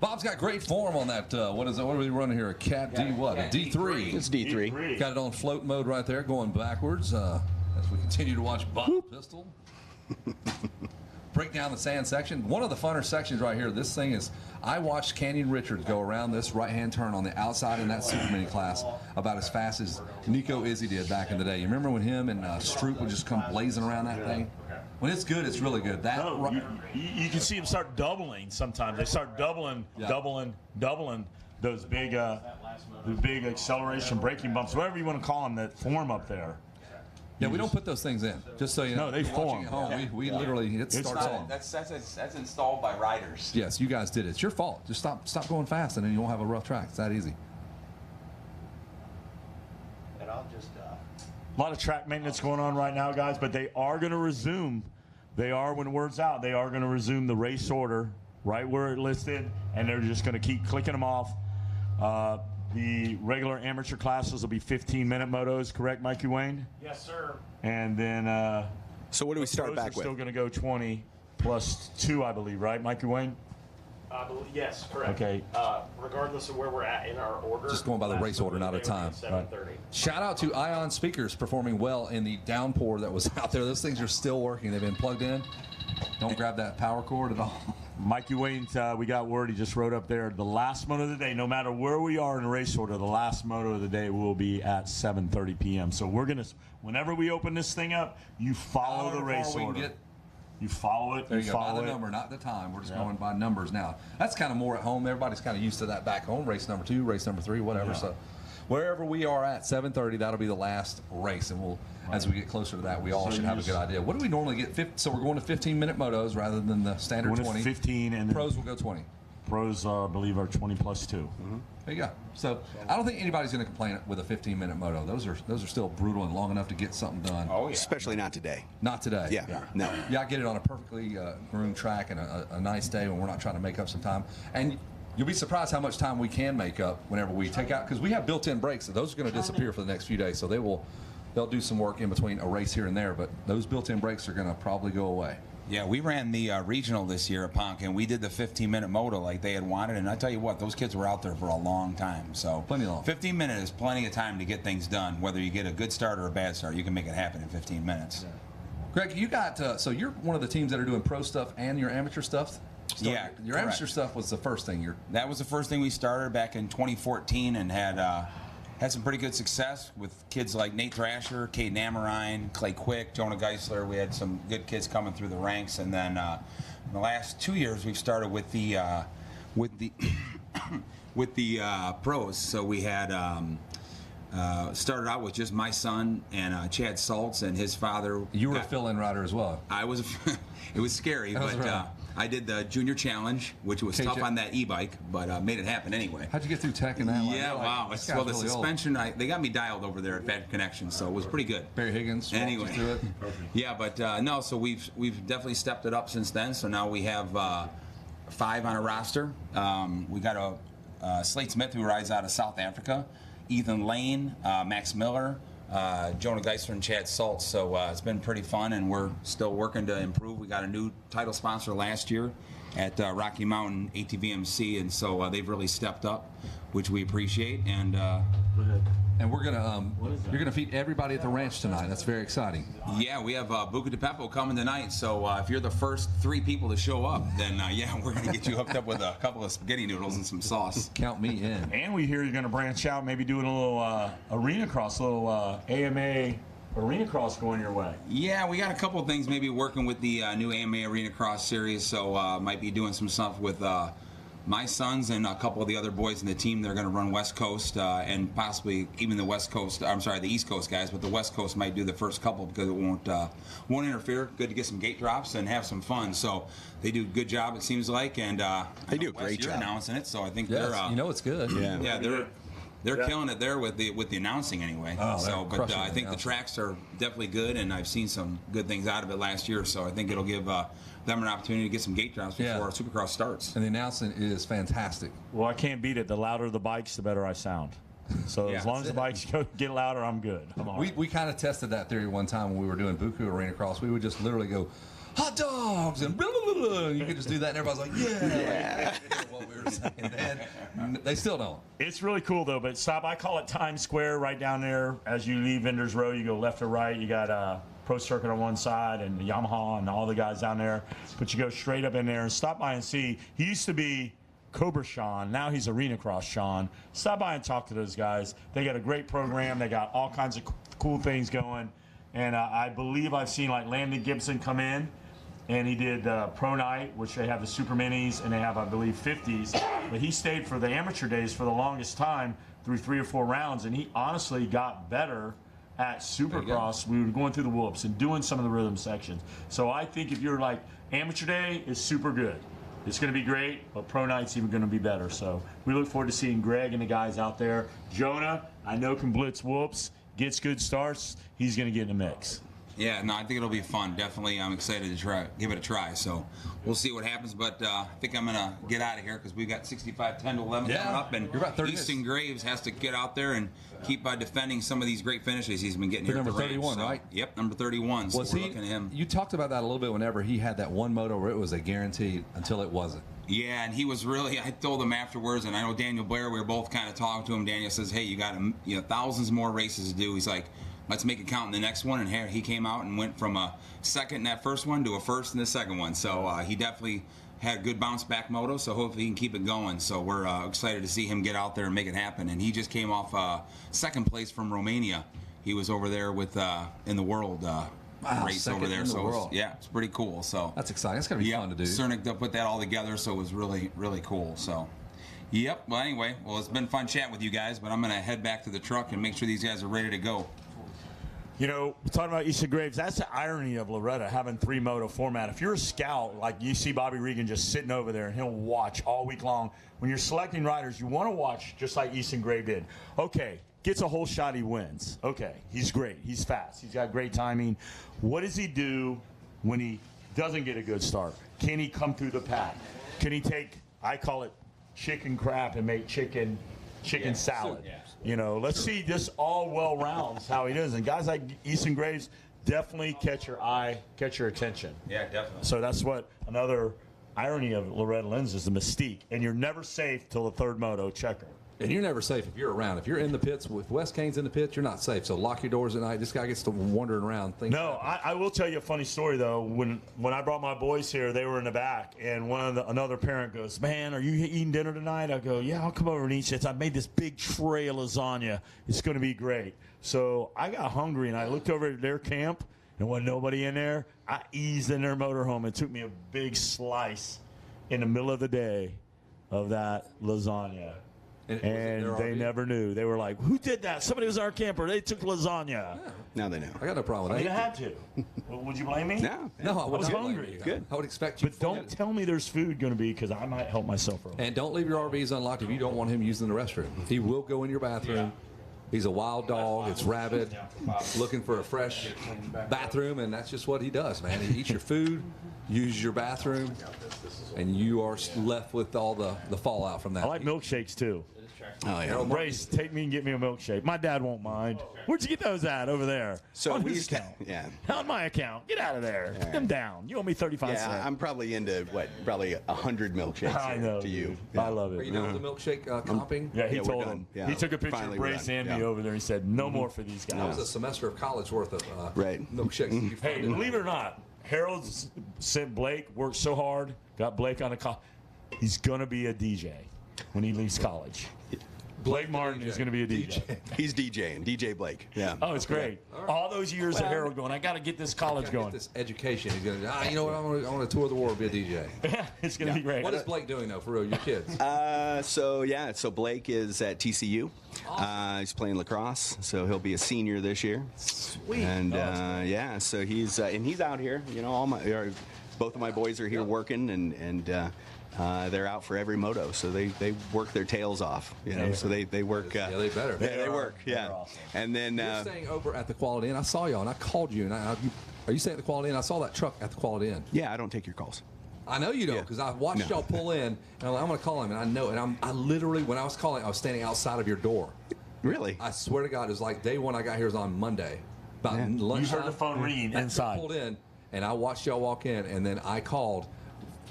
Speaker 18: Bob's got great form on that. What is it? What are we running here? A Cat D what? A D3.
Speaker 19: It's D3.
Speaker 18: Got it on float mode right there, going backwards as we continue to watch Bob Pistol break down the sand section. One of the funner sections right here. This thing is, I watched Canyon Richards go around this right-hand turn on the outside in that Super Mini class about as fast as Nico Izzy did back in the day. You remember when him and Stroop would just come blazing around that thing? When it's good, it's really good.
Speaker 9: You can see them start doubling sometimes. They start doubling those big acceleration braking bumps, whatever you want to call them, that form up there.
Speaker 18: Yeah, we don't put those things in, just so you know.
Speaker 9: No, they form.
Speaker 18: At home, we literally, it starts on.
Speaker 3: That's installed by riders.
Speaker 18: Yes, you guys did it. It's your fault. Just stop going fast, and then you won't have a rough track. It's that easy.
Speaker 1: And I'll just...
Speaker 9: A lot of track maintenance going on right now, guys, but they are going to resume. They are, when the word's out, they are going to resume the race order right where it listed, and they're just going to keep clicking them off. The regular amateur classes will be 15-minute motos, correct, Mikey Wayne?
Speaker 1: Yes, sir.
Speaker 9: And then
Speaker 19: so what do we start back with?
Speaker 9: Still going to go 20 plus 2, I believe, right, Mikey Wayne?
Speaker 1: Yes, correct.
Speaker 9: Okay.
Speaker 1: Regardless of where we're at in our order.
Speaker 18: Just going by the race order, not a time.
Speaker 1: 7:30.
Speaker 18: Shout out to Ion Speakers performing well in the downpour that was out there. Those things are still working. They've been plugged in. Don't grab that power cord at all.
Speaker 9: Mikey Wayne, we got word. He just wrote up there, the last moto of the day, no matter where we are in the race order, the last moto of the day will be at 7:30 p.m. So we're going to, whenever we open this thing up, you follow the race order. You follow it.
Speaker 18: There you go. By the number, not the time. We're just going by numbers now. That's kind of more at home. Everybody's kind of used to that back home. Race number 2, race number 3, whatever. Yeah. So wherever we are at 7:30, that'll be the last race, and we'll, as we get closer to that, we all should have a good idea. What do we normally get? So we're going to 15-minute motos rather than the standard 20.
Speaker 9: 15, and
Speaker 18: pros will go 20.
Speaker 9: Pros, I believe, are 20 plus 2.
Speaker 18: There you go. So I don't think anybody's going to complain with a 15-minute moto. Those are still brutal and long enough to get something done.
Speaker 19: Oh, yeah. Especially not today.
Speaker 18: Not today.
Speaker 19: Yeah. No.
Speaker 18: Yeah, I get it on a perfectly groomed track and a nice day when we're not trying to make up some time. And you'll be surprised how much time we can make up whenever we take out, because we have built-in brakes, so those are going to disappear for the next few days. So they'll do some work in between a race here and there, but those built-in brakes are going to probably go away.
Speaker 3: Yeah, we ran the regional this year at Ponca, and we did the 15-minute moto like they had wanted. And I tell you what, those kids were out there for a long time. So
Speaker 18: plenty long.
Speaker 3: 15 minutes is plenty of time to get things done. Whether you get a good start or a bad start, you can make it happen in 15 minutes.
Speaker 18: Yeah. Greg, you got so you're one of the teams that are doing pro stuff and your amateur stuff.
Speaker 3: Yeah,
Speaker 18: your
Speaker 3: correct.
Speaker 18: Amateur stuff was the first thing.
Speaker 3: That was the first thing we started back in 2014, and had some pretty good success with kids like Nate Thrasher, Caden Amarine, Clay Quick, Jonah Geisler. We had some good kids coming through the ranks, and then in the last 2 years we've started with the pros. So we had started out with just my son and Chad Saltz and his father.
Speaker 18: You were a fill-in rider as well.
Speaker 3: I was. It was scary, but
Speaker 18: right.
Speaker 3: I did the junior challenge, which was tough on that e-bike, but made it happen anyway.
Speaker 18: How'd you get through tech and that?
Speaker 3: Yeah, wow. Well, the suspension, they got me dialed over there at Bad Connection, so it was pretty good.
Speaker 18: Barry Higgins.
Speaker 3: Anyway,
Speaker 18: through it.
Speaker 3: Yeah, but no. So we've definitely stepped it up since then. So now we have 5 on a roster. We got a Slate Smith who rides out of South Africa, Ethan Lane, Max Miller, Jonah Geisler, and Chad Saltz. So it's been pretty fun, and we're still working to improve. We got a new title sponsor last year at Rocky Mountain ATVMC, and so they've really stepped up, which we appreciate. And
Speaker 18: and we're gonna you're gonna feed everybody at the ranch tonight. That's very exciting.
Speaker 3: Yeah, we have Buca de Pepo coming tonight. So if you're the first 3 people to show up, then yeah, we're gonna get you hooked up with a couple of spaghetti noodles and some sauce.
Speaker 18: Count me in.
Speaker 9: And we hear you're gonna branch out, maybe doing a little arena cross, a little AMA arena cross going your way.
Speaker 3: Yeah, we got a couple of things maybe working with the new AMA Arena Cross series. So might be doing some stuff with my sons and a couple of the other boys in the team. They're going to run West Coast and possibly even the West Coast. I'm sorry, the East Coast guys, but the West Coast might do the first couple because it won't interfere. Good to get some gate drops and have some fun. So they do a good job, it seems like, and
Speaker 19: they do a great job
Speaker 3: announcing it. So I think
Speaker 18: they're it's good.
Speaker 3: Yeah, They're killing it there with the announcing anyway. But I think the tracks are definitely good, and I've seen some good things out of it last year. So I think it'll give them an opportunity to get some gate drops before Supercross starts.
Speaker 18: And the announcing is fantastic.
Speaker 9: Well, I can't beat it. The louder the bikes, the better I sound. So as long as the bikes get louder, I'm good.
Speaker 18: We kind of tested that theory one time when we were doing Buku Arena Cross. We would just literally go, hot dogs, and blah, blah, blah, blah. You could just do that, and everybody's like, yeah. What we were saying then. They still don't.
Speaker 9: It's really cool, though. But stop. I call it Times Square right down there. As you leave Vendors Row, you go left or right. You got Pro Circuit on one side and Yamaha and all the guys down there. But you go straight up in there and stop by and see. He used to be Cobra Sean. Now he's Arena Cross Sean. Stop by and talk to those guys. They got a great program. They got all kinds of cool things going. And I believe I've seen like Landon Gibson come in, and he did Pro Night, which they have the Super Minis, and they have, I believe, 50s. But he stayed for the amateur days for the longest time through 3 or 4 rounds, and he honestly got better at Supercross. We were going through the whoops and doing some of the rhythm sections. So I think if you're like, amateur day is super good. It's going to be great, but Pro Night's even going to be better. So we look forward to seeing Greg and the guys out there. Jonah, I know, can blitz whoops, gets good starts. He's going to get in the mix.
Speaker 3: Yeah, no, I think it'll be fun. Definitely, I'm excited to give it a try. So we'll see what happens. But I think I'm going to get out of here because we've got 65, 10 to 11 coming up. And Easton Graves has to get out there and keep defending some of these great finishes he's been getting here at the
Speaker 18: number 31,
Speaker 3: range.
Speaker 18: right?
Speaker 3: Yep, number 31. So we're looking at him.
Speaker 18: You talked about that a little bit whenever he had that one moto where it was a guarantee until it wasn't.
Speaker 3: Yeah, and he was really, I told him afterwards, and I know Daniel Blair, we were both kind of talking to him. Daniel says, hey, you got thousands more races to do. He's like, let's make it count in the next one. And he came out and went from a second in that first one to a first in the second one. So he definitely had a good bounce back moto, so hopefully he can keep it going. So we're excited to see him get out there and make it happen. And he just came off second place from Romania. He was over there with in the world race over there. So it's pretty cool. So
Speaker 18: that's exciting. It's gonna be fun to do.
Speaker 3: Cernic put that all together, so it was really, really cool. So yep. Well, anyway, it's been fun chatting with you guys, but I'm gonna head back to the truck and make sure these guys are ready to go.
Speaker 9: You know, talking about Easton Graves, that's the irony of Loretta having 3 moto format. If you're a scout, like you see Bobby Regan just sitting over there and he'll watch all week long. When you're selecting riders, you want to watch just like Easton Graves did. Okay, gets a whole shot, he wins. Okay, he's great. He's fast. He's got great timing. What does he do when he doesn't get a good start? Can he come through the pack? Can he take, I call it chicken crap and make chicken salad? Yeah. You know, let's see this all well rounds how he does. And guys like Easton Graves definitely catch your eye, catch your attention.
Speaker 3: Yeah, definitely.
Speaker 9: So that's what another irony of Loretta Lynn's is the mystique. And you're never safe till the 3rd moto checker.
Speaker 18: And you're never safe if you're around. If you're in the pits, with Wes Kane's in the pits, you're not safe. So lock your doors at night. This guy gets to wandering around.
Speaker 9: No, I will tell you a funny story, though. When I brought my boys here, they were in the back, and another parent goes, man, are you eating dinner tonight? I go, yeah, I'll come over and eat. She says, I made this big tray of lasagna. It's going to be great. So I got hungry, and I looked over at their camp, and wasn't nobody in there. I eased in their motorhome and took me a big slice in the middle of the day of that lasagna. And they never knew. They were like, who did that? Somebody was our camper. They took lasagna. Yeah.
Speaker 19: Now they know.
Speaker 18: I got no problem with that.
Speaker 9: You had to. Would you blame me?
Speaker 19: No.
Speaker 18: No, I
Speaker 9: was hungry.
Speaker 19: Good.
Speaker 18: I would expect you.
Speaker 9: But don't tell me there's food going to be, because I might help myself early.
Speaker 18: And don't leave your RVs unlocked if you don't want him using the restroom. He will go in your bathroom. Yeah. He's a wild dog. It's rabid, looking for a fresh bathroom, and that's just what he does, man. He eats your food, uses your bathroom, and you are left with all the fallout from that.
Speaker 9: I like milkshakes, too.
Speaker 19: Oh, yeah.
Speaker 9: Brace, take me and get me a milkshake. My dad won't mind. Where'd you get those at over there?
Speaker 19: So
Speaker 9: on his account.
Speaker 19: Yeah.
Speaker 9: On my account. Get out of there. Put them down. You owe me 35 cents.
Speaker 19: Yeah, I'm probably into, probably 100 milkshakes
Speaker 9: I know,
Speaker 19: to you.
Speaker 9: Yeah. I love it.
Speaker 18: Are you done with the milkshake comping?
Speaker 9: Yeah, he told him. Yeah. He took a picture of Brace and me over there. He said, no more for these guys.
Speaker 18: That was a semester of college worth of milkshakes.
Speaker 9: Hey, believe it or not, Harold sent Blake, worked so hard, got Blake on the he's going to be a DJ when he leaves college. Blake Martin is going to be a DJ.
Speaker 19: He's DJing, DJ Blake. Yeah.
Speaker 9: Oh, it's great. All those years of Harold going, I got to get this college going.
Speaker 18: Get this education. He's going to, you know what, I want to tour the world, be a DJ.
Speaker 9: It's going to be great.
Speaker 18: What is Blake doing, though, for real, your kids?
Speaker 19: So Blake is at TCU. Awesome. He's playing lacrosse, so he'll be a senior this year.
Speaker 18: Sweet.
Speaker 19: And so he's out here. You know, both of my boys are here working, and they're out for every moto, so they work their tails off, you know. So they work.
Speaker 18: Yeah, they better.
Speaker 19: They work. Yeah. Awesome. And then
Speaker 18: you're staying over at the Quality Inn. I saw y'all, and I called you. And are you staying at the Quality Inn? I saw that truck at the Quality Inn.
Speaker 19: Yeah, I don't take your calls.
Speaker 18: I know you don't, because I watched y'all pull in, and I'm like, I'm going to call him, and I know. And I literally, when I was calling, I was standing outside of your door.
Speaker 19: Really?
Speaker 18: I swear to God, it was like day one I got here was on Monday. About lunchtime.
Speaker 9: You heard the phone ringing inside.
Speaker 18: I pulled in, and I watched y'all walk in, and then I called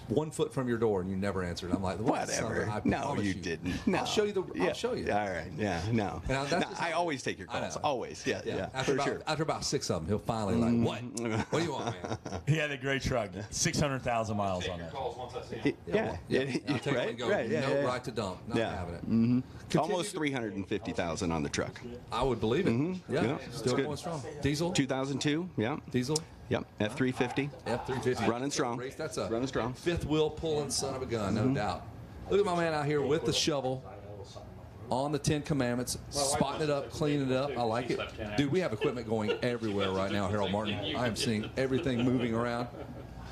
Speaker 18: 1 foot from your door, and you never answered. I'm like,
Speaker 19: whatever. No, you didn't. No.
Speaker 18: I'll show you. I'll show you.
Speaker 19: All right. Yeah. No.
Speaker 18: No,
Speaker 19: I always take your calls. Always. Yeah.
Speaker 18: After about 6 of them, he'll finally what? What do you want, man?
Speaker 9: He had a great truck. 600,000 miles on that.
Speaker 19: Yeah.
Speaker 18: I'll take it and go. No right to dump. Not having it.
Speaker 19: Mm-hmm. Almost 350,000 on the truck.
Speaker 18: I would believe it. Mm-hmm. Yeah. Still going strong. Diesel.
Speaker 19: 2002. Yeah.
Speaker 18: Diesel.
Speaker 19: Yep, F350.
Speaker 18: F350.
Speaker 19: Running strong.
Speaker 18: That's a
Speaker 19: running strong.
Speaker 18: Fifth wheel pulling son of a gun, no doubt. Look at my man out here with the shovel on the 10 Commandments, spotting it up, cleaning it up. I like it. Dude, we have equipment going everywhere right now, Harold Martin. I am seeing everything moving around.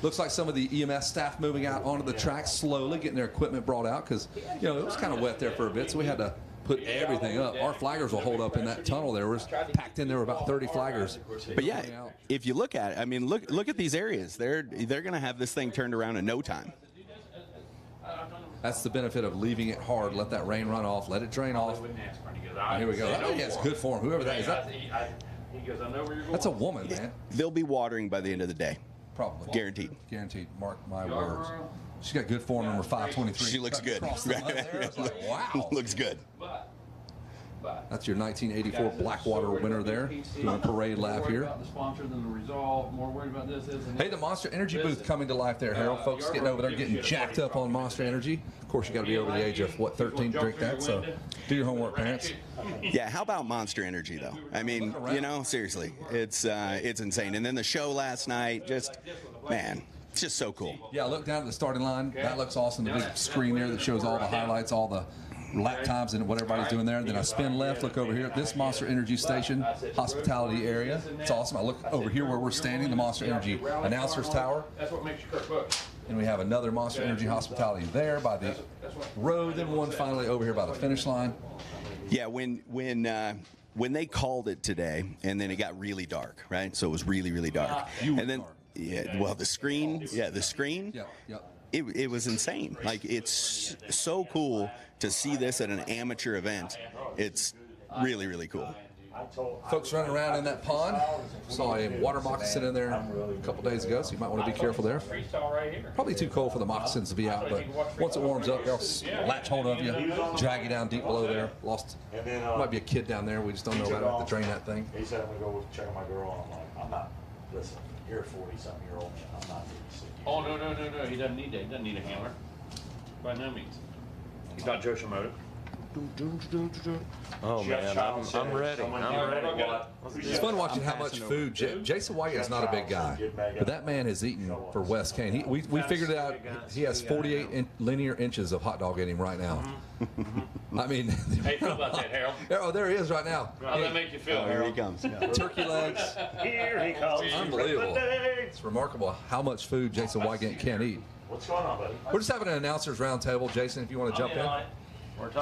Speaker 18: Looks like some of the EMS staff moving out onto the track slowly, getting their equipment brought out because, you know, it was kind of wet there for a bit, so we had to put everything up. Our flaggers will hold up in that tunnel there. We're packed in there with about 30 flaggers.
Speaker 19: But yeah, if you look at it, I mean, look at these areas. They're going to have this thing turned around in no time.
Speaker 18: That's the benefit of leaving it hard. Let that rain run off. Let it drain off. Here we go. That has good form. Whoever that is. That's a woman, man.
Speaker 19: They'll be watering by the end of the day.
Speaker 18: Probably.
Speaker 19: Guaranteed.
Speaker 18: Guaranteed. Mark my words. She's got good form, number 523.
Speaker 19: She looks good.
Speaker 18: Like, wow.
Speaker 19: Looks good.
Speaker 18: That's your 1984 Blackwater winner there. Doing a parade lap here. Hey, the Monster Energy booth coming to life there, Harold. Folks getting over there, getting jacked up on Monster Energy. Of course, you got to be over the age of, 13 to drink that, so do your homework, parents.
Speaker 19: Yeah, how about Monster Energy, though? I mean, you know, seriously, it's insane. And then the show last night, just, man, it's just so cool.
Speaker 18: Yeah, look down at the starting line. That looks awesome. The big screen there that shows all the highlights, all the lap times and what everybody's doing there. Then I spin left, look over here at this Monster Energy station, hospitality area. It's awesome. I look over here where we're standing, the Monster Energy Announcers Tower. And we have another Monster Energy hospitality there by the road, then one finally over here by the finish line.
Speaker 19: Yeah, when they called it today, and then it got really dark, right? So it was really, really dark. And then, yeah, well, the screen.
Speaker 18: Yeah.
Speaker 19: It was insane. Like, it's so cool to see this at an amateur event. It's really, really cool.
Speaker 18: Folks running around in that pond. Saw a water moccasin in there a couple days ago, so you might want to be careful there. Probably too cold for the moccasins to be out, but once it warms up, they'll latch hold of you, drag you down deep below there. Might be a kid down there. We just don't know about it. Have to drain that thing.
Speaker 9: He said, I'm going to go check on my girl. I'm like, I'm not. Listen, you're a 40-something-year-old man. I'm not 56.
Speaker 11: Oh, no. He doesn't need that. He doesn't need a hammer. By no means. He's not Joe Shimoda.
Speaker 8: Oh man, I'm ready.
Speaker 18: It's fun watching how much food. Jason White is not a big guy, but that man has eaten for Wes Kane. We figured it out. He has 48 linear inches of hot dog in him right now. I mean,
Speaker 11: how you feel about that, Harold?
Speaker 18: Oh, there he is right now.
Speaker 11: How does that make you feel,
Speaker 19: Here he comes.
Speaker 18: Turkey legs.
Speaker 9: Here he comes.
Speaker 18: Unbelievable. It's remarkable how much food Jason White can't eat.
Speaker 9: What's going on, buddy?
Speaker 18: We're just having an announcers roundtable. Jason, if you want to jump in.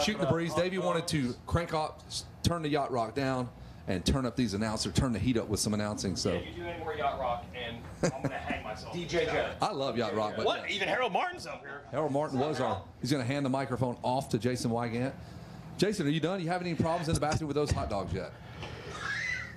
Speaker 18: Shooting the breeze. Davey wanted to crank up, turn the yacht rock down, and turn up these announcers, turn the heat up with some announcing. So.
Speaker 11: Yeah, you do any more yacht rock, and I'm going to hang myself. DJ Joe.
Speaker 18: I love yacht rock. But
Speaker 11: what? Even Harold Martin's up here.
Speaker 18: Harold Martin was he's going to hand the microphone off to Jason Wygant. Jason, are you done? You have any problems in the bathroom with those hot dogs yet?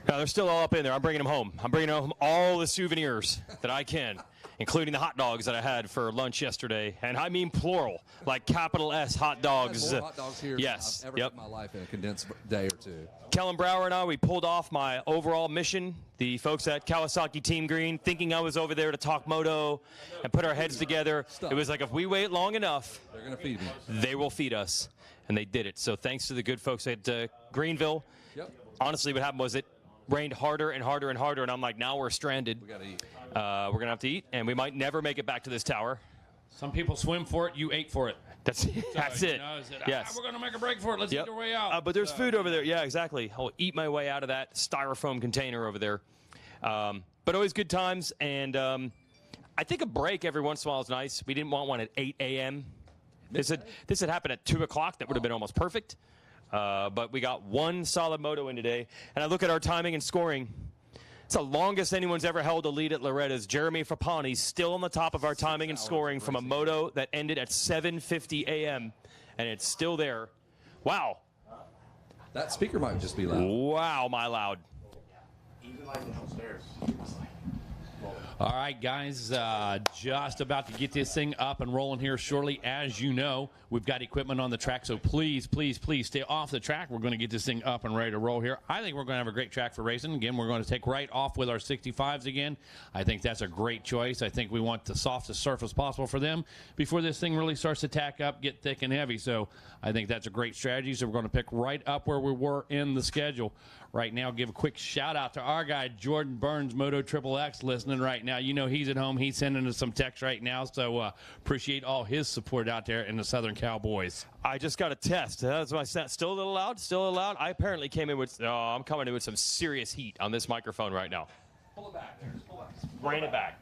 Speaker 12: No, they're still all up in there. I'm bringing them home. I'm bringing home all the souvenirs that I can, including the hot dogs that I had for lunch yesterday. And I mean plural, like capital S hot dogs.
Speaker 18: More hot dogs here
Speaker 12: yes.
Speaker 18: than I've ever had in my life in a condensed day or two.
Speaker 12: Kellen Brower and I, we pulled off my overall mission. The folks at Kawasaki Team Green, thinking I was over there to talk moto and put our heads together. It was like, if we wait long enough,
Speaker 18: they're going to feed me.
Speaker 12: They will feed us. And they did it. So thanks to the good folks at Greenville.
Speaker 18: Yep.
Speaker 12: Honestly, what happened was it rained harder and harder and harder, and I'm like, now we're stranded.
Speaker 18: We got to eat.
Speaker 12: We're going to have to eat, and we might never make it back to this tower.
Speaker 11: Some people swim for it. You ate for it.
Speaker 12: That's it.
Speaker 11: Yes. We're going to make a break for it. Let's eat our way out.
Speaker 12: But there's food over there. Yeah, exactly. I'll eat my way out of that styrofoam container over there. But always good times, and I think a break every once in a while is nice. We didn't want one at 8 a.m. This had happened at 2 o'clock. That would have been almost perfect. But we got one solid moto in today. And I look at our timing and scoring. It's the longest anyone's ever held a lead at Loretta's. Jeremy Fapani still on the top of our timing and scoring from a moto that ended at 7:50 a.m. And it's still there. Wow.
Speaker 18: That speaker might just be loud.
Speaker 12: Wow, my loud.
Speaker 9: Even like downstairs.
Speaker 11: All right, guys, just about to get this thing up and rolling here shortly. As you know, we've got equipment on the track, so please, please, please stay off the track. We're going to get this thing up and ready to roll here. I think we're going to have a great track for racing. Again, we're going to take right off with our 65s again. I think that's a great choice. I think we want the softest surface possible for them before this thing really starts to tack up, get thick and heavy. So I think that's a great strategy. So we're going to pick right up where we were in the schedule. Right now, give a quick shout-out to our guy, Jordan Burns, Moto XXX, listening right now. You know he's at home. He's sending us some text right now, so appreciate all his support out there in the Southern Cowboys.
Speaker 12: I just got a test. That's my set. Still a little loud? Still a little loud? I apparently came in with, I'm coming in with some serious heat on this microphone right now.
Speaker 11: Pull it back there. Pull it back.
Speaker 12: Bring it back.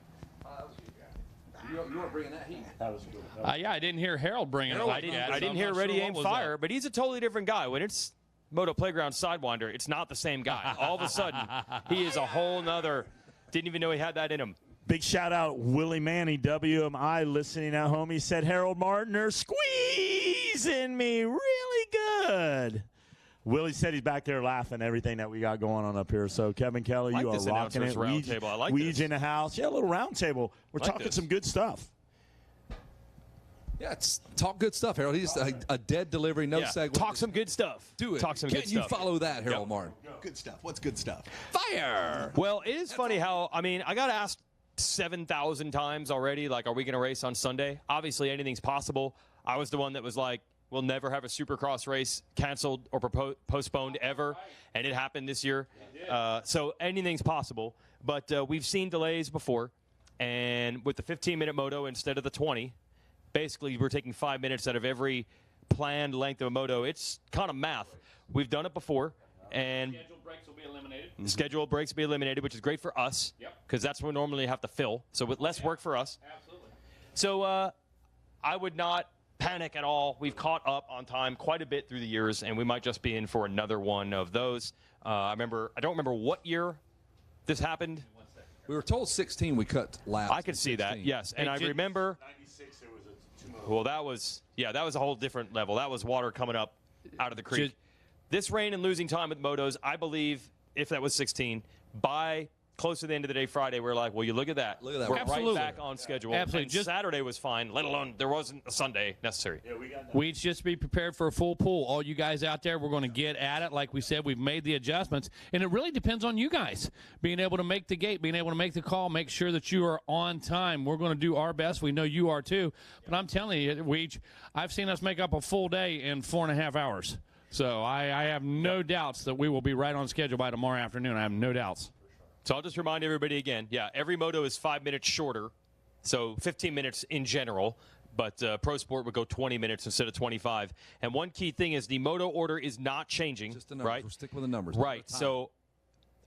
Speaker 18: You weren't bringing that heat.
Speaker 9: That was good.
Speaker 11: Yeah, I didn't hear Harold bringing it like that.
Speaker 12: I didn't hear Ready, Aim, Fire, but he's a totally different guy. When it's Moto Playground Sidewinder, it's not the same guy. All of a sudden, he is a whole nother, didn't even know he had that in him.
Speaker 9: Big shout out, Willie Manny, WMI, listening at home. He said, Harold Martin are squeezing me really good. Willie said he's back there laughing everything that we got going on up here. So, Kevin Kelly,
Speaker 12: I like
Speaker 9: you are rocking it.
Speaker 12: Roundtable. I like
Speaker 9: Weege
Speaker 12: this.
Speaker 9: in the house. Yeah, a little round table. We're talking some good stuff.
Speaker 18: Yeah, it's talk good stuff, Harold. He's a dead delivery, no segue.
Speaker 12: Talk some good stuff.
Speaker 18: Do it.
Speaker 12: Talk some
Speaker 18: Can't
Speaker 12: good
Speaker 18: you
Speaker 12: stuff.
Speaker 18: follow that, Harold Martin?
Speaker 19: Good stuff. What's good stuff?
Speaker 18: Fire!
Speaker 12: Well, it is funny how, I mean, I got asked 7,000 times already, like, are we going to race on Sunday? Obviously, anything's possible. I was the one that was like, we'll never have a Supercross race canceled or postponed ever, and it happened this year. So anything's possible. But we've seen delays before, and with the 15-minute moto instead of the 20, basically we're taking 5 minutes out of every planned length of a moto. It's kind of math. We've done it before, and
Speaker 11: Scheduled breaks will be eliminated.
Speaker 12: scheduled breaks will be eliminated, which is great for us because that's what we normally have to fill. So with less work for us.
Speaker 11: Absolutely.
Speaker 12: So I would not panic at all. We've caught up on time quite a bit through the years, and we might just be in for another one of those. I don't remember what year this happened.
Speaker 18: We were told 16 we cut last.
Speaker 12: I could see that, yes. And I remember
Speaker 9: 96, there was a 2
Speaker 12: well, that was a whole different level. That was water coming up out of the creek. This rain and losing time with motos, I believe, if that was 16, by close to the end of the day Friday, we're like, well, you look at that.
Speaker 18: Look at that.
Speaker 12: We're
Speaker 11: Absolutely.
Speaker 12: right back on schedule.
Speaker 11: Absolutely.
Speaker 12: And Saturday was fine, let alone there wasn't a Sunday necessary.
Speaker 9: Yeah, we got that.
Speaker 11: We just be prepared for a full pool. All you guys out there, we're going to get at it. Like we said, we've made the adjustments. And it really depends on you guys being able to make the gate, being able to make the call, make sure that you are on time. We're going to do our best. We know you are too. But I'm telling you, I've seen us make up a full day in 4.5 hours. So I have no doubts that we will be right on schedule by tomorrow afternoon. I have no doubts.
Speaker 12: So I'll just remind everybody again, every moto is 5 minutes shorter, so 15 minutes in general, but Pro Sport would go 20 minutes instead of 25. And one key thing is the moto order is not changing,
Speaker 18: Just the numbers.
Speaker 12: right?
Speaker 18: We're sticking with the numbers.
Speaker 12: Right. So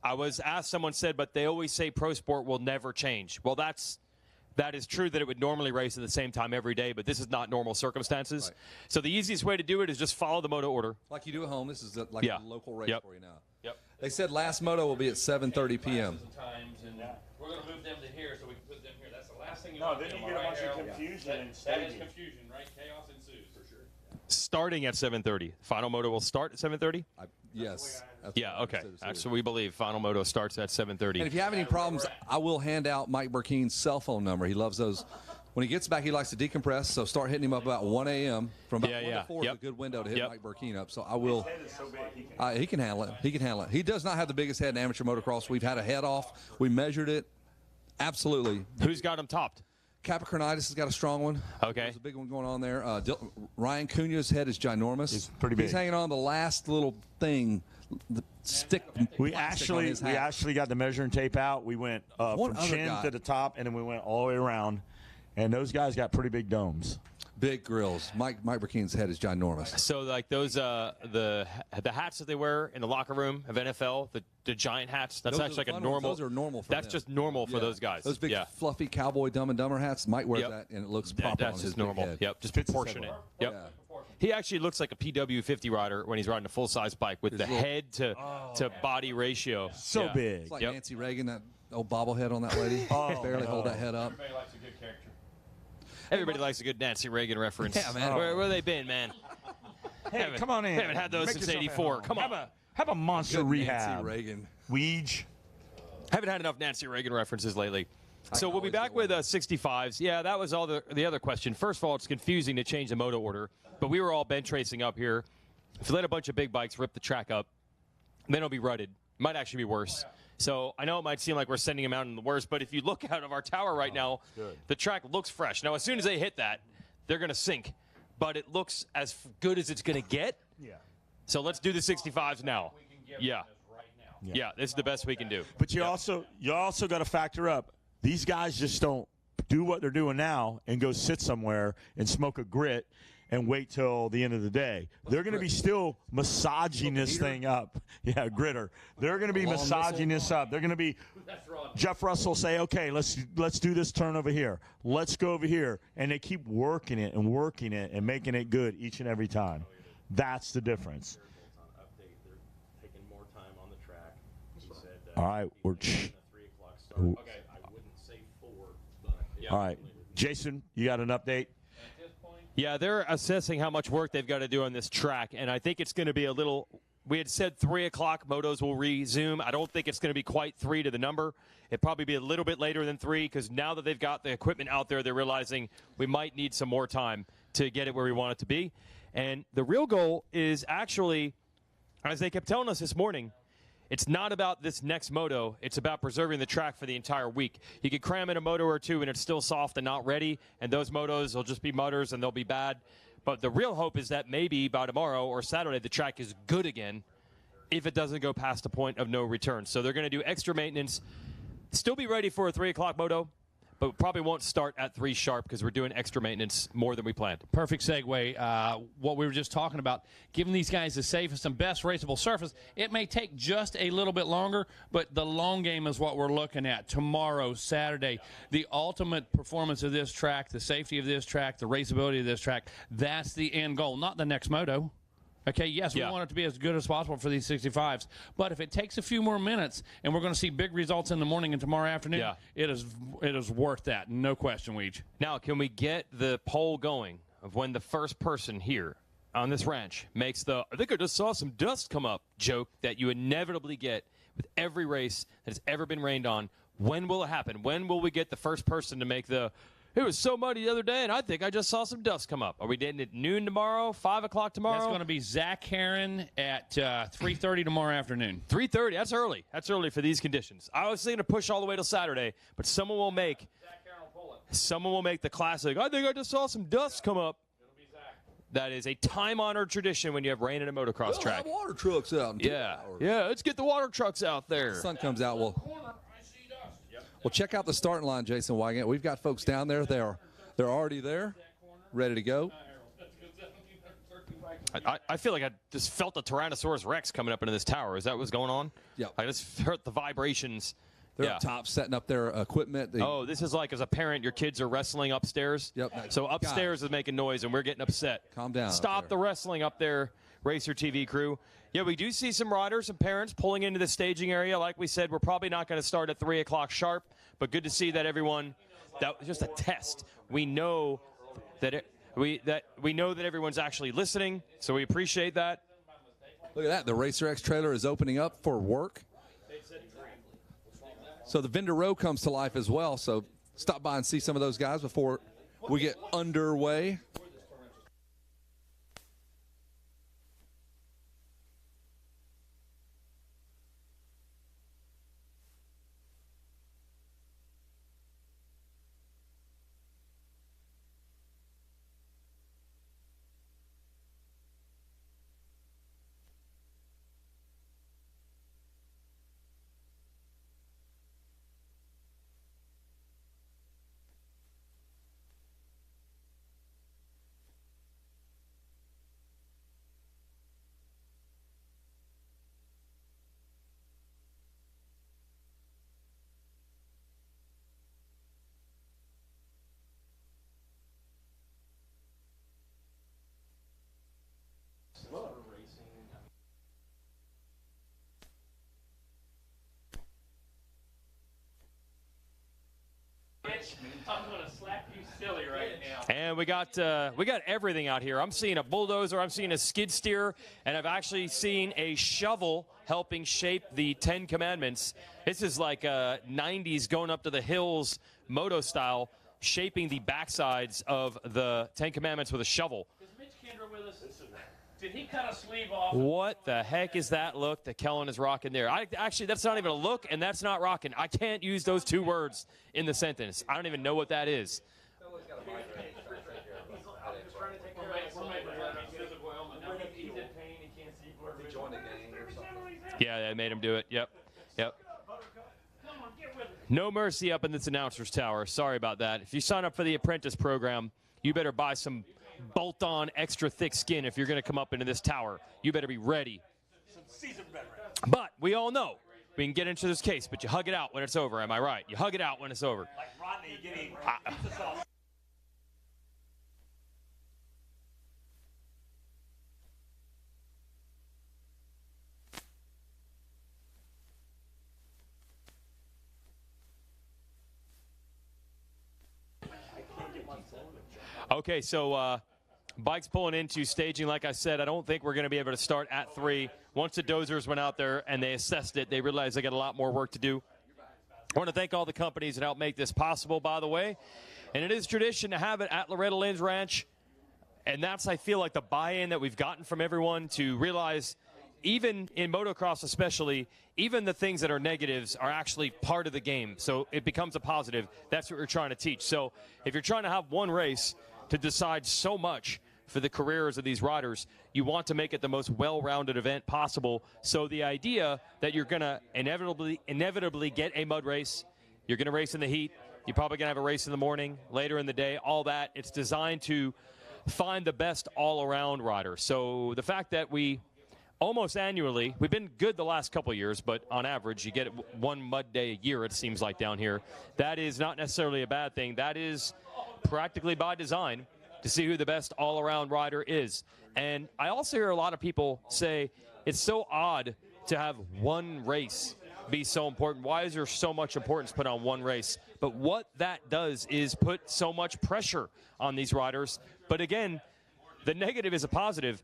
Speaker 12: I was asked, someone said, but they always say Pro Sport will never change. Well, that is true that it would normally race at the same time every day, but this is not normal circumstances.
Speaker 18: Right.
Speaker 12: So the easiest way to do it is just follow the moto order.
Speaker 18: Like you do at home. This is like a local race for you now.
Speaker 12: Yep.
Speaker 18: They said last moto will be at 7:30 p.m.
Speaker 11: Times, and we're going to move them to here so we can put them here. That's the last thing you
Speaker 9: No,
Speaker 11: want
Speaker 9: then
Speaker 11: to do.
Speaker 9: you get a bunch of confusion and
Speaker 11: That is
Speaker 9: staging.
Speaker 11: confusion, right? Chaos ensues. For sure.
Speaker 12: Starting at 7:30. Final moto will start at 7:30?
Speaker 18: Yes.
Speaker 12: Yeah, okay. That's what we believe. Final moto starts at 7:30.
Speaker 18: And if you have any problems, I will hand out Mike Burkeen's cell phone number. He loves those. When he gets back, he likes to decompress, so start hitting him up about 1 a.m. From about 1 to 4 is a good window to hit Mike Burkeen up. So I will. He can handle it. He can handle it. He does not have the biggest head in amateur motocross. We've had a head off. We measured it. Absolutely.
Speaker 12: Who's got him topped?
Speaker 18: Capricornitis has got a strong one.
Speaker 12: Okay.
Speaker 18: There's a big one going on there. Ryan Cunha's head is ginormous.
Speaker 9: It's pretty big.
Speaker 18: He's hanging on the last little thing. The stick.
Speaker 9: We
Speaker 18: plastic on his hat.
Speaker 9: actually got the measuring tape out. We went from
Speaker 18: One other
Speaker 9: chin
Speaker 18: guy.
Speaker 9: to the top, and then we went all the way around. and those guys got pretty big domes.
Speaker 18: Big grills. Mike Burkeen's head is ginormous.
Speaker 12: So like those the hats that they wear in the locker room of NFL, the giant hats. That's
Speaker 18: Those
Speaker 12: actually
Speaker 18: are
Speaker 12: like a
Speaker 18: fun ones.
Speaker 12: normal.
Speaker 18: Those are normal for
Speaker 12: That's
Speaker 18: them.
Speaker 12: just normal for
Speaker 18: Yeah.
Speaker 12: those guys.
Speaker 18: Those big
Speaker 12: yeah.
Speaker 18: fluffy cowboy Dumb and Dumber hats. Mike wears
Speaker 12: Yep.
Speaker 18: that, and it looks proper
Speaker 12: That's
Speaker 18: on his
Speaker 12: just
Speaker 18: big
Speaker 12: normal.
Speaker 18: head.
Speaker 12: Yep, just proportionate. Yep. He actually looks like a PW50 rider when he's riding a full-size bike with the head to body ratio.
Speaker 9: So
Speaker 12: Yeah.
Speaker 9: big.
Speaker 18: It's like Nancy Reagan, that old bobblehead on that lady. Barely hold that head up.
Speaker 11: Everybody likes a good character.
Speaker 12: Everybody likes a good Nancy Reagan reference.
Speaker 18: Yeah, man.
Speaker 12: Where they been, man?
Speaker 9: Hey, come on in.
Speaker 12: Haven't had those
Speaker 9: Make
Speaker 12: since
Speaker 9: yourself at
Speaker 12: '84.
Speaker 9: home.
Speaker 12: Come on.
Speaker 9: Have a monster
Speaker 18: Good
Speaker 9: rehab.
Speaker 18: Nancy Reagan.
Speaker 9: Weege.
Speaker 12: Haven't had enough Nancy Reagan references lately. So we'll be back with 65s. Yeah, that was all the other question. First of all, it's confusing to change the moto order, but we were all bench racing up here. If you let a bunch of big bikes rip the track up, then it'll be rutted. It might actually be worse. So I know it might seem like we're sending them out in the worst, but if you look out of our tower right now, the track looks fresh. Now, as soon as they hit that, they're going to sink, but it looks as good as it's going to get.
Speaker 9: Yeah.
Speaker 12: So let's do the 65s now. Yeah. Yeah, this is the best we can do.
Speaker 9: But you also got to factor up. These guys just don't do what they're doing now and go sit somewhere and smoke a grit and wait till the end of the day. They're going to be still massaging this thing up. Yeah, gritter. They're going to be massaging this up. They're going to be Jeff Russell say, okay, let's do this turn over here. Let's go over here. And they keep working it and making it good each and every time. That's the difference. All right, all right, Jason, you got an update?
Speaker 12: Yeah, they're assessing how much work they've got to do on this track, and I think it's going to be a little – we had said 3 o'clock motos will resume. I don't think it's going to be quite 3 to the number. It'll probably be a little bit later than 3 because now that they've got the equipment out there, they're realizing we might need some more time to get it where we want it to be. And the real goal is actually, as they kept telling us this morning, it's not about this next moto. It's about preserving the track for the entire week. You could cram in a moto or two, and it's still soft and not ready, and those motos will just be mutters, and they'll be bad. But the real hope is that maybe by tomorrow or Saturday, the track is good again if it doesn't go past the point of no return. So they're going to do extra maintenance, still be ready for a 3 o'clock moto, but probably won't start at 3 sharp because we're doing extra maintenance more than we planned.
Speaker 11: Perfect segue. What we were just talking about, giving these guys the safest and best raceable surface, it may take just a little bit longer, but the long game is what we're looking at. Tomorrow, Saturday, the ultimate performance of this track, the safety of this track, the raceability of this track, that's the end goal, not the next moto. Okay, yes, we want it to be as good as possible for these 65s. But if it takes a few more minutes and we're going to see big results in the morning and tomorrow afternoon, it is worth that. No question, Weege.
Speaker 12: Now, can we get the poll going of when the first person here on this ranch makes the "I think I just saw some dust come up" joke that you inevitably get with every race that has ever been rained on? When will it happen? When will we get the first person to make the "It was so muddy the other day, and I think I just saw some dust come up"? Are we getting it noon tomorrow, 5 o'clock tomorrow?
Speaker 11: That's going to be Zach Herron at 3:30 tomorrow afternoon.
Speaker 12: 3:30. That's early. That's early for these conditions. I was thinking to push all the way till Saturday, but someone will make the classic "I think I just saw some dust come up." That is a time-honored tradition when you have rain in a motocross
Speaker 18: We'll
Speaker 12: track.
Speaker 18: have water trucks out in 2
Speaker 12: Yeah,
Speaker 18: hours.
Speaker 12: yeah. Let's get the water trucks out there.
Speaker 18: The sun comes out. Well, check out the starting line, Jason Wygant. We've got folks down there. They're already there, ready to go.
Speaker 12: I feel like I just felt the Tyrannosaurus Rex coming up into this tower. Is that what's going on?
Speaker 18: Yeah.
Speaker 12: I just heard the vibrations.
Speaker 18: They're up top setting up their equipment.
Speaker 12: This is like as a parent, your kids are wrestling upstairs.
Speaker 18: Yep.
Speaker 12: So upstairs is making noise, and we're getting upset.
Speaker 18: Calm down.
Speaker 12: Stop the wrestling up there, Racer TV crew. Yeah, we do see some riders and parents pulling into the staging area. Like we said, we're probably not going to start at 3 o'clock sharp, but good to see that everyone. That was just a test. We know that we know that everyone's actually listening, so we appreciate that.
Speaker 18: Look at that. The Racer X trailer is opening up for work. So the vendor row comes to life as well. So stop by and see some of those guys before we get underway.
Speaker 11: I'm going to slap you silly right now.
Speaker 12: And we got everything out here. I'm seeing a bulldozer, I'm seeing a skid steer, and I've actually seen a shovel helping shape the 10 Commandments. This is like 90s going up to the hills moto style, shaping the backsides of the 10 Commandments with a shovel.
Speaker 11: Is Mitch Kendra with us? Did he cut a sleeve off?
Speaker 12: What the heck is that look that Kellen is rocking there? Actually, that's not even a look, and that's not rocking. I can't use those two words in the sentence. I don't even know what that is. Yeah, they made him do it. Yep. No mercy up in this announcer's tower. Sorry about that. If you sign up for the Apprentice program, you better buy some bolt-on extra thick skin if you're going to come up into this tower. You better be ready. But we all know we can get into this case, but you hug it out when it's over. Am I right? You hug it out when it's over.
Speaker 9: Like Rodney getting pizza sauce.
Speaker 12: Okay, so bikes pulling into staging. Like I said, I don't think we're going to be able to start at 3. Once the dozers went out there and they assessed it, they realized they got a lot more work to do. I want to thank all the companies that helped make this possible, by the way. And it is tradition to have it at Loretta Lynn's Ranch. And that's, I feel like, the buy-in that we've gotten from everyone to realize, even in motocross especially, even the things that are negatives are actually part of the game. So it becomes a positive. That's what we're trying to teach. So if you're trying to have one race to decide so much for the careers of these riders, you want to make it the most well-rounded event possible. So the idea that you're going to inevitably get a mud race, you're going to race in the heat, you're probably going to have a race in the morning, later in the day, all that, it's designed to find the best all-around rider. So the fact that we almost annually, we've been good the last couple of years, but on average, you get one mud day a year, it seems like, down here. That is not necessarily a bad thing. That is practically by design to see who the best all-around rider is. And I also hear a lot of people say it's so odd to have one race be so important. Why is there so much importance put on one race? But what that does is put so much pressure on these riders. But again, the negative is a positive.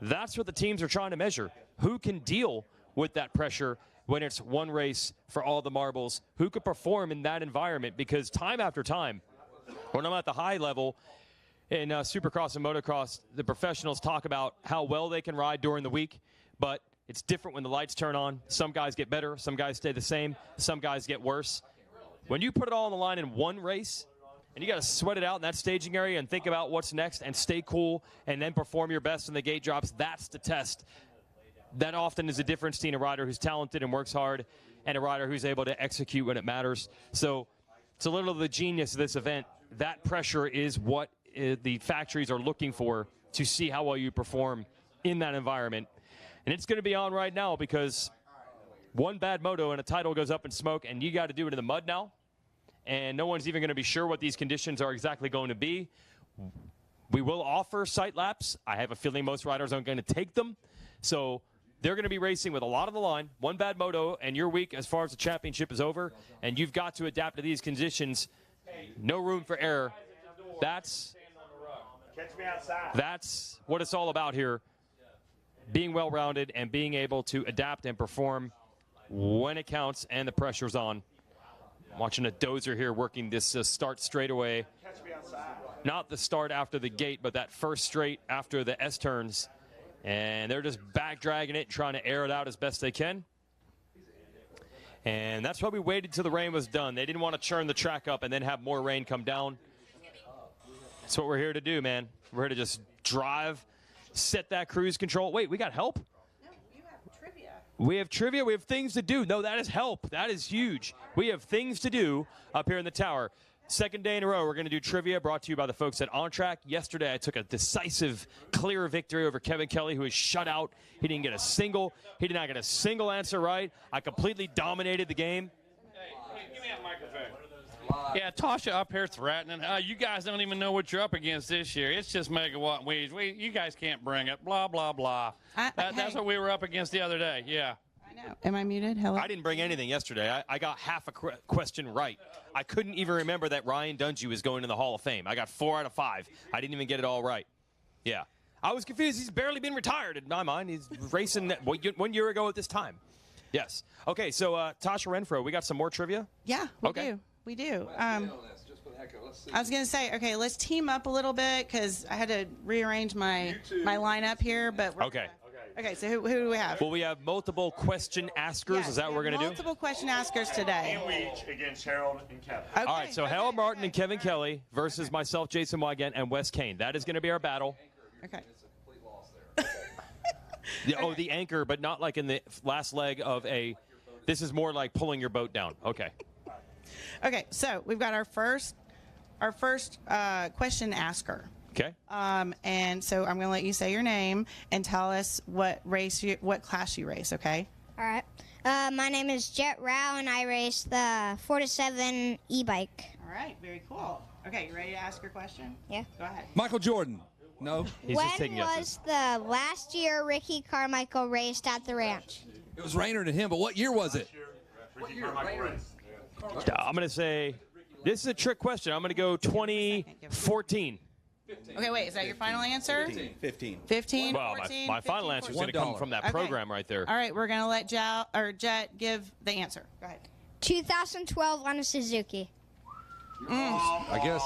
Speaker 12: That's what the teams are trying to measure. Who can deal with that pressure when it's one race for all the marbles? Who could perform in that environment? Because time after time, when I'm at the high level in Supercross and motocross, the professionals talk about how well they can ride during the week, but it's different when the lights turn on. Some guys get better, some guys stay the same, some guys get worse. When you put it all on the line in one race, and you got to sweat it out in that staging area and think about what's next and stay cool and then perform your best in the gate drops, that's the test. That often is the difference between a rider who's talented and works hard and a rider who's able to execute when it matters. So it's a little of the genius of this event. That pressure is what the factories are looking for to see how well you perform in that environment. And it's going to be on right now because one bad moto and a title goes up in smoke, and you got to do it in the mud now. And no one's even going to be sure what these conditions are exactly going to be. We will offer sight laps. I have a feeling most riders aren't going to take them. So they're going to be racing with a lot on the line. One bad moto, and your week as far as the championship is over. And you've got to adapt to these conditions. No room for error. That's what it's all about here. Being well-rounded and being able to adapt and perform when it counts and the pressure's on. Watching a dozer here working this start straightaway. Not the start after the gate, but that first straight after the S-turns. And they're just back dragging it, trying to air it out as best they can. And that's why we waited till the rain was done. They didn't want to churn the track up and then have more rain come down. That's what we're here to do, man. We're here to just drive, set that cruise control. Wait, we got help?
Speaker 5: No, you have trivia.
Speaker 12: We have trivia. We have things to do. No, that is help. That is huge. We have things to do up here in the tower. Second day in a row, we're going to do trivia brought to you by the folks at On Track. Yesterday, I took a decisive, clear victory over Kevin Kelly, who was shut out. He didn't get a single. He did not get a single answer right. I completely dominated the game.
Speaker 11: Hey, give me that microphone. Yeah, Tasha up here threatening. You guys don't even know what you're up against this year. It's just megawatt weeds. You guys can't bring it. Blah, blah, blah. That's what we were up against the other day. Yeah.
Speaker 5: I know. Am I muted? Hello?
Speaker 12: I didn't bring anything yesterday. I got half a question right. I couldn't even remember that Ryan Dungey was going to the Hall of Fame. I got 4 out of 5. I didn't even get it all right. Yeah. I was confused. He's barely been retired in my mind. He's racing 1 year ago at this time. Yes. Okay, so Tasha Renfro, we got some more trivia?
Speaker 5: Yeah, we do. We do. I was going to say, okay, let's team up a little bit because I had to rearrange my lineup here. But Okay, so who do we have?
Speaker 12: Well, we have multiple question askers.
Speaker 5: Yes,
Speaker 12: Is that what we're going to do?
Speaker 5: Multiple question askers today.
Speaker 9: Each against Harold and Kevin.
Speaker 5: Okay,
Speaker 12: all right, so Harold Martin and Kevin Kelly versus myself, Jason Wygant, and Wes Kane. That is going to be our battle.
Speaker 5: Okay.
Speaker 12: The anchor, but not like in the last leg of a. This is more like pulling your boat down. Okay.
Speaker 5: Okay, so we've got our first question asker.
Speaker 12: Okay.
Speaker 5: And so I'm going to let you say your name and tell us what class you race. Okay.
Speaker 20: All right. My name is Jet Rao, and I race the 4-7 e-bike.
Speaker 5: All right. Very cool. Okay, you ready to ask your question?
Speaker 20: Yeah.
Speaker 5: Go ahead.
Speaker 18: Michael Jordan. No.
Speaker 12: He's just taking
Speaker 20: when
Speaker 12: guesses.
Speaker 20: was the last year Ricky Carmichael raced at the ranch?
Speaker 18: It was Raynor to him, but what year was it?
Speaker 12: I'm going to say this is a trick question. I'm going to go 2014.
Speaker 5: Okay, wait. Is that your final answer?
Speaker 19: 15.
Speaker 5: 15.
Speaker 12: Well,
Speaker 5: 14,
Speaker 12: my final
Speaker 5: 15,
Speaker 12: answer is going to come from that program right there.
Speaker 5: All right, we're going to let Jet give the answer. Go ahead.
Speaker 20: 2012 on a Suzuki.
Speaker 18: I guess.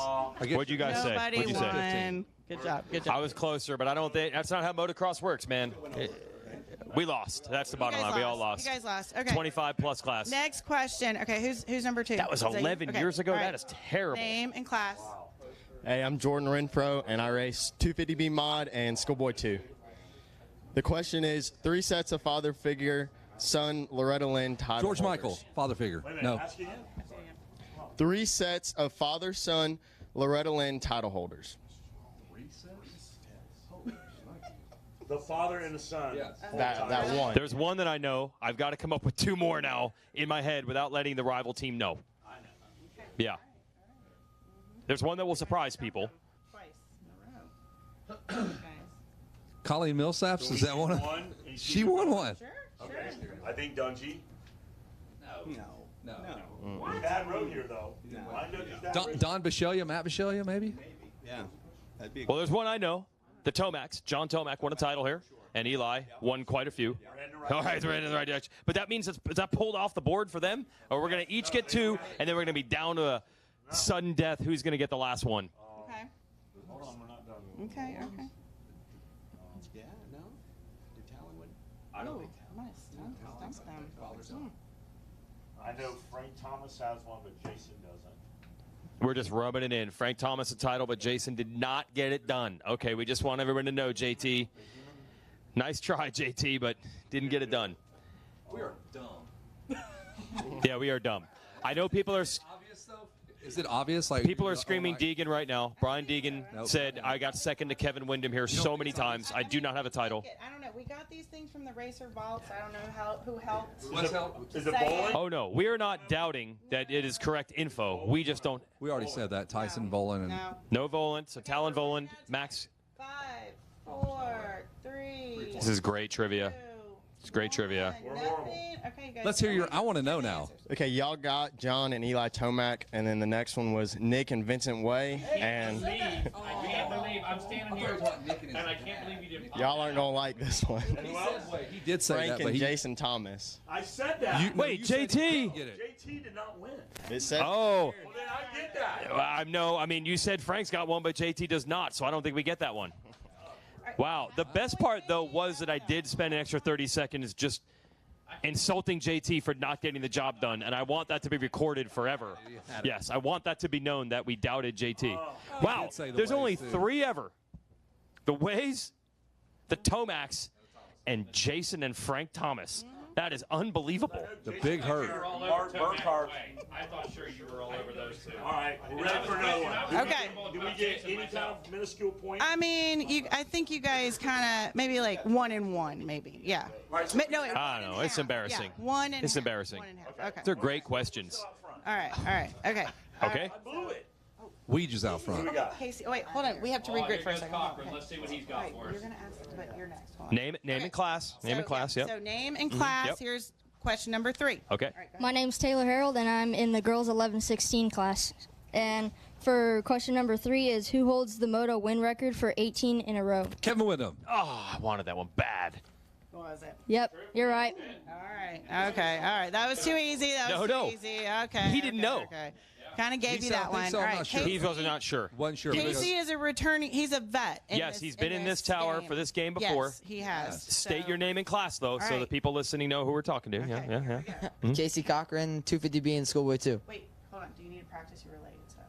Speaker 12: What'd you guys say?
Speaker 5: Nobody
Speaker 12: What'd you
Speaker 5: won.
Speaker 12: say?
Speaker 5: Good job. Good job.
Speaker 12: I was closer, but I don't think that's not how motocross works, man. We lost. That's the bottom line. We all lost.
Speaker 5: You guys lost. Okay.
Speaker 12: 25 plus class.
Speaker 5: Next question. Okay, who's number 2?
Speaker 12: That was 11 years ago.
Speaker 5: All right.
Speaker 12: That is terrible.
Speaker 5: Name and class.
Speaker 21: Hey, I'm Jordan Renfro, and I race 250B Mod and Schoolboy 2. The question is 3 sets of father figure, son Loretta Lynn title
Speaker 18: George
Speaker 21: holders.
Speaker 18: Michael, father figure. No.
Speaker 21: 3 sets of father, son Loretta Lynn title holders.
Speaker 9: The father and the son.
Speaker 21: That one.
Speaker 12: There's one that I know. I've got to come up with 2 more now in my head without letting the rival team know. Yeah. There's one that will surprise people.
Speaker 18: Colleen Millsaps, is that one? She won one.
Speaker 9: Okay. I think Dungey.
Speaker 19: No.
Speaker 9: Bad road here, though.
Speaker 18: Don Bisceglia, Matt Bisceglia, maybe?
Speaker 19: Yeah. That'd be
Speaker 12: Well, there's one I know. The Tomacs. John Tomac won a title here, and Eli won quite a few. All right, they're in the right direction. But that means is that pulled off the board for them? Or we're going to each get 2, and then we're going to be down to a sudden death. Who's going to get the last one?
Speaker 5: Okay.
Speaker 9: Hold on, we're not done.
Speaker 5: Okay.
Speaker 19: Yeah, no. Did Talon win?
Speaker 9: I don't think I know Frank Thomas has one, but Jason doesn't.
Speaker 12: We're just rubbing it in. Frank Thomas a title, but Jason did not get it done. Okay, we just want everyone to know, JT. Nice try, JT, but didn't get it done.
Speaker 18: We are dumb.
Speaker 12: Yeah, we are dumb. I know people are.
Speaker 18: Obvious though? Is it obvious? Like
Speaker 12: people are screaming Deegan right now. Brian Deegan said, "I got second to Kevin Windham here so many times. I do not have a title."
Speaker 5: I don't know. We got these things from the Racer Vaults. I don't know who helped.
Speaker 9: Is it bowling?
Speaker 12: Oh no, we are not doubting that it is correct info. We just don't.
Speaker 18: We already said that. Tyson Volan and
Speaker 12: No Volant. So Talon Voland, Max.
Speaker 5: 5, 4, 3.
Speaker 12: This is great trivia. It's great trivia.
Speaker 5: Okay, you guys.
Speaker 18: Let's hear your. I want to know now.
Speaker 21: Okay, y'all got John and Eli Tomac, and then the next one was Nick and Vincent Way. And
Speaker 11: I can't believe I'm standing here, and I can't believe you didn't.
Speaker 21: y'all aren't going to like this one.
Speaker 18: He did say
Speaker 21: Frank
Speaker 18: that, but
Speaker 21: and
Speaker 18: he.
Speaker 21: Jason Thomas.
Speaker 9: I said that.
Speaker 12: Wait, JT.
Speaker 9: JT did not win.
Speaker 21: It said.
Speaker 12: Oh.
Speaker 9: Well, then I get that.
Speaker 12: I mean, you said Frank's got one, but JT does not, so I don't think we get that one. Wow. The best part, though, was that I did spend an extra 30 seconds just insulting JT for not getting the job done, and I want that to be recorded forever. Yes, I want that to be known that we doubted JT. Wow. There's only 3 ever. The Ways, the Tomacs, and Jason and Frank Thomas. That is unbelievable.
Speaker 18: The big hurt.
Speaker 9: Mark Burkhart.
Speaker 11: I thought sure you were all over those 2.
Speaker 9: All right, we're ready for another one.
Speaker 5: Okay.
Speaker 9: Do we get any kind of minuscule point?
Speaker 5: I mean, I think you guys kind of maybe like 1 and 1, maybe. Yeah. No,
Speaker 12: I don't know. It's embarrassing.
Speaker 5: Yeah, 1 and
Speaker 12: It's
Speaker 5: half.
Speaker 12: embarrassing.
Speaker 5: 1 and half. Okay.
Speaker 12: They're great questions.
Speaker 5: All right. Okay.
Speaker 12: Okay.
Speaker 18: Weege out front.
Speaker 5: Casey, wait, hold on. We have to regroup for a second.
Speaker 11: Let's see what he's got for us.
Speaker 5: You're going to ask, but you're next. Hold on.
Speaker 12: Name and class. Name and class, yep.
Speaker 5: So name and class.
Speaker 12: Yep.
Speaker 5: Here's question number 3.
Speaker 12: Okay.
Speaker 10: My name's Taylor Harold, and I'm in the girls 11-16 class. And for question number 3 is, who holds the Moto win record for 18 in a row?
Speaker 18: Kevin Wyndham.
Speaker 12: Oh, I wanted that one bad.
Speaker 5: What was it?
Speaker 10: Yep, you're right.
Speaker 5: All right. Okay. All right. That was too easy. That was too easy. Okay.
Speaker 12: He didn't know.
Speaker 5: Okay. Kind of gave you
Speaker 18: said,
Speaker 5: that one.
Speaker 18: so,
Speaker 5: All
Speaker 18: I'm
Speaker 5: right.
Speaker 18: not sure.
Speaker 12: He wasn't not sure.
Speaker 18: Wasn't sure.
Speaker 5: Casey is a returning. He's a vet.
Speaker 12: Yes, he's been in this tower
Speaker 5: game.
Speaker 12: for this game before.
Speaker 5: Yes, he has.
Speaker 12: State your name in class, though, so
Speaker 5: right.
Speaker 12: the people listening know who we're talking to.
Speaker 5: Okay.
Speaker 12: Yeah.
Speaker 13: Casey Cochran, 250B in Schoolboy 2.
Speaker 5: Wait, hold on. Do you need to practice your related stuff?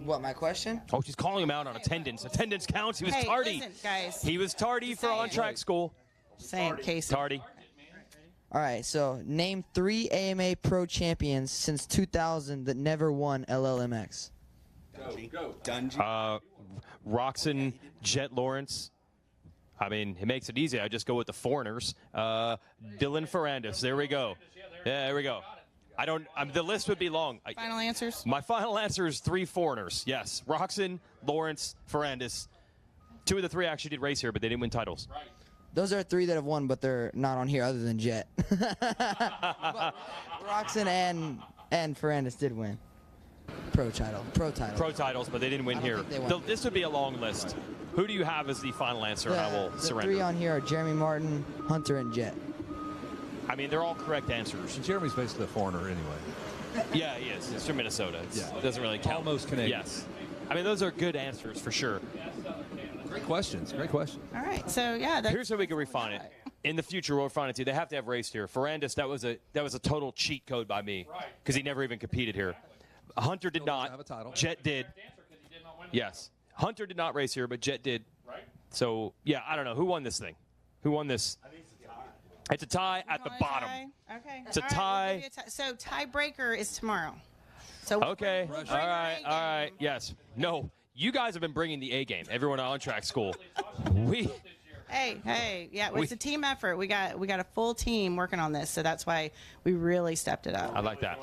Speaker 13: What, my question?
Speaker 12: Oh, she's calling him out on attendance. Attendance counts. He was tardy.
Speaker 5: Listen, guys.
Speaker 12: He was tardy for on-track school.
Speaker 5: Same, Casey.
Speaker 12: Tardy.
Speaker 13: All right, so name 3 AMA Pro champions since 2000 that never won LLMX.
Speaker 19: Go. Dungy.
Speaker 12: Roxon, Jet Lawrence. I mean, it makes it easy. I just go with the foreigners. Dylan Ferrandis. There we go. Yeah, there we go. The list would be long.
Speaker 5: Final answers?
Speaker 12: My final answer is 3 foreigners. Yes. Roxon, Lawrence, Ferrandis. 2 of the 3 actually did race here, but they didn't win titles.
Speaker 13: Those are 3 that have won, but they're not on here other than Jet. Roxon and Ferrandis did win. Pro title.
Speaker 12: Pro titles, but they didn't win here. This would be a long list. Who do you have as the final answer? And I will surrender.
Speaker 13: The 3 on here are Jeremy Martin, Hunter, and Jet.
Speaker 12: I mean, they're all correct answers.
Speaker 18: Jeremy's basically a foreigner anyway.
Speaker 12: Yeah, he is. He's from Minnesota. It doesn't really count.
Speaker 18: Almost Canadian.
Speaker 12: Yes. I mean, those are good answers for sure.
Speaker 18: Great questions. Great question.
Speaker 5: All right. So, yeah.
Speaker 12: Here's how we can refine it. In the future, we'll refine it too. They have to have raced here. Ferrandis, that was a total cheat code by me because he never even competed here. Hunter did not.
Speaker 18: Have a title.
Speaker 12: Jet did. Yes. Hunter did not race here, but Jet did. So, yeah, I don't know. Who won this thing? Who won this? It's a tie at the bottom.
Speaker 5: Okay.
Speaker 12: It's a
Speaker 5: All
Speaker 12: tie.
Speaker 5: right, so tiebreaker is tomorrow. So
Speaker 12: Okay. All right. Yes. No. You guys have been bringing the A game. Everyone on track school.
Speaker 5: Hey, yeah, it's a team effort. We got a full team working on this, so that's why we really stepped it up.
Speaker 12: I like that.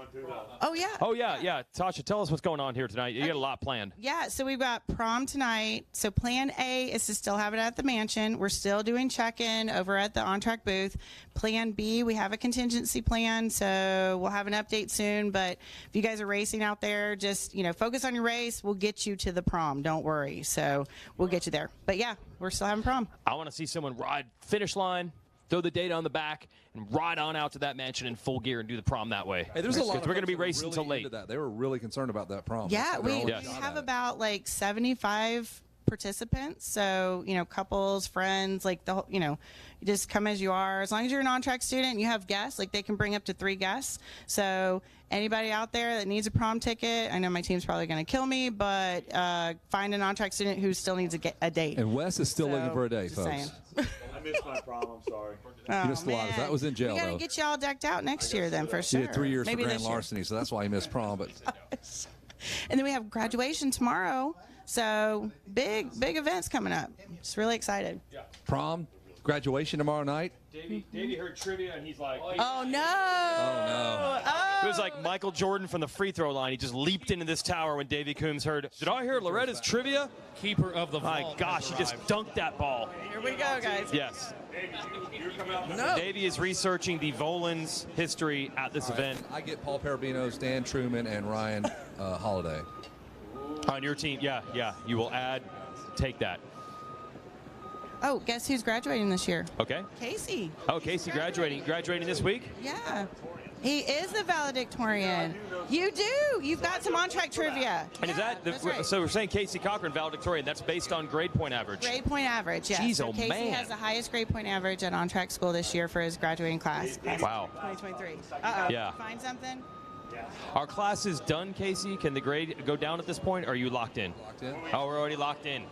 Speaker 5: Oh yeah.
Speaker 12: Tasha, tell us what's going on here tonight. You got a lot planned.
Speaker 5: Yeah, so we've got prom tonight. So plan A is to still have it at the mansion. We're still doing check-in over at the on-track booth. Plan B, we have a contingency plan, so we'll have an update soon. But if you guys are racing out there, just focus on your race. We'll get you to the prom. Don't worry. So we'll get you there. But yeah, we're still having prom.
Speaker 12: I want to see someone ride finish line, throw the data on the back, and ride on out to that mansion in full gear and do the prom that way.
Speaker 18: Hey, there's a lot.
Speaker 12: We're going to be racing
Speaker 18: really
Speaker 12: till late.
Speaker 18: That. They were really concerned about that prom.
Speaker 5: Yeah, we have about 75 participants. So couples, friends, you just come as you are. As long as you're an on-track student and you have guests, they can bring up to 3 guests. So anybody out there that needs a prom ticket, I know my team's probably going to kill me, but find an on-track student who still needs a date.
Speaker 18: And Wes is still looking for a date, folks.
Speaker 9: I missed my prom. I'm sorry.
Speaker 18: You missed a lot. That was in jail,
Speaker 5: We got to get you all decked out next year then, for sure.
Speaker 18: He did 3 years
Speaker 5: Maybe
Speaker 18: for grand
Speaker 5: this year.
Speaker 18: larceny, so that's why he missed prom. But
Speaker 5: And then we have graduation tomorrow. So big events coming up. Just really excited.
Speaker 18: prom, graduation tomorrow night.
Speaker 12: Davey heard trivia and he's like,
Speaker 5: oh no!
Speaker 12: It was like Michael Jordan from the free throw line. He just leaped into this tower when Davey Coombs heard, did I hear Loretta's trivia?
Speaker 11: Keeper of the
Speaker 12: My gosh, he just dunked that ball.
Speaker 5: Here we go, guys.
Speaker 12: Yes. Davey is researching the Volan's history at this event.
Speaker 18: I get Paul Parabino's, Dan Truman, and Ryan Holiday.
Speaker 12: On your team, yeah. You will take that.
Speaker 5: Oh, guess who's graduating this year?
Speaker 12: Okay.
Speaker 5: Casey.
Speaker 12: Oh, Casey graduating this week?
Speaker 5: Yeah. He is the valedictorian. You do. You've got some on-track trivia.
Speaker 12: And is that
Speaker 5: right.
Speaker 12: So we're saying Casey Cochran valedictorian? That's based on grade point average.
Speaker 5: Grade point average, yes.
Speaker 12: Jeez,
Speaker 5: so Casey has the highest grade point average at on-track school this year for his graduating class.
Speaker 12: Wow.
Speaker 5: 2023. Uh-oh.
Speaker 12: Yeah.
Speaker 5: Find something?
Speaker 12: Our class is done, Casey. Can the grade go down at this point, or are you locked in?
Speaker 18: Locked in.
Speaker 12: Oh, we're already locked in.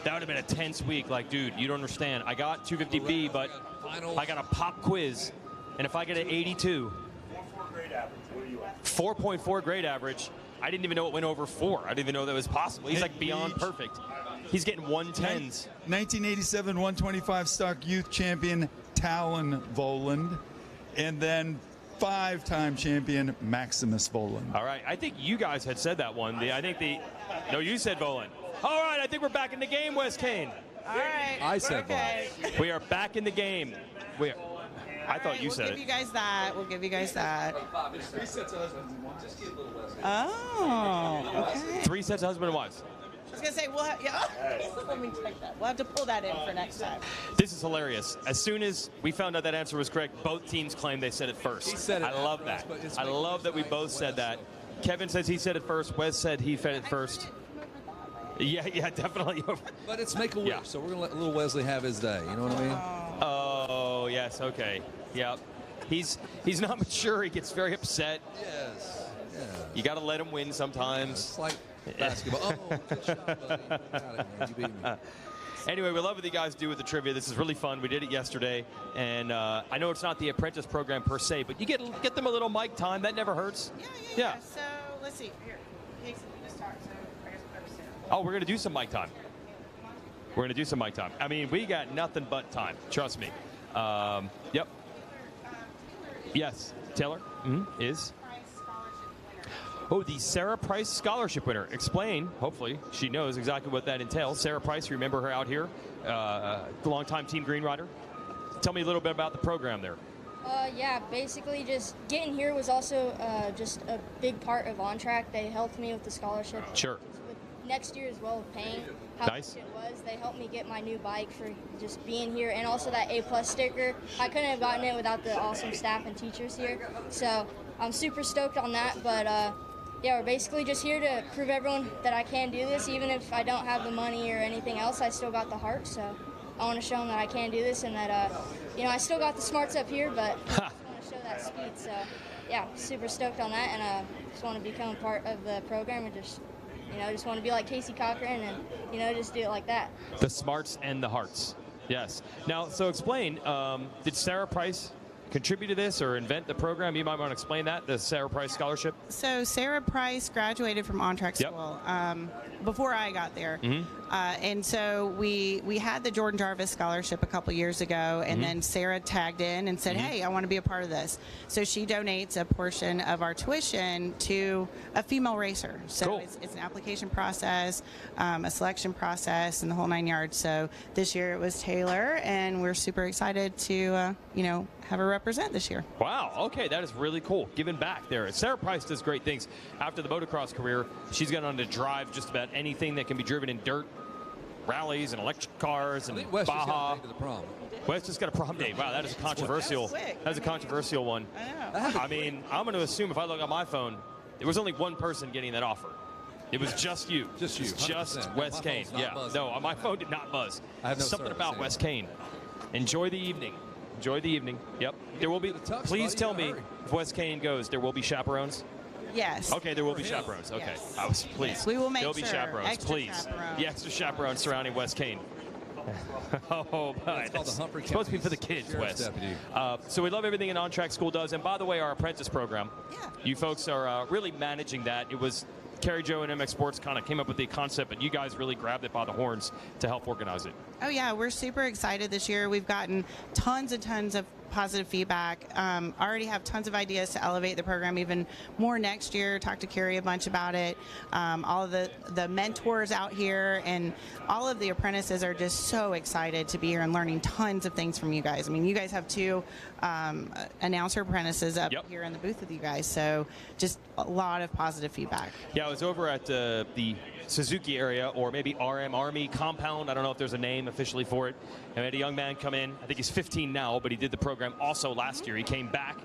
Speaker 12: That would have been a tense week. Like, dude, you don't understand. I got 250B, but I got a pop quiz. And if I get an 82, 4.4 grade average, I didn't even know it went over 4. I didn't even know that was possible. He's like beyond perfect. He's getting 110s.
Speaker 22: 1987 125 stock youth champion Talon Voland, and then 5-time champion Maximus Voland.
Speaker 12: All right, I think you guys had said that one. No, you said Voland. All right, I think we're back in the game, Wes Kane.
Speaker 5: All right.
Speaker 18: I said
Speaker 12: We are back in the game. I thought you said
Speaker 5: We'll give you guys that. We'll give you guys that.
Speaker 18: 3 sets of husbands and one. Just give a little Wesley.
Speaker 5: Oh, okay.
Speaker 12: 3 sets of husband and wives.
Speaker 5: I was gonna say we'll have. Yeah. Let me check that. We'll have to pull that in for next time.
Speaker 12: This is hilarious. As soon as we found out that answer was correct, both teams claimed they said it first.
Speaker 18: He said it
Speaker 12: I love that. I love that we both said that. Kevin says he said it first. Wes said he said it first. Yeah, definitely.
Speaker 18: But it's make a wish, so we're gonna let little Wesley have his day. You know what I mean?
Speaker 12: Oh yes, okay, yep. He's not mature. He gets very upset.
Speaker 18: Yes. Yeah.
Speaker 12: You got to let him win sometimes.
Speaker 18: It's like basketball. Oh, good shot, buddy. Got it, man. You beat me.
Speaker 12: Anyway, we love what you guys do with the trivia. This is really fun. We did it yesterday, and I know it's not the Apprentice program per se, but you get them a little mic time. That never hurts. Yeah.
Speaker 5: So let's see. Here, Casey, you just talked. So I guess we'll go to Sarah.
Speaker 12: Oh, we're gonna do some mic time. We're gonna do some mic time. I mean, we got nothing but time. Trust me. Yep. Yes, Taylor is. Oh, the Sarah Price Scholarship winner. Explain. Hopefully, she knows exactly what that entails. Sarah Price, you remember her out here, the longtime Team Green Rider. Tell me a little bit about the program there.
Speaker 10: Yeah, basically just getting here was also just a big part of On Track. They helped me with the scholarship.
Speaker 12: Sure.
Speaker 10: With next year as well, paying how
Speaker 12: nice.
Speaker 10: much it was. They helped me get my new bike for just being here, and also that A+ sticker. I couldn't have gotten it without the awesome staff and teachers here. So I'm super stoked on that, but yeah, we're basically just here to prove everyone that I can do this. Even if I don't have the money or anything else, I still got the heart. So I want to show them that I can do this, and that I still got the smarts up here, but I just want to show that speed. So yeah, super stoked on that, and just want to become a part of the program and just want to be like Casey Cochran and just do it like that.
Speaker 12: The smarts and the hearts. Yes. Now, so explain. Did Sarah Price contribute to this or invent the program? You might want to explain that, the Sarah Price Scholarship.
Speaker 5: So Sarah Price graduated from On Track School before I got there. And so we had the Jordan Jarvis Scholarship a couple years ago, and then Sarah tagged in and said, hey, I want to be a part of this. So she donates a portion of our tuition to a female racer. So it's an application process, a selection process, and the whole 9 yards. So this year it was Taylor, and we're super excited to, have her represent this year.
Speaker 12: Wow, okay, that is really cool. Giving back there. Sarah Price does great things. After the motocross career, she's gone on to drive just about anything that can be driven in dirt, rallies and electric cars and
Speaker 18: Wes just
Speaker 12: Baja.
Speaker 18: got to the prom.
Speaker 12: Wes just got a prom date. Wow, that is a controversial. That's a controversial one.
Speaker 5: I know.
Speaker 12: I mean, I'm going to assume if I look on my phone, there was only one person getting that offer. It was just you.
Speaker 18: Just you.
Speaker 12: Just
Speaker 18: 100%.
Speaker 12: Wes Kane. Yeah. No, my phone did not buzz.
Speaker 18: I have no
Speaker 12: Something
Speaker 18: service,
Speaker 12: about Wes Kane. Enjoy the evening. Enjoy the evening. Yep. There will be. Please tell me if Wes Kane goes, there will be chaperones.
Speaker 5: Yes.
Speaker 12: Okay, there will be chaperones. Okay.
Speaker 5: Yes.
Speaker 12: Please.
Speaker 5: Yes, we will make
Speaker 12: There'll be
Speaker 5: sure.
Speaker 12: chaperones.
Speaker 5: Extra
Speaker 12: Please.
Speaker 5: chaperones.
Speaker 12: The extra chaperones surrounding Wes Kane. Oh, but
Speaker 18: It's called the Humphrey
Speaker 12: it's supposed to be for the
Speaker 18: County
Speaker 12: kids,
Speaker 18: Sheriff's
Speaker 12: Wes.
Speaker 18: Deputy.
Speaker 12: So we love everything an on-track school does. And by the way, our apprentice program, you folks are really managing that. It was Carrie Jo and MX Sports kind of came up with the concept, but you guys really grabbed it by the horns to help organize it.
Speaker 5: Oh, yeah, we're super excited this year. We've gotten tons and tons of positive feedback. Already have tons of ideas to elevate the program even more next year. Talked to Carrie a bunch about it. All of the mentors out here and all of the apprentices are just so excited to be here and learning tons of things from you guys. I mean, you guys have 2 announcer apprentices up here in the booth with you guys, so just a lot of positive feedback.
Speaker 12: Yeah, I was over at the Suzuki area, or maybe RM Army compound. I don't know if there's a name officially for it. And we had a young man come in. I think he's 15 now, but he did the program also last year. He came back.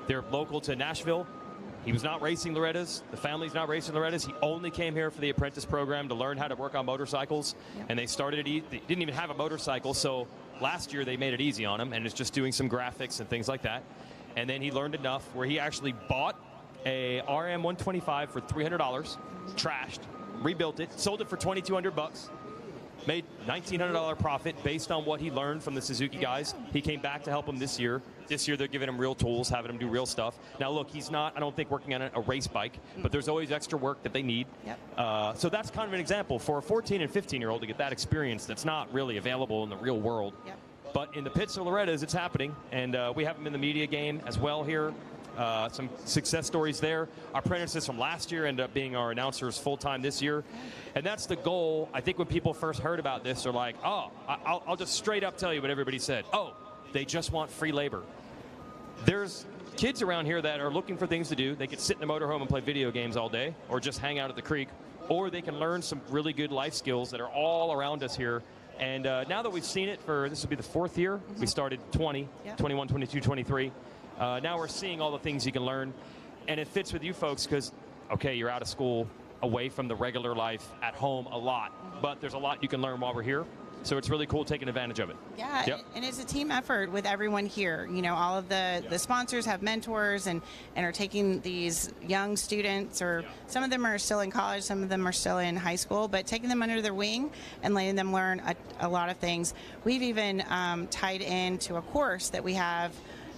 Speaker 12: They're local to Nashville. He was not racing Loretta's. The family's not racing Loretta's. He only came here for the apprentice program to learn how to work on motorcycles. And they started it. They didn't even have a motorcycle, so last year they made it easy on him, and it's just doing some graphics and things like that. And then he learned enough where he actually bought a RM 125 for $300, trashed, rebuilt it, sold it for $2,200, made $1,900 profit based on what he learned from the Suzuki guys. He came back to help him this year. This year they're giving him real tools, having him do real stuff. Now look, he's not, I don't think, working on a race bike, but there's always extra work that they need. So that's kind of an example for a 14 and 15-year-old to get that experience that's not really available in the real world. But in the pits of Loretta's, it's happening, and we have them in the media game as well here. Some success stories there. Our apprentices from last year end up being our announcers full-time this year. And that's the goal. I think when people first heard about this, they're like, oh, I'll just straight up tell you what everybody said. Oh, they just want free labor. there's kids around here that are looking for things to do. They could sit in the motorhome and play video games all day, or just hang out at the creek, or they can learn some really good life skills that are all around us here. And now that we've seen it this will be the 4th year. We started 20, 21, 22, 23. Now we're seeing all the things you can learn. And it fits with you folks because, okay, you're out of school, away from the regular life, at home a lot. But there's a lot you can learn while we're here. So it's really cool taking advantage of it.
Speaker 5: Yeah,
Speaker 12: Yep.
Speaker 5: and it's a team effort with everyone here. You know, all of the sponsors have mentors and are taking these young students, or some of them are still in college, some of them are still in high school, but taking them under their wing and letting them learn a lot of things. We've even tied into a course that we have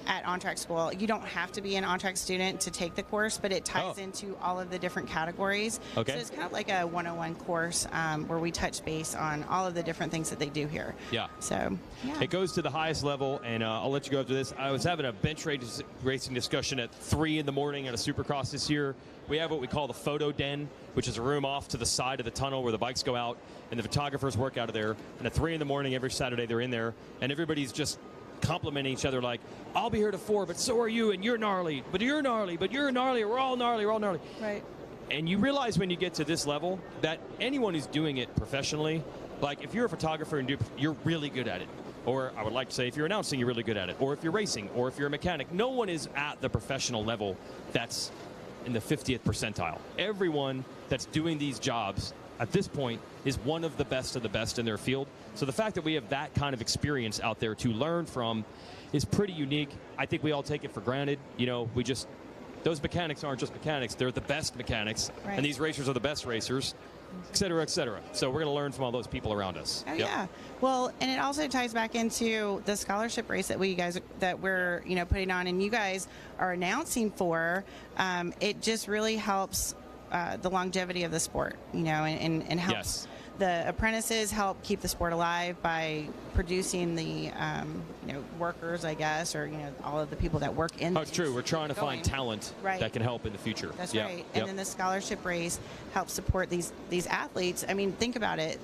Speaker 5: at on-track school. You don't have to be an on-track student to take the course, but it ties into all of the different categories.
Speaker 12: Okay.
Speaker 5: So it's kind of like a 101 course where we touch base on all of the different things that they do here.
Speaker 12: Yeah.
Speaker 5: So, yeah.
Speaker 12: It goes to the highest level, and I'll let you go after this. I was having a bench racing discussion at 3 in the morning at a Supercross this year. We have what we call the photo den, which is a room off to the side of the tunnel where the bikes go out, and the photographers work out of there. And at 3 in the morning every Saturday they're in there, and everybody's just complimenting each other like, I'll be here to 4, but so are you, and you're gnarly, but you're gnarly, but you're gnarly, we're all gnarly, we're all gnarly.
Speaker 5: Right.
Speaker 12: And you realize when you get to this level that anyone who's doing it professionally, like if you're a photographer and you're really good at it, or I would like to say if you're announcing, you're really good at it, or if you're racing, or if you're a mechanic, no one is at the professional level that's in the 50th percentile. Everyone that's doing these jobs at this point is one of the best in their field. So the fact that we have that kind of experience out there to learn from is pretty unique. I think we all take it for granted. You know, those mechanics aren't just mechanics, they're the best mechanics.
Speaker 5: Right.
Speaker 12: And these racers are the best racers, et cetera, et cetera. So we're going to learn from all those people around us.
Speaker 5: Oh, yeah. Well, and it also ties back into the scholarship race that we're putting on, and you guys are announcing for. It just really helps the longevity of the sport, and helps.
Speaker 12: Yes.
Speaker 5: The apprentices help keep the sport alive by producing the workers, I guess, or all of the people that work in.
Speaker 12: Oh, it's true. We're trying to find talent
Speaker 5: Right.
Speaker 12: that can help in the future.
Speaker 5: That's
Speaker 12: Yeah.
Speaker 5: right.
Speaker 12: Yep.
Speaker 5: And then the scholarship race helps support these athletes. I mean, think about it.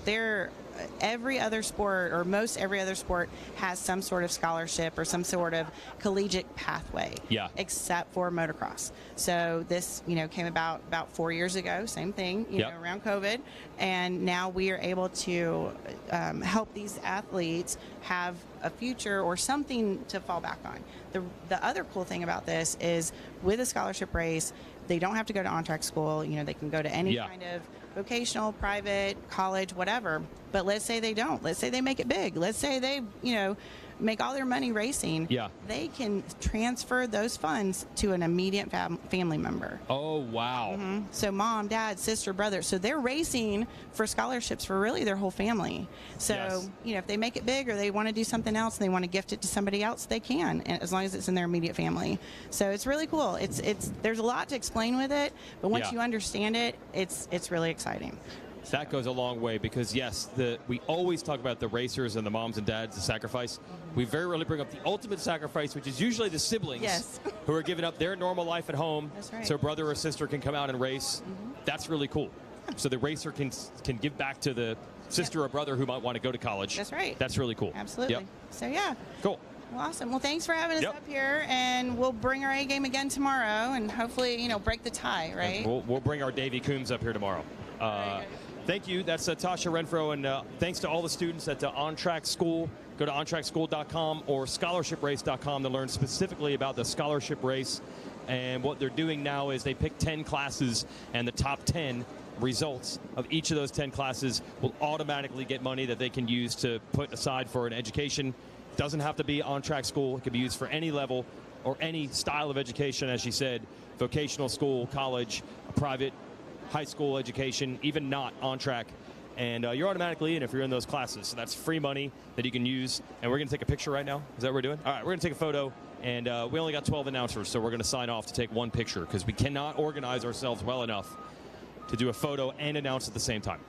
Speaker 5: Every other sport, or most every other sport, has some sort of scholarship or some sort of collegiate pathway.
Speaker 12: Yeah.
Speaker 5: Except for motocross. So this, came about 4 years ago. Same thing,
Speaker 12: Yep.
Speaker 5: around COVID, and now we are able to help these athletes have a future or something to fall back on. The other cool thing about this is with a scholarship race, they don't have to go to on-track school. They can go to any kind of vocational, private, college, whatever. But let's say they don't. Let's say they make it big. Let's say they, make all their money racing.
Speaker 12: Yeah.
Speaker 5: They can transfer those funds to an immediate family member.
Speaker 12: Oh, wow.
Speaker 5: Mm-hmm. So mom, dad, sister, brother. So they're racing for scholarships for really their whole family. So,
Speaker 12: Yes.
Speaker 5: If they make it big or they want to do something else and they want to gift it to somebody else, they can, as long as it's in their immediate family. So it's really cool. There's a lot to explain with it, but once
Speaker 12: Yeah.
Speaker 5: you understand it, it's really exciting.
Speaker 12: That goes a long way because, yes, we always talk about the racers and the moms and dads, the sacrifice. We very rarely bring up the ultimate sacrifice, which is usually the siblings
Speaker 5: Yes.
Speaker 12: who are giving up their normal life at home
Speaker 5: That's right.
Speaker 12: so brother or sister can come out and race. That's really cool. So the racer can give back to the sister or brother who might want to go to college.
Speaker 5: That's right.
Speaker 12: That's really cool.
Speaker 5: Absolutely.
Speaker 12: Yep.
Speaker 5: So, yeah.
Speaker 12: Cool.
Speaker 5: Well, awesome. Well, thanks for having us
Speaker 12: Yep.
Speaker 5: up here, and we'll bring our A game again tomorrow, and hopefully, break the tie, right?
Speaker 12: We'll bring our Davy Coombs up here tomorrow. Thank you. That's Tasha Renfro, and thanks to all the students at On Track School. Go to ontrackschool.com or scholarshiprace.com to learn specifically about the scholarship race. And what they're doing now is they pick 10 classes, and the top 10 results of each of those 10 classes will automatically get money that they can use to put aside for an education. It doesn't have to be On Track School. It can be used for any level or any style of education, as she said, vocational school, college, private, high school education, even not on track. And you're automatically in if you're in those classes. So that's free money that you can use. And we're going to take a picture right now. Is that what we're doing? All right, we're going to take a photo. And we only got 12 announcers, so we're going to sign off to take one picture because we cannot organize ourselves well enough to do a photo and announce at the same time.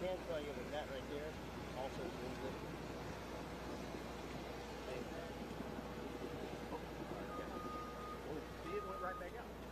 Speaker 14: can tell you that right there also means it. See, it went right back out.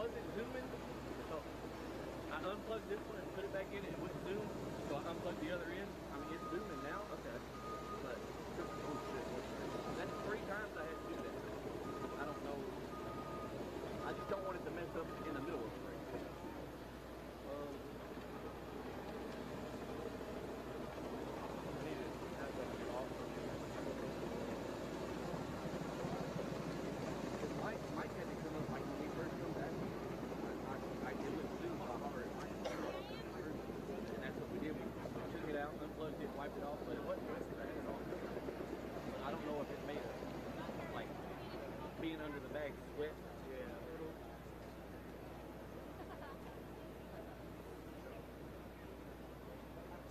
Speaker 15: unplugged it zooming. So I unplugged this one and put it back in and it wouldn't zoom. So I unplugged the other end. I mean, it's zooming now. Okay. But, oh shit. That's 3 times I had to do that. I don't know. I just don't want it to mess up in the middle of the race. Mike had to come up like when we first come back. I did it zoom by hard. And that's what we did. We took it out, unplugged it, wiped it off, but it wasn't messing. I had it on. But I don't know if it made it, like, being under the bag sweat. Yeah.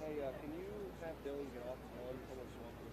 Speaker 15: Hey, can you have Dylan get off the phone? Someone swap this.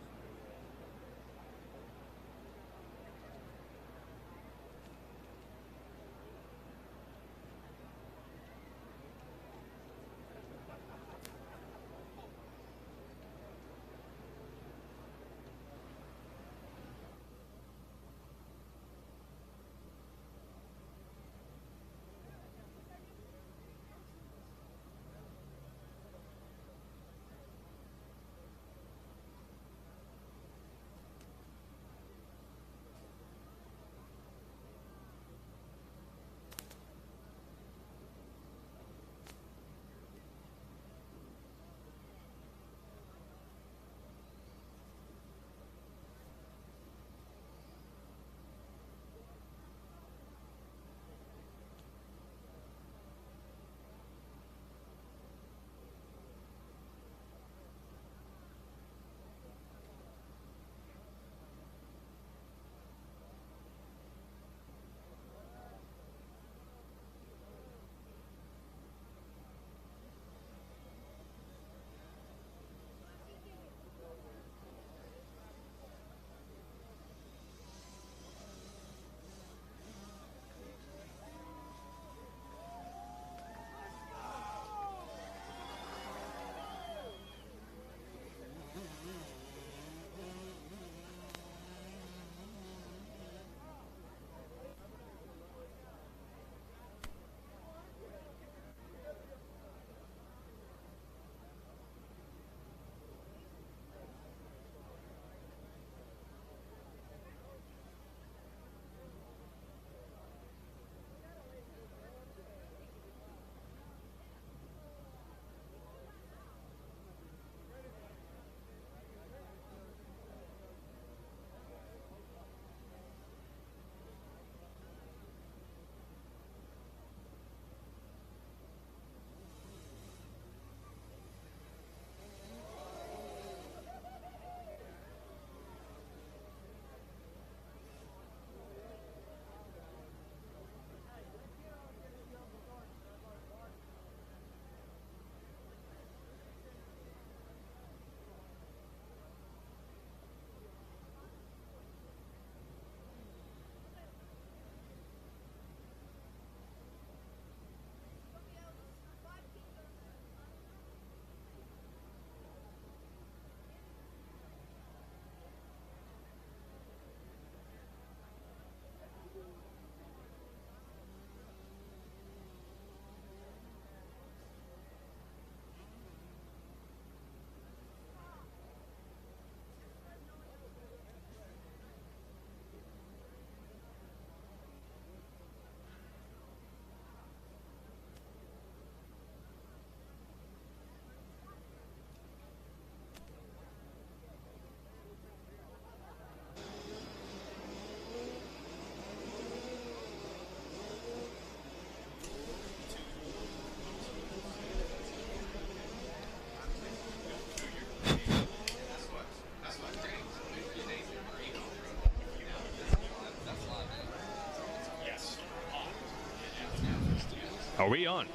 Speaker 12: Are we on?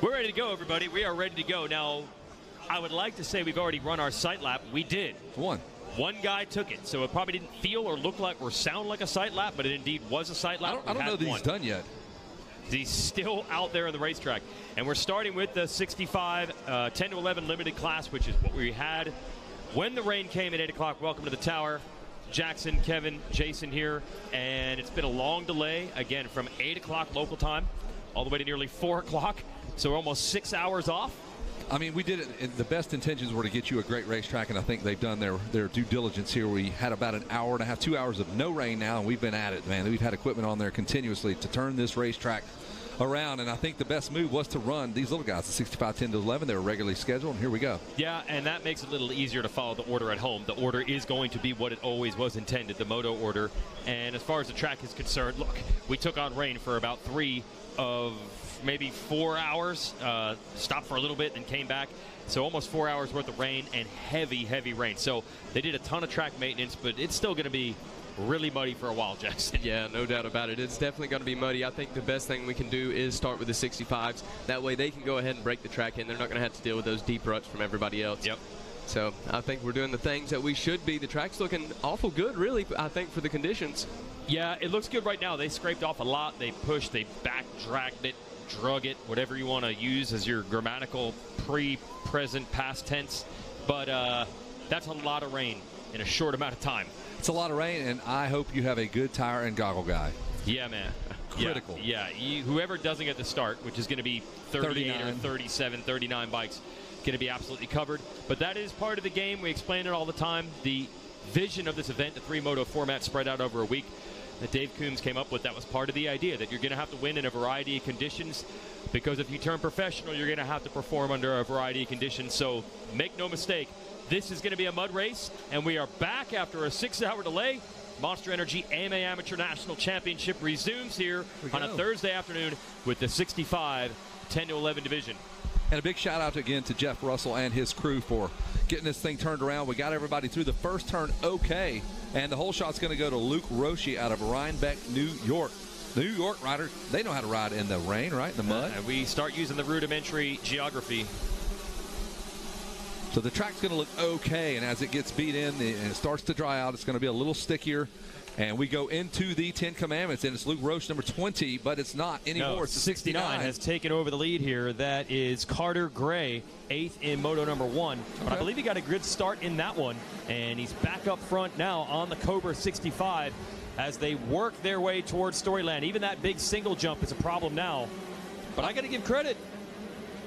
Speaker 12: We're ready to go, everybody. We are ready to go. Now, I would like to say we've already run our sight lap. We did. One guy took it, so it probably didn't feel or look like or sound like a sight lap, but it indeed was a sight lap.
Speaker 18: I don't know that he's done yet.
Speaker 12: He's still out there on the racetrack. And we're starting with the 65 10 to 11 limited class, which is what we had when the rain came at 8 o'clock. Welcome to the tower. Jackson, Kevin, Jason here, and it's been a long delay, again, from 8 o'clock local time all the way to nearly 4 o'clock, so we're almost 6 hours off.
Speaker 18: I mean, we did it, and the best intentions were to get you a great racetrack, and I think they've done their due diligence here. We had about an hour and a half, 2 hours of no rain now, and we've been at it, man. We've had equipment on there continuously to turn this racetrack around, and I think the best move was to run these little guys, the 65, 10 to 11. They were regularly scheduled, and here we go.
Speaker 12: Yeah, and that makes it a little easier to follow the order at home. The order is going to be what it always was intended, the moto order. And as far as the track is concerned, look, we took on rain for about 3 of maybe 4 hours, stopped for a little bit and came back. So almost 4 hours worth of rain and heavy, heavy rain. So they did a ton of track maintenance, but it's still going to be really muddy for a while, Jackson.
Speaker 2: Yeah, no doubt about it. It's definitely going to be muddy. I think the best thing we can do is start with the 65s. That way they can go ahead and break the track in. They're not going to have to deal with those deep ruts from everybody else.
Speaker 12: Yep.
Speaker 2: So I think we're doing the things that we should be. The track's looking awful good, really, I think, for the conditions.
Speaker 12: Yeah, it looks good right now. They scraped off a lot. They pushed, they back dragged it, drug it, whatever you want to use as your grammatical pre-present past tense. But that's a lot of rain in a short amount of time.
Speaker 18: It's a lot of rain, and I hope you have a good tire and goggle guy.
Speaker 12: Yeah, man.
Speaker 18: Critical.
Speaker 12: Yeah, whoever doesn't get the start, which is going to be 38 or 37, 39 bikes, going to be absolutely covered. But that is part of the game. We explain it all the time. The vision of this event, the 3-moto format spread out over a week that Dave Coombs came up with, that was part of the idea, that you're going to have to win in a variety of conditions, because if you turn professional, you're going to have to perform under a variety of conditions. So make no mistake, this is going to be a mud race, and we are back after a 6-hour delay. Monster Energy AMA Amateur National Championship resumes here on a Thursday afternoon with the 65 10 to 11 division.
Speaker 18: And a big shout out again to Jeff Russell and his crew for getting this thing turned around. We got everybody through the first turn okay, and the whole shot's going to go to Luke Roche out of Rhinebeck, New York. The New York rider, they know how to ride in the rain, right? In the mud.
Speaker 12: And we start using the rudimentary geography.
Speaker 18: So the track's going to look okay, and as it gets beat in and it starts to dry out, it's going to be a little stickier. And we go into the 10 Commandments, and it's Luke Roche, number 20, but it's not anymore.
Speaker 12: No,
Speaker 18: it's the
Speaker 12: 69 has taken over the lead here. That is Carter Gray, 8th in Moto number 1. But I believe he got a good start in that one, and he's back up front now on the Cobra 65 as they work their way towards Storyland. Even that big single jump is a problem now. But I got to give credit.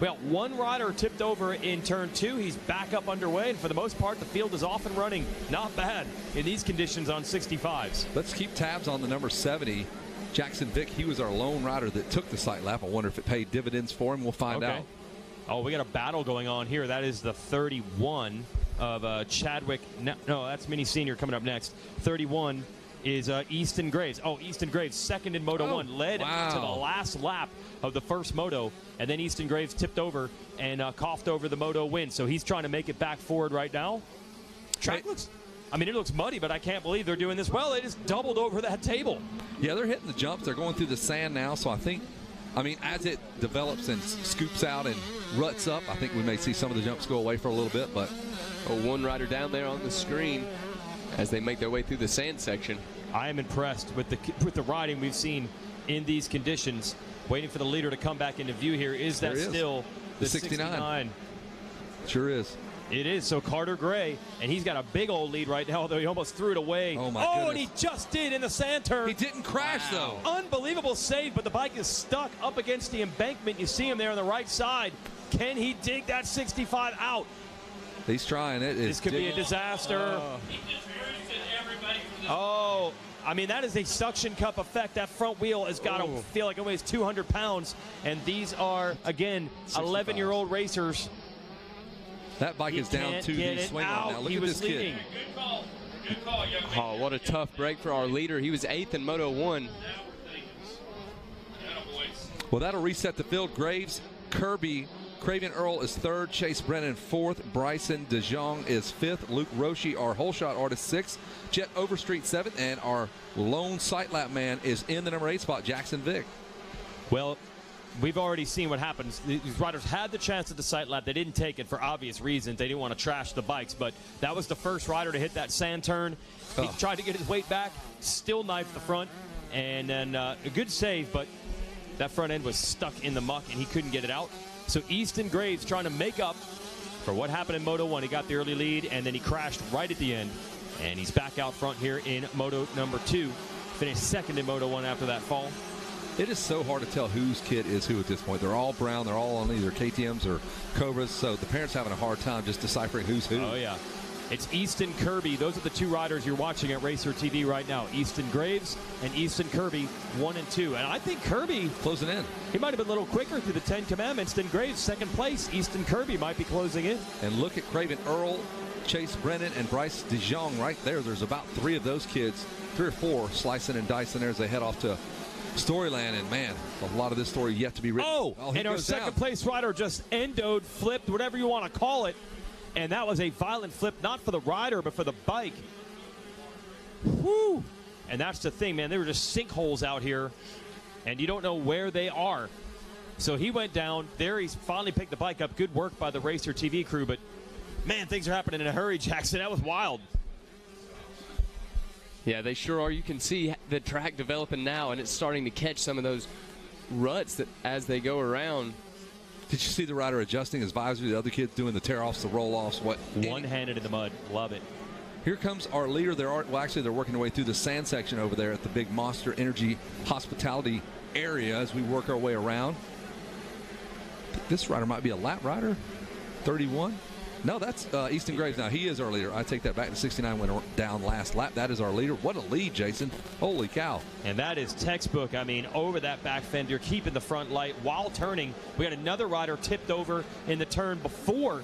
Speaker 12: Well, one rider tipped over in turn 2. He's back up underway, and for the most part, the field is off and running. Not bad in these conditions on 65s.
Speaker 18: Let's keep tabs on the number 70, Jackson Vick. He was our lone rider that took the sight lap. I wonder if it paid dividends for him. We'll find out.
Speaker 12: Oh, we got a battle going on here. That is the 31 of Chadwick. No, that's Mini Senior coming up next. 31 is Easton Graves. Oh, Easton Graves, second in Moto 1, led to the last lap of the first Moto, and then Easton Graves tipped over and coughed over the Moto win. So he's trying to make it back forward right now. Track looks, I mean, it looks muddy, but I can't believe they're doing this well. They just doubled over that table.
Speaker 18: Yeah, they're hitting the jumps. They're going through the sand now, so I think, I mean, as it develops and scoops out and ruts up, I think we may see some of the jumps go away for a little bit, but.
Speaker 2: Oh, one rider down there on the screen as they make their way through the sand section.
Speaker 12: I am impressed with the riding we've seen in these conditions. Waiting for the leader to come back into view here. Is that still the 69?
Speaker 18: Sure is.
Speaker 12: It is. So Carter Gray, and he's got a big old lead right now, although he almost threw it away.
Speaker 18: Oh, my goodness.
Speaker 12: And he just did in the sand turn.
Speaker 18: He didn't crash, though.
Speaker 12: Unbelievable save, but the bike is stuck up against the embankment. You see him there on the right side. Can he dig that 65 out?
Speaker 18: He's trying it.
Speaker 12: This could be a disaster. Oh, I mean, that is a suction cup effect. That front wheel has got to feel like it weighs 200 pounds. And these are, again, 11-year-old racers.
Speaker 18: That bike is down to the swing line now. Look at this kid.
Speaker 2: Good call, oh, what a tough break for our leader. He was 8th in Moto 1.
Speaker 18: Well, that'll reset the field. Graves, Kirby, Craven Earl is 3rd, Chase Brennan 4th, Bryson DeJong is 5th, Luke Roche, our whole shot artist, 6th, Jet Overstreet 7th, and our lone sight lap man is in the number 8 spot, Jackson Vick.
Speaker 12: Well, we've already seen what happens. These riders had the chance at the sight lap. They didn't take it for obvious reasons. They didn't want to trash the bikes, but that was the first rider to hit that sand turn. He tried to get his weight back, still knifed the front, and then a good save, but that front end was stuck in the muck, and he couldn't get it out. So Easton Graves trying to make up for what happened in Moto 1. He got the early lead, and then he crashed right at the end. And he's back out front here in Moto number 2. Finished second in Moto 1 after that fall.
Speaker 18: It is so hard to tell whose kid is who at this point. They're all brown. They're all on either KTMs or Cobras. So the parents having a hard time just deciphering who's who.
Speaker 12: Oh, yeah. It's Easton Kirby. Those are the 2 riders you're watching at Racer TV right now. Easton Graves and Easton Kirby, 1 and 2. And I think Kirby
Speaker 18: closing in.
Speaker 12: He might have been a little quicker through the 10 Commandments than Graves. Second place. Easton Kirby might be closing in.
Speaker 18: And look at Craven Earl, Chase Brennan, and Bryce DeJong right there. There's about 3 of those kids, 3 or 4, slicing and dicing there as they head off to Storyland. And, man, a lot of this story yet to be written.
Speaker 12: Oh, and our second place rider just endoed, flipped, whatever you want to call it. And that was a violent flip, not for the rider, but for the bike. Whew. And that's the thing, man. They were just sinkholes out here, and you don't know where they are. So he went down. There he's finally picked the bike up. Good work by the Racer TV crew. But, man, things are happening in a hurry, Jackson. That was wild.
Speaker 2: Yeah, they sure are. You can see the track developing now, and it's starting to catch some of those ruts that as they go around.
Speaker 18: Did you see the rider adjusting his visor? The other kid's doing the tear-offs, the roll-offs. What?
Speaker 12: One-handed in the mud. Love it.
Speaker 18: Here comes our leader. They're working their way through the sand section over there at the big Monster Energy Hospitality area as we work our way around. This rider might be a lap rider. 31. No, that's Easton Graves. Now, he is our leader. I take that back. The 69 went down last lap. That is our leader. What a lead, Jason. Holy cow.
Speaker 12: And that is textbook. I mean, over that back fender, keeping the front light while turning. We had another rider tipped over in the turn before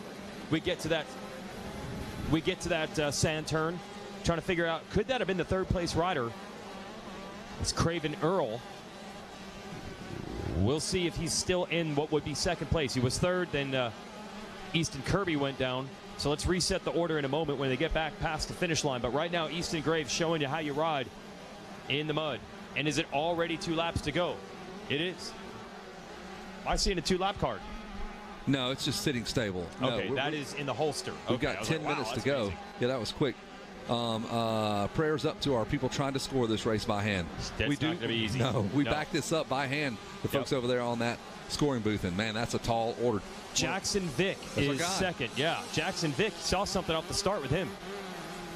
Speaker 12: we get to that sand turn. Trying to figure out, could that have been the third place rider? It's Craven Earl. We'll see if he's still in what would be second place. He was third, then Easton Kirby went down. So let's reset the order in a moment when they get back past the finish line. But right now, Easton Graves showing you how you ride in the mud. And is it already 2 laps to go? It is. I see a 2-lap card.
Speaker 18: No, it's just sitting stable.
Speaker 12: Okay, that is in the holster.
Speaker 18: We've got 10 minutes to go. Amazing. Yeah, that was quick. Prayers up to our people trying to score this race by hand.
Speaker 12: That's not going to be easy.
Speaker 18: No, we backed this up by hand. The folks over there on that scoring booth, and man, that's a tall order.
Speaker 12: Jackson Vick is second. Yeah, Jackson Vick, saw something off the start with him.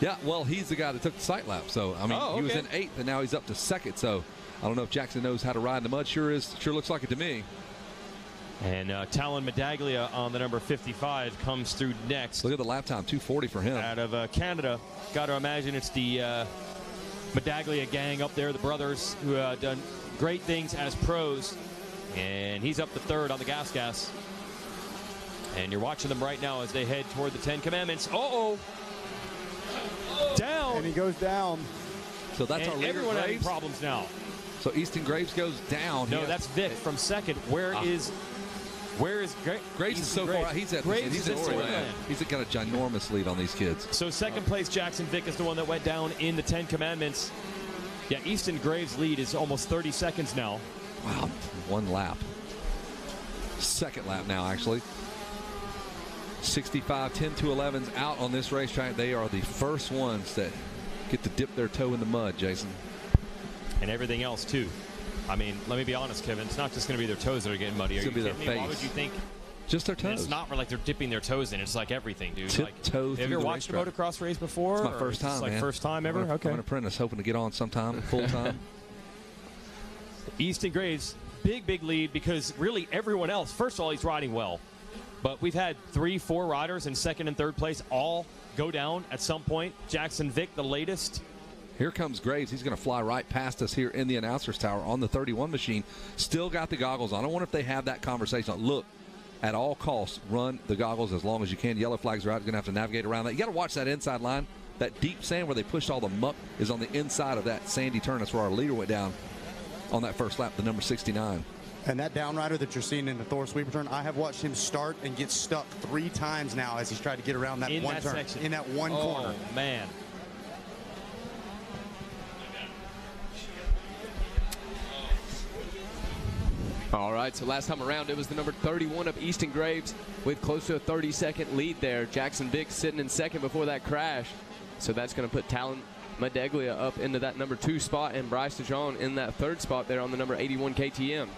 Speaker 18: Yeah, well, he's the guy that took the sight lap. So, I mean, he was in 8th, and now he's up to 2nd. So, I don't know if Jackson knows how to ride in the mud. Sure looks like it to me.
Speaker 12: And Talon Medaglia on the number 55 comes through next.
Speaker 18: Look at the lap time, 2:40 for him.
Speaker 12: Out of Canada. Got to imagine it's the Medaglia gang up there, the brothers who have done great things as pros. And he's up to 3rd on the gas. And you're watching them right now as they head toward the 10 Commandments. Down.
Speaker 4: And he goes down.
Speaker 18: So that's our leader,
Speaker 12: everyone
Speaker 18: Graves.
Speaker 12: having problems now.
Speaker 18: So Easton Graves goes down.
Speaker 12: No, that's Vic from 2nd. Where is
Speaker 18: Graves is so far out. He's at he's in Storyland. He's got a ginormous lead on these kids.
Speaker 12: So 2nd place, Jackson Vick is the one that went down in the 10 Commandments. Yeah, Easton Graves' lead is almost 30 seconds now.
Speaker 18: Wow, 1 lap. 2nd lap now, actually. 65 10-11s out on this racetrack. They are the first ones that get to dip their toe in the mud, Jason.
Speaker 12: And everything else, too. I mean, let me be honest, Kevin. It's not just going to be their toes that are getting muddy.
Speaker 18: It's going to be their face.
Speaker 12: Why would you think?
Speaker 18: Just their toes.
Speaker 12: It's not like they're dipping their toes in. It's like everything, dude.
Speaker 18: Toes.
Speaker 12: Have you ever watched a motocross race before?
Speaker 18: It's my first time,
Speaker 12: man.
Speaker 18: First
Speaker 12: time ever? Okay.
Speaker 18: I'm an apprentice, hoping to get on sometime, full time.
Speaker 12: Easton Graves, big lead because really everyone else, first of all, he's riding well. But we've had 3-4 riders in 2nd and 3rd place all go down at some point. Jackson Vick, the latest.
Speaker 18: Here comes Graves. He's going to fly right past us here in the announcer's tower on the 31 machine. Still got the goggles on. I wonder if they have that conversation. Look, at all costs, run the goggles as long as you can. Yellow flags are out. You're going to have to navigate around that. You got to watch that inside line. That deep sand where they pushed all the muck is on the inside of that sandy turn. That's where our leader went down on that first lap, the number 69.
Speaker 4: And that downrider that you're seeing in the Thor sweeper turn, I have watched him start and get stuck 3 times now as he's tried to get around that one turn.
Speaker 12: Section.
Speaker 4: In that one corner.
Speaker 12: Oh, man.
Speaker 2: All right, so last time around, it was the number 31 of Easton Graves with close to a 30-second lead there. Jackson Vick sitting in 2nd before that crash. So that's going to put Talon Medaglia up into that number 2 spot and Bryce DeJong in that 3rd spot there on the number 81 KTM.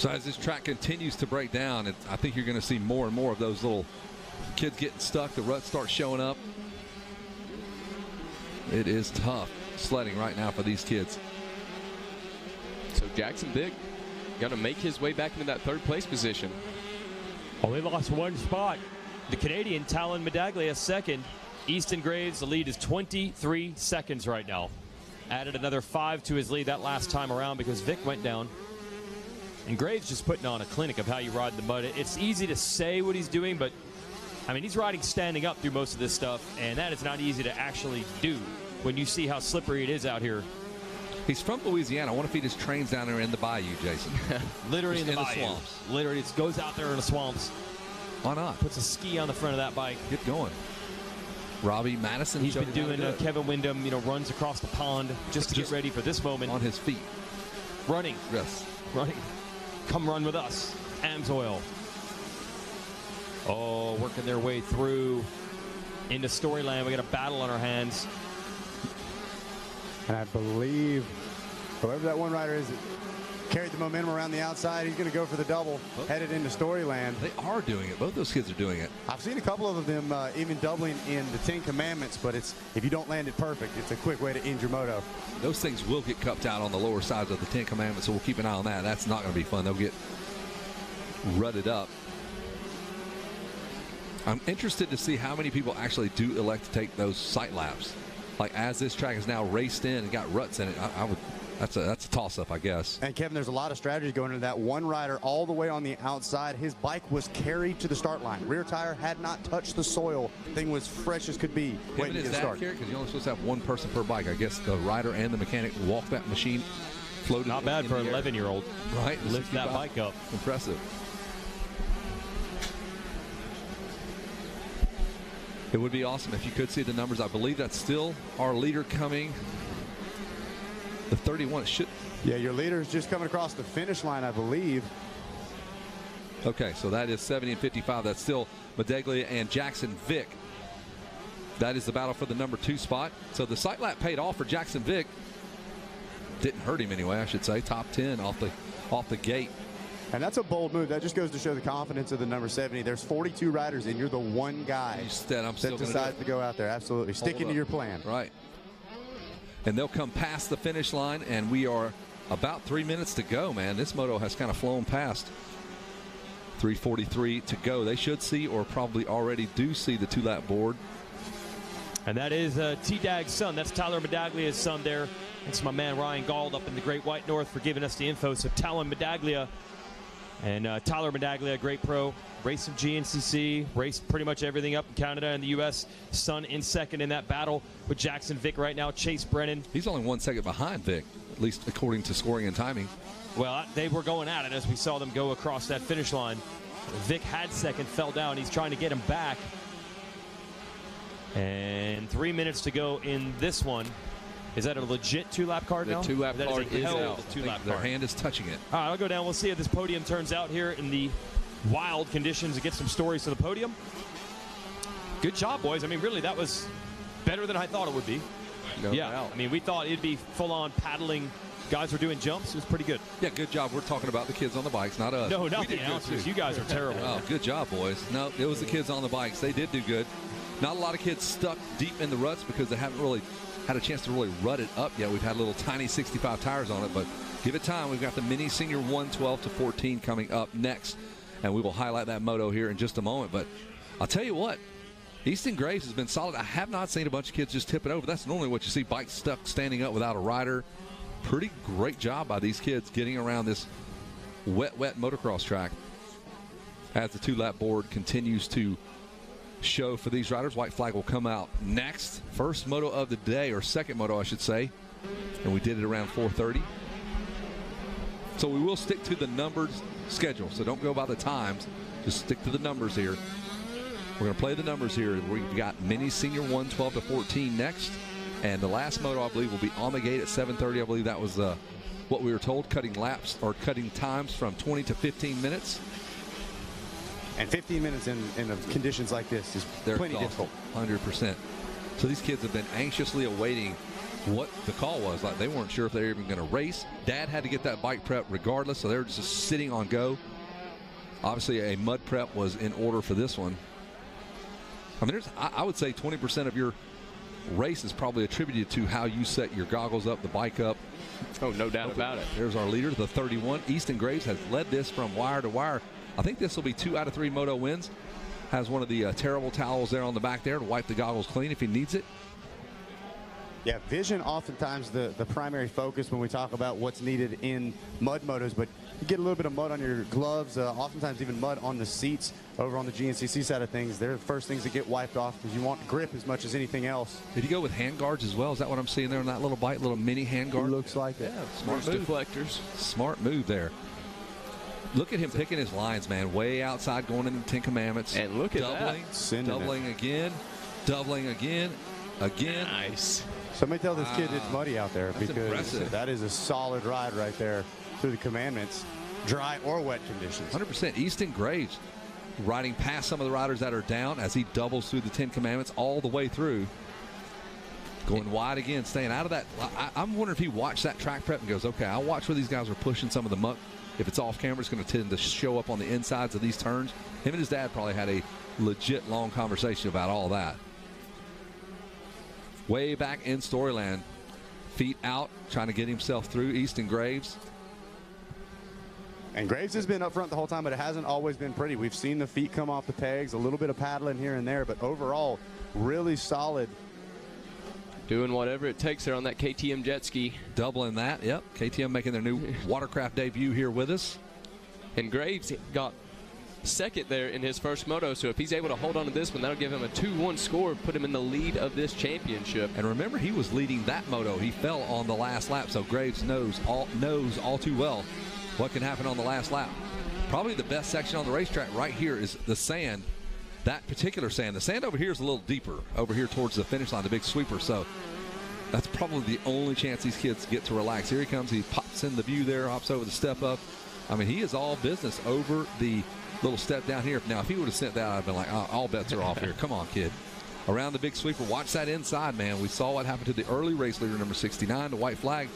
Speaker 18: So as this track continues to break down, I think you're going to see more and more of those little kids getting stuck. The ruts start showing up. It is tough sledding right now for these kids.
Speaker 2: So Jackson Vick got to make his way back into that third place position.
Speaker 12: Only lost one spot. The Canadian Talon Medaglia second. Easton Graves, the lead is 23 seconds right now. Added another 5 to his lead that last time around because Vick went down. And Graves just putting on a clinic of how you ride in the mud. It's easy to say what he's doing, but I mean, he's riding standing up through most of this stuff, and that is not easy to actually do when you see how slippery it is out here.
Speaker 18: He's from Louisiana. I wonder if he just trains down there in the bayou, Jason.
Speaker 12: Literally in the bayou.
Speaker 18: swamps.
Speaker 12: Literally, it goes out there in the swamps.
Speaker 18: Why not?
Speaker 12: Puts a ski on the front of that bike.
Speaker 18: Get going. Robbie Madison.
Speaker 12: He's been doing Kevin Windham, runs across the pond just to get ready for this moment.
Speaker 18: On his feet.
Speaker 12: Running.
Speaker 18: Yes.
Speaker 12: Running. Come run with us. Amsoil. Oh, working their way through into Storyland. We got a battle on our hands.
Speaker 4: And I believe whoever that one rider is that carried the momentum around the outside, he's going to go for the double, headed into Storyland.
Speaker 18: They are doing it. Both those kids are doing it.
Speaker 4: I've seen a couple of them even doubling in the 10 Commandments, but if you don't land it perfect, it's a quick way to end your moto.
Speaker 18: Those things will get cupped out on the lower sides of the 10 Commandments, so we'll keep an eye on that. That's not going to be fun. They'll get rutted up. I'm interested to see how many people actually do elect to take those sight laps. Like, as this track is now raced in and got ruts in it, that's a toss-up, I guess.
Speaker 4: And, Kevin, there's a lot of strategy going into that. One rider all the way on the outside. His bike was carried to the start line. Rear tire had not touched the soil. Thing was fresh as could be. Waiting to get started.
Speaker 18: Because you're only supposed to have one person per bike. I guess the rider and the mechanic walk that machine floated.
Speaker 12: Not bad for an 11-year-old.
Speaker 18: Right.
Speaker 12: Lift that bike up.
Speaker 18: Impressive. It would be awesome if you could see the numbers. I believe that's still our leader coming. The 31 should.
Speaker 4: Yeah, your leader is just coming across the finish line, I believe.
Speaker 18: Okay, so that is 70 and 55. That's still Medaglia and Jackson Vick. That is the battle for the number 2 spot. So the sight lap paid off for Jackson Vick. Didn't hurt him anyway, I should say. Top 10 off the gate.
Speaker 4: And that's a bold move. That just goes to show the confidence of the number 70. There's 42 riders, and you're the one guy that decides to go out there. Absolutely. Sticking to your plan.
Speaker 18: Right. And they'll come past the finish line, and we are about 3 minutes to go, man. This moto has kind of flown past. 3:43 to go. They should see, or probably already do see, the 2-lap board.
Speaker 12: And that is T-Dag's son. That's Tyler Medaglia's son there. It's my man Ryan Gauld up in the Great White North for giving us the info. So Talon Medaglia and Tyler Medaglia, great pro, raced some GNCC, raced pretty much everything up in Canada and the U.S. Son in second in that battle with Jackson Vick right now. Chase Brennan.
Speaker 18: He's only 1 second behind Vick, at least according to scoring and timing.
Speaker 12: Well, they were going at it as we saw them go across that finish line. Vick had second, fell down. He's trying to get him back. And 3 minutes to go in this one. Is that a legit 2-lap card now?
Speaker 18: The 2-lap card is out. Their
Speaker 12: card.
Speaker 18: hand is touching it.
Speaker 12: All right, I'll go down. We'll see how this podium turns out here in the wild conditions to get some stories to the podium. Good job, boys. I mean, really, that was better than I thought it would be.
Speaker 18: No doubt.
Speaker 12: I mean, we thought it'd be full-on paddling. Guys were doing jumps. It was pretty good.
Speaker 18: Yeah, good job. We're talking about the kids on the bikes, not us.
Speaker 12: No, not the announcers. You guys are terrible.
Speaker 18: Oh, good job, boys. No, it was the kids on the bikes. They did do good. Not a lot of kids stuck deep in the ruts because they haven't really had a chance to really rut it up yet. We've had little tiny 65 tires on it, but give it time. We've got the mini senior 112 to 14 coming up next, and we will highlight that moto here in just a moment. But I'll tell you what, Easton Graves has been solid. I have not seen a bunch of kids just tip it over. That's normally what you see, bikes stuck standing up without a rider. Pretty great job by these kids getting around this wet motocross track as the 2-lap board continues to show for these riders. White flag will come out next. First moto of the day, or second moto I should say, and we did it around 4:30. So we will stick to the numbered schedule, so don't go by the times, just stick to the numbers here. We're going to play the numbers here. We've got mini senior 112 to 14 next, and the last moto I believe will be on the gate at 7:30. I believe that was what we were told, cutting laps or cutting times from 20 to 15 minutes.
Speaker 4: And 15 minutes in conditions like this is plenty difficult.
Speaker 18: 100%. So these kids have been anxiously awaiting what the call was. Like, they weren't sure if they were even going to race. Dad had to get that bike prep regardless, so they were just sitting on go. Obviously, a mud prep was in order for this one. I mean, I would say 20% of your race is probably attributed to how you set your goggles up, the bike up.
Speaker 2: Oh, no doubt about it.
Speaker 18: There's our leader, the 31. Easton Graves has led this from wire to wire. I think this will be 2 out of 3 moto wins. Has one of the terrible towels there on the back there to wipe the goggles clean if he needs it.
Speaker 4: Yeah, vision oftentimes the primary focus when we talk about what's needed in mud motos, but you get a little bit of mud on your gloves, oftentimes even mud on the seats over on the GNCC side of things. They're the first things that get wiped off because you want grip as much as anything else.
Speaker 18: Did you go with hand guards as well? Is that what I'm seeing there on that little bike, little mini hand guard?
Speaker 4: Looks like it.
Speaker 18: Yeah, smart move.
Speaker 2: Deflectors.
Speaker 18: Smart move there. Look at him picking his lines, man. Way outside, going into the 10 Commandments.
Speaker 2: And look at
Speaker 18: doubling,
Speaker 2: that.
Speaker 18: Doubling again. Doubling again. Again.
Speaker 2: Nice.
Speaker 4: Somebody tell this kid it's muddy out there, because
Speaker 18: impressive.
Speaker 4: That is a solid ride right there through the Commandments, dry or wet conditions.
Speaker 18: 100%. Easton Graves riding past some of the riders that are down as he doubles through the 10 Commandments all the way through. Going wide again, staying out of that. I'm wondering if he watched that track prep and goes, okay, I'll watch where these guys are pushing some of the muck. If it's off camera, it's going to tend to show up on the insides of these turns. Him and his dad probably had a legit long conversation about all that. Way back in Storyland, feet out, trying to get himself through Easton Graves.
Speaker 4: And Graves has been up front the whole time, but it hasn't always been pretty. We've seen the feet come off the pegs, a little bit of paddling here and there, but overall, really solid.
Speaker 2: Doing whatever it takes there on that KTM jet ski.
Speaker 18: Doubling that, yep. KTM making their new watercraft debut here with us.
Speaker 2: And Graves got second there in his first moto, so if he's able to hold on to this one, that'll give him a 2-1 score, put him in the lead of this championship.
Speaker 18: And remember, he was leading that moto. He fell on the last lap, so Graves knows all too well what can happen on the last lap. Probably the best section on the racetrack right here is the sand. That particular sand. The sand over here is a little deeper, over here towards the finish line, the big sweeper. So that's probably the only chance these kids get to relax. Here he comes. He pops in the view there, hops over the step up. I mean, he is all business over the little step down here. Now, if he would have sent that, I'd have been like, oh, all bets are off here. Come on, kid. Around the big sweeper. Watch that inside, man. We saw what happened to the early race leader, number 69, the white flag.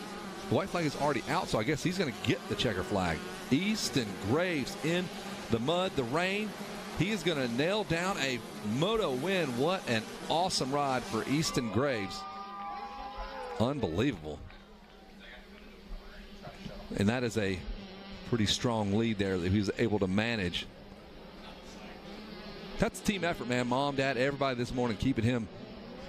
Speaker 18: The white flag is already out, so I guess he's going to get the checker flag. Easton Graves in the mud, the rain. He is going to nail down a moto win. What an awesome ride for Easton Graves. Unbelievable. And that is a pretty strong lead there that he was able to manage. That's a team effort, man. Mom, Dad, everybody this morning keeping him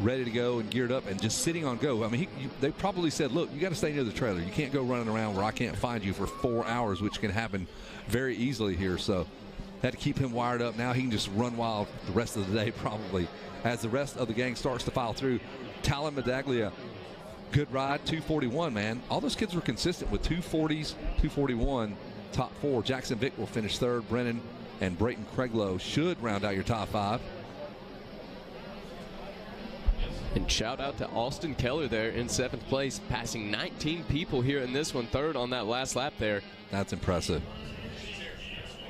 Speaker 18: ready to go and geared up and just sitting on go. I mean, they probably said, look, you got to stay near the trailer. You can't go running around where I can't find you for 4 hours, which can happen very easily here. So had to keep him wired up. Now he can just run wild the rest of the day probably as the rest of the gang starts to file through. Talon Medaglia, good ride, 241, man. All those kids were consistent with 240s, 241, top 4. Jackson Vick will finish 3rd. Brennan and Brayton Craiglow should round out your top 5.
Speaker 2: And shout out to Austin Keller there in 7th place, passing 19 people here in this one, 3rd on that last lap there.
Speaker 18: That's impressive.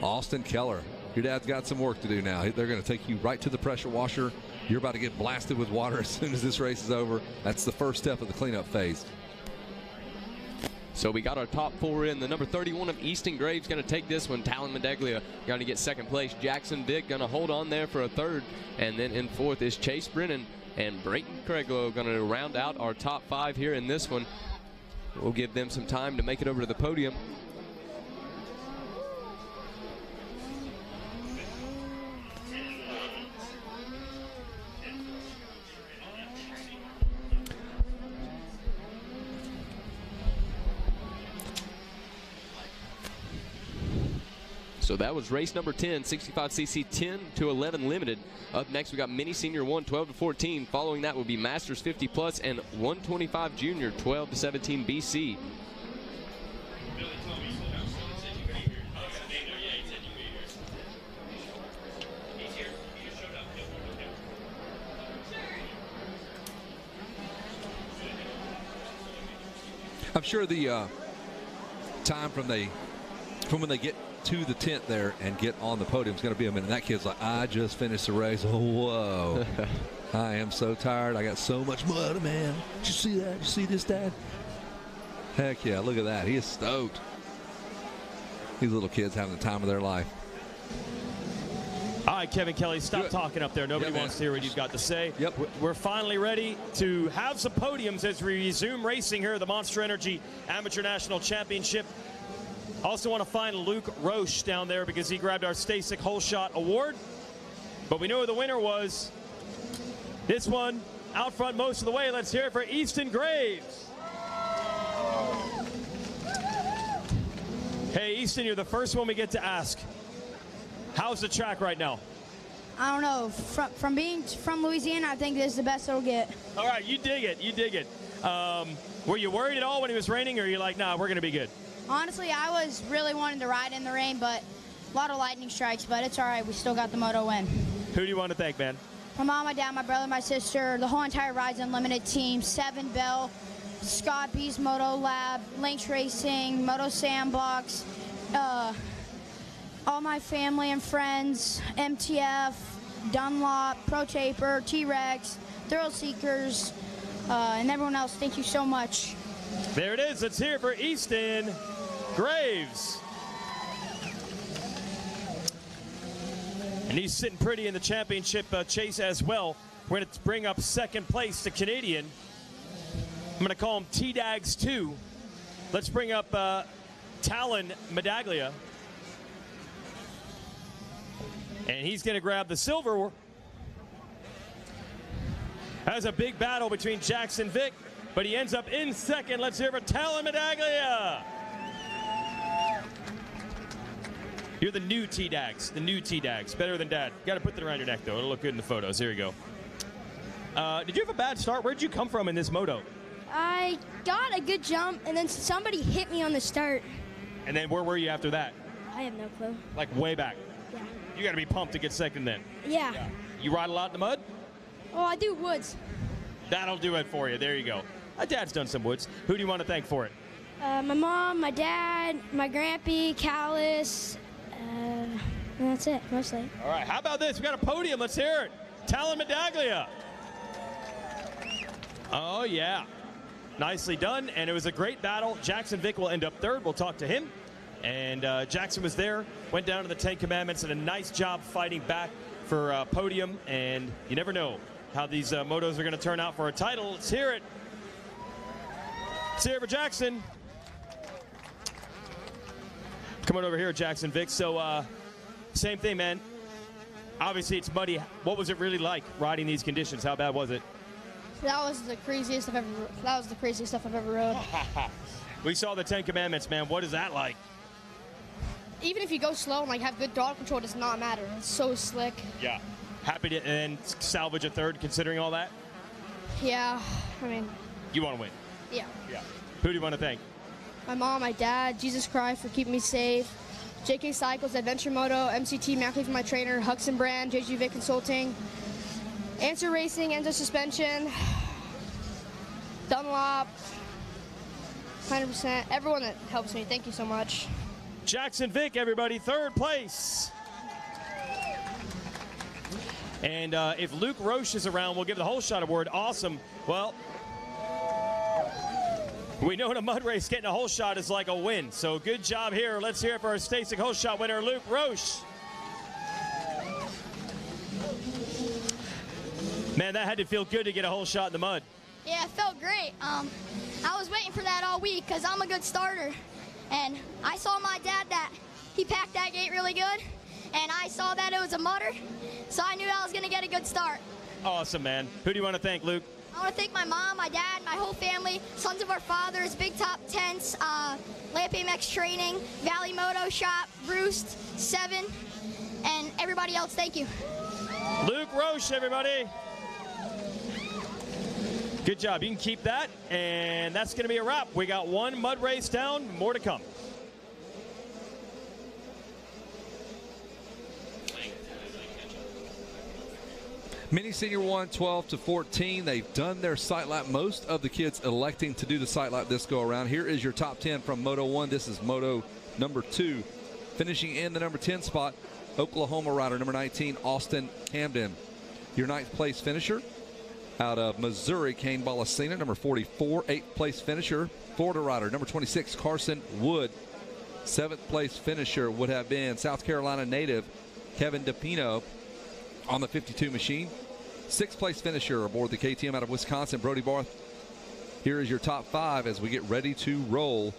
Speaker 18: Austin Keller, your dad's got some work to do now. They're going to take you right to the pressure washer. You're about to get blasted with water as soon as this race is over. That's the first step of the cleanup phase.
Speaker 2: So we got our top 4 in. The number 31 of Easton Graves going to take this one. Talon Medaglia going to get 2nd place. Jackson Vick going to hold on there for a 3rd. And then in 4th is Chase Brennan and Brayton Craiglow going to round out our top 5 here in this one. We'll give them some time to make it over to the podium. So that was race number 10, 65cc 10 to 11 limited. Up next, we got Mini Senior 1, 12 to 14. Following that will be Masters 50 plus and 125 Junior, 12 to 17 BC.
Speaker 18: I'm sure the time from when they get to the tent there and get on the podium. It's going to be a minute. And that kid's like, I just finished the race. Oh, whoa. I am so tired. I got so much mud, man. Did you see that? Did you see this, Dad? Heck yeah, look at that. He is stoked. These little kids having the time of their life.
Speaker 12: All right, Kevin Kelly, stop talking up there. Nobody wants to hear what you've got to say. Yep. We're finally ready to have some podiums as we resume racing here at the Monster Energy Amateur National Championship. Also want to find Luke Roche down there because he grabbed our Stasic Hole Shot Award. But we know who the winner was. This one out front most of the way. Let's hear it for Easton Graves. Hey, Easton, you're the first one we get to ask. How's the track right now?
Speaker 16: I don't know. From being from Louisiana, I think this is the best it'll get.
Speaker 12: All right, you dig it. You dig it. Were you worried at all when it was raining, or are you like, nah, we're going to be good?
Speaker 16: Honestly, I was really wanting to ride in the rain, but a lot of lightning strikes, but it's all right. We still got the moto win.
Speaker 12: Who do you want to thank, man?
Speaker 16: My mom, my dad, my brother, my sister, the whole entire Rides Unlimited team, Seven Bell, Scott B's Moto Lab, Lynx Racing, Moto Sandbox, all my family and friends, MTF, Dunlop, Pro Taper, T-Rex, Thrill Seekers, and everyone else. Thank you so much.
Speaker 12: There it is. Let's hear it for Easton Graves. And he's sitting pretty in the championship chase as well. We're going to bring up second place to Canadian. I'm going to call him T-Dags 2. Let's bring up Talon Medaglia. And he's going to grab the silver. That's a big battle between Jackson Vick, but he ends up in second. Let's hear for Talon Medaglia. You're the new T-Dags, Better than Dad. Got to put that around your neck, though. It'll look good in the photos. Here you go. Did you have a bad start? Where'd you come from in this moto?
Speaker 16: I got a good jump, and then somebody hit me on the start.
Speaker 12: And then where were you after that?
Speaker 16: I have no clue.
Speaker 12: Like way back?
Speaker 16: Yeah.
Speaker 12: You got to be pumped to get second then.
Speaker 16: Yeah.
Speaker 12: You ride a lot in the mud?
Speaker 16: Oh, I do woods.
Speaker 12: That'll do it for you. There you go. My dad's done some woods. Who do you want to thank for it?
Speaker 16: My mom, my dad, my grampy, Callus, and that's it, mostly.
Speaker 12: All right, how about this? We got a podium. Let's hear it. Talon Medaglia. Oh, yeah. Nicely done, and it was a great battle. Jackson Vick will end up third. We'll talk to him. And Jackson was there, went down to the 10 Commandments, and a nice job fighting back for Podium. And you never know how these motos are going to turn out for a title. Let's hear it. Let's hear it for Jackson. Come on over here, Jackson Vick. So, same thing, man. Obviously, it's muddy. What was it really like riding these conditions? How bad was it?
Speaker 10: That was the craziest stuff I've ever rode.
Speaker 12: We saw the 10 Commandments, man. What is that like?
Speaker 10: Even if you go slow and like have good throttle control, it does not matter. It's so slick.
Speaker 12: Yeah. Happy to and salvage a third, considering all that.
Speaker 10: Yeah, I mean.
Speaker 12: You want to win.
Speaker 10: Yeah.
Speaker 12: Yeah. Who do you want to thank?
Speaker 10: My mom, my dad, Jesus Christ for keeping me safe, JK Cycles, Adventure Moto, MCT, Mackley for my trainer, Huxon Brand, JG Vic Consulting, Answer Racing, Enzo Suspension, Dunlop, 100%. Everyone that helps me, thank you so much.
Speaker 12: Jackson Vick, everybody, third place. And if Luke Roche is around, we'll give the Whole Shot Award. Awesome. Well, we know in a mud race, getting a whole shot is like a win. So good job here. Let's hear it for our Stasic Whole Shot winner, Luke Roche. Man, that had to feel good to get a whole shot in the mud.
Speaker 20: Yeah, it felt great. I was waiting for that all week because I'm a good starter. And I saw my dad that he packed that gate really good. And I saw that it was a mudder. So I knew I was going to get a good start.
Speaker 12: Awesome, man. Who do you want to thank, Luke?
Speaker 20: I want to thank my mom, my dad, my whole family, Sons of Our Fathers, Big Top Tents, Lamp Amex Training, Valley Moto Shop, Roost, Seven, and everybody else. Thank you.
Speaker 12: Luke Roche, everybody. Good job. You can keep that, and that's going to be a wrap. We got one mud race down, more to come.
Speaker 18: Mini Senior 1, 12 to 14. They've done their sight lap. Most of the kids electing to do the sight lap this go around. Here is your top 10 from Moto 1. This is Moto number 2. Finishing in the number 10 spot, Oklahoma rider number 19, Austin Camden. Your 9th place finisher out of Missouri, Kane Balacina, number 44. 8th place finisher, Florida rider number 26, Carson Wood. 7th place finisher would have been South Carolina native Kevin DePino on the 52 machine. 6th place finisher aboard the KTM out of Wisconsin, Brody Barth. Here is your top 5 as we get ready to roll.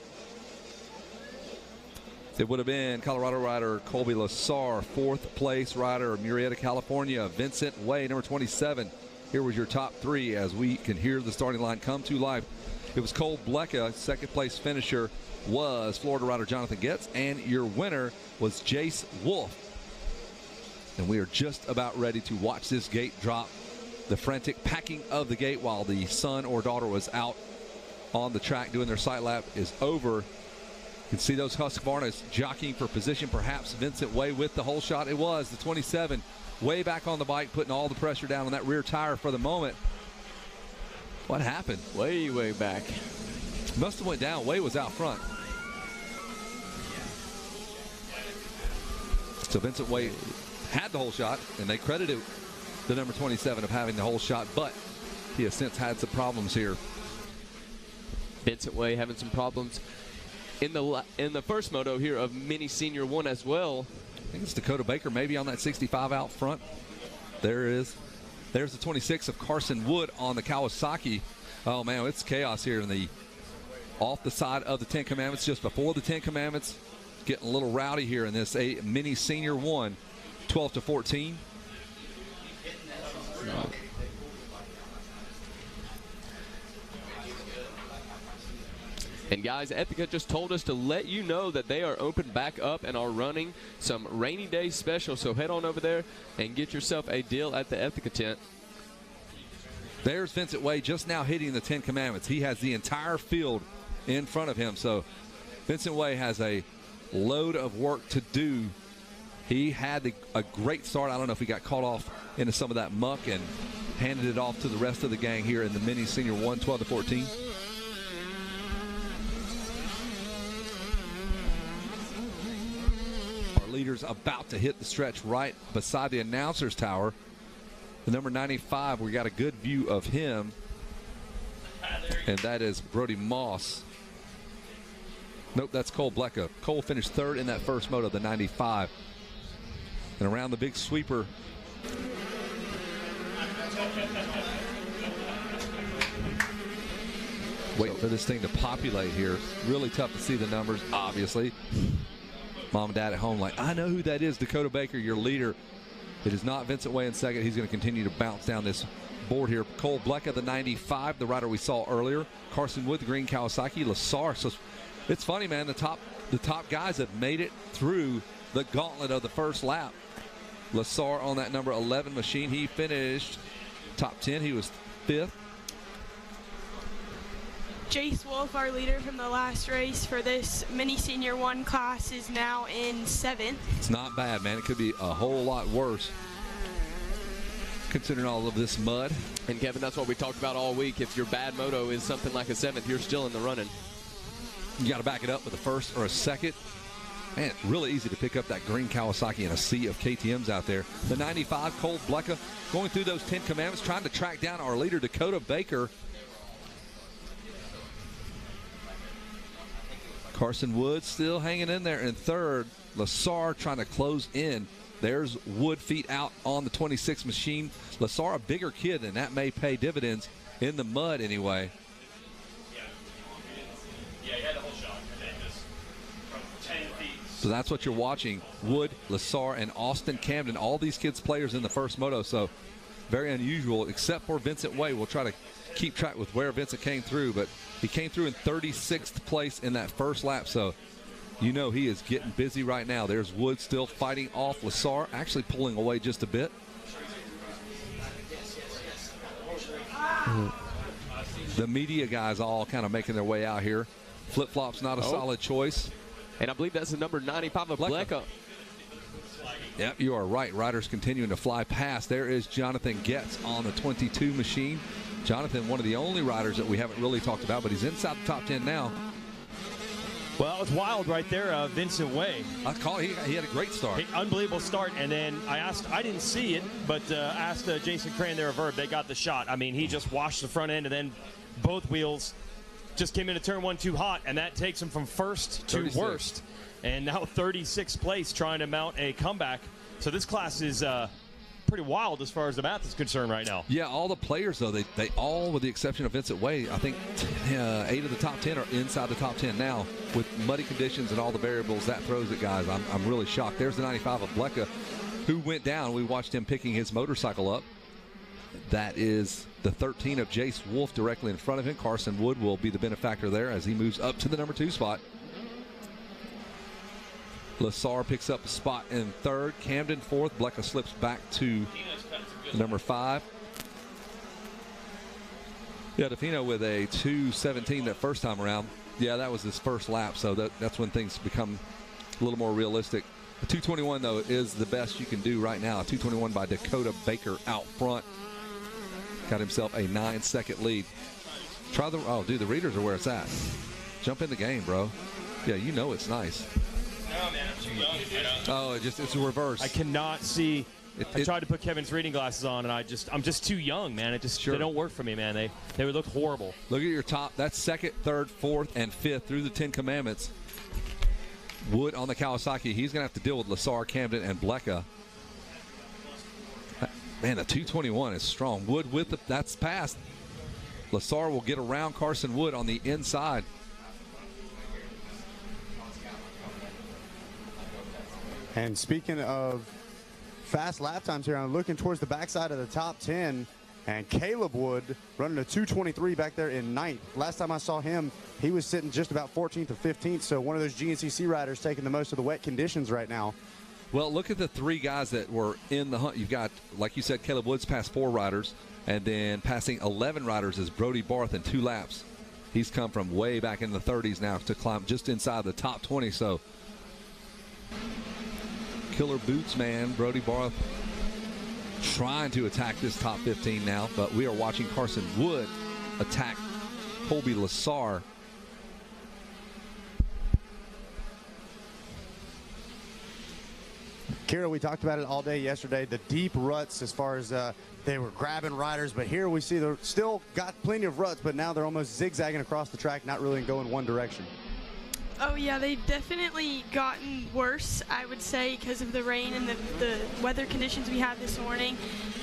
Speaker 18: It would have been Colorado rider Colby Lassar, 4th place rider Murrieta, California, Vincent Way, number 27. Here was your top 3 as we can hear the starting line come to life. It was Cole Blecka. 2nd place finisher was Florida rider Jonathan Getz, and your winner was Jace Wolf. And we are just about ready to watch this gate drop. The frantic packing of the gate while the son or daughter was out on the track doing their sight lap is over. You can see those Husqvarnas jockeying for position. Perhaps Vincent Way with the whole shot. It was the 27, way back on the bike, putting all the pressure down on that rear tire for the moment. What happened?
Speaker 2: Way back.
Speaker 18: Must have went down. Way was out front. So Vincent Way had the whole shot, and they credited the number 27 of having the whole shot, but he has since had some problems here.
Speaker 2: Vincent Way having some problems in the first moto here of Mini Senior 1 as well.
Speaker 18: I think it's Dakota Baker maybe on that 65 out front. There it is. There's the 26 of Carson Wood on the Kawasaki. Oh man, it's chaos here in the off the side of the 10 Commandments, just before the 10 Commandments. Getting a little rowdy here in this Mini Senior 1, 12-14.
Speaker 2: And guys, Ethica just told us to let you know that they are open back up and are running some rainy day special. So head on over there and get yourself a deal at the Ethica tent.
Speaker 18: There's Vincent Way just now hitting the 10 Commandments. He has the entire field in front of him. So Vincent Way has a load of work to do. He had a great start. I don't know if he got caught off into some of that muck and handed it off to the rest of the gang here in the Mini Senior 1, 12-14. Our leader's about to hit the stretch right beside the announcer's tower. The number 95, we got a good view of him, and that is Brody Moss. Nope, that's Cole Blecka. Cole finished 3rd in that first moto, the 95. And around the big sweeper, waiting for this thing to populate here. Really tough to see the numbers, obviously. Mom and Dad at home like, I know who that is, Dakota Baker, your leader. It is not Vincent Way in 2nd. He's going to continue to bounce down this board here. Cole Blecka, the 95, the rider we saw earlier. Carson Wood, the green Kawasaki. Lassar. So it's funny, man. The top guys have made it through the gauntlet of the first lap. Lassar on that number 11 machine. He finished top 10. He was 5th.
Speaker 7: Jace Wolf, our leader from the last race for this Mini Senior 1 class, is now in 7th.
Speaker 18: It's not bad, man. It could be a whole lot worse considering all of this mud.
Speaker 2: And Kevin, that's what we talked about all week. If your bad moto is something like a 7th, you're still in the running.
Speaker 18: You got to back it up with a 1st or a 2nd. Man, really easy to pick up that green Kawasaki in a sea of KTMs out there. The 95, Cole Blecka, going through those 10 Commandments, trying to track down our leader, Dakota Baker. Carson Wood still hanging in there in 3rd. Lassar trying to close in. There's Wood feet out on the 26 machine. Lassar, a bigger kid, and that may pay dividends in the mud anyway.
Speaker 17: Yeah, he had the whole shot. And then just from 10 feet.
Speaker 18: So that's what you're watching. Wood, Lassar, and Austin Camden. All these kids players in the first moto. So very unusual, except for Vincent Way. We'll try to keep track with where Vincent came through, but he came through in 36th place in that first lap. So you know he is getting busy right now. There's Wood still fighting off Lassar, actually pulling away just a bit. The media guys all kind of making their way out here. Flip-flop's not a solid choice.
Speaker 2: And I believe that's the number 95 of Blecka.
Speaker 18: Yep, you are right. Riders continuing to fly past. There is Jonathan Getz on the 22 machine. Jonathan, one of the only riders that we haven't really talked about, but he's inside the top 10 now.
Speaker 12: Well, it was wild right there, Vincent Way.
Speaker 18: I call he had a great start.
Speaker 12: Unbelievable start, and then I didn't see it, but asked Jason Crane there a verb. They got the shot. I mean, he just washed the front end, and then both wheels just came into turn 1 too hot, and that takes him from first to
Speaker 18: 36.
Speaker 12: worst. And now 36th place trying to mount a comeback. So this class is pretty wild as far as the math is concerned right now.
Speaker 18: Yeah, all the players, though, they all, with the exception of Vincent Way, I think 8 of the top 10 are inside the top 10 now. With muddy conditions and all the variables that throws at guys, I'm really shocked. There's the 95 of Blecka, who went down. We watched him picking his motorcycle up. That is the 13 of Jace Wolf directly in front of him. Carson Wood will be the benefactor there as he moves up to the number 2 spot. Lassar picks up a spot in 3rd. Camden 4th. Blecka slips back to number 5. Yeah, DeFino with a 2:17 that first time around. Yeah, that was his first lap, so that's when things become a little more realistic. A 2:21, though, is the best you can do right now. A 2:21 by Dakota Baker out front. Got himself a 9-second lead. Oh, dude, the readers are where it's at. Jump in the game, bro. Yeah, you know it's nice.
Speaker 12: No, man, I'm too young.
Speaker 18: Oh, it's a reverse.
Speaker 12: I cannot see. I tried to put Kevin's reading glasses on, and I'm just too young, man. They don't work for me, man. They would look horrible.
Speaker 18: Look at your top. That's 2nd, 3rd, 4th, and 5th through the 10 commandments. Wood on the Kawasaki. He's going to have to deal with Lassar, Camden, and Blecka. Man, the 221 is strong. Wood that's passed. Lassar will get around Carson Wood on the inside.
Speaker 4: And speaking of fast lap times here, I'm looking towards the backside of the top 10, and Caleb Wood running a 2:23 back there in 9th. Last time I saw him, he was sitting just about 14th or 15th, so one of those GNCC riders taking the most of the wet conditions right now.
Speaker 18: Well, look at the 3 guys that were in the hunt. You've got, like you said, Caleb Woods passed 4 riders, and then passing 11 riders is Brody Barth in 2 laps. He's come from way back in the 30s now to climb just inside the top 20, so killer boots, man. Brody Barth trying to attack this top 15 now, but we are watching Carson Wood attack Colby Lassar.
Speaker 4: Kira, we talked about it all day yesterday, the deep ruts as far as they were grabbing riders, but here we see they're still got plenty of ruts, but now they're almost zigzagging across the track, not really going one direction.
Speaker 7: Oh yeah, they've definitely gotten worse, I would say, because of the rain and the weather conditions we had this morning.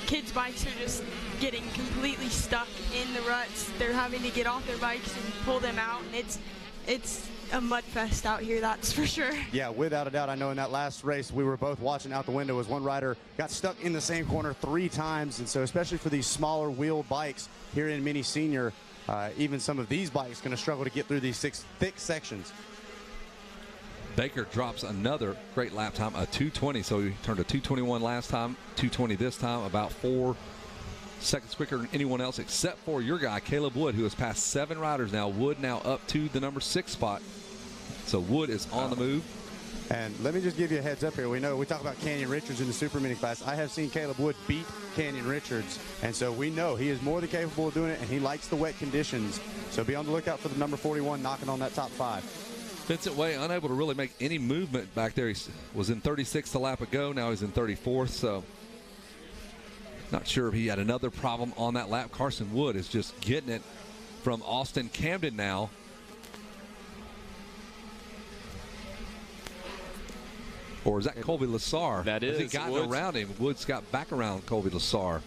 Speaker 7: Kids' bikes are just getting completely stuck in the ruts. They're having to get off their bikes and pull them out, and it's a mud fest out here, that's for sure.
Speaker 4: Yeah, without a doubt. I know in that last race we were both watching out the window as one rider got stuck in the same corner 3 times, and so especially for these smaller wheeled bikes here in Mini Senior, even some of these bikes going to struggle to get through these thick sections.
Speaker 18: Baker drops another great lap time, a 2:20. So he turned a 2:21 last time, 2:20 this time, about 4 seconds quicker than anyone else except for your guy, Caleb Wood, who has passed 7 riders now. Wood now up to the number 6 spot. So Wood is on the move.
Speaker 4: And let me just give you a heads up here. We talk about Canyon Richards in the Super Mini class. I have seen Caleb Wood beat Canyon Richards, and so we know he is more than capable of doing it, and he likes the wet conditions. So be on the lookout for the number 41 knocking on that top 5.
Speaker 18: Vincent Way unable to really make any movement back there. He was in 36th a lap ago. Now he's in 34th, so not sure if he had another problem on that lap. Carson Wood is just getting it from Austin Camden now. Or is that Colby Lassar?
Speaker 2: That is.
Speaker 18: Has he gotten
Speaker 2: Woods.
Speaker 18: around him? Woods got back around Colby Lassar.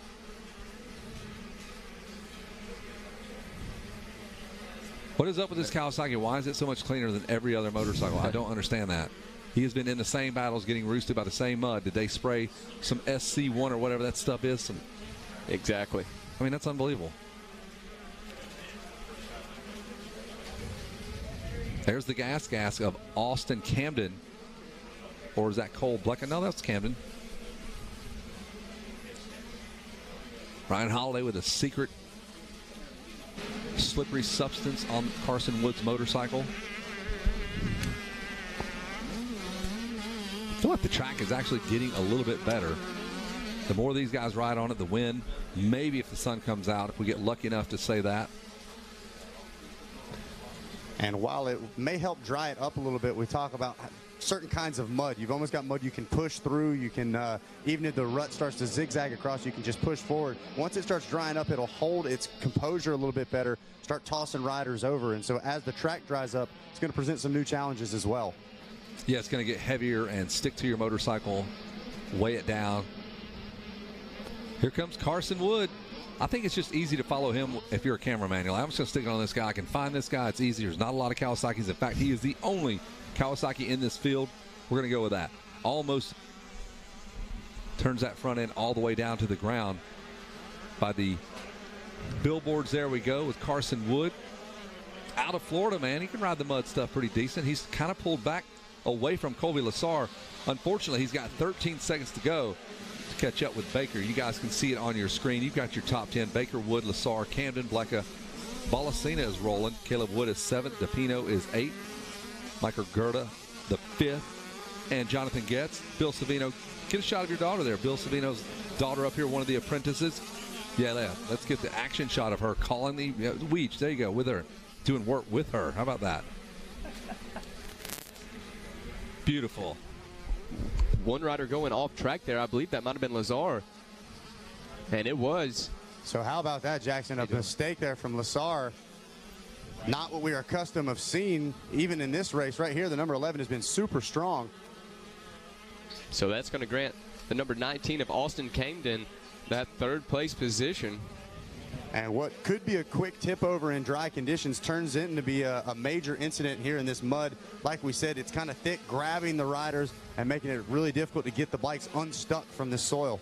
Speaker 18: What is up with this Kawasaki? Why is it so much cleaner than every other motorcycle? I don't understand that. He has been in the same battles getting roosted by the same mud. Did they spray some SC1 or whatever that stuff is?
Speaker 2: Exactly.
Speaker 18: I mean, that's unbelievable. There's the gas of Austin Camden. Or is that Cole Blecka? No, that's Camden. Ryan Holiday with a secret slippery substance on Carson Wood's motorcycle. I feel like the track is actually getting a little bit better. The more these guys ride on it, the wind, maybe if the sun comes out, if we get lucky enough to say that.
Speaker 4: And while it may help dry it up a little bit, we talk about certain kinds of mud. You've almost got mud you can push through. You can, even if the rut starts to zigzag across, you can just push forward. Once it starts drying up, it'll hold its composure a little bit better, start tossing riders over. And so as the track dries up, it's going to present some new challenges as well.
Speaker 18: Yeah, it's going to get heavier and stick to your motorcycle, weigh it down. Here comes Carson Wood. I think it's just easy to follow him if you're a cameraman. You're like, I'm just going to stick it on this guy. I can find this guy. It's easy. There's not a lot of Kawasaki's. In fact, he is the only Kawasaki in this field. We're going to go with that. Almost turns that front end all the way down to the ground by the billboards. There we go with Carson Wood. Out of Florida, man. He can ride the mud stuff pretty decent. He's kind of pulled back away from Colby Lassar. Unfortunately, he's got 13 seconds to go to catch up with Baker. You guys can see it on your screen. You've got your top 10. Baker, Wood, Lassar, Camden, Blecka. Balacina is rolling. Caleb Wood is 7th. DePino is 8th. Michael Gerda, the 5th. And Jonathan Getz. Bill Savino. Get a shot of your daughter there. Bill Savino's daughter up here, one of the apprentices. Yeah, let's get the action shot of her calling the Weech. There you go, with her. Doing work with her. How about that? Beautiful.
Speaker 2: One rider going off track there. I believe that might have been Lazar. And it was.
Speaker 4: So how about that, Jackson? A mistake there from Lassar. Not what we are accustomed of seeing, even in this race right here. The number 11 has been super strong.
Speaker 2: So that's going to grant the number 19 of Austin Camden that third place position.
Speaker 4: And what could be a quick tip over in dry conditions turns into be a major incident here in this mud. Like we said, it's kind of thick, grabbing the riders and making it really difficult to get the bikes unstuck from this soil.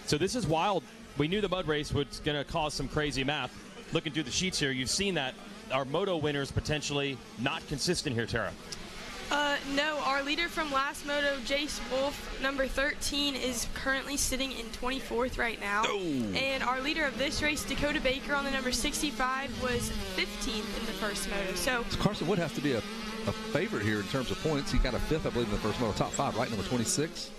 Speaker 12: So this is wild. We knew the mud race was going to cause some crazy math. Looking through the sheets here, you've seen that our moto winners potentially not consistent here, Tara.
Speaker 7: No, our leader from last moto, Jace Wolf, number 13, is currently sitting in 24th right now.
Speaker 18: Oh.
Speaker 7: And our leader of this race, Dakota Baker, on the number 65, was 15th in the first moto. So
Speaker 18: Carson Wood has to be a favorite here in terms of points. He got a 5th, I believe, in the first moto. Top 5, right? Number 26.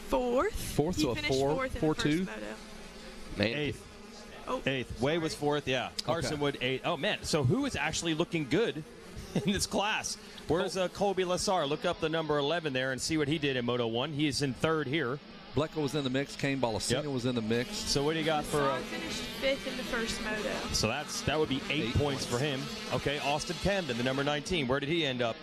Speaker 7: Fourth,
Speaker 18: so a 4-2.
Speaker 12: Eighth. Eighth. Way was 4th, yeah. Carson Wood 8th. Oh, man. So who is actually looking good in this class? Where's Colby Lassar? Look up the number 11 there and see what he did in Moto 1. He is in 3rd here.
Speaker 18: Blecka was in the mix. Kane Balacina was in the mix.
Speaker 12: So what do you got for...
Speaker 7: finished 5th in the first moto.
Speaker 12: So that would be 8 points for him. Okay, Austin Camden, the number 19. Where did he end up?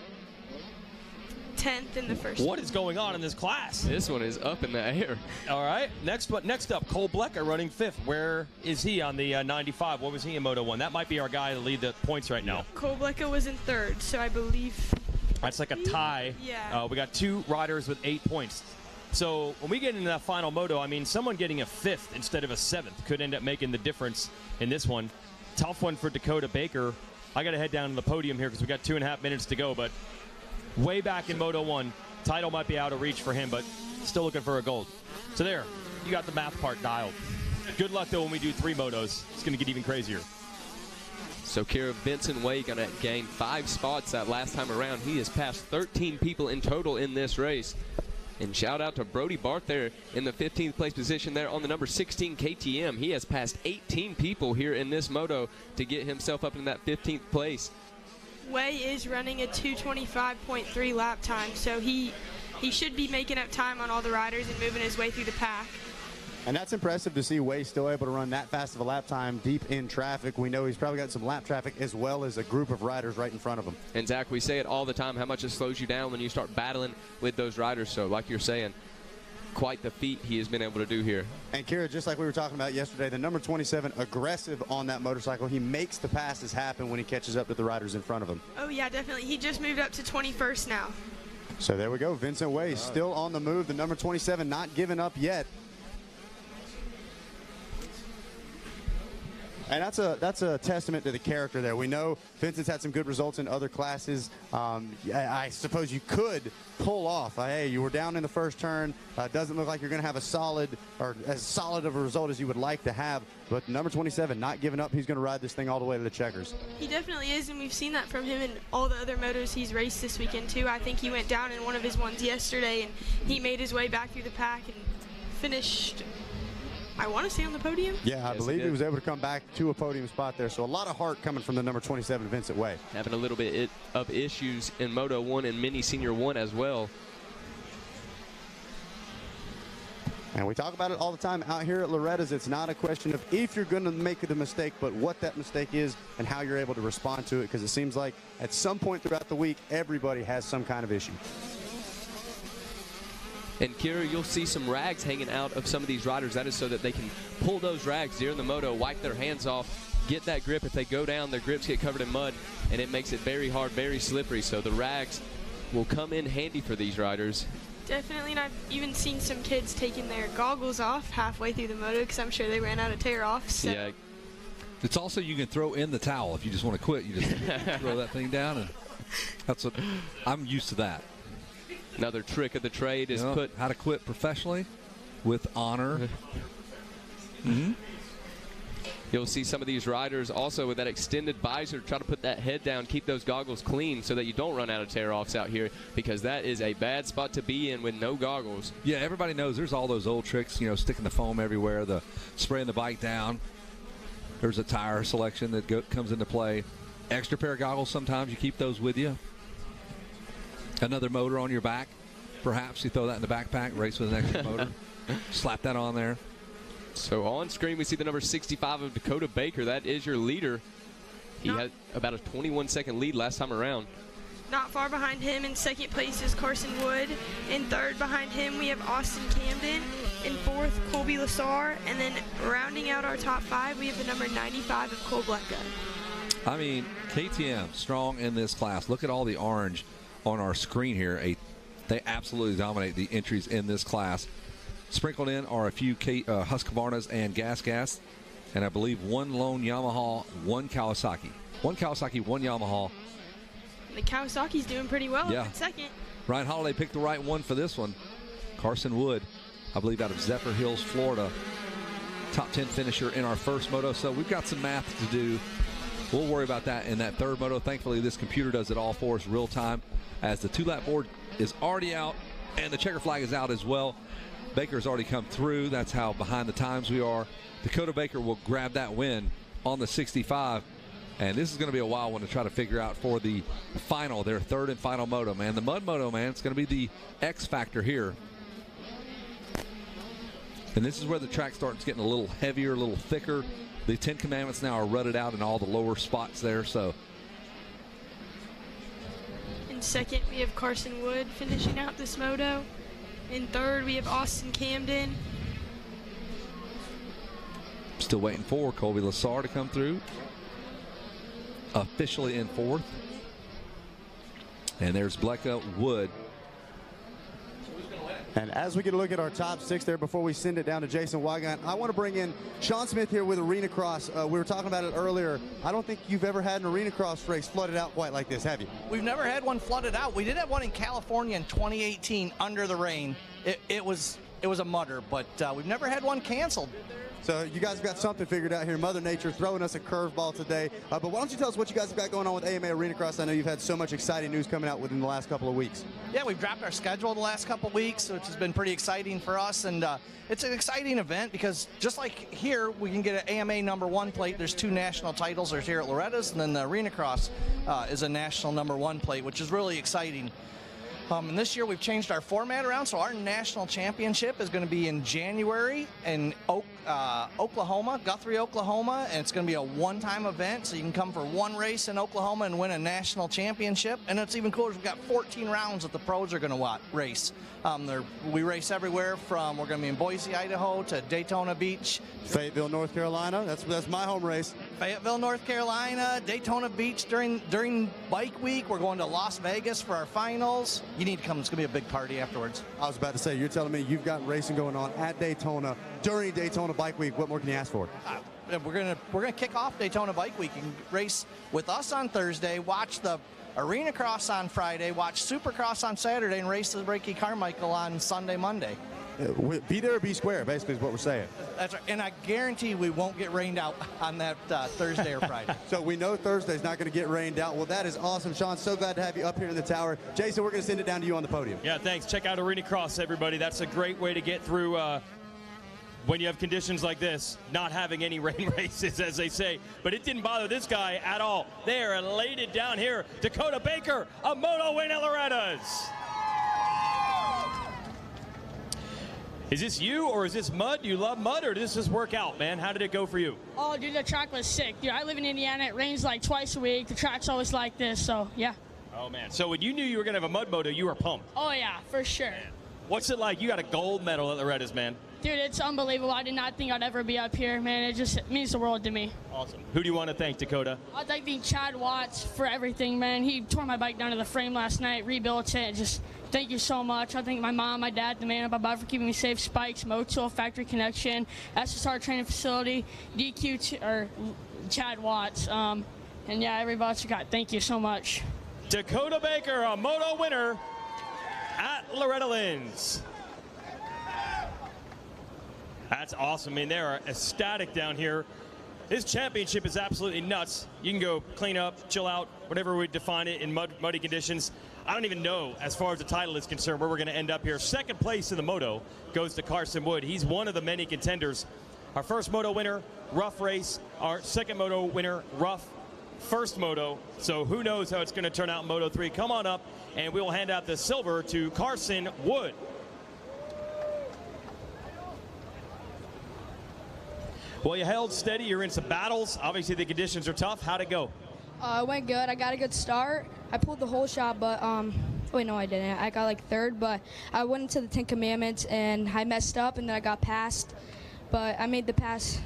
Speaker 7: 10th in the first.
Speaker 12: What is going on in this class?
Speaker 2: This one is up in the air.
Speaker 12: All right. Next up, Cole Blecka running 5th. Where is he on the 95? What was he in Moto 1? That might be our guy to lead the points right now.
Speaker 7: Cole Blecka was in 3rd, so I believe.
Speaker 12: That's like a tie.
Speaker 7: Yeah.
Speaker 12: We got 2 riders with 8 points. So when we get into that final moto, I mean, someone getting a 5th instead of a 7th could end up making the difference in this one. Tough one for Dakota Baker. I got to head down to the podium here because we got 2.5 minutes to go, but way back in Moto 1, title might be out of reach for him, but still looking for a gold. So there, you got the math part dialed. Good luck, though, when we do 3 motos. It's going to get even crazier.
Speaker 2: So Kira Vincent Way going to gain 5 spots that last time around. He has passed 13 people in total in this race. And shout out to Brody Barth there in the 15th place position there on the number 16 KTM. He has passed 18 people here in this moto to get himself up in that 15th place.
Speaker 7: Way is running a 2:25.3 lap time, so he should be making up time on all the riders and moving his way through the pack.
Speaker 4: And that's impressive to see Way still able to run that fast of a lap time deep in traffic. We know he's probably got some lap traffic as well as a group of riders right in front of him.
Speaker 2: And Zach, we say it all the time, how much it slows you down when you start battling with those riders. So like you're saying, quite the feat he has been able to do here.
Speaker 4: And Kira, just like we were talking about yesterday, the number 27, aggressive on that motorcycle. He makes the passes happen when he catches up to the riders in front of him.
Speaker 7: Oh yeah, definitely. He just moved up to 21st now.
Speaker 4: So there we go. Vincent Way still on the move. The number 27 not giving up yet. And that's a testament to the character there. We know Vincent's had some good results in other classes. I suppose you could pull off. Hey, you were down in the first turn. Doesn't look like you're going to have a solid or as solid of a result as you would like to have. But number 27 not giving up. He's going to ride this thing all the way to the checkers.
Speaker 7: He definitely is, and we've seen that from him in all the other motos he's raced this weekend too. I think he went down in one of his ones yesterday, and he made his way back through the pack and finished, I want to stay on the podium.
Speaker 4: Yeah, I
Speaker 2: Yes,
Speaker 4: believe
Speaker 2: he
Speaker 4: he
Speaker 2: did.
Speaker 4: was able to come back to a podium spot there. So a lot of heart coming from the number 27, Vincent Way.
Speaker 2: Having a little bit of issues in Moto 1 and Mini Senior 1 as well.
Speaker 4: And we talk about it all the time out here at Loretta's. It's not a question of if you're going to make the mistake, but what that mistake is and how you're able to respond to it, because it seems like at some point throughout the week, everybody has some kind of issue.
Speaker 2: And Kira, you'll see some rags hanging out of some of these riders. That is so that they can pull those rags during the moto, wipe their hands off, get that grip. If they go down, their grips get covered in mud, and it makes it very hard, very slippery. So the rags will come in handy for these riders.
Speaker 7: Definitely, and I've even seen some kids taking their goggles off halfway through the moto because I'm sure they ran out of tear-offs. So.
Speaker 2: Yeah.
Speaker 18: It's also you can throw in the towel if you just want to quit. You just throw that thing down, and that's what I'm used to that.
Speaker 2: Another trick of the trade is put
Speaker 18: how to quit professionally with honor. Mm-hmm.
Speaker 2: You'll see some of these riders also with that extended visor try to put that head down, keep those goggles clean so that you don't run out of tear-offs out here, because that is a bad spot to be in with no goggles.
Speaker 18: Yeah, everybody knows there's all those old tricks, you know, sticking the foam everywhere, the spraying the bike down. There's a tire selection that comes into play. Extra pair of goggles, sometimes you keep those with you. Another motor on your back. Perhaps you throw that in the backpack, race with an extra motor. Slap that on there.
Speaker 2: So on screen we see the number 65 of Dakota Baker. That is your leader. He had about a 21-second lead last time around.
Speaker 7: Not far behind him in second place is Carson Wood. In third behind him we have Austin Camden. In fourth, Colby Lassar. And then rounding out our top five, we have the number 95 of Cole Blecka.
Speaker 18: I mean, KTM strong in this class. Look at all the orange on our screen here. They absolutely dominate the entries in this class. Sprinkled in are a few Husqvarnas and Gas, and I believe one lone Yamaha, one Kawasaki. One Kawasaki, one Yamaha.
Speaker 7: The Kawasaki's doing pretty well
Speaker 18: Yeah.
Speaker 7: up in second.
Speaker 18: Ryan Holiday picked the right one for this one. Carson Wood, I believe out of Zephyr Hills, Florida. Top 10 finisher in our first moto, so we've got some math to do. We'll worry about that in that third moto. Thankfully, this computer does it all for us real time, as the two-lap board is already out and the checker flag is out as well. Baker's already come through. That's how behind the times we are. Dakota Baker will grab that win on the 65. And this is going to be a wild one to try to figure out for the final, their third and final moto, man. The mud moto, man, it's going to be the X factor here. And this is where the track starts getting a little heavier, a little thicker. The 10 Commandments now are rutted out in all the lower spots there, so.
Speaker 7: In second, we have Carson Wood finishing out this moto. In third, we have Austin Camden.
Speaker 18: Still waiting for Colby Lassar to come through. Officially in fourth. And there's Blecka, Wood.
Speaker 4: And as we get a look at our top six there before we send it down to Jason Wygant, I want to bring in Sean Smith here with Arena Cross. We were talking about it earlier. I don't think you've ever had an Arena Cross race flooded out quite like this, have you?
Speaker 1: We've never had one flooded out. We did have one in California in 2018 under the rain. It was a mutter, but we've never had one canceled.
Speaker 4: So you guys have got something figured out here. Mother Nature throwing us a curveball today. But why don't you tell us what you guys have got going on with AMA Arena Cross? I know you've had so much exciting news coming out within the last couple of weeks.
Speaker 1: Yeah, we've dropped our schedule the last couple of weeks, which has been pretty exciting for us. And it's an exciting event because just like here, we can get an AMA #1 plate. There's 2 national titles. There's here at Loretta's, and then the Arena Cross is a national #1 plate, which is really exciting. And this year we've changed our format around, so our national championship is going to be in January in Oklahoma, Guthrie, Oklahoma, and it's going to be a one-time event, so you can come for one race in Oklahoma and win a national championship. And it's even cooler, we've got 14 rounds that the pros are going to race. We race everywhere from, we're going to be in Boise, Idaho, to Daytona Beach.
Speaker 4: Fayetteville, North Carolina, that's my home race.
Speaker 1: Fayetteville, North Carolina, Daytona Beach during bike week. We're going to Las Vegas for our finals. You need to come. It's going to be a big party afterwards.
Speaker 4: I was about to say, you're telling me you've got racing going on at Daytona during Daytona Bike Week. What more can you ask for?
Speaker 1: We're gonna kick off Daytona Bike Week and race with us on Thursday, watch the Arena Cross on Friday, watch Supercross on Saturday, and race the Breaky Carmichael on Sunday, Monday.
Speaker 4: Be there or be square, basically, is what we're saying.
Speaker 1: That's right. And I guarantee we won't get rained out on that Thursday or Friday.
Speaker 4: So we know Thursday's not going to get rained out. Well, that is awesome, Sean. So glad to have you up here in the tower. Jason, we're going to send it down to you on the podium.
Speaker 12: Yeah, thanks. Check out Arena Cross, everybody. That's a great way to get through when you have conditions like this, not having any rain races, as they say. But it didn't bother this guy at all. They are elated down here. Dakota Baker, a moto win at Loretta's. Is this you, or is this mud? Do you love mud, or does this just work out, man? How did it go for you?
Speaker 3: Oh, dude, the track was sick. Dude, I live in Indiana. It rains like twice a week. The track's always like this, so yeah.
Speaker 12: Oh, man. So when you knew you were going to have a mud moto, you were pumped.
Speaker 3: Oh, yeah, for sure.
Speaker 12: What's it like? You got a gold medal at Loretta's, man.
Speaker 3: Dude, it's unbelievable. I did not think I'd ever be up here, man. It just means the world to me.
Speaker 12: Awesome. Who do you want to thank, Dakota?
Speaker 3: I'd like to thank Chad Watts for everything, man. He tore my bike down to the frame last night, rebuilt it. Just thank you so much. I thank my mom, my dad, the man up above for keeping me safe. Spikes, Motul, Factory Connection, SSR Training Facility, or Chad Watts. And yeah, everybody else you got. Thank you so much.
Speaker 12: Dakota Baker, a moto winner at Loretta Lynn's. That's awesome. I mean, they are ecstatic down here. This championship is absolutely nuts. You can go clean up, chill out, whatever we define it in muddy conditions. I don't even know, as far as the title is concerned, where we're going to end up here. Second place in the moto goes to Carson Wood. He's one of the many contenders. Our first moto winner, rough race. Our second moto winner, rough. First moto, so who knows how it's going to turn out in Moto 3. Come on up, and we will hand out the silver to Carson Wood. Well, you held steady. You're in some battles. Obviously, the conditions are tough. How'd it go?
Speaker 16: It went good. I got a good start. I pulled the whole shot, but wait, no, I didn't. I got like third, but I went into the 10 Commandments, and I messed up, and then I got passed. But I made the pass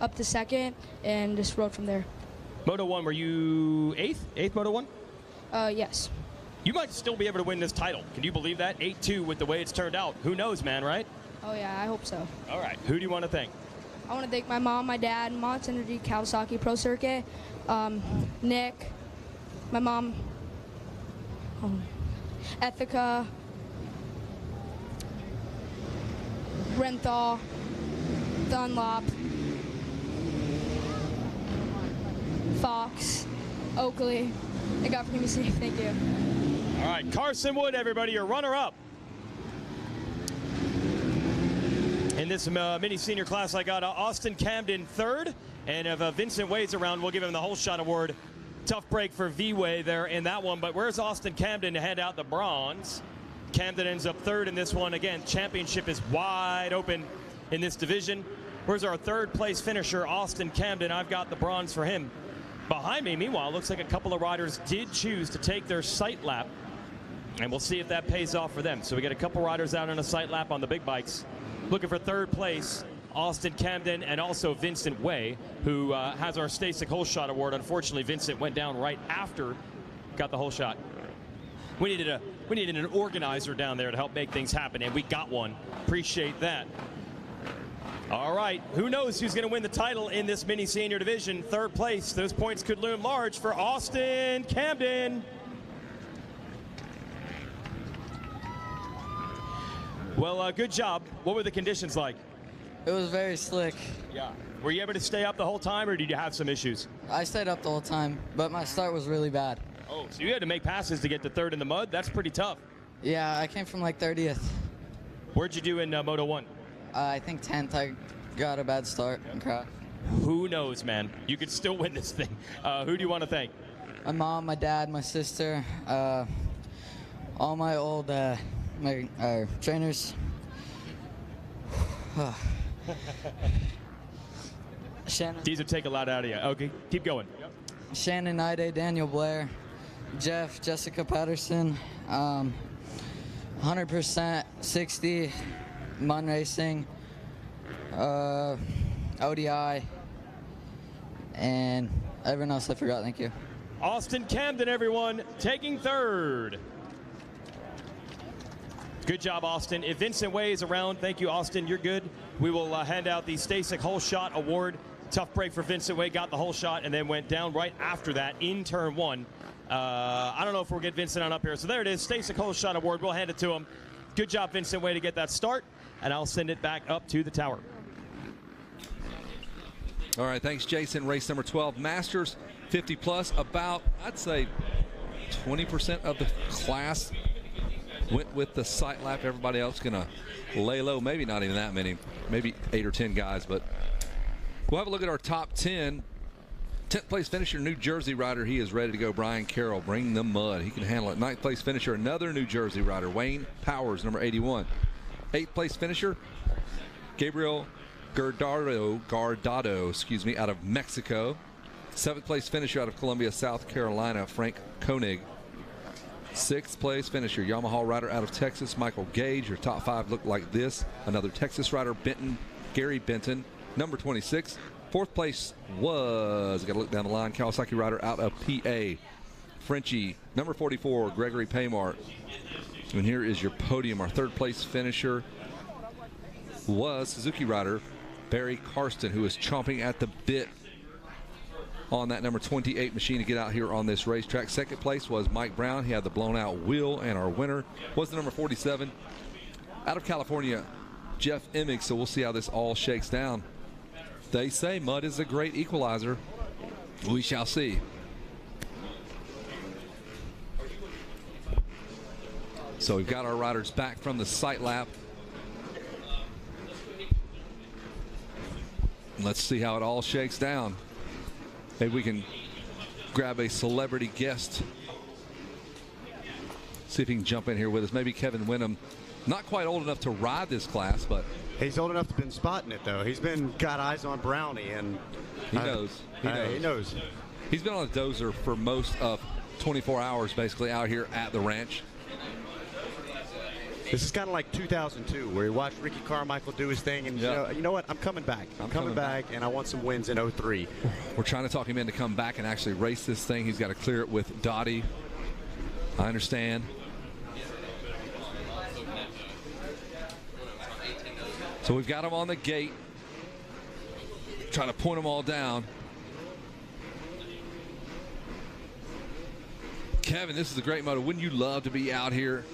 Speaker 16: up to second, and just rode from there.
Speaker 12: Moto 1, were you eighth? Eighth Moto 1?
Speaker 16: Yes.
Speaker 12: You might still be able to win this title. Can you believe that? 8-2 with the way it's turned out. Who knows, man, right?
Speaker 16: Oh, yeah, I hope so.
Speaker 12: All right. Who do you want to thank?
Speaker 16: I want to thank my mom, my dad, Monts Energy, Kawasaki Pro Circuit, Nick, my mom, Ethica, Renthal, Dunlop, Fox, Oakley. Thank God for keeping me safe. Thank you.
Speaker 12: All right, Carson Wood, everybody, your runner-up. In this mini senior class, I got Austin Camden third. And if Vincent Wade's around, we'll give him the whole shot award. Tough break for V-Way there in that one. But where's Austin Camden to hand out the bronze? Camden ends up third in this one. Again, championship is wide open in this division. Where's our third place finisher, Austin Camden? I've got the bronze for him. Behind me, meanwhile, looks like a couple of riders did choose to take their sight lap. And we'll see if that pays off for them. So we got a couple riders out on a sight lap on the big bikes. Looking for third place, Austin Camden and also Vincent Way, who has our Stasic Whole Shot Award. Unfortunately, Vincent went down right after got the whole shot. We needed an organizer down there to help make things happen, and we got one. Appreciate that. All right, who knows who's going to win the title in this mini senior division? Third place, those points could loom large for Austin Camden. Well, good job. What were the conditions like?
Speaker 13: It was very slick.
Speaker 12: Yeah. Were you able to stay up the whole time, or did you have some issues?
Speaker 13: I stayed up the whole time, but my start was really bad.
Speaker 12: Oh, so you had to make passes to get to third in the mud? That's pretty tough.
Speaker 13: Yeah, I came from like 30th.
Speaker 12: Where'd you do in Moto 1?
Speaker 13: I think 10th. I got a bad start and crashed.
Speaker 12: Who knows, man? You could still win this thing. Who do you want to thank?
Speaker 13: My mom, my dad, my sister, all my old trainers. Shannon.
Speaker 12: These would take a lot out of you. Okay, keep going. Yep.
Speaker 13: Shannon Ide, Daniel Blair, Jeff, Jessica Patterson, 100%, 60, Mun Racing, ODI, and everyone else I forgot. Thank you.
Speaker 12: Austin Camden, everyone, taking third. Good job, Austin. If Vincent Way is around, thank you, Austin. You're good. We will hand out the Stasic Whole Shot Award. Tough break for Vincent Way. Got the whole shot and then went down right after that in turn one. I don't know if we'll get Vincent on up here. So there it is, Stasic Whole Shot Award. We'll hand it to him. Good job, Vincent Way, to get that start. And I'll send it back up to the tower.
Speaker 18: All right, thanks, Jason. Race number 12, Masters 50 plus. About, I'd say, 20% of the class went with the sight lap. Everybody else gonna lay low. Maybe not even that many. maybe 8 or 10 guys, but we'll have a look at our top 10. 10th place finisher, New Jersey rider. He is ready to go. Brian Carroll, bring the mud. He can handle it. 9th place finisher, another New Jersey rider, Wayne Powers, number 81. 8th place finisher, Gabriel Guardado, out of Mexico. 7th place finisher out of Columbia, South Carolina, Frank Koenig. 6th place finisher, Yamaha rider out of Texas, Michael Gage. Your top 5 look like this. Another Texas rider, Gary Benton, number 26. 4th place was, got to look down the line, Kawasaki rider out of PA, Frenchie, number 44, Gregory Paymart. And here is your podium. Our 3rd place finisher was Suzuki rider Barry Karsten, who is chomping at the bit on that number 28 machine to get out here on this racetrack. 2nd place was Mike Brown. He had the blown out wheel, and our winner was the number 47 out of California, Jeff Emig. So we'll see how this all shakes down. They say mud is a great equalizer. We shall see. So we've got our riders back from the sight lap. Let's see how it all shakes down. Maybe we can grab a celebrity guest. See if he can jump in here with us. Maybe Kevin Wyndham. Not quite old enough to ride this class, but
Speaker 4: he's old enough to been spotting it, though. He's got eyes on Brownie, and
Speaker 18: he knows.
Speaker 4: He knows.
Speaker 18: He's been on a dozer for most of 24 hours, basically, out here at the ranch.
Speaker 4: This is kind of like 2002, where you watched Ricky Carmichael do his thing, and you know what? I'm coming back. I'm coming back, and I want some wins in 03.
Speaker 18: We're trying to talk him in to come back and actually race this thing. He's got to clear it with Dottie. I understand. So we've got them on the gate, trying to point them all down. Kevin, this is a great moto. Wouldn't you love to be out here?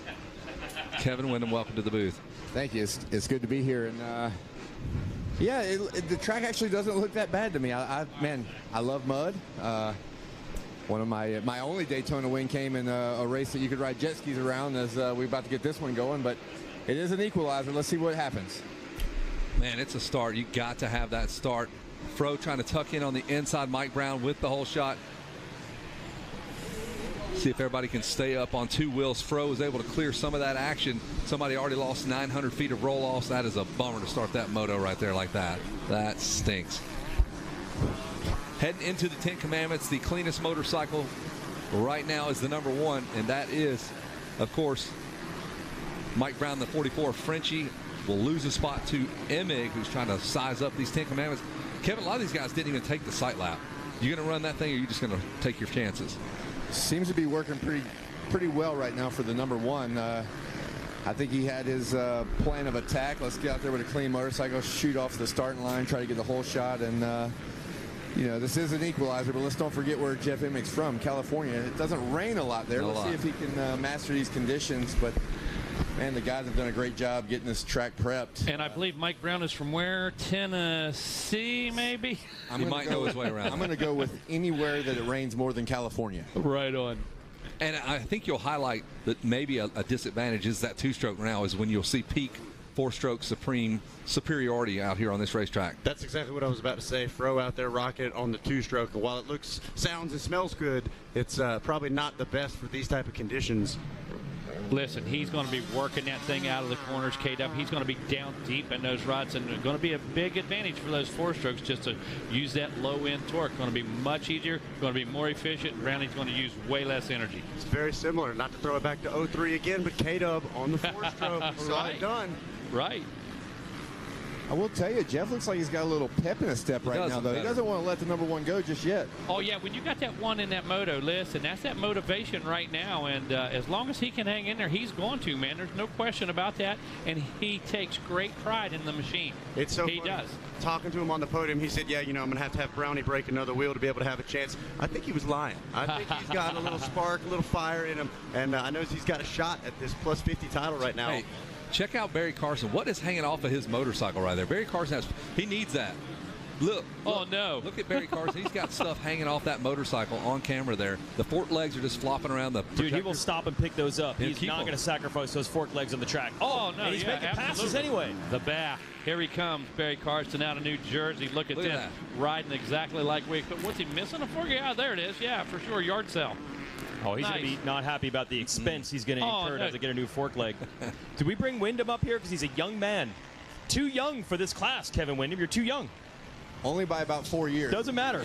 Speaker 18: Kevin Wyndham, welcome to the booth.
Speaker 6: Thank you. It's good to be here. And yeah, the track actually doesn't look that bad to me. Man, I love mud. One of my only Daytona win came in a race that you could ride jet skis around as we're about to get this one going. But it is an equalizer. Let's see what happens.
Speaker 18: Man, it's a start. You got to have that start. Fro trying to tuck in on the inside. Mike Brown with the whole shot. See if everybody can stay up on 2 wheels. Fro was able to clear some of that action. Somebody already lost 900 feet of roll-offs. That is a bummer to start that moto right there like that. That stinks. Heading into the 10 Commandments, the cleanest motorcycle right now is the number 1, and that is, of course, Mike Brown, the 44. Frenchie will lose a spot to Emig, who's trying to size up these 10 Commandments. Kevin, a lot of these guys didn't even take the sight lap. You going to run that thing, or are you just going to take your chances?
Speaker 6: Seems to be working pretty well right now for the number 1. I think he had his plan of attack. Let's get out there with a clean motorcycle, shoot off the starting line, try to get the whole shot. And, you know, this is an equalizer, but let's don't forget where Jeff Emig's from, California. It doesn't rain a lot there. Let's see if he can master these conditions. But, man, the guys have done a great job getting this track prepped.
Speaker 11: And I believe Mike Brown is from where? Tennessee, maybe?
Speaker 18: He might know his way around.
Speaker 6: I'm going to go with anywhere that it rains more than California.
Speaker 11: Right on.
Speaker 18: And I think you'll highlight that maybe a disadvantage is that 2-stroke now is when you'll see peak 4-stroke superiority out here on this racetrack.
Speaker 4: That's exactly what I was about to say. Fro out there rocking it on the 2-stroke. And while it looks, sounds, and smells good, it's probably not the best for these type of conditions.
Speaker 11: Listen, he's going to be working that thing out of the corners, KW. He's going to be down deep in those rods, and going to be a big advantage for those 4-strokes just to use that low-end torque. Going to be much easier, going to be more efficient. Browning's going to use way less energy.
Speaker 4: It's very similar. Not to throw it back to 03 again, but KW on the 4-stroke. Saw it done.
Speaker 11: Right.
Speaker 6: I will tell you, Jeff looks like he's got a little pep in his step right now, though. He doesn't want to let the number 1 go just yet.
Speaker 11: Oh, yeah, when you got that 1 in that moto, listen, that's that motivation right now. And as long as he can hang in there, he's going to, man. There's no question about that. And he takes great pride in the machine.
Speaker 4: It's so
Speaker 11: he
Speaker 4: funny.
Speaker 11: does.
Speaker 4: Talking to him on the podium, he said, yeah, you know, I'm going to have Brownie break another wheel to be able to have a chance. I think he was lying. I think he's got a little spark, a little fire in him. And I know he's got a shot at this plus 50 title right now.
Speaker 18: Hey, check out Barry Carson. What is hanging off of his motorcycle right there? Barry Carson he needs that. Look.
Speaker 11: Oh, no.
Speaker 18: Look at Barry Carson. He's got stuff hanging off that motorcycle on camera there. The fork legs are just flopping around the
Speaker 12: Dude, he will stop and pick those up.
Speaker 18: Yeah,
Speaker 12: He's
Speaker 18: keep
Speaker 12: not
Speaker 18: them.
Speaker 12: going to sacrifice those fork legs on the track.
Speaker 11: Oh, no,
Speaker 12: and he's
Speaker 11: yeah,
Speaker 12: making passes
Speaker 11: absolutely.
Speaker 12: anyway.
Speaker 11: The back. Here he comes, Barry Carson out of New Jersey. Look at
Speaker 18: Look at
Speaker 11: this. Riding exactly like we. But what's he missing? A fork? Yeah, there it is. Yeah, for sure. Yard sale.
Speaker 12: Oh, he's
Speaker 11: Nice.
Speaker 12: going to be not happy about the expense he's going to incur
Speaker 11: no.
Speaker 12: to get a new fork leg. Did we bring Wyndham up here? Because he's a young man. Too young for this class, Kevin Wyndham. You're too young.
Speaker 6: Only by about 4 years.
Speaker 12: Doesn't matter.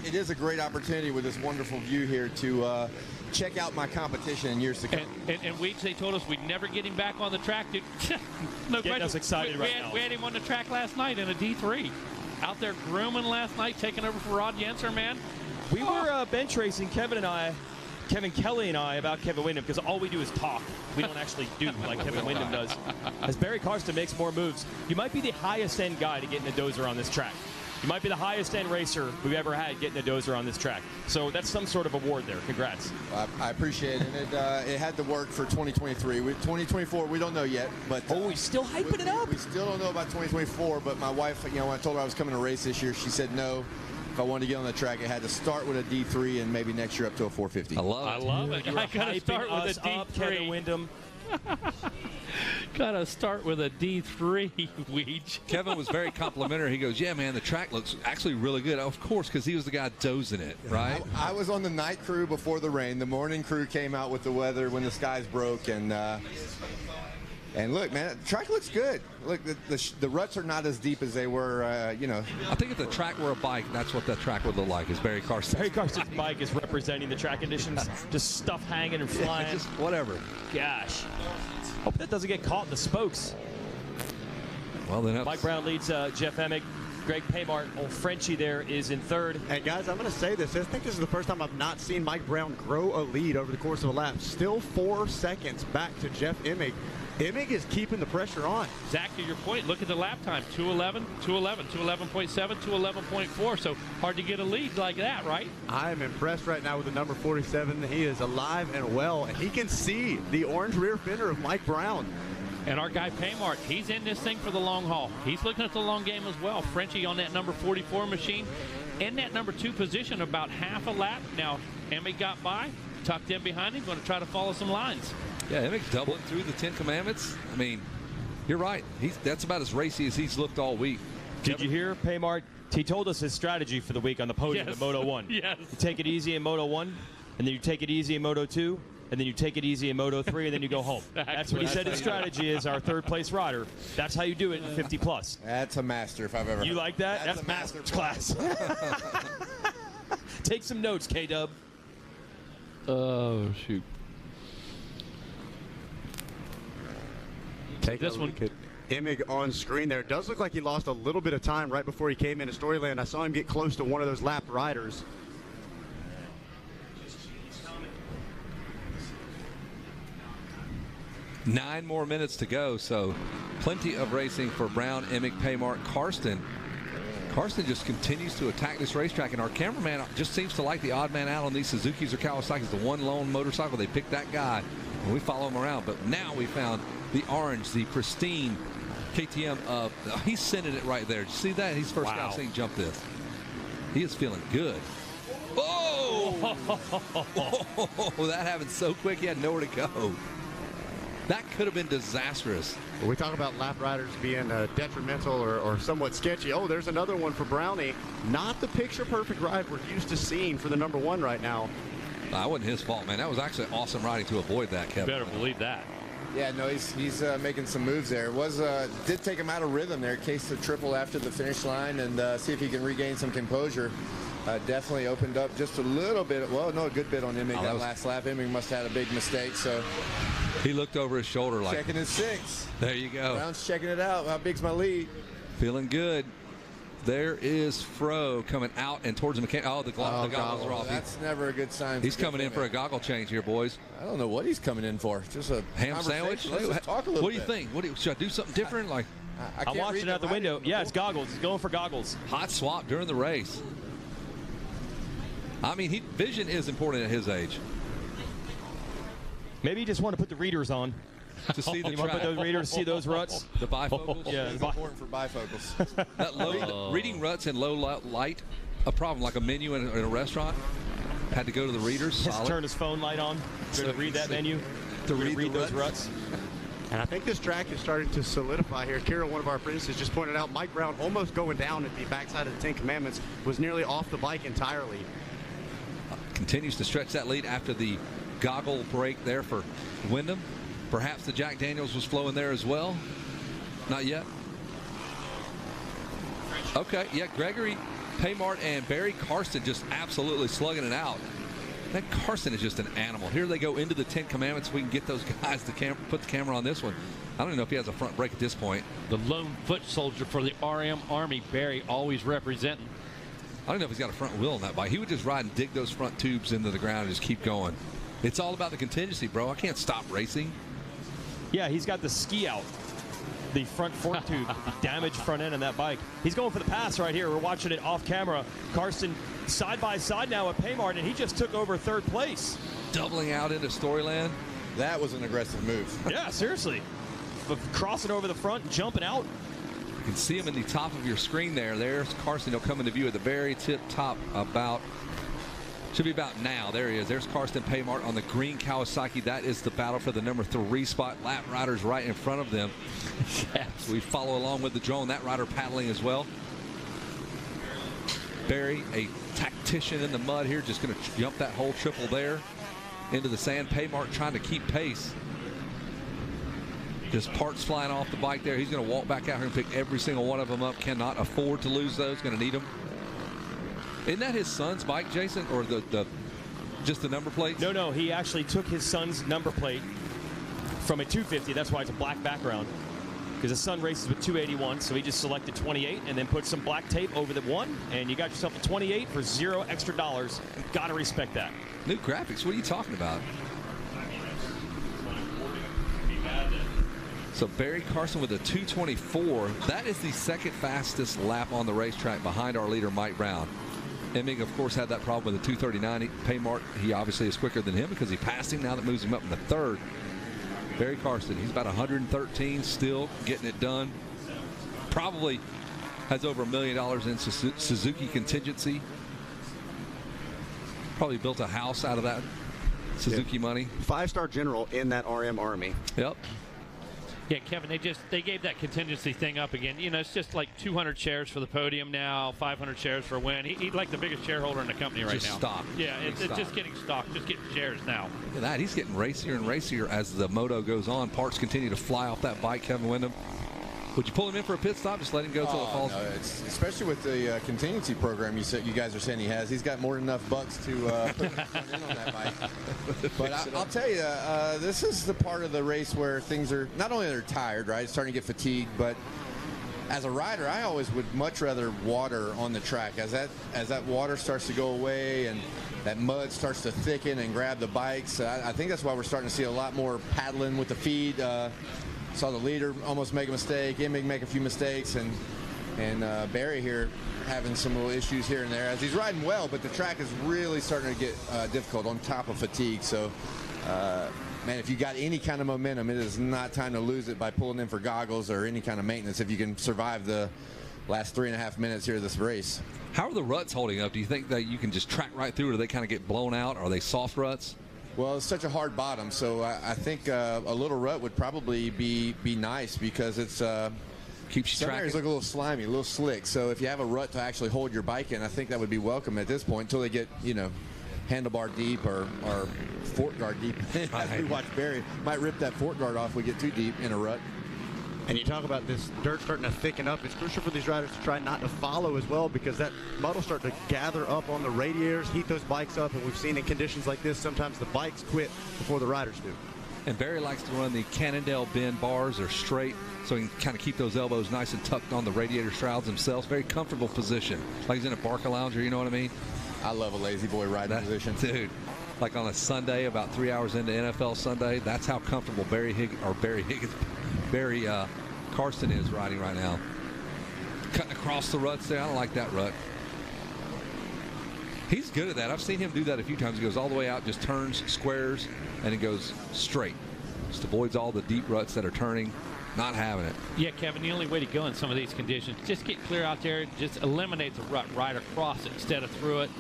Speaker 6: It is a great opportunity with this wonderful view here to check out my competition in years to come.
Speaker 11: And Weeds, they told us we'd never get him back on the track. Dude. No
Speaker 12: Getting
Speaker 11: question.
Speaker 12: us excited
Speaker 11: we
Speaker 12: right
Speaker 11: had,
Speaker 12: now.
Speaker 11: We had him on the track last night in a D3. Out there grooming last night, taking over for Rod Yenser, man.
Speaker 12: We were bench racing, Kevin Kelly and I, about Kevin Wyndham, because all we do is talk. We don't actually do like Kevin Wyndham does. As Barry Carson makes more moves, you might be the highest end guy to get in a dozer on this track. You might be the highest end racer we've ever had getting a dozer on this track. So that's some sort of award there. Congrats.
Speaker 6: I appreciate it. And it had to work for 2023. 2024, we don't know yet. But
Speaker 12: we're still hyping it up.
Speaker 6: We still don't know about 2024. But my wife, when I told her I was coming to race this year, she said no. If I wanted to get on the track, it had to start with a D3 and maybe next year up to a 450.
Speaker 18: I love it.
Speaker 11: I love it.
Speaker 12: You
Speaker 11: I got to
Speaker 12: hyping
Speaker 11: start with
Speaker 12: us
Speaker 11: a
Speaker 12: up, Kevin
Speaker 11: D3.
Speaker 12: Wyndham.
Speaker 11: Got to start with a D3, Weege.
Speaker 18: Kevin was very complimentary. He goes, yeah, man, the track looks actually really good. Of course, because he was the guy dozing it, right?
Speaker 6: I was on the night crew before the rain. The morning crew came out with the weather when the skies broke. And look, man, the track looks good. Look, the ruts are not as deep as they were,
Speaker 18: I think if the track were a bike, that's what that track would look like, is Barry Carson.
Speaker 12: Barry Carson's bike is representing the track conditions. Just stuff hanging and flying.
Speaker 18: Yeah, just whatever.
Speaker 12: Gosh. Hope that doesn't get caught in the spokes.
Speaker 18: Well, then
Speaker 12: Mike Brown leads Jeff Emick. Greg Paymart, old Frenchie there, is in third.
Speaker 14: And guys, I'm going to say this. I think this is the first time I've not seen Mike Brown grow a lead over the course of a lap. Still 4 seconds back to Jeff Emick. Emick is keeping the pressure on.
Speaker 11: Zach, to your point, look at the lap time. 2:11, 2:11, 2:11.7, 2:11.4. So hard to get a lead like that, right?
Speaker 14: I am impressed right now with the number 47. He is alive and well, and he can see the orange rear fender of Mike Brown.
Speaker 11: And our guy Paymart, he's in this thing for the long haul. He's looking at the long game as well. Frenchie on that number 44 machine. In that number 2 position, about half a lap. Now, Emick got by, tucked in behind him, going to try to follow some lines.
Speaker 18: Yeah, Emick's doubling through the 10 Commandments. I mean, you're right. That's about as racy as he's looked all week.
Speaker 12: Did you hear Paymart? He told us his strategy for the week on the podium
Speaker 11: Yes.
Speaker 12: at Moto 1.
Speaker 11: Yes.
Speaker 12: You take it easy in Moto 1, and then you take it easy in Moto 2, and then you take it easy in Moto 3, and then you go home. That's what he said his strategy is, our third-place rider. That's how you do it in 50+.
Speaker 6: That's a master if I've ever
Speaker 12: You
Speaker 6: heard.
Speaker 12: like that?
Speaker 6: That's a master
Speaker 12: class. Take some notes, K-Dub.
Speaker 11: Oh, shoot.
Speaker 14: Take this one. Emick on screen there. It does look like he lost a little bit of time right before he came into Storyland. I saw him get close to one of those lap riders.
Speaker 18: Nine more minutes to go, so plenty of racing for Brown, Emick, Paymart, Karsten. Karsten just continues to attack this racetrack, and our cameraman just seems to like the odd man out on these Suzukis or Kawasaki's. The one lone motorcycle, they pick that guy, and we follow him around. But now we found the orange, the pristine KTM of, he's sending it right there. Did you see that? He's the first guy I've seen jump this. He is feeling good. Oh! That happened so quick, he had nowhere to go. That could have been disastrous.
Speaker 14: We talk about lap riders being detrimental or somewhat sketchy. Oh, there's another one for Brownie. Not the picture-perfect ride we're used to seeing for the number 1 right now.
Speaker 18: That wasn't his fault, man. That was actually awesome riding to avoid that, Kevin.
Speaker 11: Better believe that.
Speaker 6: Yeah, no, he's making some moves there. It was did take him out of rhythm there. Case the triple after the finish line and see if he can regain some composure. Definitely opened up just a little bit. Well, no, a good bit on Emick that last lap. Emick must have had a big mistake. So
Speaker 18: he looked over his shoulder like
Speaker 6: checking his 6.
Speaker 18: There you go.
Speaker 6: Brown's checking it out. How big's my lead?
Speaker 18: Feeling good. There is Fro coming out and towards the mechanic. Oh, the goggles are off.
Speaker 6: That's never a good sign.
Speaker 18: He's coming in for a goggle change here, boys.
Speaker 6: I don't know what he's coming in for. Just a
Speaker 18: ham sandwich.
Speaker 6: Let's just talk a little
Speaker 18: what do you think? Should I do something different? Like
Speaker 12: I'm watching out the window. Yeah, it's goggles. He's going for goggles.
Speaker 18: Hot swap during the race. I mean, vision is important at his age.
Speaker 12: Maybe he just wanted to put the readers on.
Speaker 18: to see the
Speaker 12: You want to
Speaker 18: track.
Speaker 12: put those readers see those ruts?
Speaker 18: The bifocals?
Speaker 12: Yeah,
Speaker 6: It's important for bifocals.
Speaker 18: That reading ruts in low light, a problem, like a menu in a restaurant. Had to go to the readers.
Speaker 12: Has to turn his phone light on to read that menu,
Speaker 18: to
Speaker 12: read those ruts.
Speaker 14: And I think this track is starting to solidify here. Kira, one of our apprentices, just pointed out Mike Brown almost going down at the backside of the Ten Commandments, was nearly off the bike entirely.
Speaker 18: Continues to stretch that lead after the goggle break there for Wyndham. Perhaps the Jack Daniels was flowing there as well. Not yet. Okay, yeah, Gregory Paymart and Barry Karsten just absolutely slugging it out. That Carson is just an animal. Here they go into the Ten Commandments. We can get those guys to put the camera on this one. I don't even know if he has a front brake at this point.
Speaker 11: The lone foot soldier for the RM Army, Barry, always representing.
Speaker 18: I don't know if he's got a front wheel on that bike. He would just ride and dig those front tubes into the ground and just keep going. It's all about the contingency, bro. I can't stop racing.
Speaker 12: Yeah, he's got the ski out. The front fork tube, damaged front end on that bike. He's going for the pass right here. We're watching it off camera. Carson side by side now with Paymart, and he just took over third place.
Speaker 18: Doubling out into Storyland.
Speaker 6: That was an aggressive move.
Speaker 12: Yeah, seriously. Crossing over the front, jumping out.
Speaker 18: You can see him in the top of your screen there. There's Carson. He'll come into view at the very tip top about, should be about now. There he is. There's Karsten Paymart on the green Kawasaki. That is the battle for the number 3 spot. Lap riders right in front of them. Yes. We follow along with the drone. That rider paddling as well. Barry, a tactician in the mud here, just going to jump that whole triple there into the sand. Paymart trying to keep pace. Just parts flying off the bike there. He's going to walk back out here and pick every single one of them up. Cannot afford to lose those. Going to need them. Isn't that his son's bike, Jason, or just the number plate?
Speaker 12: No, he actually took his son's number plate from a 250. That's why it's a black background, because his son races with 281, so he just selected 28 and then put some black tape over the 1, and you got yourself a 28 for $0 extra. Gotta respect that.
Speaker 18: New graphics. What are you talking about? So Barry Carson with a 224. That is the second fastest lap on the racetrack behind our leader, Mike Brown. Emming, of course, had that problem with the 239. Paymart, he obviously is quicker than him because he passed him. Now that moves him up in the third. Barry Carson, he's about 113, still getting it done. Probably has over $1 million in Suzuki contingency. Probably built a house out of that Suzuki money.
Speaker 14: 5-star general in that RM Army.
Speaker 18: Yep.
Speaker 11: Yeah, Kevin, they gave that contingency thing up again. You know, it's just like 200 shares for the podium now, 500 shares for Win. He's like the biggest shareholder in the company right now.
Speaker 18: Just stock.
Speaker 11: Yeah, it's just getting stock, just getting shares now.
Speaker 18: Look at that. He's getting racier and racier as the moto goes on. Parts continue to fly off that bike, Kevin Wyndham. Would you pull him in for a pit stop? Just let him go till it falls?
Speaker 6: No, especially with the contingency program you guys are saying he has. He's got more than enough bucks to put in on that bike. But I'll tell you, this is the part of the race where things are, not only they're tired, right, starting to get fatigued, but as a rider, I always would much rather water on the track. As that water starts to go away and that mud starts to thicken and grab the bikes, I think that's why we're starting to see a lot more paddling with the feed. Saw the leader almost make a mistake, Emming make a few mistakes, and Barry here having some little issues here and there as he's riding well, but the track is really starting to get difficult on top of fatigue. So, man, if you got any kind of momentum, it is not time to lose it by pulling in for goggles or any kind of maintenance if you can survive the last 3.5 minutes here of this race.
Speaker 18: How are the ruts holding up? Do you think that you can just track right through, or do they kind of get blown out? Are they soft ruts?
Speaker 6: Well, it's such a hard bottom, so I think a little rut would probably be nice because it's
Speaker 18: keeps you
Speaker 6: some
Speaker 18: tracking.
Speaker 6: areas look a little slimy, a little slick. So if you have a rut to actually hold your bike in, I think that would be welcome at this point until they get, handlebar deep or fork guard deep. As we watch Barry, might rip that fork guard off if we get too deep in a rut.
Speaker 14: And you talk about this dirt starting to thicken up. It's crucial for these riders to try not to follow as well, because that mud will start to gather up on the radiators, heat those bikes up, and we've seen in conditions like this, sometimes the bikes quit before the riders do.
Speaker 18: And Barry likes to run the Cannondale bend bars or straight, so he can kind of keep those elbows nice and tucked on the radiator shrouds themselves. Very comfortable position, like he's in a Barca lounger, you know what I mean?
Speaker 6: I love a lazy boy riding position.
Speaker 18: Dude, like on a Sunday, about 3 hours into NFL Sunday, that's how comfortable Barry Karsten is riding right now. Cutting across the ruts there. I don't like that rut. He's good at that. I've seen him do that a few times. He goes all the way out, just turns, squares, and it goes straight. Just avoids all the deep ruts that are turning. Not having it.
Speaker 11: Yeah, Kevin, the only way to go in some of these conditions, just get clear out there, just eliminate the rut right across it instead of through it.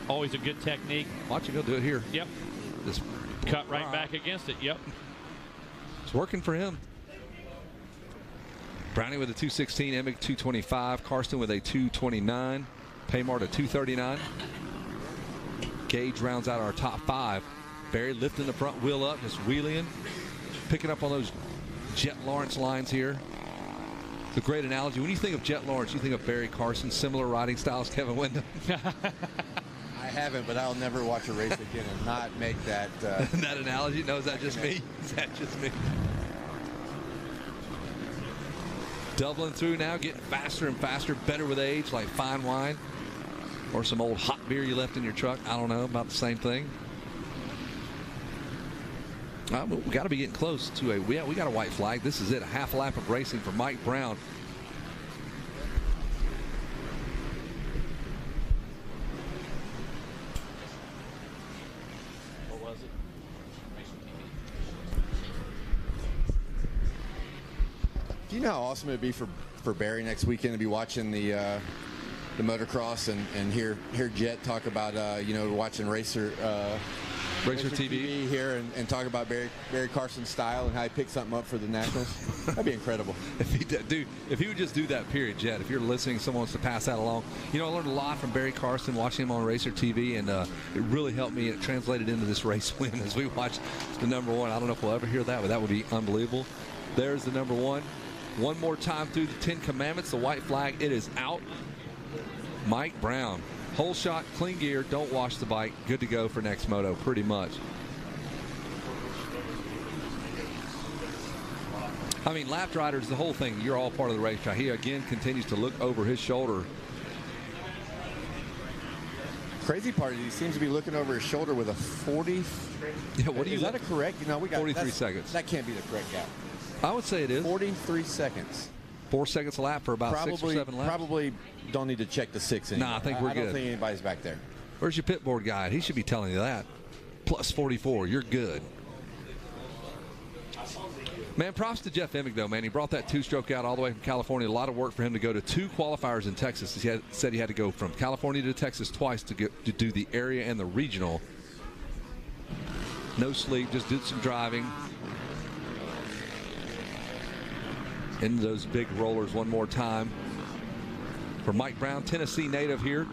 Speaker 11: Always a good technique.
Speaker 18: Watch it go do it here.
Speaker 11: Yep.
Speaker 18: Just
Speaker 11: cut right back against it. Yep.
Speaker 18: It's working for him. Browning with a 216, Emig 225, Karsten with a 229, Paymart a 239. Gage rounds out our top 5. Barry lifting the front wheel up, just wheeling, picking up on those Jet Lawrence lines here. It's a great analogy. When you think of Jet Lawrence, you think of Barry Carson, similar riding styles, Kevin Windham.
Speaker 6: I haven't, but I'll never watch a race again and not make that.
Speaker 18: That analogy? No, is that just me? Is that just me? Doubling through now, getting faster and faster, better with age, like fine wine or some old hot beer you left in your truck. I don't know, about the same thing. We got to be getting close to we got a white flag. This is it, a half lap of racing for Mike Brown.
Speaker 11: What was it?
Speaker 6: Do you know how awesome it would be for Barry next weekend to be watching the motocross and hear Jet talk about watching Racer TV here and talk about Barry Carson's style and how he picked something up for the Nationals? That'd be incredible.
Speaker 18: If he would just do that, period, Jet. If you're listening, someone wants to pass that along. I learned a lot from Barry Carson watching him on Racer TV, and it really helped me. It translated into this race win as we watched the number 1. I don't know if we'll ever hear that, but that would be unbelievable. There's the number 1. One more time through the 10 commandments, the white flag, it is out. Mike Brown, whole shot, clean gear, don't wash the bike, good to go for next moto, pretty much. I mean, lapped riders, the whole thing, you're all part of the racetrack. He again continues to look over his shoulder.
Speaker 6: Crazy part is he seems to be looking over his shoulder with a 40.
Speaker 18: Yeah, what do you?
Speaker 6: Is that a correct? We got
Speaker 18: 43 seconds.
Speaker 6: That can't be the correct gap.
Speaker 18: I would say it is.
Speaker 6: 43 seconds.
Speaker 18: 4 seconds a lap for about 6 or 7 laps.
Speaker 6: Probably don't need to check the 6 anymore.
Speaker 18: Nah, I think we're good.
Speaker 6: I don't think anybody's back there.
Speaker 18: Where's your pit board guy? He should be telling you that. Plus 44, you're good. Man, props to Jeff Emig, though, man. He brought that 2-stroke out all the way from California. A lot of work for him to go to 2 qualifiers in Texas. He said he had to go from California to Texas twice to do the area and the regional. No sleep, just did some driving. Into those big rollers one more time. For Mike Brown, Tennessee native here,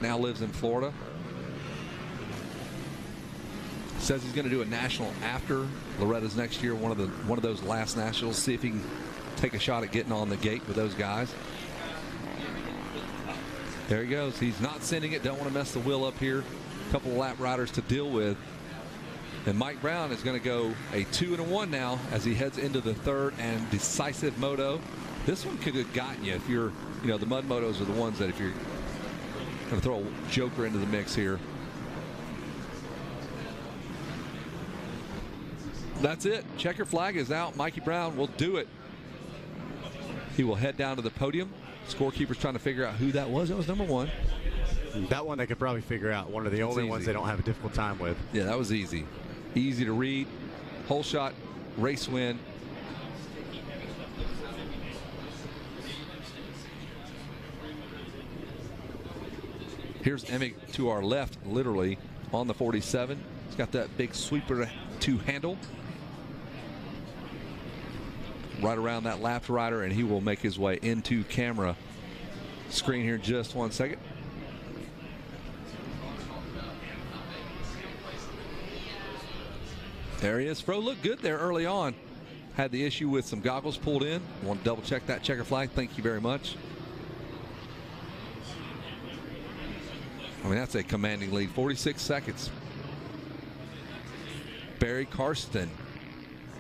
Speaker 18: now lives in Florida. Says he's going to do a national after Loretta's next year, one of those last nationals. See if he can take a shot at getting on the gate with those guys. There he goes. He's not sending it. Don't want to mess the wheel up here. A couple of lap riders to deal with. And Mike Brown is going to go a 2 and a 1 now as he heads into the 3rd and decisive moto. This one could have gotten you if you're, the mud motos are the ones that if you're going to throw a joker into the mix here. That's it. Checker flag is out. Mikey Brown will do it. He will head down to the podium. Scorekeeper's trying to figure out who that was. That was number 1.
Speaker 14: That one they could probably figure out. One of the only ones they don't have a difficult time with.
Speaker 18: Yeah, that was easy. Easy to read. Whole shot, race win. Here's Emig to our left, literally, on the 47. He's got that big sweeper to handle. Right around that lapped rider, and he will make his way into camera screen here in just 1 second. There he is. Fro looked good there early on. Had the issue with some goggles pulled in. Want to double check that checker flag. Thank you very much. I mean, that's a commanding lead. 46 seconds. Barry Karsten.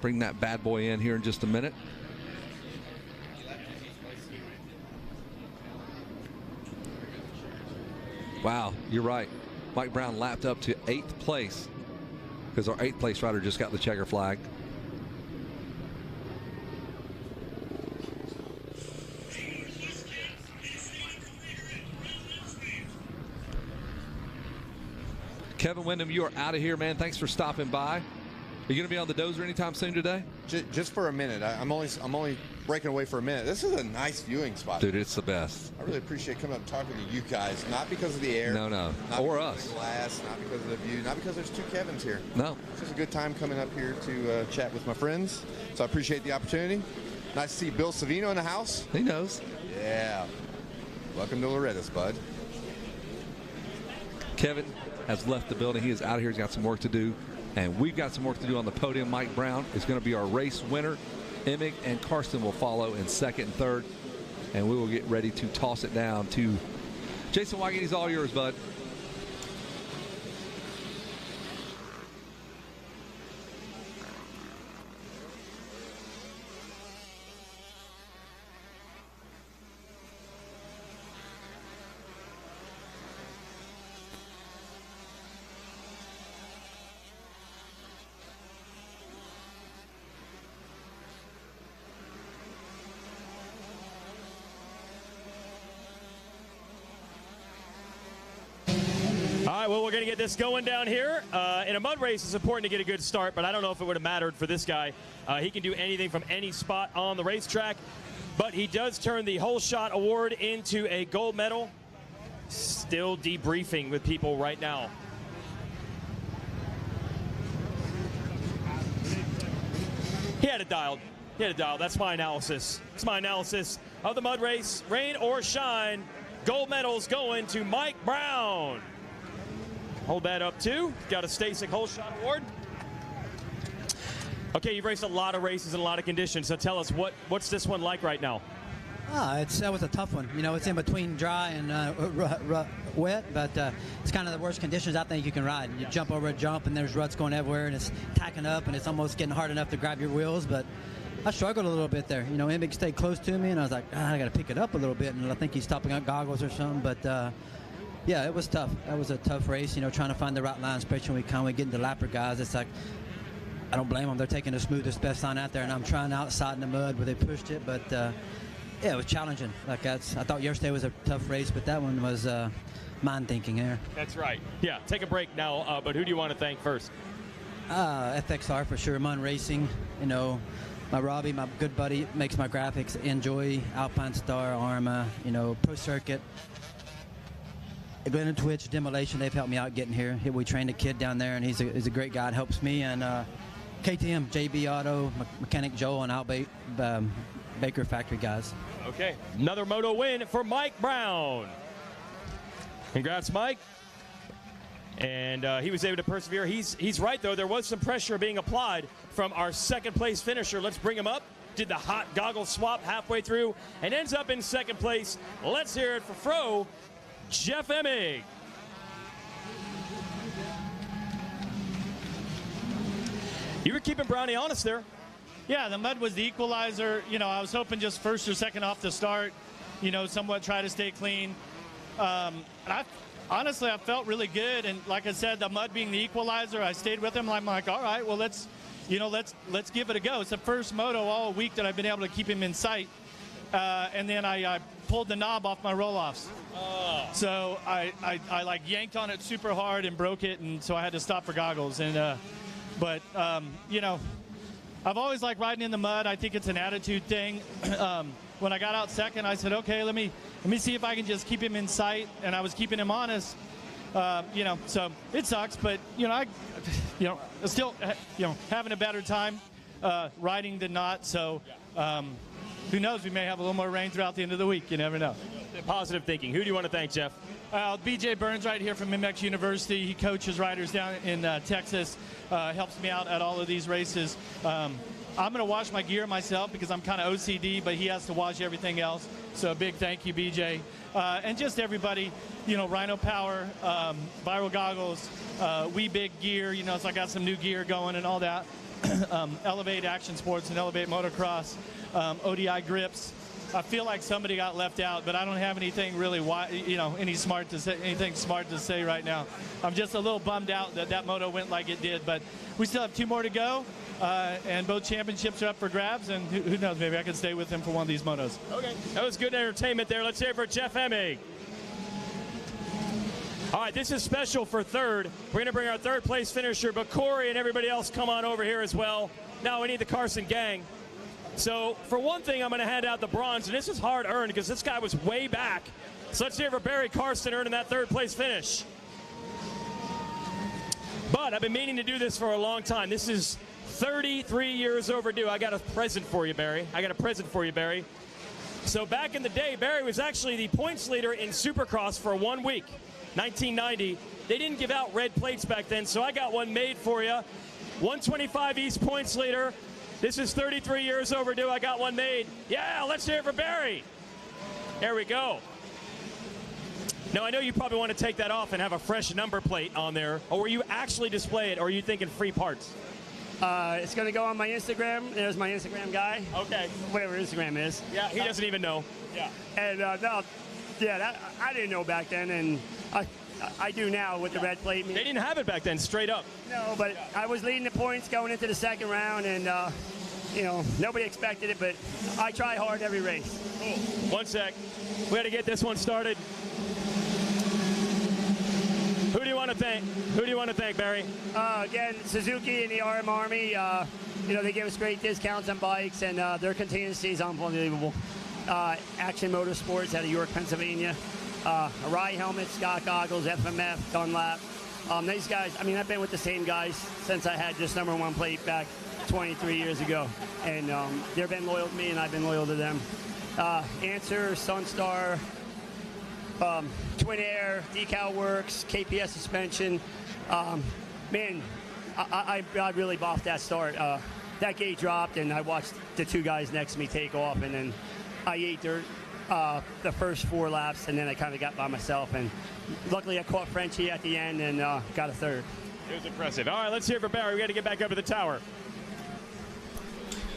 Speaker 18: Bring that bad boy in here in just a minute. Wow, you're right. Mike Brown lapped up to 8th place because our 8th place rider just got the checker flag. Kevin Windham, you are out of here, man. Thanks for stopping by. you going to be on the dozer anytime soon today?
Speaker 6: Just for a minute. I'm only breaking away for a minute. This is a nice viewing spot.
Speaker 18: Dude, it's the best.
Speaker 6: I really appreciate coming up and talking to you guys. Not because of the air.
Speaker 18: No.
Speaker 6: Not
Speaker 18: Or
Speaker 6: because
Speaker 18: us.
Speaker 6: of the glass. Not because of the view. Not because there's two Kevins here.
Speaker 18: No.
Speaker 6: It's just a good time coming up here to chat with my friends. So I appreciate the opportunity. Nice to see Bill Savino in the house.
Speaker 18: He knows.
Speaker 6: Yeah. Welcome to Loretta's, bud.
Speaker 18: Kevin has left the building. He is out of here. He's got some work to do. And we've got some work to do on the podium. Mike Brown is going to be our race winner. Emig and Karsten will follow in second and third. And we will get ready to toss it down to Jason Wygant. He's all yours, bud.
Speaker 12: All right, well, we're going to get this going down here. In a mud race, it's important to get a good start, but I don't know if it would have mattered for this guy. He can do anything from any spot on the racetrack, but he does turn the whole shot award into a gold medal. Still debriefing with people right now. He had it dialed. That's my analysis. It's my analysis of the mud race. Rain or shine, gold medals going to Mike Brown. Hold that up too. Got a Stasic Whole Shot Award. Okay, you've raced a lot of races in a lot of conditions, so tell us what's this one like right now?
Speaker 8: That was a tough one. You know, it's in between dry and wet, but it's kind of the worst conditions I think you can ride. You jump over a jump and there's ruts going everywhere and it's tacking up and it's almost getting hard enough to grab your wheels, but I struggled a little bit there. You know, Emig stayed close to me and I was like, I got to pick it up a little bit, and I think he's topping up goggles or something, but yeah, it was tough. That was a tough race, you know, trying to find the right line, especially when we get into lapper guys. It's like, I don't blame them. They're taking the smoothest, best line out there, and I'm trying outside in the mud where they pushed it, but yeah, it was challenging. I thought yesterday was a tough race, but that one was mind thinking there.
Speaker 12: That's right. Yeah, take a break now, but who do you want to thank first?
Speaker 8: FXR for sure, Mun Racing, you know, my Robbie, my good buddy, makes my graphics, Enjoy, Alpine Star, Arma, you know, Pro Circuit, Glenn and Twitch, Demolition, they've helped me out getting here. We trained a kid down there, and he's a great guy, helps me. And KTM, JB Auto, Mechanic Joel, and Outbait Baker Factory guys.
Speaker 12: Okay, another moto win for Mike Brown. Congrats, Mike. And he was able to persevere. He's right, though. There was some pressure being applied from our second place finisher. Let's bring him up. Did the hot goggle swap halfway through and ends up in second place. Let's hear it for Fro, Jeff Emig. You were keeping Brownie honest there.
Speaker 21: Yeah, the mud was the equalizer. You know, I was hoping just first or second off the start, you know, somewhat try to stay clean. Honestly, I felt really good. And like I said, the mud being the equalizer, I stayed with him. I'm like, all right, well, let's give it a go. It's the first moto all week that I've been able to keep him in sight. And then I pulled the knob off my roll-offs.
Speaker 12: Oh.
Speaker 21: So I like yanked on it super hard and broke it, and so I had to stop for goggles. And but you know, I've always liked riding in the mud. I think it's an attitude thing. When I got out second, I said, okay, let me see if I can just keep him in sight, and I was keeping him honest. You know, so it sucks, but you know, I still having a better time riding than not. So. Who knows? We may have a little more rain throughout the end of the week. You never know.
Speaker 12: Positive thinking. Who do you want to thank, Jeff?
Speaker 21: BJ Burns right here from MX University. He coaches riders down in Texas, helps me out at all of these races. I'm going to wash my gear myself because I'm kind of OCD, but he has to wash everything else. So a big thank you, BJ. And just everybody, you know, Rhino Power, Viral Goggles, We Big Gear, you know, so I got some new gear going and all that. Elevate Action Sports and Elevate Motocross. ODI grips. I feel like somebody got left out, but I don't have anything really, anything smart to say right now. I'm just a little bummed out that moto went like it did, but we still have 2 more to go, and both championships are up for grabs, and who knows, maybe I can stay with him for one of these motos.
Speaker 12: Okay, that was good entertainment there. Let's hear it for Jeff Emig. All right, this is special for third. We're going to bring our third place finisher, but Corey and everybody else come on over here as well. Now we need the Carson gang. So for one thing, I'm going to hand out the bronze, and this is hard earned because this guy was way back. So let's hear for Barry Carson earning that third place finish. But I've been meaning to do this for a long time. This is 33 years overdue. I got a present for you, Barry. So back in the day, Barry was actually the points leader in Supercross for 1 week, 1990. They didn't give out red plates back then, so I got one made for you. 125 East points leader. This is 33 years overdue. I got one made. Yeah, let's hear it for Barry. There we go. Now, I know you probably want to take that off and have a fresh number plate on there, or will you actually display it, or are you thinking free parts?
Speaker 9: It's going to go on my Instagram. There's my Instagram guy.
Speaker 12: Okay.
Speaker 9: Whatever Instagram is.
Speaker 12: Yeah, he doesn't even know. Yeah.
Speaker 9: And I didn't know back then, and I do now with the red plate.
Speaker 12: They didn't have it back then, straight up.
Speaker 9: No, but I was leading the points going into the second round, and nobody expected it, but I try hard every race.
Speaker 12: Cool. 1 sec. We got to get this one started. Who do you want to thank, Barry?
Speaker 9: Again, Suzuki and the RM Army. They give us great discounts on bikes, and their contingency is unbelievable. Action Motorsports out of York, Pennsylvania. Arai helmets, Scott goggles, FMF, Dunlap. These guys, I've been with the same guys since I had just #1 plate back 23 years ago. And they've been loyal to me, and I've been loyal to them. Answer, Sunstar, Twin Air, Decal Works, KPS suspension. I really boffed that start. That gate dropped, and I watched the two guys next to me take off, and then I ate dirt the first 4 laps, and then I kind of got by myself. And luckily, I caught Frenchie at the end and got a third.
Speaker 12: It was impressive. All right, let's hear it for Barry. We got to get back up to the tower.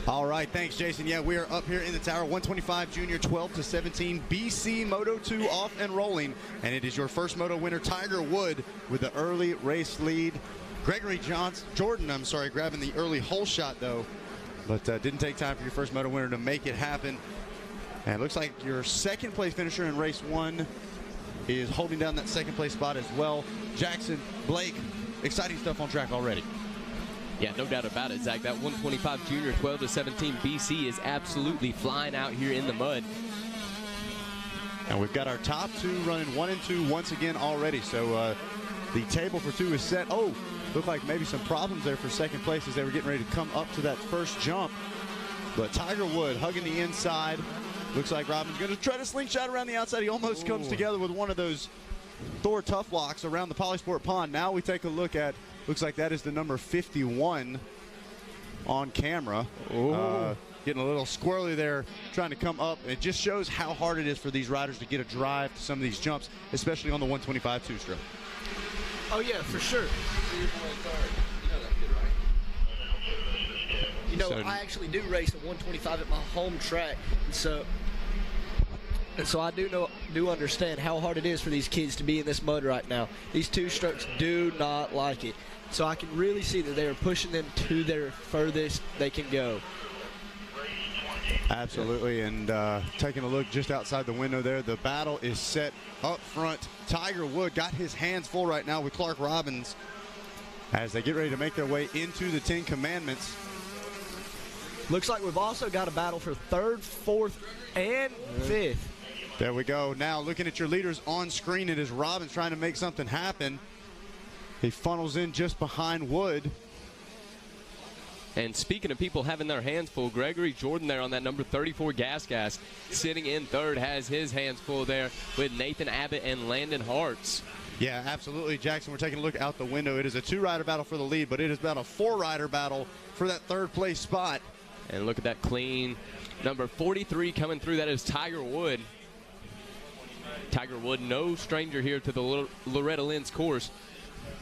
Speaker 4: All right, thanks, Jason. Yeah, we are up here in the tower. 125 Junior 12 to 17 BC Moto 2 off and rolling, and it is your first Moto winner, Tiger Wood, with the early race lead. Gregory Jordan, grabbing the early hole shot though, but didn't take time for your first Moto winner to make it happen. And it looks like your second place finisher in race 1 is holding down that second place spot as well. Jackson, Blake, exciting stuff on track already.
Speaker 2: Yeah, no doubt about it, Zach. That 125 Junior 12 to 17 BC is absolutely flying out here in the mud.
Speaker 4: And we've got our top 2 running 1 and 2 once again already. So the table for 2 is set. Oh, looked like maybe some problems there for second place as they were getting ready to come up to that first jump. But Tiger Wood hugging the inside. Looks like Robin's going to try to slingshot around the outside. He almost comes together with one of those Thor tough locks around the Polysport pond. Now we take a look at, looks like that is the number 51 on camera. Getting a little squirrely there, trying to come up. It just shows how hard it is for these riders to get a drive to some of these jumps, especially on the 125 two-stroke.
Speaker 19: Oh, yeah, for sure. I actually do race at 125 at my home track, and so I do understand how hard it is for these kids to be in this mud right now. These two-strokes do not like it, so I can really see that they are pushing them to their furthest they can go.
Speaker 4: Absolutely, and taking a look just outside the window there, the battle is set up front. Tiger Wood got his hands full right now with Clark Robbins as they get ready to make their way into the 10 Commandments.
Speaker 19: Looks like we've also got a battle for 3rd, 4th, and 5th.
Speaker 4: There we go. Now looking at your leaders on screen, it is Robbins trying to make something happen. He funnels in just behind Wood.
Speaker 2: And speaking of people having their hands full, Gregory Jordan there on that number 34 Gas, sitting in 3rd, has his hands full there with Nathan Abbott and Landon Hartz.
Speaker 4: Yeah, absolutely, Jackson. We're taking a look out the window. It is a 2-rider battle for the lead, but it is about a 4-rider battle for that 3rd place spot.
Speaker 2: And look at that clean number 43 coming through. That is Tiger Wood. Tiger Wood, no stranger here to the Loretta Lynn's course.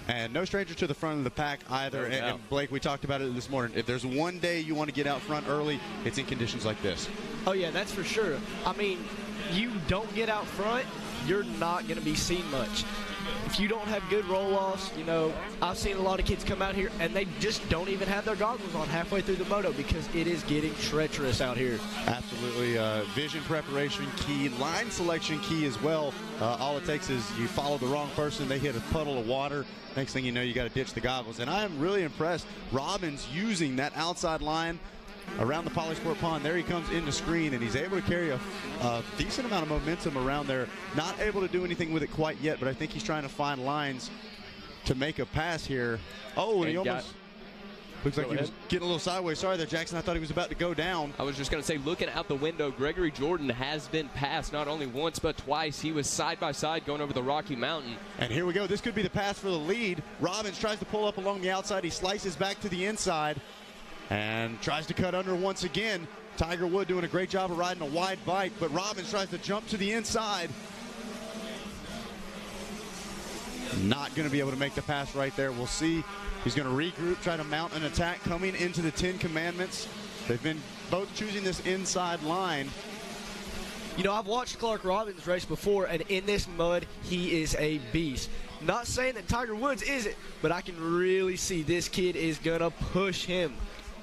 Speaker 4: And no stranger to the front of the pack either.
Speaker 2: No doubt.
Speaker 4: And Blake, we talked about it this morning. If there's one day you want to get out front early, it's in conditions like this.
Speaker 19: Oh, yeah, that's for sure. I mean, you don't get out front, you're not going to be seen much. if you don't have good roll-offs, you know, I've seen a lot of kids come out here and they just don't even have their goggles on halfway through the moto because it is getting treacherous out here.
Speaker 4: Absolutely. Vision preparation key, line selection key as well. All it takes is you follow the wrong person, they hit a puddle of water. Next thing you know, you got to ditch the goggles. And I am really impressed. Robbins using that outside line around the Polysport pond. There he comes into screen, and he's able to carry a decent amount of momentum around there. Not able to do anything with it quite yet, but I think he's trying to find lines to make a pass here. Oh, and he almost looks like he was getting a little sideways. Sorry there, Jackson. I thought he was about to go down.
Speaker 2: I was just going to say, looking out the window, Gregory Jordan has been passed not only once but twice. He was side by side going over the Rocky Mountain.
Speaker 4: And here we go. This could be the pass for the lead. Robbins tries to pull up along the outside. He slices back to the inside and tries to cut under once again. Tiger Wood doing a great job of riding a wide bike, but Robbins tries to jump to the inside. Not going to be able to make the pass right there. We'll see. He's going to regroup, try to mount an attack coming into the 10 Commandments. They've been both choosing this inside line.
Speaker 19: You know, I've watched Clark Robbins race before, and in this mud, he is a beast. Not saying that Tiger Woods isn't, but I can really see this kid is going to push him.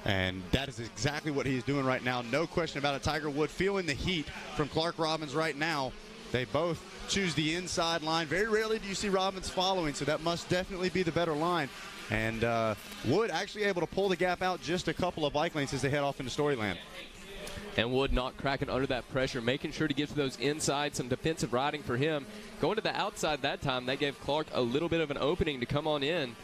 Speaker 4: And that is exactly what he's doing right now. No question about it. Tiger Wood feeling the heat from Clark Robbins right now. They both choose the inside line. Very rarely do you see Robbins following, so that must definitely be the better line. And Wood actually able to pull the gap out just a couple of bike lanes as they head off into Storyland.
Speaker 2: And Wood not cracking under that pressure, making sure to get to those inside, some defensive riding for him. Going to the outside that time, that gave Clark a little bit of an opening to come on in.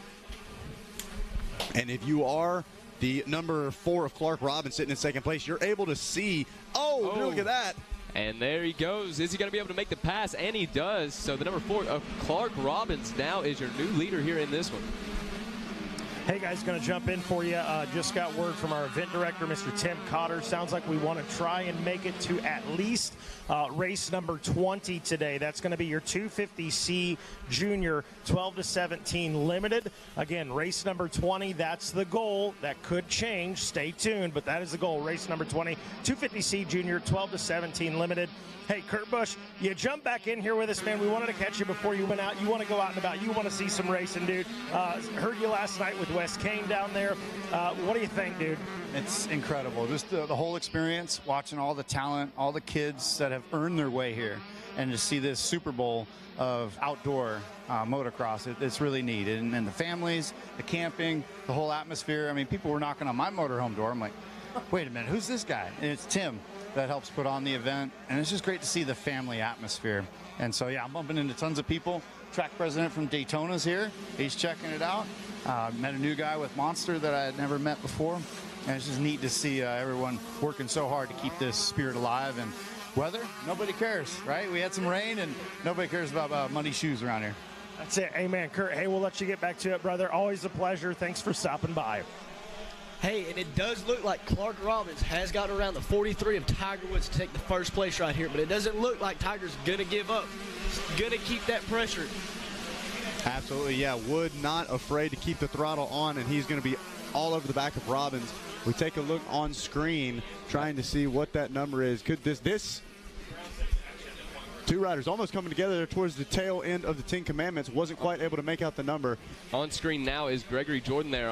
Speaker 4: And if you are the number 4 of Clark Robbins sitting in second place, you're able to see, look at that.
Speaker 2: And there he goes. Is he going to be able to make the pass? And he does. So the number 4 of Clark Robbins now is your new leader here in this one.
Speaker 5: Hey guys, going to jump in for you. Just got word from our event director, Mr. Tim Cotter. Sounds like we want to try and make it to at least race number 20 today. That's going to be your 250C Junior 12 to 17 Limited. Again, race number 20, that's the goal. That could change. Stay tuned, but that is the goal. Race number 20, 250C Junior 12 to 17 Limited. Hey, Kurt Busch, you jumped back in here with us, man. We wanted to catch you before you went out. You want to go out and about. You want to see some racing, dude. Heard you last night with Wes Kane down there. What do you think, dude?
Speaker 22: It's incredible. Just the whole experience, watching all the talent, all the kids that have earned their way here, and to see this Super Bowl of outdoor motocross, it's really neat. And the families, the camping, the whole atmosphere. I mean, people were knocking on my motorhome door. I'm like, wait a minute, who's this guy? And it's Tim that helps put on the event, and it's just great to see the family atmosphere. And so, yeah, I'm bumping into tons of people. Track president from Daytona's here. He's checking it out. Met a new guy with Monster that I had never met before. And it's just neat to see everyone working so hard to keep this spirit alive. And weather, nobody cares, right? We had some rain, and nobody cares about muddy shoes around here.
Speaker 5: That's it. Amen, Kurt. Hey, we'll let you get back to it, brother. Always a pleasure. Thanks for stopping by.
Speaker 19: Hey, and it does look like Clark Robbins has got around the 43 of Tiger Woods to take the first place right here, but it doesn't look like Tiger's going to give up. He's going to keep that pressure.
Speaker 4: Absolutely, yeah. Wood not afraid to keep the throttle on, and he's going to be all over the back of Robbins. We take a look on screen, trying to see what that number is. Could this two riders almost coming together towards the tail end of the 10 Commandments, wasn't quite able to make out the number.
Speaker 2: On screen now is Gregory Jordan there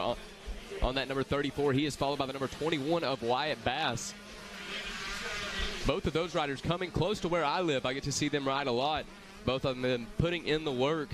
Speaker 2: on that number 34. He is followed by the number 21 of Wyatt Bass. Both of those riders coming close to where I live. I get to see them ride a lot. Both of them putting in the work.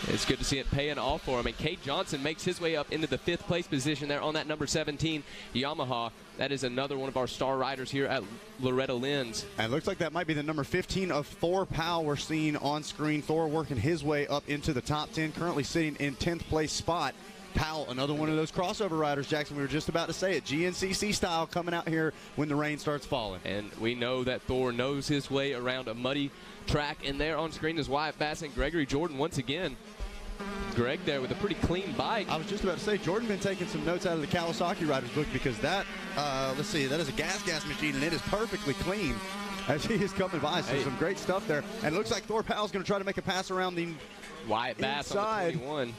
Speaker 2: It's good to see it paying off for him. And Cade Johnson makes his way up into the 5th place position there on that number 17 Yamaha. That is another one of our star riders here at Loretta Lynn's.
Speaker 4: And it looks like that might be the number 15 of Thor Powell we're seeing on screen. Thor working his way up into the top 10, currently sitting in 10th place spot. Powell, another one of those crossover riders, Jackson. We were just about to say it. GNCC style coming out here when the rain starts falling.
Speaker 2: And we know that Thor knows his way around a muddy track. And there on screen is Wyatt Bass and Gregory Jordan once again. Greg there with a pretty clean bike.
Speaker 4: I was just about to say, Jordan been taking some notes out of the Kawasaki Riders book, because that, let's see, that is a gas machine, and it is perfectly clean as he is coming by. So some great stuff there. And it looks like Thor Powell's going to try to make a pass around the
Speaker 2: Wyatt Bass inside. On the 21.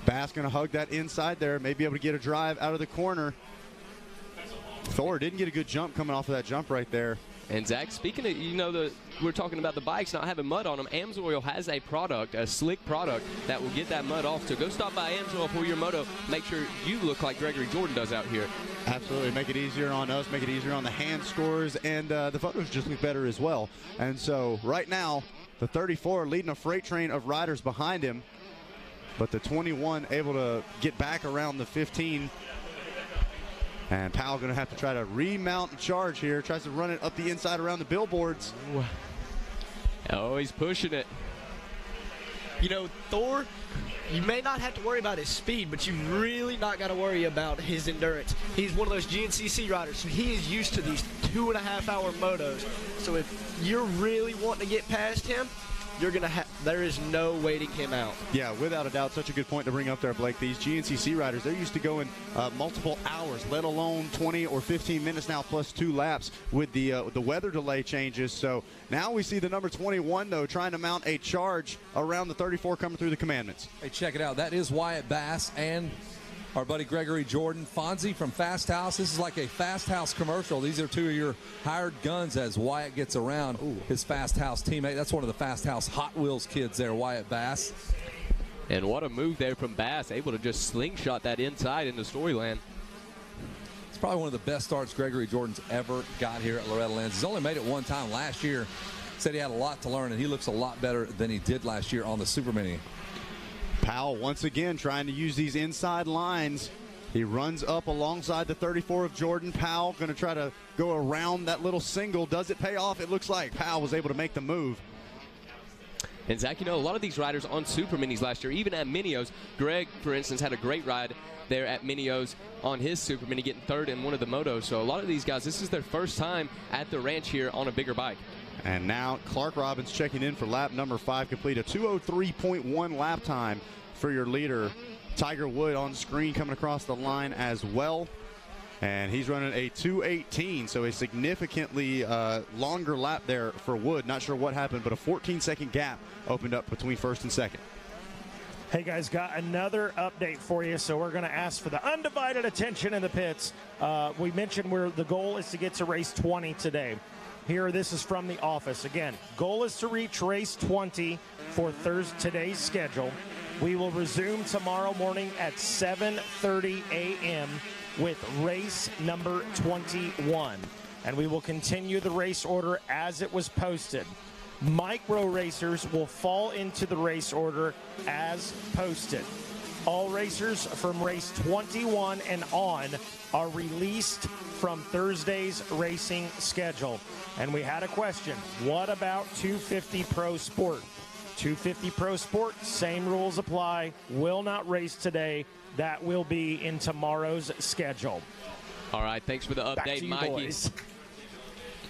Speaker 4: Bass going to hug that inside there, may be able to get a drive out of the corner. Thor didn't get a good jump coming off of that jump right there.
Speaker 2: And Zach, speaking of, we're talking about the bikes not having mud on them. Amsoil has a product, a slick product that will get that mud off. So go stop by Amsoil for your moto. Make sure you look like Gregory Jordan does out here.
Speaker 14: Absolutely. Make it easier on us, make it easier on the hand scores, and the photos just look better as well. And so right now, the 34 leading a freight train of riders behind him, but the 21 able to get back around the 15. And Powell going to have to try to remount and charge here. Tries to run it up the inside around the billboards.
Speaker 2: Ooh. Oh, he's pushing it.
Speaker 19: Thor, you may not have to worry about his speed, but you really not got to worry about his endurance. He's one of those GNCC riders, so he is used to these 2.5-hour motos. So if you're really wanting to get past him, there is no waiting him out.
Speaker 14: Yeah, without a doubt, such a good point to bring up there, Blake. These GNCC riders, they're used to going multiple hours, let alone 20 or 15 minutes now plus 2 laps with the weather delay changes. So now we see the number 21, though, trying to mount a charge around the 34 coming through the commandments.
Speaker 18: Hey, check it out. That is Wyatt Bass and our buddy Gregory Jordan. Fonzie from Fast House. This is like a Fast House commercial. These are 2 of your hired guns as Wyatt gets around his Fast House teammate. That's one of the Fast House Hot Wheels kids there, Wyatt Bass.
Speaker 2: And what a move there from Bass, able to just slingshot that inside into Storyland.
Speaker 18: It's probably one of the best starts Gregory Jordan's ever got here at Loretta Lynn. He's only made it one time last year. Said he had a lot to learn, and he looks a lot better than he did last year on the Super Mini.
Speaker 14: Powell once again trying to use these inside lines. He runs up alongside the 34 of Jordan. Powell going to try to go around that little single. Does it pay off? It looks like Powell was able to make the move.
Speaker 2: And Zach, a lot of these riders on Super Minis last year, even at Minios, Greg, for instance, had a great ride there at Minios on his Super Mini, getting third in one of the motos. So a lot of these guys, this is their first time at the ranch here on a bigger bike.
Speaker 14: And now Clark Robbins checking in for lap number 5, complete a 2:03.1 lap time for your leader. Tiger Wood on screen coming across the line as well. And he's running a 2:18, so a significantly longer lap there for Wood. Not sure what happened, but a 14-second gap opened up between first and second.
Speaker 5: Hey guys, got another update for you. So we're going to ask for the undivided attention in the pits. We mentioned the goal is to get to race 20 today. Here, this is from the office. Again, goal is to reach race 20 for today's schedule. We will resume tomorrow morning at 7:30 a.m. with race number 21. And we will continue the race order as it was posted. Micro racers will fall into the race order as posted. All racers from race 21 and on are released from Thursday's racing schedule. And we had a question. What about 250 Pro Sport? 250 Pro Sport, same rules apply. Will not race today. That will be in tomorrow's schedule.
Speaker 2: All right, thanks for the update,
Speaker 5: Back to you,
Speaker 2: Mikey.
Speaker 5: boys.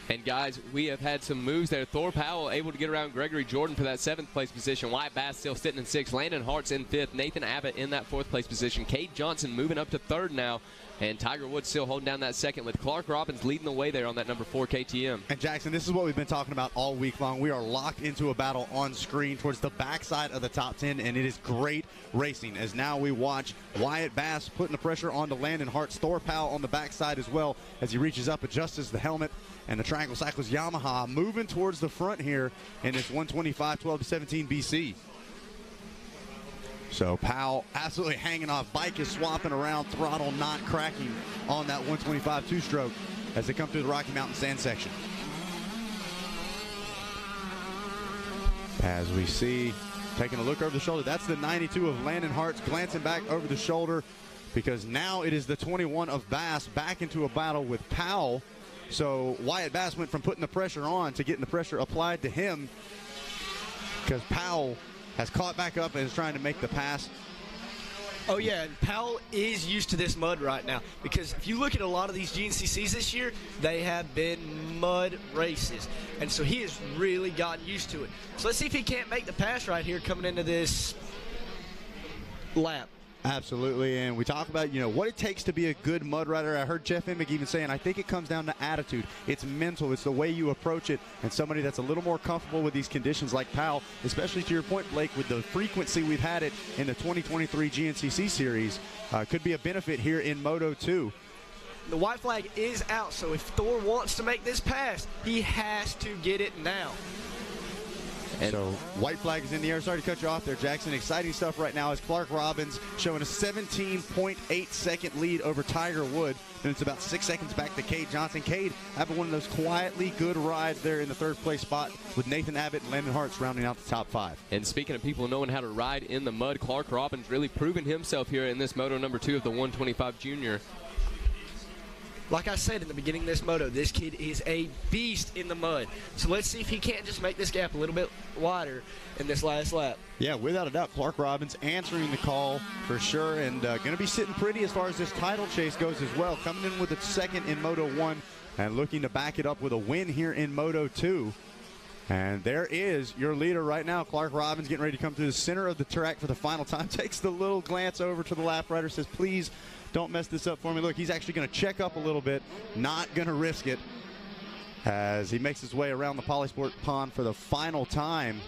Speaker 2: And guys, we have had some moves there. Thor Powell able to get around Gregory Jordan for that 7th place position. Wyatt Bass still sitting in 6th. Landon Hart's in 5th. Nathan Abbott in that 4th place position. Cade Johnson moving up to 3rd now. And Tiger Woods still holding down that 2nd with Clark Robbins leading the way there on that number 4 KTM.
Speaker 14: And Jackson, this is what we've been talking about all week long. We are locked into a battle on screen towards the backside of the top 10, and it is great racing as now we watch Wyatt Bass putting the pressure onto Landon Hart. Thor Powell on the backside as well as he reaches up, adjusts the helmet, and the Triangle Cycles Yamaha moving towards the front here in this 125 12-17 BC. So Powell absolutely hanging off. Bike is swapping around, throttle not cracking on that 125 two-stroke as they come through the Rocky Mountain sand section. As we see, taking a look over the shoulder, that's the 92 of Landon Hart's glancing back over the shoulder because now it is the 21 of Bass back into a battle with Powell. So Wyatt Bass went from putting the pressure on to getting the pressure applied to him because Powell has caught back up and is trying to make the pass.
Speaker 19: Oh, yeah, and Powell is used to this mud right now because if you look at a lot of these GNCCs this year, they have been mud races. And so he has really gotten used to it. So let's see if he can't make the pass right here coming into this lap.
Speaker 14: Absolutely, and we talk about, what it takes to be a good mud rider. I heard Jeff Emig even saying, I think it comes down to attitude. It's mental. It's the way you approach it, and somebody that's a little more comfortable with these conditions like Powell, especially to your point, Blake, with the frequency we've had it in the 2023 GNCC Series, could be a benefit here in Moto 2.
Speaker 19: The white flag is out, so if Thor wants to make this pass, he has to get it now.
Speaker 4: So white flag is in the air. Sorry to cut you off there, Jackson. Exciting stuff right now as Clark Robbins showing a 17.8 second lead over Tiger Wood. And it's about 6 seconds back to Cade Johnson. Cade having one of those quietly good rides there in the third place spot with Nathan Abbott and Landon Hartz rounding out the top 5.
Speaker 2: And speaking of people knowing how to ride in the mud, Clark Robbins really proving himself here in this moto number 2 of the 125 Junior.
Speaker 19: Like I said in the beginning of this moto, this kid is a beast in the mud. So let's see if he can't just make this gap a little bit wider in this last lap.
Speaker 4: Yeah, without a doubt, Clark Robbins answering the call for sure, and going to be sitting pretty as far as this title chase goes as well. Coming in with a second in Moto 1 and looking to back it up with a win here in Moto 2. And there is your leader right now. Clark Robbins getting ready to come through the center of the track for the final time. Takes the little glance over to the lap rider, says, please don't mess this up for me. Look, he's actually going to check up a little bit, not going to risk it, as he makes his way around the Polysport pond for the final time.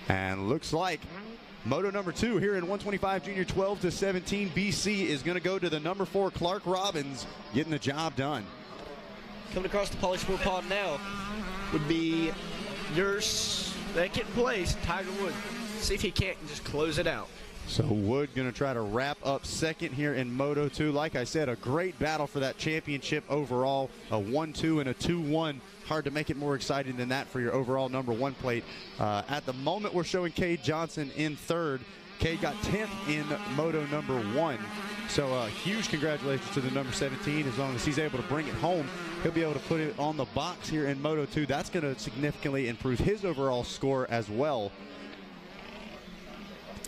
Speaker 4: And looks like Moto number 2 here in 125 Junior 12-17 BC is going to go to the number 4 Clark Robbins, getting the job done.
Speaker 19: Coming across the Polysport pond now would be your second place, Tiger Wood. See if he can't just close it out.
Speaker 4: So Wood going to try to wrap up second here in Moto 2. Like I said, a great battle for that championship overall. A 1-2 and a 2-1. Hard to make it more exciting than that for your overall number 1 plate. At the moment, we're showing Cade Johnson in third. Cade got 10th in Moto number 1. So huge congratulations to the number 17. As long as he's able to bring it home, he'll be able to put it on the box here in Moto 2. That's going to significantly improve his overall score as well.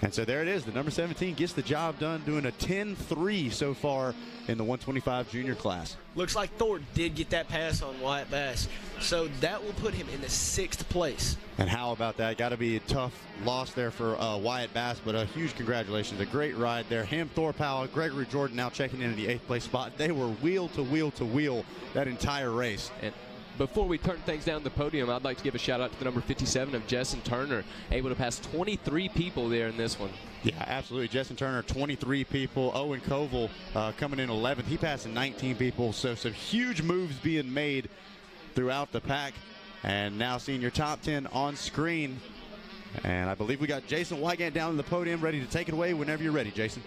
Speaker 4: And so there it is. The number 17 gets the job done, doing a 10-3 so far in the 125 junior class.
Speaker 19: Looks like Thor did get that pass on Wyatt Bass. So that will put him in the 6th place.
Speaker 4: And how about that? Got to be a tough loss there for Wyatt Bass, but a huge congratulations. A great ride there. Him, Thor Powell, Gregory Jordan now checking in the 8th place spot. They were wheel to wheel to wheel that entire race.
Speaker 2: And before we turn things down the podium, I'd like to give a shout out to the number 57 of Justin Turner, able to pass 23 people there in this one.
Speaker 4: Yeah, absolutely. Justin Turner, 23 people. Owen Koval coming in 11th. He passed 19 people. So some huge moves being made throughout the pack. And now seeing your top 10 on screen. And I believe we got Jason Wygant down on the podium ready to take it away whenever you're ready, Jason.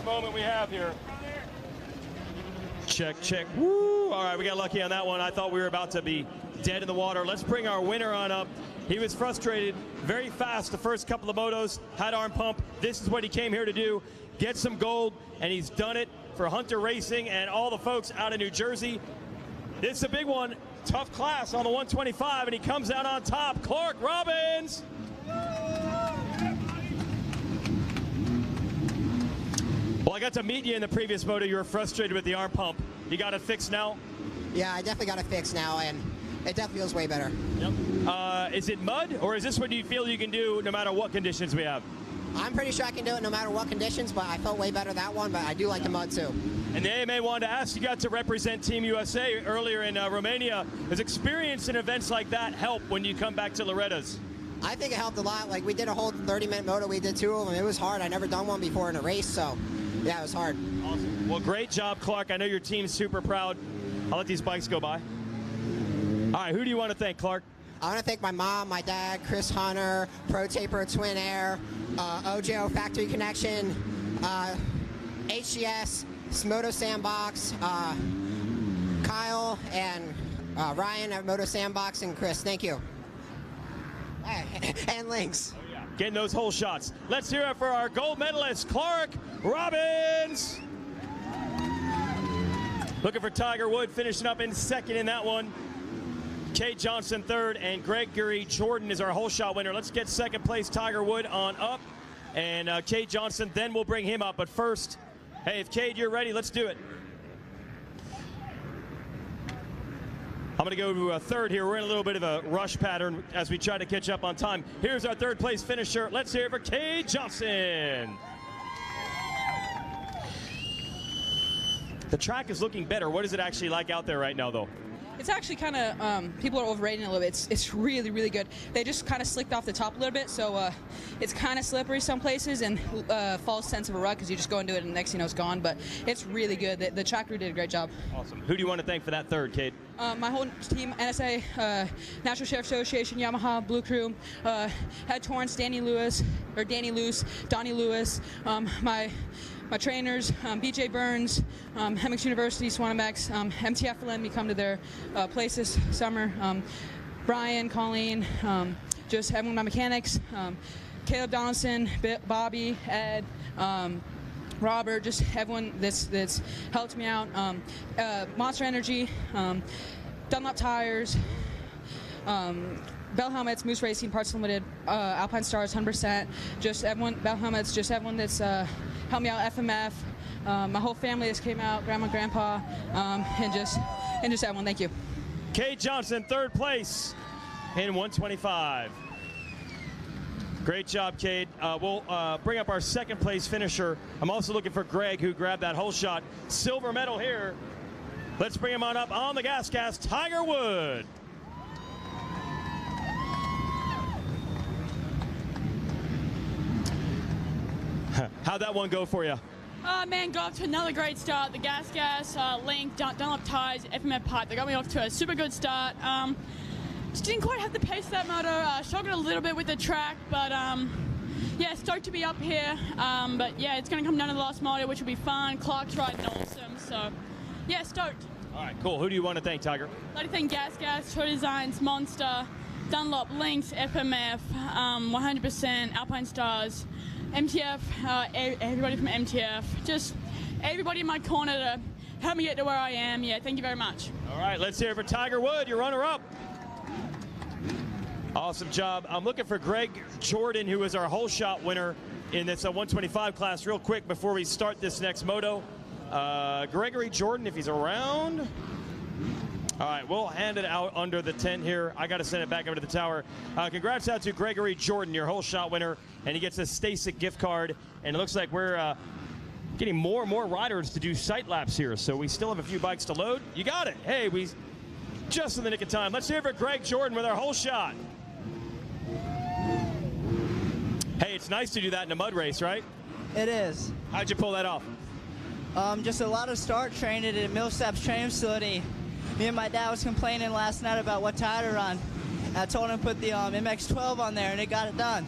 Speaker 12: Moment we have here. Check, check. Woo! All right, we got lucky on that one. I thought we were about to be dead in the water. Let's bring our winner on up. He was frustrated very fast the first couple of motos, had arm pump. This is what he came here to do, get some gold, and he's done it for Hunter Racing and all the folks out of New Jersey. This is a big one. Tough class on the 125, and he comes out on top. Clark Robbins. Well, I got to meet you in the previous moto. You were frustrated with the arm pump. You got it fixed now?
Speaker 10: Yeah, I definitely got it fixed now, and it definitely feels way better.
Speaker 12: Yep. Is it mud, or is this what you feel you can do no matter what conditions we have?
Speaker 10: I'm pretty sure I can do it no matter what conditions, but I felt way better that one, but I do like the mud too.
Speaker 12: And the AMA wanted to ask, you got to represent Team USA earlier in Romania. Does experience in events like that help when you come back to Loretta's?
Speaker 10: I think it helped a lot. Like, we did a whole 30-minute moto. We did 2 of them. It was hard. I never done one before in a race, so yeah, it was hard.
Speaker 12: Awesome. Well, great job, Clark. I know your team's super proud. I'll let these bikes go by. All right, who do you want to thank, Clark?
Speaker 10: I want to thank my mom, my dad, Chris Hunter, Pro Taper, Twin Air, OJO Factory Connection, HGS, Moto Sandbox, Michael, and Ryan at Moto Sandbox, and Chris. Thank you. And Lynx.
Speaker 12: Getting those hole shots. Let's hear it for our gold medalist, Clark Robbins. Looking for Tiger Wood, finishing up in second in that one. Kate Johnson third, and Gregory Jordan is our hole shot winner. Let's get second place Tiger Wood on up, and Kate Johnson, then we'll bring him up. But first, hey, if Cade, you're ready, let's do it. I'm going to go to a third here. We're in a little bit of a rush pattern as we try to catch up on time. Here's our third place finisher. Let's hear it for Kate Johnson. The track is looking better. What is it actually like out there right now, though?
Speaker 15: It's actually kind of, people are overrating it a little bit. It's really, really good. They just kind of slicked off the top a little bit, so it's kind of slippery some places and false sense of a rut because you just go into it and the next thing you know it's gone, but it's really good. The track crew did a great job.
Speaker 12: Awesome. Who do you want to thank for that third, Kate?
Speaker 15: My whole team, NSA, National Sheriff Association, Yamaha, Blue Crew, Head Torrance, Danny Lewis, Donnie Lewis, my trainers, BJ Burns, Hemmings University, Swanamex, MTF for letting me come to their place this summer, Brian, Colleen, just everyone, my mechanics, Caleb Donaldson, Bobby, Ed, Robert, just everyone that's helped me out, Monster Energy, Dunlop Tires, Bell Helmets, Moose Racing, Parts Limited, Alpine Stars, 100%, just everyone, Bell Helmets, just everyone that's helped me out, FMF, my whole family that's came out, Grandma, Grandpa, and just everyone, thank you.
Speaker 12: Kate Johnson, third place in 125. Great job, Kate. We'll bring up our second place finisher. I'm also looking for Greg, who grabbed that hole shot. Silver medal here. Let's bring him on up on the gas, Tiger Wood. How'd that one go for you?
Speaker 3: Man, got off to another great start. The gas, Link, Dunlop Ties, FMF Pipe. They got me off to a super good start. Just didn't quite have the pace of that moto. Struggled a little bit with the track, but yeah, stoked to be up here. But yeah, it's going to come down to the last moto, which will be fun. Clark's riding awesome, so yeah, stoked.
Speaker 12: All right, cool. Who do you want to thank, Tiger?
Speaker 3: I'd like to thank Gas, Toy Designs, Monster, Dunlop, Lynx, FMF, 100%, Alpine Stars, MTF, everybody from MTF, just everybody in my corner to help me get to where I am. Yeah, thank you very much.
Speaker 12: All right, let's hear it for Tiger Wood, your runner-up. Awesome job. I'm looking for Greg Jordan, who is our hole shot winner in this 125 class. Real quick before we start this next moto. Gregory Jordan, if he's around. All right, we'll hand it out under the tent here. I got to send it back over to the tower. Congrats out to Gregory Jordan, your hole shot winner, and he gets a Stasic gift card. And it looks like we're getting more and more riders to do sight laps here, so we still have a few bikes to load. You got it. Hey, we just in the nick of time. Let's hear it for Greg Jordan with our hole shot. Hey, it's nice to do that in a mud race, right?
Speaker 20: It is.
Speaker 12: How'd you pull that off?
Speaker 20: Just a lot of start training at Millsaps training facility. Me and my dad was complaining last night about what tire to run. I told him to put the MX-12 on there, and it got it done.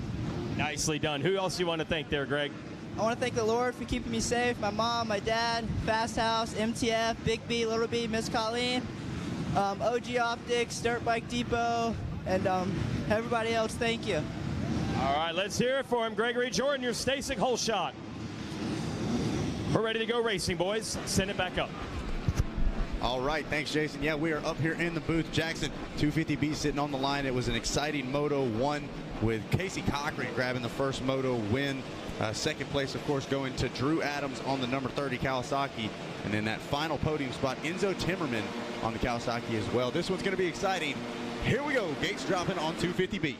Speaker 12: Nicely done. Who else do you want to thank there, Greg?
Speaker 20: I want to thank the Lord for keeping me safe. My mom, my dad, Fast House, MTF, Big B, Little B, Miss Colleen, OG Optics, Dirt Bike Depot, and everybody else, thank you.
Speaker 12: All right, let's hear it for him. Gregory Jordan, your Stasic hole shot. We're ready to go racing, boys. Send it back up.
Speaker 14: All right, thanks, Jason. Yeah, we are up here in the booth. Jackson, 250B sitting on the line. It was an exciting Moto 1 with Casey Cochran grabbing the first Moto win. Second place, of course, going to Drew Adams on the number 30 Kawasaki. And then that final podium spot, Enzo Timmerman on the Kawasaki as well. This one's going to be exciting. Here we go. Gates dropping on 250B.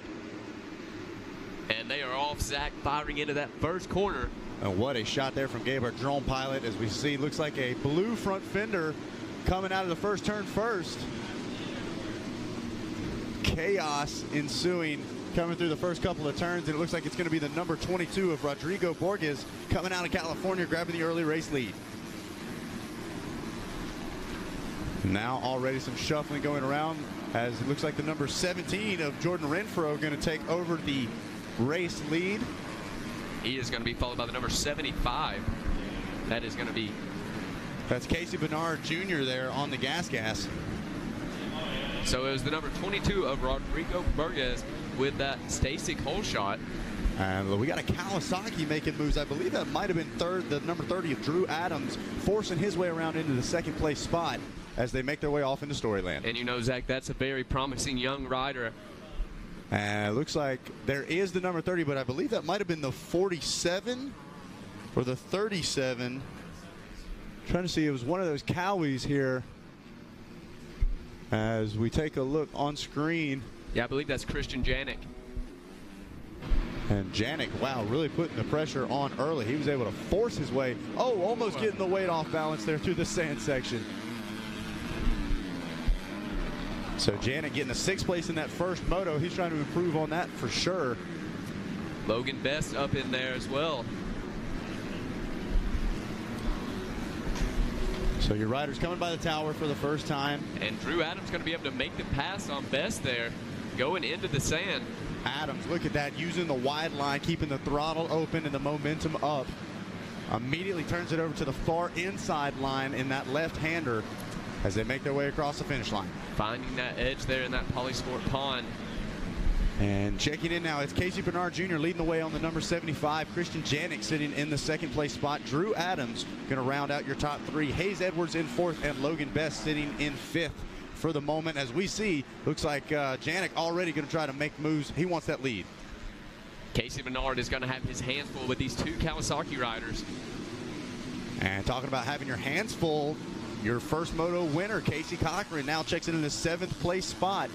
Speaker 2: And they are off, Zach, firing into that first corner.
Speaker 14: And what a shot there from Gabe, our drone pilot. As we see, looks like a blue front fender coming out of the first turn first. Chaos ensuing coming through the first couple of turns, and it looks like it's going to be the number 22 of Rodrigo Borges coming out of California, grabbing the early race lead. Now already some shuffling going around, as it looks like the number 17 of Jordan Renfro going to take over the race lead.
Speaker 2: He is going to be followed by the number 75. That is going to be...
Speaker 14: That's Casey Bernard Jr. there on the gas.
Speaker 2: So it was the number 22 of Rodrigo Burgess with that Stasic hole shot.
Speaker 4: And we got a Kawasaki making moves. I believe that might have been the number 30 of Drew Adams, forcing his way around into the second place spot as they make their way off into Storyland.
Speaker 2: And you know, Zach, that's a very promising young rider.
Speaker 4: And it looks like there is the number 30, but I believe that might have been the 47 or the 37. Trying to see, it was one of those Cowies here as we take a look on screen.
Speaker 2: Yeah, I believe that's Christian Janik.
Speaker 4: And Janik, wow, really putting the pressure on early. He was able to force his way. Oh, almost getting the weight off balance there through the sand section. So Janik getting a 6th place in that first moto. He's trying to improve on that for sure.
Speaker 2: Logan Best up in there as well.
Speaker 4: So your rider's coming by the tower for the first time.
Speaker 2: And Drew Adams going to be able to make the pass on Best there, going into the sand.
Speaker 4: Adams, look at that, using the wide line, keeping the throttle open and the momentum up. Immediately turns it over to the far inside line in that left-hander as they make their way across the finish line.
Speaker 2: Finding that edge there in that Polysport pond.
Speaker 4: And checking in now, it's Casey Bernard Jr. leading the way on the number 75. Christian Janik sitting in the 2nd place spot. Drew Adams going to round out your top 3. Hayes Edwards in 4th and Logan Best sitting in 5th. For the moment, as we see, looks like Janik already going to try to make moves. He wants that lead.
Speaker 2: Casey Bernard is going to have his hands full with these 2 Kawasaki riders.
Speaker 4: And talking about having your hands full, your first moto winner, Casey Cochran, now checks in the 7th place spot.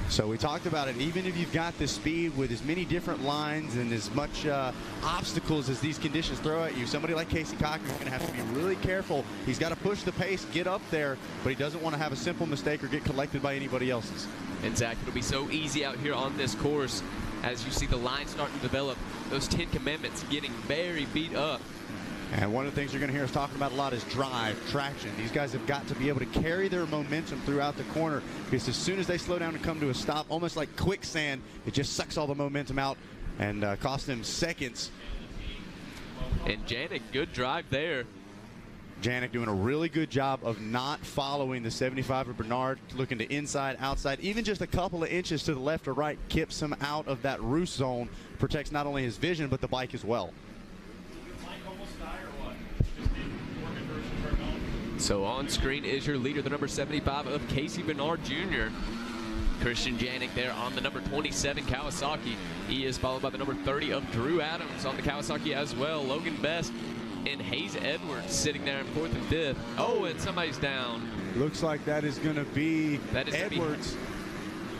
Speaker 4: So we talked about it, even if you've got the speed with as many different lines and as much obstacles as these conditions throw at you, somebody like Casey Cochran is going to have to be really careful. He's got to push the pace, get up there, but he doesn't want to have a simple mistake or get collected by anybody else's.
Speaker 2: And Zach, it'll be so easy out here on this course as you see the line starting to develop. Those 10 commandments getting very beat up.
Speaker 4: And one of the things you're going to hear us talking about a lot is drive, traction. These guys have got to be able to carry their momentum throughout the corner, because as soon as they slow down and come to a stop, almost like quicksand, it just sucks all the momentum out and costs them seconds.
Speaker 2: And Janik, good drive there.
Speaker 4: Janik doing a really good job of not following the 75 of Bernard, looking to inside, outside, even just a couple of inches to the left or right, keeps him out of that roost zone, protects not only his vision, but the bike as well.
Speaker 2: So on screen is your leader, the number 75 of Casey Bernard Jr. Christian Janik there on the number 27 Kawasaki. He is followed by the number 30 of Drew Adams on the Kawasaki as well. Logan Best and Hayes Edwards sitting there in 4th and 5th. Oh, and somebody's down.
Speaker 4: Looks like that is going to be Edwards.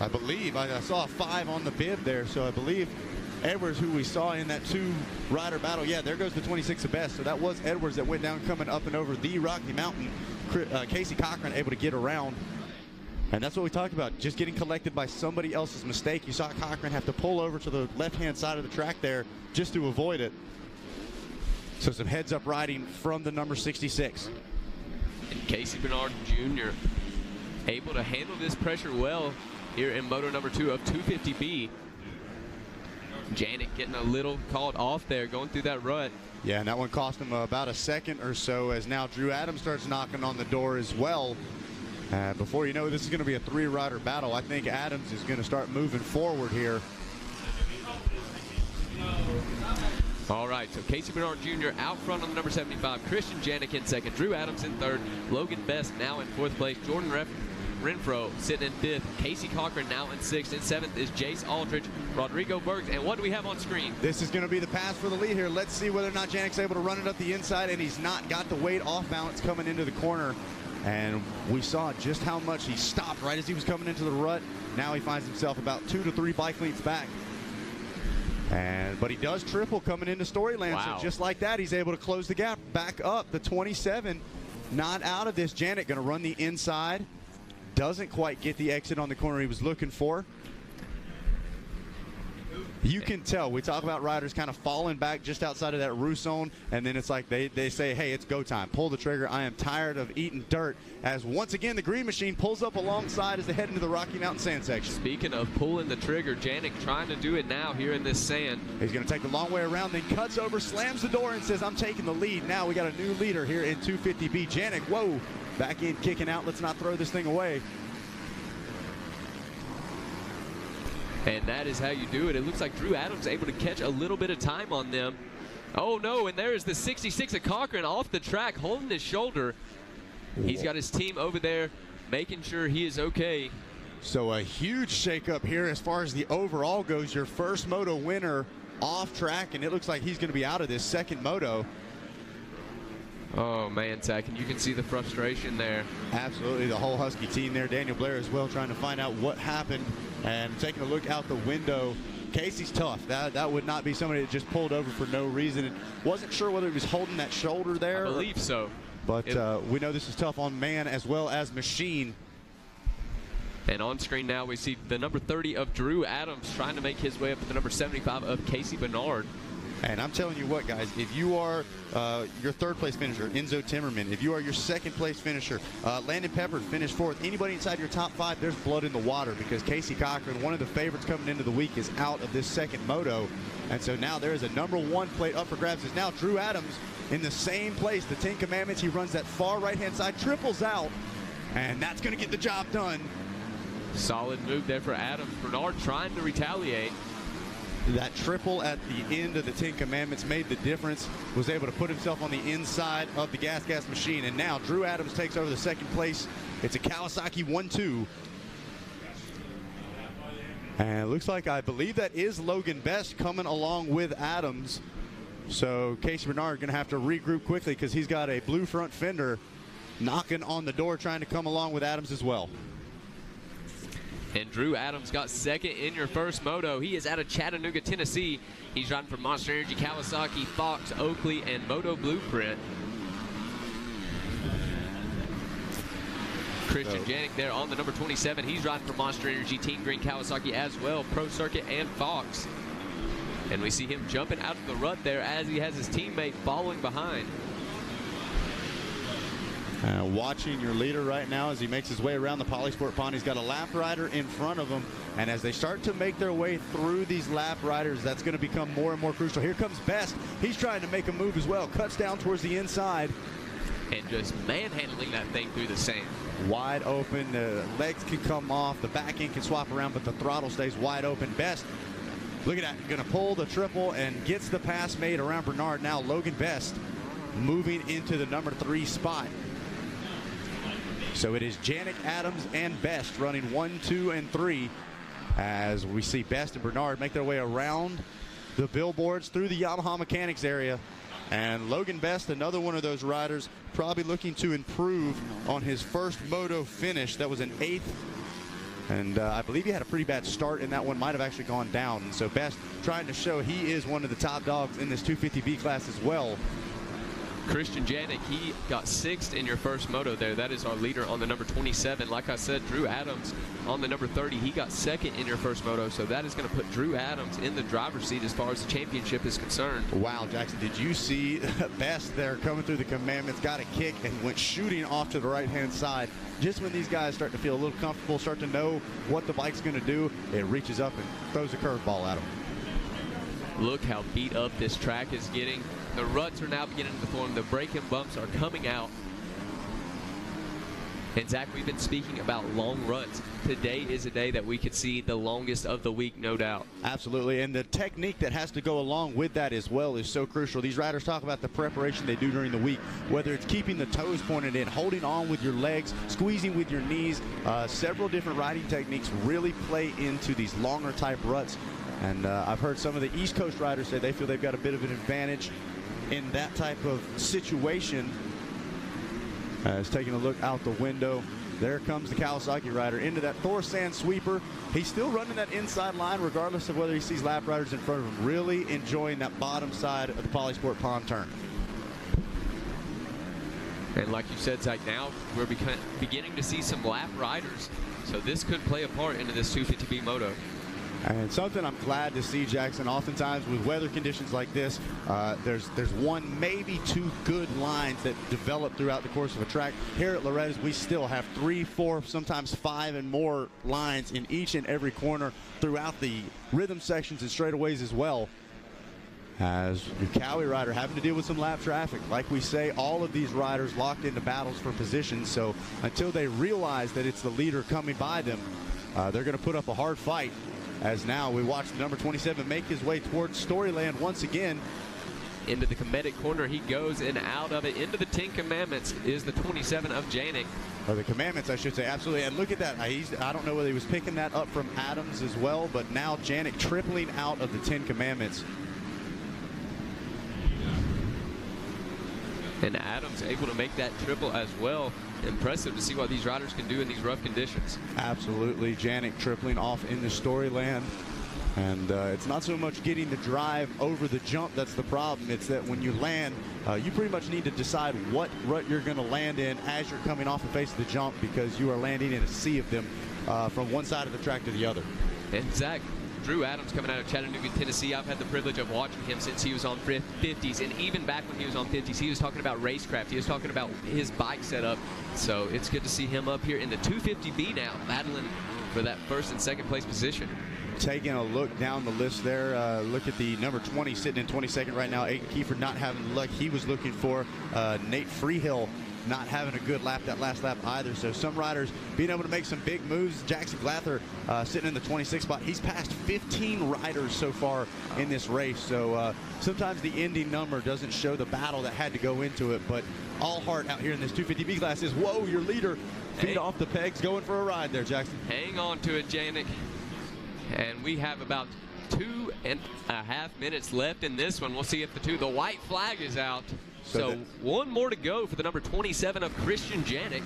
Speaker 4: I believe. I saw a 5 on the bib there, so I believe Edwards, who we saw in that 2-rider battle. Yeah, there goes the 26 of Best. So that was Edwards that went down coming up and over the Rocky Mountain. Casey Cochran able to get around. And that's what we talked about, just getting collected by somebody else's mistake. You saw Cochran have to pull over to the left-hand side of the track there just to avoid it. So some heads-up riding from the number 66.
Speaker 2: And Casey Bernard Jr. able to handle this pressure well here in moto number 2 of 250B. Janik getting a little called off there, going through that rut.
Speaker 4: Yeah, and that one cost him about a second or so, as now Drew Adams starts knocking on the door as well. Before you know, this is going to be a 3-rider battle. I think Adams is going to start moving forward here.
Speaker 2: All right, so Casey Bernard Jr. out front on the number 75. Christian Janik in 2nd. Drew Adams in 3rd. Logan Best now in 4th place. Jordan Renfro sitting in 5th. Casey Cochran now in 6th. In 7th is Jace Aldridge, Rodrigo Bergs. And what do we have on screen?
Speaker 4: This is going to be the pass for the lead here. Let's see whether or not Janik's able to run it up the inside, and he's not got the weight off balance coming into the corner. And we saw just how much he stopped right as he was coming into the rut. Now he finds himself about 2 to 3 bike lengths back. But he does triple coming into Storyland.
Speaker 2: Wow.
Speaker 4: So just like that, he's able to close the gap back up. The 27, not out of this. Janik going to run the inside. Doesn't quite get the exit on the corner he was looking for. You can tell. We talk about riders kind of falling back just outside of that roost zone, and then it's like they say, hey, it's go time. Pull the trigger. I am tired of eating dirt. As once again, the green machine pulls up alongside as they head into the Rocky Mountain sand section.
Speaker 2: Speaking of pulling the trigger, Janik trying to do it now here in this sand.
Speaker 4: He's going to take the long way around, then cuts over, slams the door, and says, I'm taking the lead. Now we got a new leader here in 250B. Janik, whoa,
Speaker 14: back in, kicking out. Let's not throw this thing away.
Speaker 2: And that is how you do it. It looks like Drew Adams able to catch a little bit of time on them. Oh no, and there's the 66 of Cochran off the track, holding his shoulder. He's got his team over there making sure he is okay.
Speaker 14: So a huge shakeup here as far as the overall goes. Your first moto winner off track, and it looks like he's going to be out of this second moto.
Speaker 2: Oh man, Zach, and you can see the frustration there.
Speaker 14: Absolutely, the whole Husky team there. Daniel Blair as well, trying to find out what happened and taking a look out the window. Casey's tough. That would not be somebody that just pulled over for no reason. And wasn't sure whether he was holding that shoulder there.
Speaker 2: I believe so.
Speaker 14: But we know this is tough on man as well as machine.
Speaker 2: And on screen now we see the number 30 of Drew Adams trying to make his way up to the number 75 of Casey Bernard.
Speaker 14: And I'm telling you what, guys, if you are your third place finisher, Enzo Timmerman, if you are your second place finisher, Landon Pepper finished fourth, anybody inside your top five, there's blood in the water, because Casey Cochran, one of the favorites coming into the week, is out of this second moto. And so now there is a number one plate up for grabs. Is now Drew Adams in the same place, the 10 Commandments. He runs that far right-hand side, triples out, and that's going to get the job done.
Speaker 2: Solid move there for Adams. Bernard trying to retaliate.
Speaker 14: That triple at the end of the 10 Commandments made the difference, was able to put himself on the inside of the gas machine. And now Drew Adams takes over the second place. It's a Kawasaki 1-2. And it looks like, I believe that is Logan Best coming along with Adams. So Casey Bernard going to have to regroup quickly, because he's got a blue front fender knocking on the door, trying to come along with Adams as well.
Speaker 2: And Drew Adams got second in your first moto. He is out of Chattanooga, Tennessee. He's riding for Monster Energy, Kawasaki, Fox, Oakley, and Moto Blueprint. Christian Janik there on the number 27. He's riding for Monster Energy, Team Green, Kawasaki as well, Pro Circuit and Fox. And we see him jumping out of the rut there as he has his teammate following behind.
Speaker 14: Watching your leader right now as he makes his way around the Polysport pond. He's got a lap rider in front of him, and as they start to make their way through these lap riders, that's going to become more and more crucial. Here comes Best. He's trying to make a move as well. Cuts down towards the inside.
Speaker 2: And just manhandling that thing through the sand.
Speaker 14: Wide open. The legs can come off. The back end can swap around, but the throttle stays wide open. Best, look at that. Going to pull the triple and gets the pass made around Bernard. Now Logan Best moving into the number 3 spot. So it is Janik, Adams, and Best running 1, 2, and 3 as we see Best and Bernard make their way around the billboards through the Yamaha Mechanics area. And Logan Best, another one of those riders, probably looking to improve on his first moto finish. That was an 8th. And I believe he had a pretty bad start in that one, might have actually gone down. And so Best trying to show he is one of the top dogs in this 250B class as well.
Speaker 2: Christian Janik, he got 6th in your first moto there. That is our leader on the number 27. Like I said, Drew Adams on the number 30. He got 2nd in your first moto. So that is going to put Drew Adams in the driver's seat as far as the championship is concerned.
Speaker 14: Wow, Jackson, did you see Best there coming through the Commandments, got a kick and went shooting off to the right-hand side. Just when these guys start to feel a little comfortable, start to know what the bike's going to do, it reaches up and throws a curveball at them.
Speaker 2: Look how beat up this track is getting. The ruts are now beginning to form. The braking bumps are coming out. And Zach, we've been speaking about long ruts. Today is a day that we could see the longest of the week, no doubt.
Speaker 14: Absolutely, and the technique that has to go along with that as well is so crucial. These riders talk about the preparation they do during the week, whether it's keeping the toes pointed in, holding on with your legs, squeezing with your knees. Several different riding techniques really play into these longer type ruts. And I've heard some of the East Coast riders say they feel they've got a bit of an advantage in that type of situation. As taking a look out the window, there comes the Kawasaki rider into that Thor Sand sweeper. He's still running that inside line regardless of whether he sees lap riders in front of him. Really enjoying that bottom side of the Polysport pond turn.
Speaker 2: And like you said, Zach, now we're beginning to see some lap riders. So this could play a part into this 250B moto.
Speaker 14: And something I'm glad to see, Jackson, oftentimes with weather conditions like this, there's one, maybe 2 good lines that develop throughout the course of a track. Here at Loretta's, we still have 3, 4, sometimes 5 and more lines in each and every corner throughout the rhythm sections and straightaways as well. As your Cowie rider having to deal with some lap traffic. Like we say, all of these riders locked into battles for position, so until they realize that it's the leader coming by them, they're going to put up a hard fight. As now we watch the number 27 make his way towards Storyland once again.
Speaker 2: Into the Cometic corner he goes, and out of it into the 10 Commandments is the 27 of Janik.
Speaker 14: Or the Commandments, I should say. Absolutely. And look at that. I don't know whether he was picking that up from Adams as well, but now Janik tripling out of the 10 Commandments.
Speaker 2: And Adams able to make that triple as well. Impressive to see what these riders can do in these rough conditions.
Speaker 14: Absolutely. Janik tripling off in the Storyland. And it's not so much getting the drive over the jump that's the problem. It's that when you land, you pretty much need to decide what rut you're going to land in as you're coming off the face of the jump, because you are landing in a sea of them from one side of the track to the other.
Speaker 2: And Zach, Drew Adams coming out of Chattanooga, Tennessee. I've had the privilege of watching him since he was on 50s, and even back when he was on 50s, he was talking about racecraft. He was talking about his bike setup. So it's good to see him up here in the 250B now, battling for that first and second place position.
Speaker 14: Taking a look down the list there, look at the number 20 sitting in 22nd right now. Aiden Kiefer not having the luck he was looking for. Nate Freehill not having a good lap that last lap either. So some riders being able to make some big moves. Jackson Glather sitting in the 26th spot. He's passed 15 riders so far in this race. So sometimes the ending number doesn't show the battle that had to go into it. But all heart out here in this 250B class is, whoa, your leader. Feet off the pegs, going for a ride there, Jackson.
Speaker 2: Hang on to it, Janik. And we have about 2.5 minutes left in this one. We'll see if the white flag is out. So one more to go for the number 27 of Christian Janik.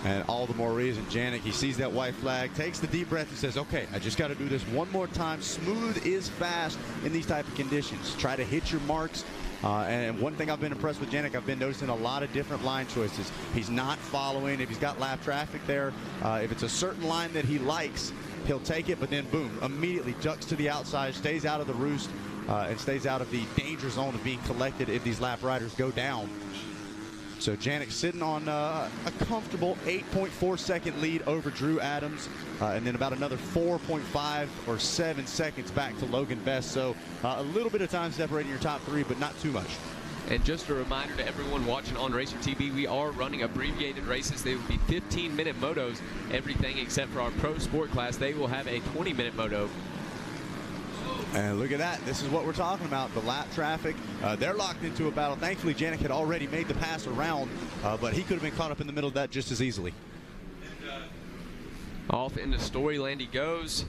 Speaker 14: And all the more reason, Janik, he sees that white flag, takes the deep breath and says, okay, I just got to do this one more time. Smooth is fast in these type of conditions. Try to hit your marks. And one thing I've been impressed with Janik, I've been noticing a lot of different line choices. He's not following. If he's got lap traffic there, if it's a certain line that he likes, he'll take it, but then boom, immediately ducks to the outside, stays out of the roost, and stays out of the danger zone of being collected if these lap riders go down. So Janik sitting on a comfortable 8.4 second lead over Drew Adams, and then about another 4.5 or 7 seconds back to Logan Best. So a little bit of time separating your top three, but not too much.
Speaker 2: And just a reminder to everyone watching on Racer TV, we are running abbreviated races. They will be 15-minute motos. Everything except for our pro sport class, they will have a 20-minute moto.
Speaker 14: And look at that. This is what we're talking about, the lap traffic. They're locked into a battle. Thankfully, Janik had already made the pass around, but he could have been caught up in the middle of that just as easily.
Speaker 2: Off into Storyland he goes.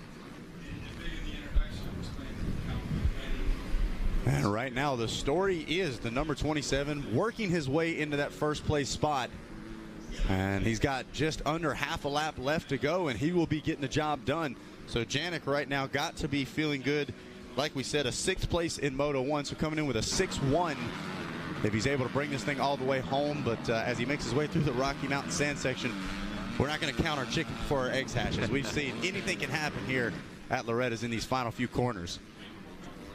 Speaker 14: And right now, the story is the number 27 working his way into that first place spot. And he's got just under half a lap left to go, and he will be getting the job done. So Janik right now got to be feeling good. Like we said, a 6th place in Moto 1, so coming in with a 6-1 if he's able to bring this thing all the way home. But as he makes his way through the Rocky Mountain sand section, we're not going to count our chicken before our eggs hatch. As we've seen, anything can happen here at Loretta's in these final few corners.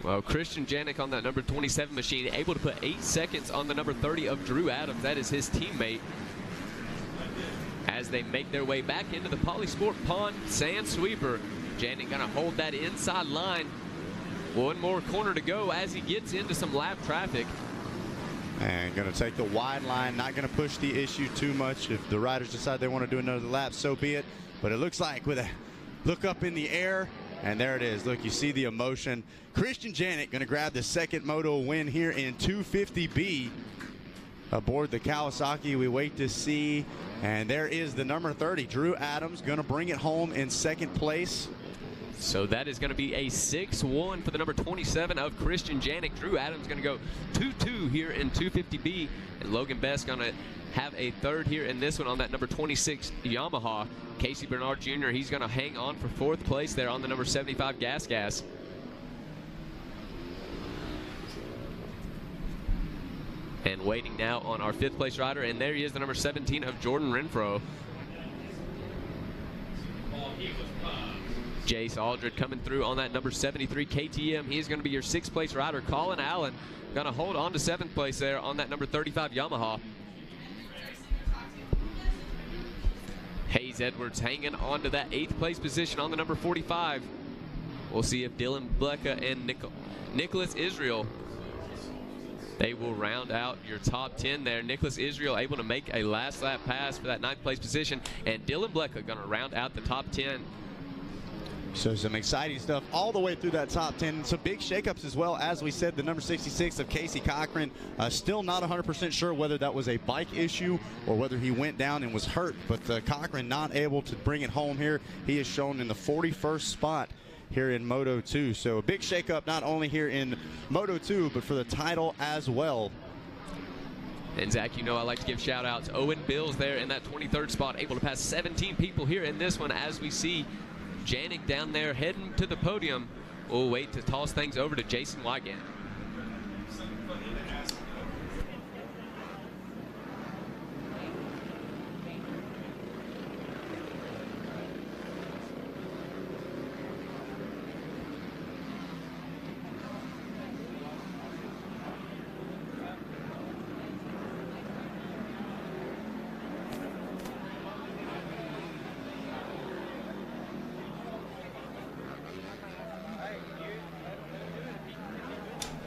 Speaker 2: Well, Christian Janik on that number 27 machine, able to put 8 seconds on the number 30 of Drew Adams. That is his teammate. As they make their way back into the Polysport Pond Sand Sweeper, Janik gonna hold that inside line. One more corner to go as he gets into some lap traffic.
Speaker 14: And going to take the wide line, not going to push the issue too much. If the riders decide they want to do another lap, so be it. But it looks like with a look up in the air, and there it is. Look, you see the emotion. Christian Janik going to grab the second moto win here in 250B aboard the Kawasaki. We wait to see. And there is the number 30, Drew Adams, going to bring it home in second place.
Speaker 2: So that is going to be a 6-1 for the number 27 of Christian Janik. Drew Adams going to go 2-2 here in 250B. And Logan Best going to have a third here in this one on that number 26 Yamaha. Casey Bernard Jr., he's going to hang on for 4th place there on the number 75 Gas. And waiting now on our 5th place rider. And there he is, the number 17 of Jordan Renfro. Jace Aldred coming through on that number 73 KTM. He's going to be your 6th place rider. Colin Allen going to hold on to 7th place there on that number 35 Yamaha. Hayes Edwards hanging on to that 8th place position on the number 45. We'll see if Dylan Blecka and Nicholas Israel, they will round out your top 10 there. Nicholas Israel able to make a last lap pass for that 9th place position, and Dylan Blecka going to round out the top 10.
Speaker 14: So some exciting stuff all the way through that top 10. Some big shakeups as well. As we said, the number 66 of Casey Cochran, still not 100% sure whether that was a bike issue or whether he went down and was hurt. But Cochran not able to bring it home here. He is shown in the 41st spot here in Moto 2. So a big shakeup not only here in Moto 2, but for the title as well.
Speaker 2: And Zach, you know I like to give shout outs. Owen Bills there in that 23rd spot, able to pass 17 people here in this one as we see Janik down there heading to the podium. We'll wait to toss things over to Jason Wygant.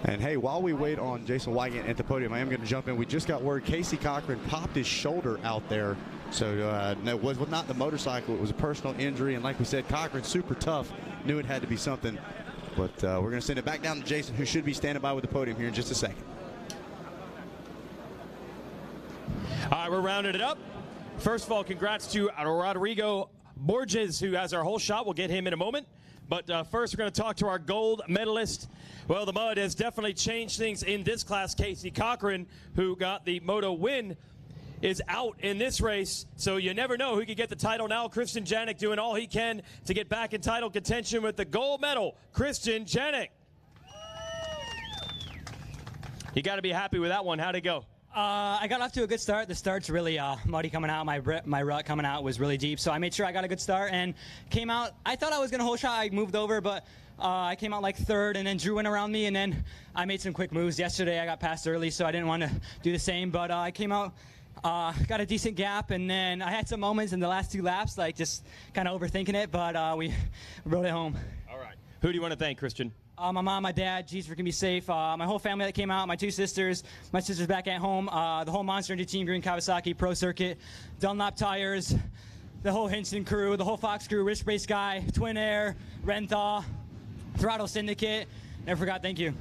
Speaker 14: And hey, while we wait on Jason Wygant at the podium, I am going to jump in. We just got word Casey Cochran popped his shoulder out there. So it was not the motorcycle. It was a personal injury. And like we said, Cochran super tough. Knew it had to be something. But we're going to send it back down to Jason, who should be standing by with the podium here in just a second.
Speaker 12: All right, we're rounding it up. First of all, congrats to Rodrigo Borges, who has our whole shot. We'll get him in a moment. But first, we're going to talk to our gold medalist. Well, the mud has definitely changed things in this class. Casey Cochran, who got the moto win, is out in this race. So you never know who could get the title now. Christian Janik doing all he can to get back in title contention with the gold medal. Christian Janik. You got to be happy with that one. How'd it go?
Speaker 7: I got off to a good start. The start's really muddy coming out. My rut coming out was really deep, so I made sure I got a good start and came out. I thought I was going to hold shot. I moved over, but I came out like third, and then Drew went around me, and then I made some quick moves. Yesterday I got passed early, so I didn't want to do the same, but I came out, got a decent gap, and then I had some moments in the last 2 laps, like just kind of overthinking it, but we rode it home.
Speaker 12: All right. Who do you want to thank, Christian?
Speaker 7: My mom, my dad, Jesus for keeping me safe, my whole family that came out, my 2 sisters, my sister's back at home, the whole Monster Energy Team Green Kawasaki Pro Circuit, Dunlop Tires, the whole Hinson crew, the whole Fox crew, Rich Brace Guy, Twin Air, Renthal, Throttle Syndicate. Never forgot, thank you.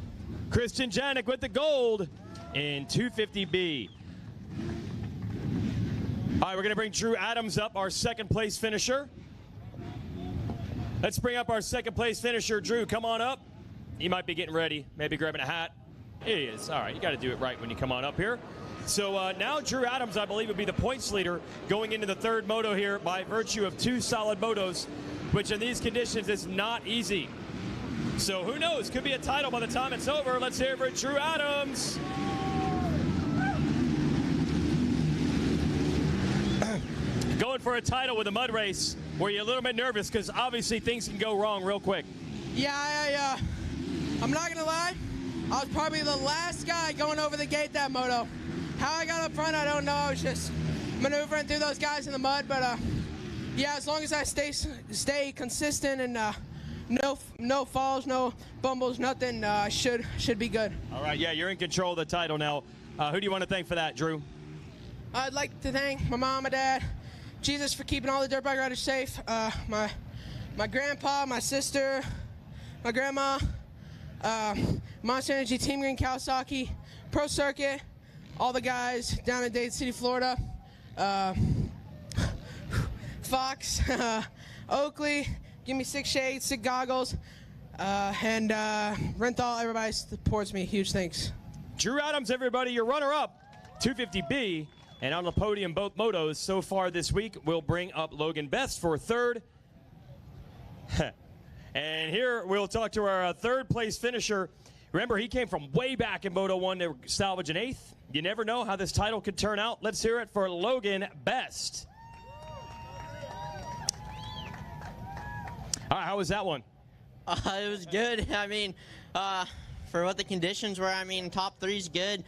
Speaker 12: Christian Janik with the gold in 250B. All right, we're going to bring Drew Adams up, our 2nd place finisher. Let's bring up our 2nd place finisher. Drew, come on up. He might be getting ready, maybe grabbing a hat. Here he is. All right, you got to do it right when you come on up here. So now Drew Adams, I believe, would be the points leader going into the 3rd moto here by virtue of 2 solid motos, which in these conditions is not easy. So who knows? Could be a title by the time it's over. Let's hear it for Drew Adams. Going for a title with a mud race. Were you a little bit nervous? Because obviously things can go wrong real quick.
Speaker 17: Yeah, I'm not gonna lie, I was probably the last guy going over the gate that moto. How I got up front, I don't know. I was just maneuvering through those guys in the mud, but yeah, as long as I stay consistent and no falls, no bumbles, nothing, should be good.
Speaker 12: All right, yeah, you're in control of the title now. Who do you want to thank for that, Drew?
Speaker 17: I'd like to thank my mom, my dad, Jesus for keeping all the dirt bike riders safe, my grandpa, my sister, my grandma, Monster Energy Team Green Kawasaki Pro Circuit, all the guys down in Dade City, Florida, Fox, Oakley, give me 6 shades, 6 goggles, and Renthal, everybody supports me. Huge thanks.
Speaker 12: Drew Adams, everybody, your runner-up, 250B, and on the podium, both motos so far this week. We'll bring up Logan Best for 3rd. And here we'll talk to our 3rd place finisher. Remember, he came from way back in Moto 1 to salvage an 8th. You never know how this title could turn out. Let's hear it for Logan Best. All right, how was that one?
Speaker 23: It was good. I mean, for what the conditions were, I mean, top 3's good.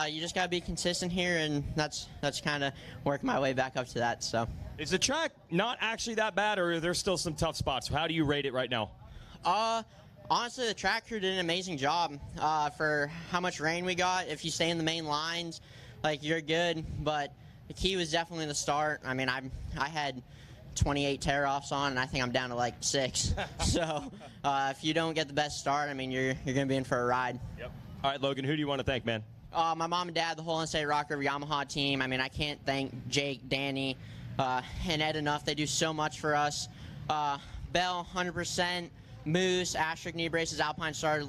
Speaker 23: You just got to be consistent here, and that's kind of working my way back up to that. So,
Speaker 12: is the track not actually that bad, or are there still some tough spots? How do you rate it right now?
Speaker 23: Honestly, the track crew did an amazing job for how much rain we got. If you stay in the main lines, like, you're good. But the key was definitely the start. I mean, I had 28 tear-offs on, and I think I'm down to like 6. So if you don't get the best start, I mean, you're going to be in for a ride.
Speaker 12: Yep. All right, Logan, who do you want to thank, man?
Speaker 23: My mom and dad, the whole NSA Rock River Yamaha team. I mean, I can't thank Jake, Danny, and Ed enough. They do so much for us. Bell, 100%. Moose, Asterisk knee braces, Alpine Star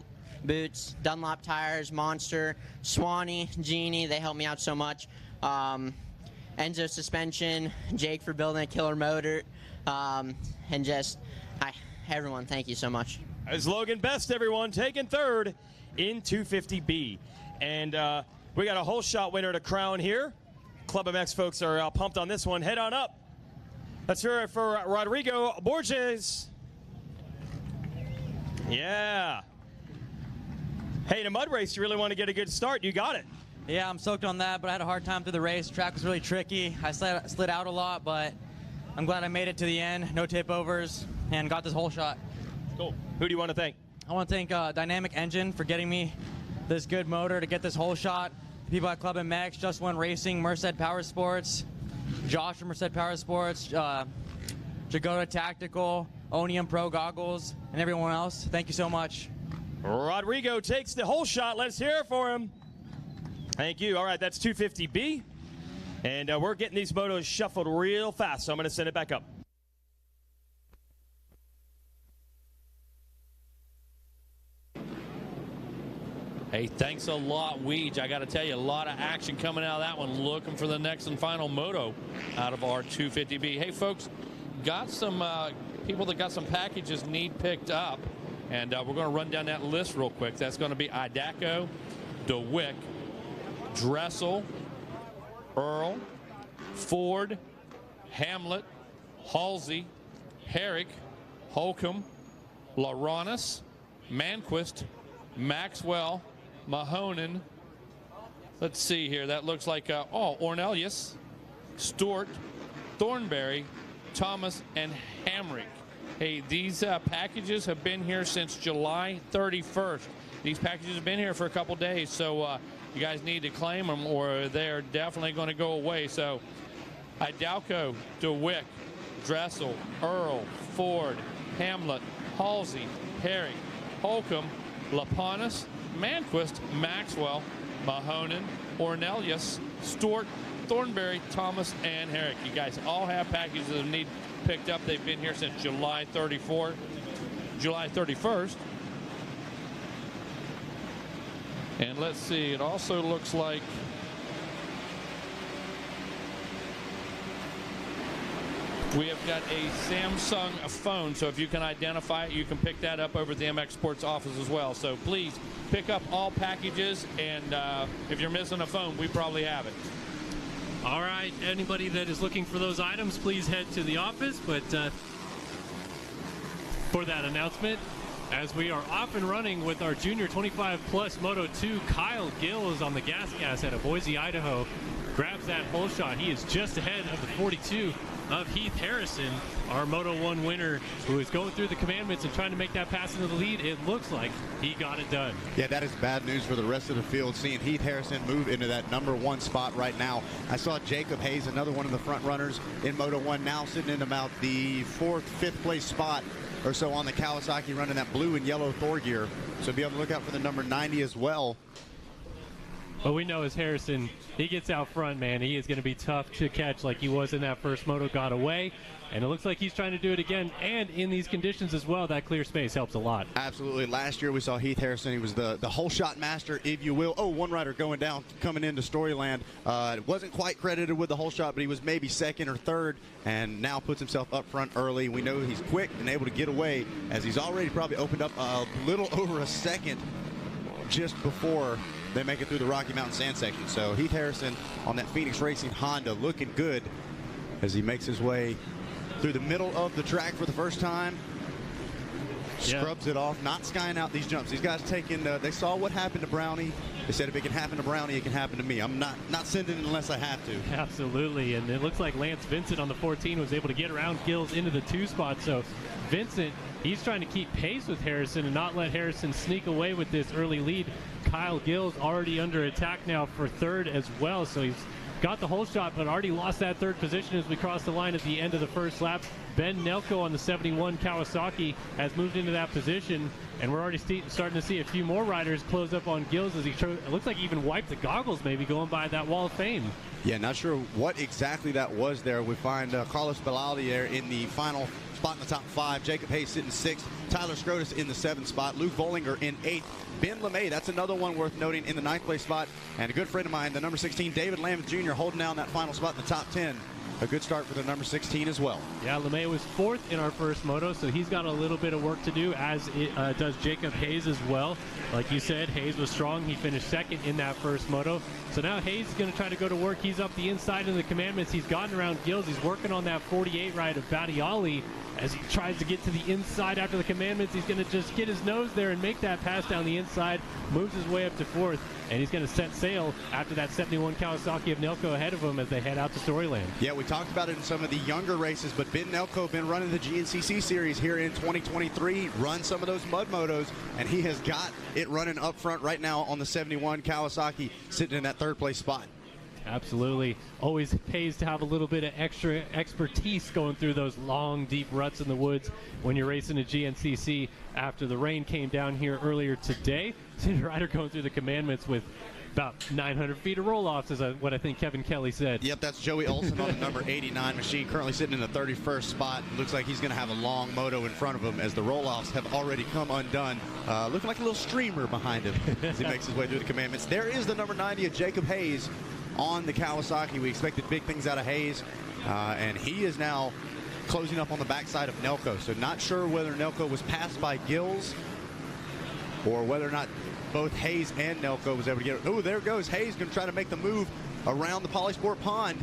Speaker 23: boots, Dunlop tires, Monster, Swanee, Genie. They helped me out so much. Enzo suspension, Jake for building a killer motor, and just everyone, thank you so much.
Speaker 12: As Logan Best, everyone, taking third in 250B. And we got a whole shot winner to crown here. Club MX folks are pumped on this one. Head on up. Let's hear it for Rodrigo Borges. Yeah. Hey, in a mud race, you really want to get a good start. You got it.
Speaker 7: Yeah, I'm soaked on that, but I had a hard time through the race. The track was really tricky. I slid out a lot, but I'm glad I made it to the end. No tip overs, and got this whole shot.
Speaker 12: Cool. Who do you want to thank?
Speaker 7: I want to thank Dynamic Engine for getting me this good motor to get this whole shot. The people at Club MX, Just One Racing, Merced Power Sports, Josh from Merced Power Sports, Jagoda Tactical, Onium Pro Goggles, and everyone else. Thank you so much.
Speaker 12: Rodrigo takes the whole shot. Let's hear it for him. Thank you. All right, that's 250B. And we're getting these motos shuffled real fast, so I'm going to send it back up.
Speaker 11: Hey, thanks a lot, Weege. I got to tell you, a lot of action coming out of that one. Looking for the next and final moto out of our 250B. Hey, folks, got some people that got some packages need picked up, and we're going to run down that list real quick. That's going to be Idaco, DeWick, Dressel, Earl, Ford, Hamlet, Halsey, Herrick, Holcomb, Lauronis, Manquist, Maxwell, Mahonen. Let's see here. That looks like Ornelius, Stewart, Thornberry, Thomas, and Hamrick. Hey, these packages have been here since July 31st. These packages have been here for a couple days, so you guys need to claim them or they're definitely going to go away. So Idalco, DeWick, Dressel, Earl, Ford, Hamlet, Halsey, Herrick, Holcomb, Laponis, Manquist, Maxwell, Mahonen, Ornelius, Stewart, Thornberry, Thomas, and Herrick. You guys all have packages that need picked up. They've been here since July 31st. And let's see, it also looks like we have got a Samsung phone, so if you can identify it, you can pick that up over at the MX Sports office as well. So please pick up all packages, and if you're missing a phone, we probably have it.
Speaker 1: All right, anybody that is looking for those items, please head to the office. But for that announcement, as we are off and running with our Junior 25 Plus Moto 2, Kyle Gill is on the gas out of Boise, Idaho. Grabs that hole shot. He is just ahead of the 42 of Heath Harrison, our Moto 1 winner, who is going through the commandments and trying to make that pass into the lead. It looks like he got it done.
Speaker 4: Yeah, that is bad news for the rest of the field, seeing Heath Harrison move into that #1 spot right now. I saw Jacob Hayes, another one of the front runners in Moto 1, now sitting in about the 4th, 5th place spot or so on the Kawasaki, running that blue and yellow Thor gear. So be able to look out for the number 90 as well.
Speaker 1: But we know as Harrison, he gets out front, man. He is going to be tough to catch like he was in that first moto, got away. And it looks like he's trying to do it again. And in these conditions as well, that clear space helps a lot.
Speaker 4: Absolutely. Last year we saw Heath Harrison. He was the whole shot master, if you will. Oh, one rider going down, coming into Storyland. Wasn't quite credited with the whole shot, but he was maybe 2nd or 3rd, and now puts himself up front early. We know he's quick and able to get away, as he's already probably opened up a little over a second just before they make it through the Rocky Mountain sand section. So Heath Harrison on that Phoenix Racing Honda looking good as he makes his way through the middle of the track for the first time.
Speaker 14: Scrubs it off, not skying out these jumps. These guys taking, they saw what happened to Brownie. They said if it can happen to Brownie, it can happen to me. I'm not sending it unless I have to.
Speaker 1: Absolutely, and it looks like Lance Vincent on the 14 was able to get around Gills into the 2 spot. So Vincent, he's trying to keep pace with Harrison and not let Harrison sneak away with this early lead. Kyle Gills already under attack now for 3rd as well, so he's got the whole shot, but already lost that 3rd position as we cross the line at the end of the first lap. Ben Nelko on the 71 Kawasaki has moved into that position, and we're already starting to see a few more riders close up on Gills as it looks like he even wiped the goggles, maybe going by that wall of fame.
Speaker 14: Yeah, not sure what exactly that was there. We find Carlos Belaldi there in the final spot in the top 5. Jacob Hayes sitting 6th. Tyler Scrotus in the 7th spot. Luke Vollinger in 8th. Ben LeMay, that's another one worth noting, in the 9th place spot. And a good friend of mine, the number 16, David Lamb Jr., holding down that final spot in the top 10. A good start for the number 16 as well.
Speaker 1: Yeah, LeMay was 4th in our first moto, so he's got a little bit of work to do, as does Jacob Hayes as well. Like you said, Hayes was strong. He finished 2nd in that first moto. So now Hayes is going to try to go to work. He's up the inside in the commandments. He's gotten around Gills. He's working on that 48 ride of Battiali. As he tries to get to the inside after the commandments, he's going to just get his nose there and make that pass down the inside, moves his way up to 4th, and he's going to set sail after that 71 Kawasaki of Nelko ahead of him as they head out to Storyland.
Speaker 14: Yeah, we talked about it in some of the younger races, but Ben Nelko been running the GNCC series here in 2023, run some of those mud motos, and he has got it running up front right now on the 71 Kawasaki, sitting in that 3rd place spot.
Speaker 1: Absolutely. Always pays to have a little bit of extra expertise going through those long, deep ruts in the woods when you're racing a GNCC. After the rain came down here earlier today, the rider going through the commandments with about 900 feet of roll-offs is what I think Kevin Kelly said.
Speaker 14: Yep, that's Joey Olson on the number 89 machine, currently sitting in the 31st spot. Looks like he's going to have a long moto in front of him as the roll-offs have already come undone. Looking like a little streamer behind him as he makes his way through the commandments. There is the number 90 of Jacob Hayes on the Kawasaki. We expected big things out of Hayes, and he is now closing up on the backside of Nelko. So not sure whether Nelko was passed by Gills or whether or not both Hayes and Nelko was able to get it. Oh, there goes Hayes, going to try to make the move around the Polysport pond.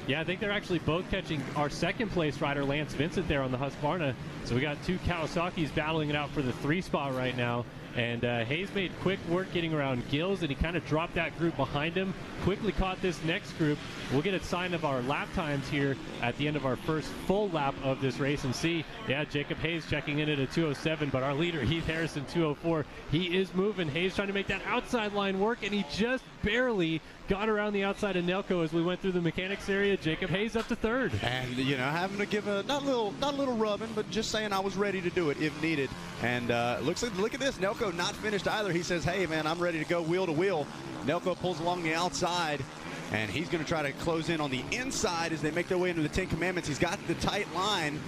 Speaker 1: Yeah, I think they're actually both catching our 2nd place rider, Lance Vincent, there on the Husqvarna. So we got 2 Kawasaki's battling it out for the 3 spot right now. And Hayes made quick work getting around Gills, and he kind of dropped that group behind him, quickly caught this next group. We'll get a sign of our lap times here at the end of our first full lap of this race and see, yeah, Jacob Hayes checking in at a 2:07, but our leader, Heath Harrison, 2:04. He is moving. Hayes trying to make that outside line work, and he just barely got around the outside of Nelko as we went through the mechanics area. Jacob Hayes up to 3rd.
Speaker 14: And, you know, having to give a, not a little rubbing, but just saying I was ready to do it if needed. And looks like, look at this, Nelko not finished either. He says, hey, man, I'm ready to go wheel to wheel. Nelko pulls along the outside, and he's going to try to close in on the inside as they make their way into the 10 Commandments. He's got the tight line,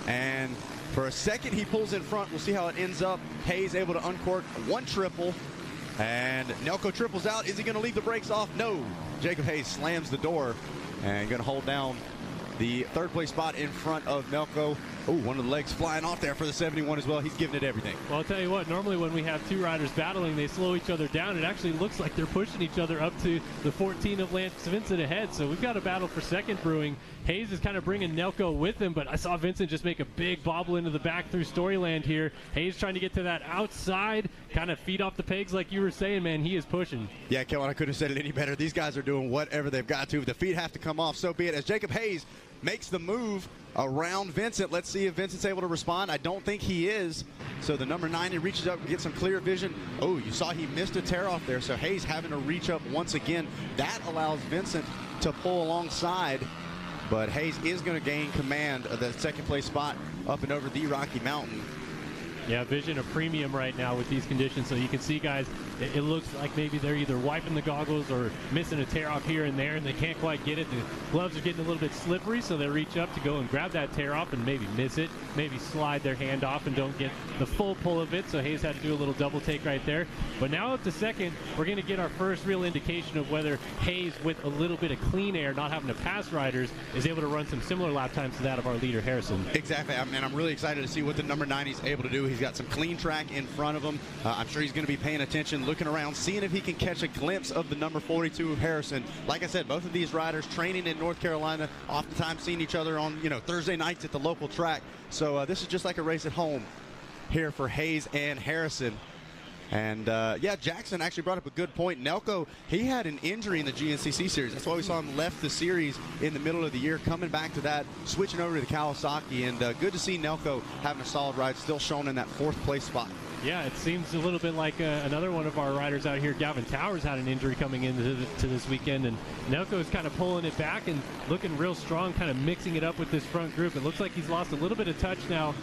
Speaker 14: and for a second he pulls in front. We'll see how it ends up. Hayes able to uncork 1 triple, and Nelko triples out. Is he going to leave the brakes off? No. Jacob Hayes slams the door and going to hold down the 3rd place spot in front of Nelko. Oh, one of the legs flying off there for the 71 as well. He's giving it everything.
Speaker 1: Well, I'll tell you what, normally when we have 2 riders battling, they slow each other down. It actually looks like they're pushing each other up to the 14 of Lance Vincent ahead. So we've got a battle for 2nd brewing. Hayes is kind of bringing Nelko with him, but I saw Vincent just make a big bobble into the back through Storyland here. Hayes trying to get to that outside, kind of feet off the pegs like you were saying, man. He is pushing.
Speaker 14: Yeah, Kellen, I couldn't have said it any better. These guys are doing whatever they've got to. If the feet have to come off, so be it. As Jacob Hayes makes the move around Vincent. Let's see if Vincent's able to respond. I don't think he is. So the number 90 reaches up and gets some clear vision. Oh, you saw he missed a tear off there. So Hayes having to reach up once again. That allows Vincent to pull alongside. But Hayes is going to gain command of the 2nd place spot up and over the Rocky Mountain.
Speaker 1: Yeah, vision a premium right now with these conditions. So you can see, guys, it looks like maybe they're either wiping the goggles or missing a tear off here and there, and they can't quite get it. The gloves are getting a little bit slippery, so they reach up to go and grab that tear off and maybe miss it, maybe slide their hand off and don't get the full pull of it. So Hayes had to do a little double take right there. But now up to 2nd, we're going to get our first real indication of whether Hayes, with a little bit of clean air, not having to pass riders, is able to run some similar lap times to that of our leader, Harrison.
Speaker 14: Exactly, and I'm really excited to see what the number 90 is able to do. He's got some clean track in front of him. I'm sure he's going to be paying attention, looking around, seeing if he can catch a glimpse of the number 42 of Harrison. Like I said, both of these riders training in North Carolina, oftentimes seeing each other on, Thursday nights at the local track. So this is just like a race at home.
Speaker 4: here for Hayes and Harrison. And, yeah, Jackson actually brought up a good point. Nelko, he had an injury in the GNCC series. That's why we saw him left the series in the middle of the year, coming back to that, switching over to the Kawasaki. And good to see Nelko having a solid ride, still shown in that 4th place spot.
Speaker 1: Yeah, it seems a little bit like another one of our riders out here, Gavin Towers, had an injury coming into this weekend, and Nelko is kind of pulling it back and looking real strong, kind of mixing it up with this front group. It looks like he's lost a little bit of touch now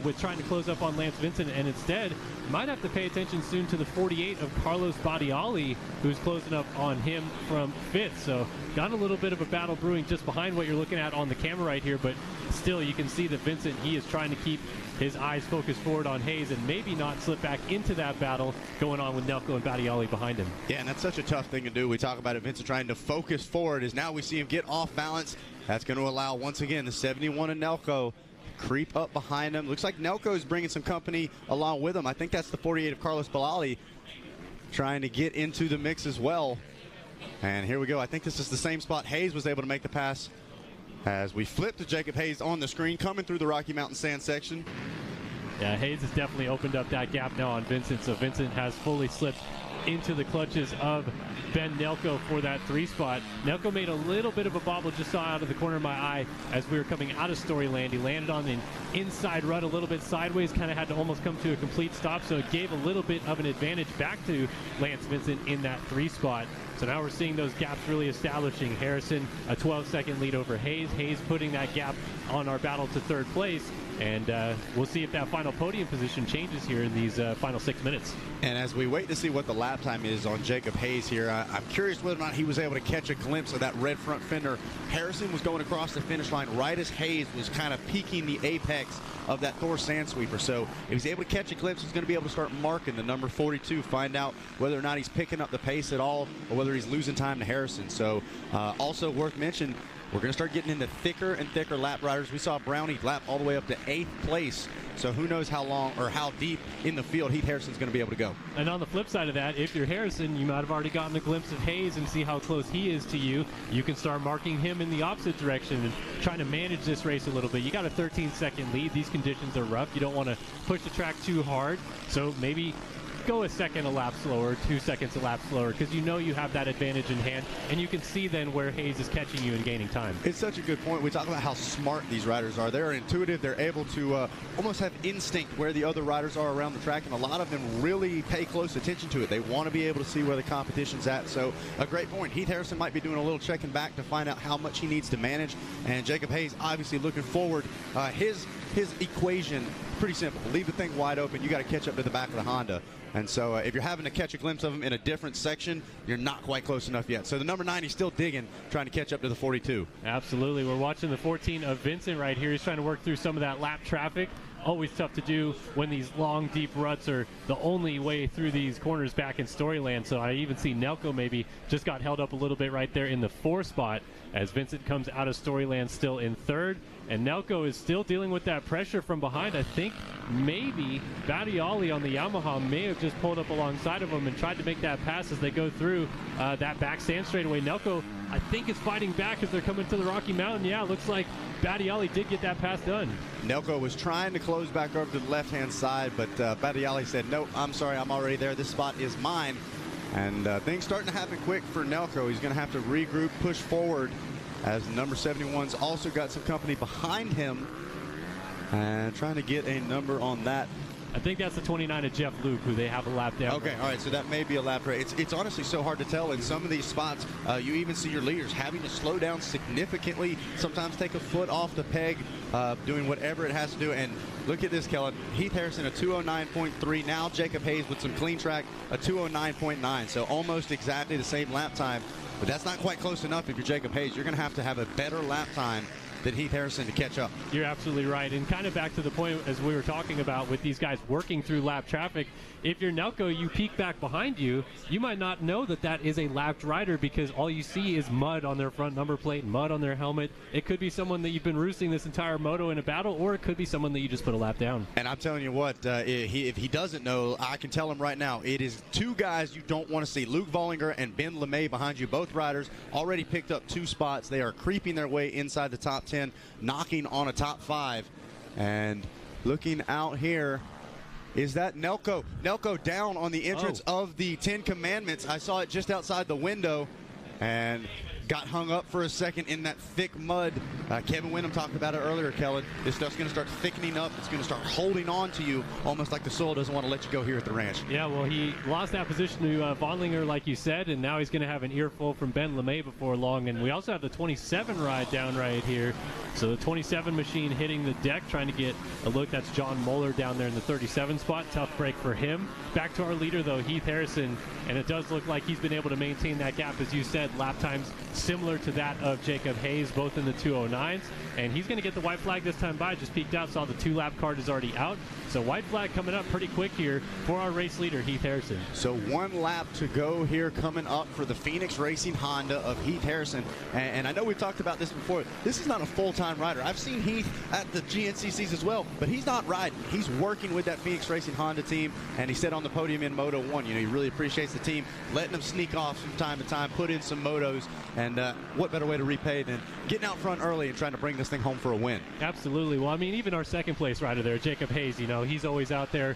Speaker 1: with trying to close up on Lance Vincent, and instead might have to pay attention soon to the 48 of Carlos Badiali, who's closing up on him from 5th. So got a little bit of a battle brewing just behind what you're looking at on the camera right here, but still you can see that Vincent, he is trying to keep his eyes focused forward on Hayes and maybe not slip back into that battle going on with Nelko and Badiali behind him.
Speaker 4: Yeah, and that's such a tough thing to do. We talk about it, Vincent trying to focus forward, as now we see him get off balance. That's going to allow, once again, the 71 of Nelko creep up behind him. Looks like Nelko is bringing some company along with him. I think that's the 48 of Carlos Badiali trying to get into the mix as well. And here we go. I think this is the same spot Hayes was able to make the pass. As we flip to Jacob Hayes on the screen, coming through the Rocky Mountain Sand section.
Speaker 1: Yeah, Hayes has definitely opened up that gap now on Vincent, so Vincent has fully slipped into the clutches of Ben Nelko for that 3 spot. Nelko made a little bit of a bobble, just saw out of the corner of my eye as we were coming out of Storyland. He landed on an inside rut a little bit sideways, kind of had to almost come to a complete stop, so it gave a little bit of an advantage back to Lance Vincent in that 3 spot. So now we're seeing those gaps really establishing. Harrison, a 12-second lead over Hayes. Hayes putting that gap on our battle to 3rd place. And we'll see if that final podium position changes here in these final 6 minutes.
Speaker 4: And as we wait to see what the lap time is on Jacob Hayes here, I'm curious whether or not he was able to catch a glimpse of that red front fender. Harrison was going across the finish line right as Hayes was kind of peaking the apex of that Thor sand sweeper. So if he's able to catch a glimpse, he's going to be able to start marking the number 42, find out whether or not he's picking up the pace at all or whether he's losing time to Harrison. So also worth mentioning, we're going to start getting into thicker and thicker lap riders. We saw Brownie lap all the way up to 8th place. So who knows how long or how deep in the field Heath Harrison's going to be able to go.
Speaker 1: And on the flip side of that, if you're Harrison, you might have already gotten a glimpse of Hayes and see how close he is to you. You can start marking him in the opposite direction and trying to manage this race a little bit. You got a 13-second lead. These conditions are rough. You don't want to push the track too hard. So maybe go a second a lap slower, 2 seconds a lap slower, because you know you have that advantage in hand, and you can see then where Hayes is catching you and gaining time.
Speaker 4: It's such a good point. We talk about how smart these riders are. They're intuitive. They're able to almost have instinct where the other riders are around the track, and a lot of them really pay close attention to it. They want to be able to see where the competition's at. So a great point. Heath Harrison might be doing a little checking back to find out how much he needs to manage, and Jacob Hayes obviously looking forward. His equation, pretty simple. Leave the thing wide open. You got to catch up to the back of the Honda. And so if you're having to catch a glimpse of him in a different section, you're not quite close enough yet. So the number 9, he's still digging, trying to catch up to the 42.
Speaker 1: Absolutely. We're watching the 14 of Vincent right here. He's trying to work through some of that lap traffic. Always tough to do when these long, deep ruts are the only way through these corners back in Storyland. So I even see Nelko maybe just got held up a little bit right there in the 4 spot as Vincent comes out of Storyland still in 3rd. And Nelko is still dealing with that pressure from behind. I think maybe Badiali on the Yamaha may have just pulled up alongside of him and tried to make that pass as they go through that back stand straightaway. Nelko, I think, is fighting back as they're coming to the Rocky Mountain. Yeah, looks like Badiali did get that pass done.
Speaker 4: Nelko was trying to close back over to the left-hand side, but Badiali said, no, I'm sorry, I'm already there. This spot is mine. And things starting to happen quick for Nelko. He's going to have to regroup, push forward, as number 71's also got some company behind him and trying to get a number on that.
Speaker 1: I think that's the 29 of Jeff Luke, who they have a lap down.
Speaker 4: Okay, all right, so that may be a lap race. It's honestly so hard to tell. In some of these spots, you even see your leaders having to slow down significantly, sometimes take a foot off the peg, doing whatever it has to do. And look at this, Kellen. Heath Harrison, a 209.3. Now Jacob Hayes with some clean track, a 209.9. So almost exactly the same lap time. But that's not quite close enough if you're Jacob Hayes. You're going to have a better lap time than Heath Harrison to catch up.
Speaker 1: You're absolutely right. And kind of back to the point as we were talking about with these guys working through lap traffic, if you're Nelko, you peek back behind you, you might not know that that is a lapped rider because all you see is mud on their front number plate, mud on their helmet. It could be someone that you've been roosting this entire moto in a battle, or it could be someone that you just put a lap down.
Speaker 4: And I'm telling you what, if he doesn't know, I can tell him right now, it is 2 guys you don't want to see. Luke Vollinger and Ben LeMay behind you. Both riders already picked up 2 spots. They are creeping their way inside the top 10, knocking on a top 5. And looking out here, is that Nelco. Nelco down on the entrance of the 10 Commandments. I saw it just outside the window and got hung up for a second in that thick mud. Kevin Wyndham talked about it earlier, Kellen. This stuff's going to start thickening up. It's going to start holding on to you almost like the soil doesn't want to let you go here at the ranch.
Speaker 1: Yeah, well, he lost that position to Vonlinger, like you said, and now he's going to have an earful from Ben LeMay before long. And we also have the 27 ride down right here. So the 27 machine hitting the deck, trying to get a look. That's John Moeller down there in the 37 spot. Tough break for him. Back to our leader, though, Heath Harrison. And it does look like he's been able to maintain that gap, as you said, lap times similar to that of Jacob Hayes, both in the 209s. And he's going to get the white flag this time by. Just peeked out, saw the 2-lap card is already out. So white flag coming up pretty quick here for our race leader, Heath Harrison.
Speaker 4: So 1 lap to go here coming up for the Phoenix Racing Honda of Heath Harrison. And I know we've talked about this before. This is not a full-time rider. I've seen Heath at the GNCCs as well, but he's not riding. He's working with that Phoenix Racing Honda team, and he said on the podium in Moto 1, he really appreciates the team letting him sneak off from time to time, put in some motos, and what better way to repay than getting out front early and trying to bring this thing home for a win.
Speaker 1: Absolutely. Well, I mean, even our second place rider there, Jacob Hayes, he's always out there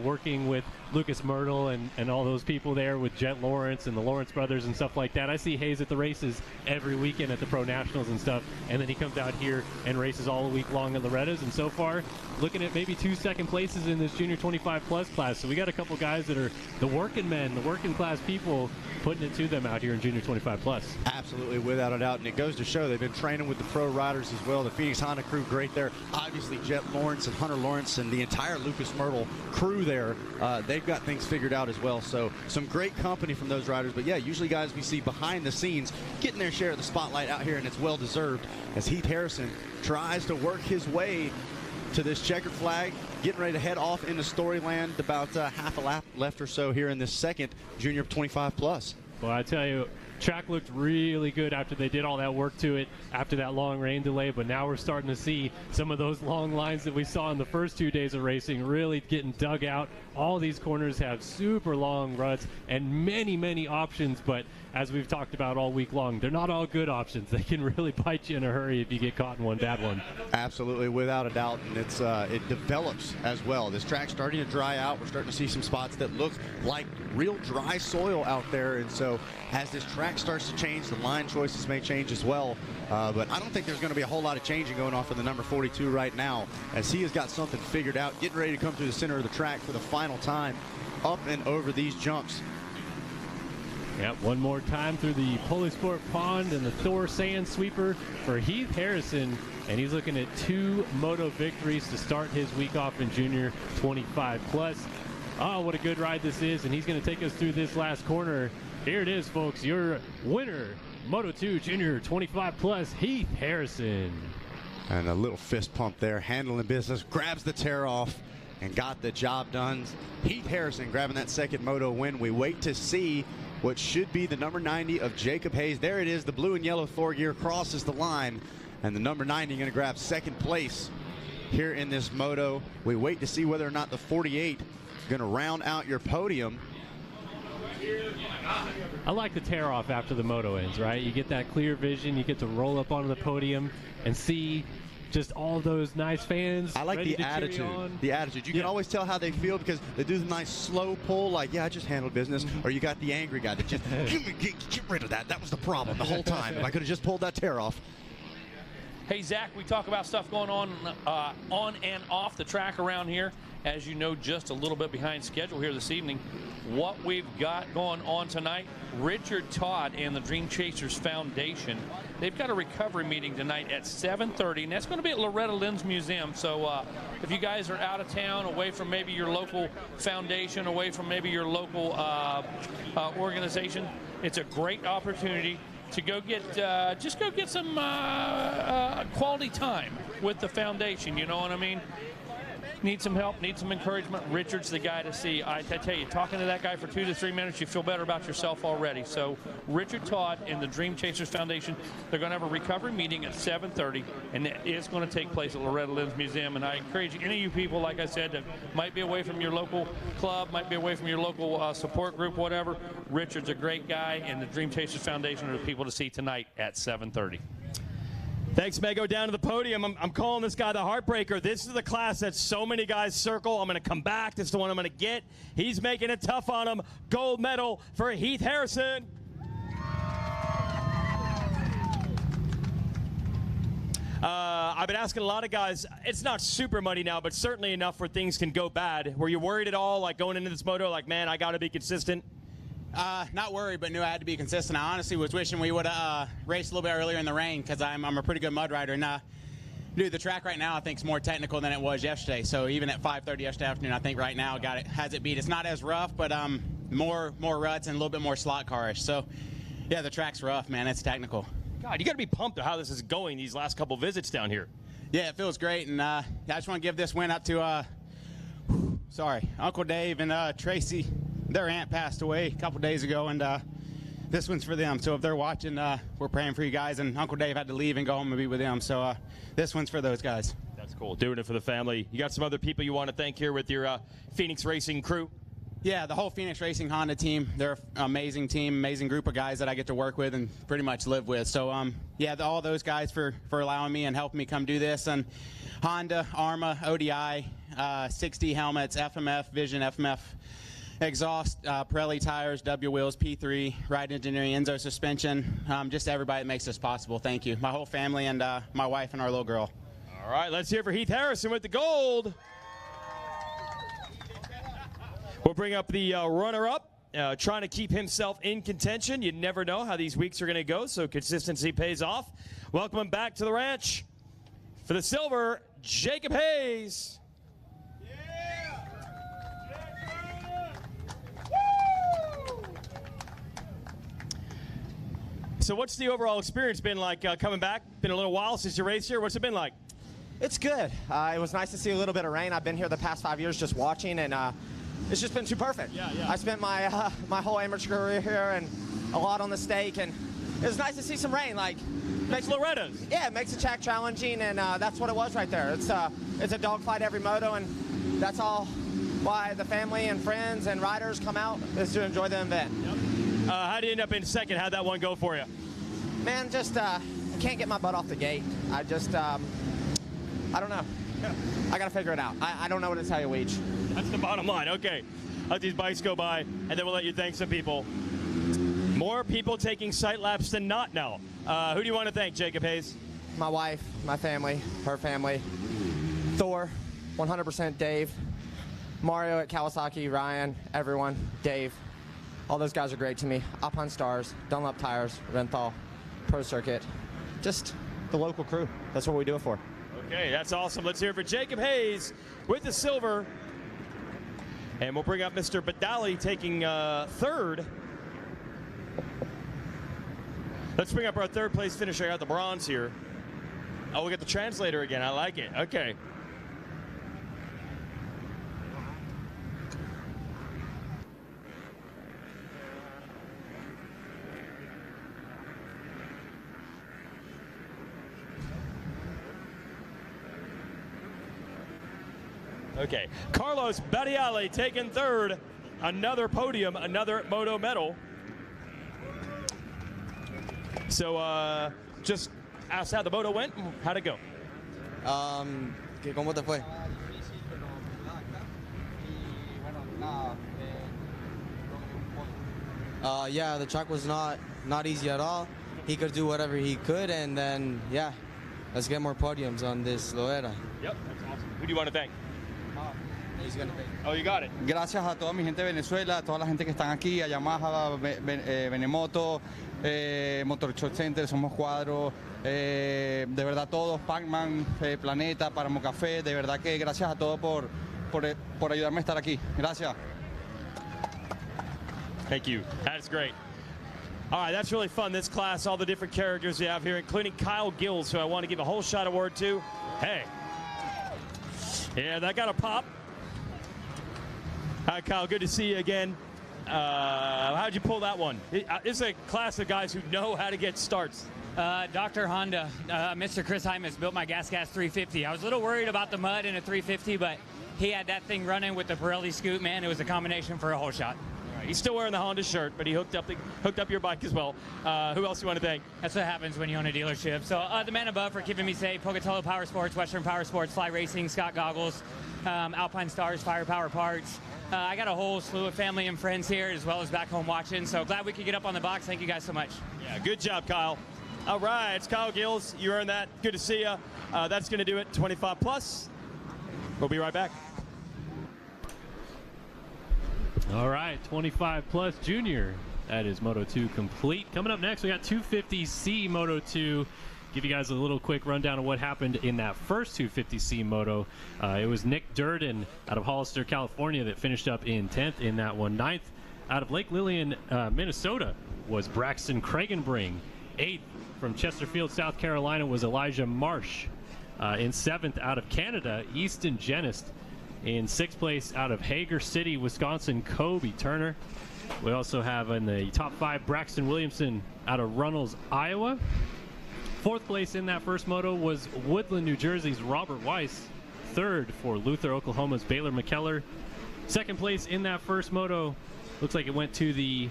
Speaker 1: working with Lucas Myrtle and all those people there with Jet Lawrence and the Lawrence brothers and stuff like that. I see Hayes at the races every weekend at the Pro Nationals and stuff, and then he comes out here and races all week long at Loretta's, and so far looking at maybe 2 second places in this Junior 25 Plus class. So we got a couple guys that are the working men, the working class people, putting it to them out here in Junior 25 Plus.
Speaker 4: Absolutely, without a doubt, and it goes to show they've been training with the pro riders as well. The Phoenix Honda crew, great there. Obviously, Jet Lawrence and Hunter Lawrence and the entire Lucas Myrtle crew there, they've got things figured out as well. So some great company from those riders. But yeah, usually guys we see behind the scenes getting their share of the spotlight out here, and it's well deserved as Heath Harrison tries to work his way to this checkered flag, getting ready to head off into Storyland. About half a lap left or so here in this second Junior 25 Plus.
Speaker 1: Well, I tell you, track looked really good after they did all that work to it after that long rain delay, but now we're starting to see some of those long lines that we saw in the first 2 days of racing really getting dug out. All these corners have super long ruts and many options, but as we've talked about all week long, they're not all good options. They can really bite you in a hurry if you get caught in one bad one.
Speaker 4: Absolutely, without a doubt, and it develops as well. This track's starting to dry out. We're starting to see some spots that look like real dry soil out there, and so as this track starts to change, the line choices may change as well. But I don't think there's going to be a whole lot of changing going on for the number 42 right now, as he has got something figured out, getting ready to come through the center of the track for the final time up and over these jumps.
Speaker 1: Yep, one more time through the Polysport Pond and the Thor Sand Sweeper for Heath Harrison, and he's looking at 2 moto victories to start his week off in Junior 25 Plus. Oh, what a good ride this is, and he's going to take us through this last corner. Here it is, folks, your winner, Moto 2 Junior 25 Plus, Heath Harrison.
Speaker 4: And a little fist pump there, handling business, grabs the tear off, and got the job done. Heath Harrison grabbing that second moto win. We wait to see what should be the number 90 of Jacob Hayes. There it is, the blue and yellow Thor gear crosses the line, and the number 90 going to grab second place here in this moto. We wait to see whether or not the 48 is going to round out your podium.
Speaker 1: I like the tear off after the moto ends, right? You get that clear vision, you get to roll up onto the podium and see just all those nice fans.
Speaker 4: I like the attitude. The attitude. You can always tell how they feel because they do the nice slow pull, like, yeah, I just handled business. Or you got the angry guy that just, get rid of that. That was the problem the whole time. If I could have just pulled that tear off.
Speaker 11: Hey, Zach, we talk about stuff going on and off the track around here. As you know, just a little bit behind schedule here this evening. What we've got going on tonight, Richard Todd and the Dream Chasers Foundation, they've got a recovery meeting tonight at 7:30, and that's going to be at Loretta Lynn's Museum. So if you guys are out of town, away from maybe your local foundation, away from maybe your local organization, it's a great opportunity to go get just go get some quality time with the foundation. You know what I mean? Need some help, need some encouragement. Richard's the guy to see. I tell you, talking to that guy for 2 to 3 minutes, you feel better about yourself already. So Richard Todd and the Dream Chasers Foundation, they're going to have a recovery meeting at 7:30, and it is going to take place at Loretta Lynn's Museum. And I encourage any of you people, like I said, that might be away from your local club, might be away from your local support group, whatever. Richard's a great guy, and the Dream Chasers Foundation are the people to see tonight at 7:30.
Speaker 12: Thanks, Mego. Down to the podium. I'm calling this guy the Heartbreaker. This is the class that so many guys circle. I'm going to come back. This is the one I'm going to get. He's making it tough on him. Gold medal for Heath Harrison. I've been asking a lot of guys. It's not super muddy now, but certainly enough where things can go bad. Were you worried at all, like going into this moto, like, man, I got to be consistent?
Speaker 6: Not worried, but knew I had to be consistent. I honestly was wishing we would have raced a little bit earlier in the rain because I'm a pretty good mud rider. And dude, the track right now I think is more technical than it was yesterday. So even at 5:30 yesterday afternoon, I think right now has it beat. It's not as rough, but more ruts and a little bit more slot car-ish. So yeah, the track's rough, man. It's technical.
Speaker 12: God, you got to be pumped at how this is going these last couple visits down here.
Speaker 6: Yeah, it feels great, and I just want to give this win up to Uncle Dave and Tracy. Their aunt passed away a couple days ago, and this one's for them. So if they're watching, we're praying for you guys. And Uncle Dave had to leave and go home and be with them. So this one's for those guys.
Speaker 12: That's cool. Doing it for the family. You got some other people you want to thank here with your Phoenix Racing crew?
Speaker 6: Yeah, the whole Phoenix Racing Honda team. They're an amazing team, amazing group of guys that I get to work with and pretty much live with. So, yeah, all those guys for allowing me and helping me come do this. And Honda, Arma, ODI, 6D helmets, FMF, Vision, FMF, exhaust, Pirelli tires, W wheels, P3, Ride Engineering, Enzo suspension, just everybody that makes this possible. Thank you. My whole family and my wife and our little girl.
Speaker 12: All right, let's hear for Heath Harrison with the gold. We'll bring up the runner-up, trying to keep himself in contention. You never know how these weeks are going to go, so consistency pays off. Welcome him back to the ranch. For the silver, Jacob Hayes. So what's the overall experience been like coming back? Been a little while since you raced here. What's it been like?
Speaker 13: It's good. It was nice to see a little bit of rain. I've been here the past 5 years just watching, and it's just been too perfect.
Speaker 12: Yeah.
Speaker 13: I spent my my whole amateur career here and a lot on the stake, and it was nice to see some rain. Like,
Speaker 12: makes Loretta's.
Speaker 13: Yeah, it makes the track challenging, and that's what it was right there. It's a dogfight every moto, and that's all why the family and friends and riders come out, is to enjoy the event.
Speaker 12: Yep. How do you end up in second? How'd that one go for you?
Speaker 13: Man, just I can't get my butt off the gate. I just I don't know. I got to figure it out. I don't know what to tell you, Weech.
Speaker 12: That's the bottom line. Okay. Let these bikes go by, and then we'll let you thank some people. More people taking sight laps than not now. Who do you want to thank, Jacob Hayes?
Speaker 13: My wife, my family, her family, Thor, 100% Dave, Mario at Kawasaki, Ryan, everyone, Dave. All those guys are great to me. Upon Stars, Dunlop Tires, Renthal, Pro Circuit, just the local crew. That's what we do it for.
Speaker 12: Okay, that's awesome. Let's hear it for Jacob Hayes with the silver. And we'll bring up Mr. Badali taking third. Let's bring up our third place finisher. I got the bronze here. Oh, we got the translator again. I like it. Okay. Okay, Carlos Badiale taking third. Another podium, another moto medal. So just ask how the moto went. How'd it go?
Speaker 16: ¿Cómo te fue? Yeah, the track was not easy at all. He could do whatever he could, and then, yeah, let's get more podiums on this Loretta.
Speaker 12: Yep, that's awesome. Who do you want to thank?
Speaker 16: He's gonna pay.
Speaker 12: Oh, you got it.
Speaker 24: Gracias a toda mi gente de Venezuela, a toda la gente que están aquí, a Yamaha, Benemoto, Motor Shop Center, Somos Cuadros, de verdad todos, Pacman, Planeta, Páramo Café, de verdad que gracias a todos por ayudarme a estar aquí. Gracias.
Speaker 12: Thank you. That's great. All right, that's really fun. This class, all the different characters you have here, including Kyle Gills, who I want to give a whole shot award to. Hey. Yeah, that got a pop. Hi, Kyle. Good to see you again. How'd you pull that one? It's a class of guys who know how to get starts.
Speaker 25: Dr. Honda, Mr. Chris Hymas built my Gas 350. I was a little worried about the mud in a 350, but he had that thing running with the Pirelli scoot, man. It was a combination for a whole shot.
Speaker 12: Right. right. He's still wearing the Honda shirt, but he hooked up your bike as well. Who else you want to thank?
Speaker 25: That's what happens when you own a dealership. So the man above for keeping me safe, Pocatello Power Sports, Western Power Sports, Fly Racing, Scott Goggles, Alpine Stars, Firepower Parts. I got a whole slew of family and friends here as well as back home watching. So glad we could get up on the box. Thank you guys so much.
Speaker 12: Yeah, good job, Kyle. All right, it's Kyle Gills. You earned that. Good to see you. That's going to do it. 25 plus. We'll be right back.
Speaker 1: All right, 25 plus junior. That is Moto 2 complete. Coming up next, we got 250C Moto 2. Give you guys a little quick rundown of what happened in that first 250C Moto. It was Nick Durden out of Hollister, California that finished up in 10th in that one. 9th out of Lake Lillian, Minnesota was Braxton Kragenbring. 8th from Chesterfield, South Carolina was Elijah Marsh. In 7th out of Canada, Easton Genist. In 6th place out of Hager City, Wisconsin, Kobe Turner. We also have in the top 5 Braxton Williamson out of Runnels, Iowa. 4th place in that first moto was Woodland, New Jersey's Robert Weiss. 3rd for Luther, Oklahoma's Baylor McKellar. 2nd place in that first moto, looks like it went to the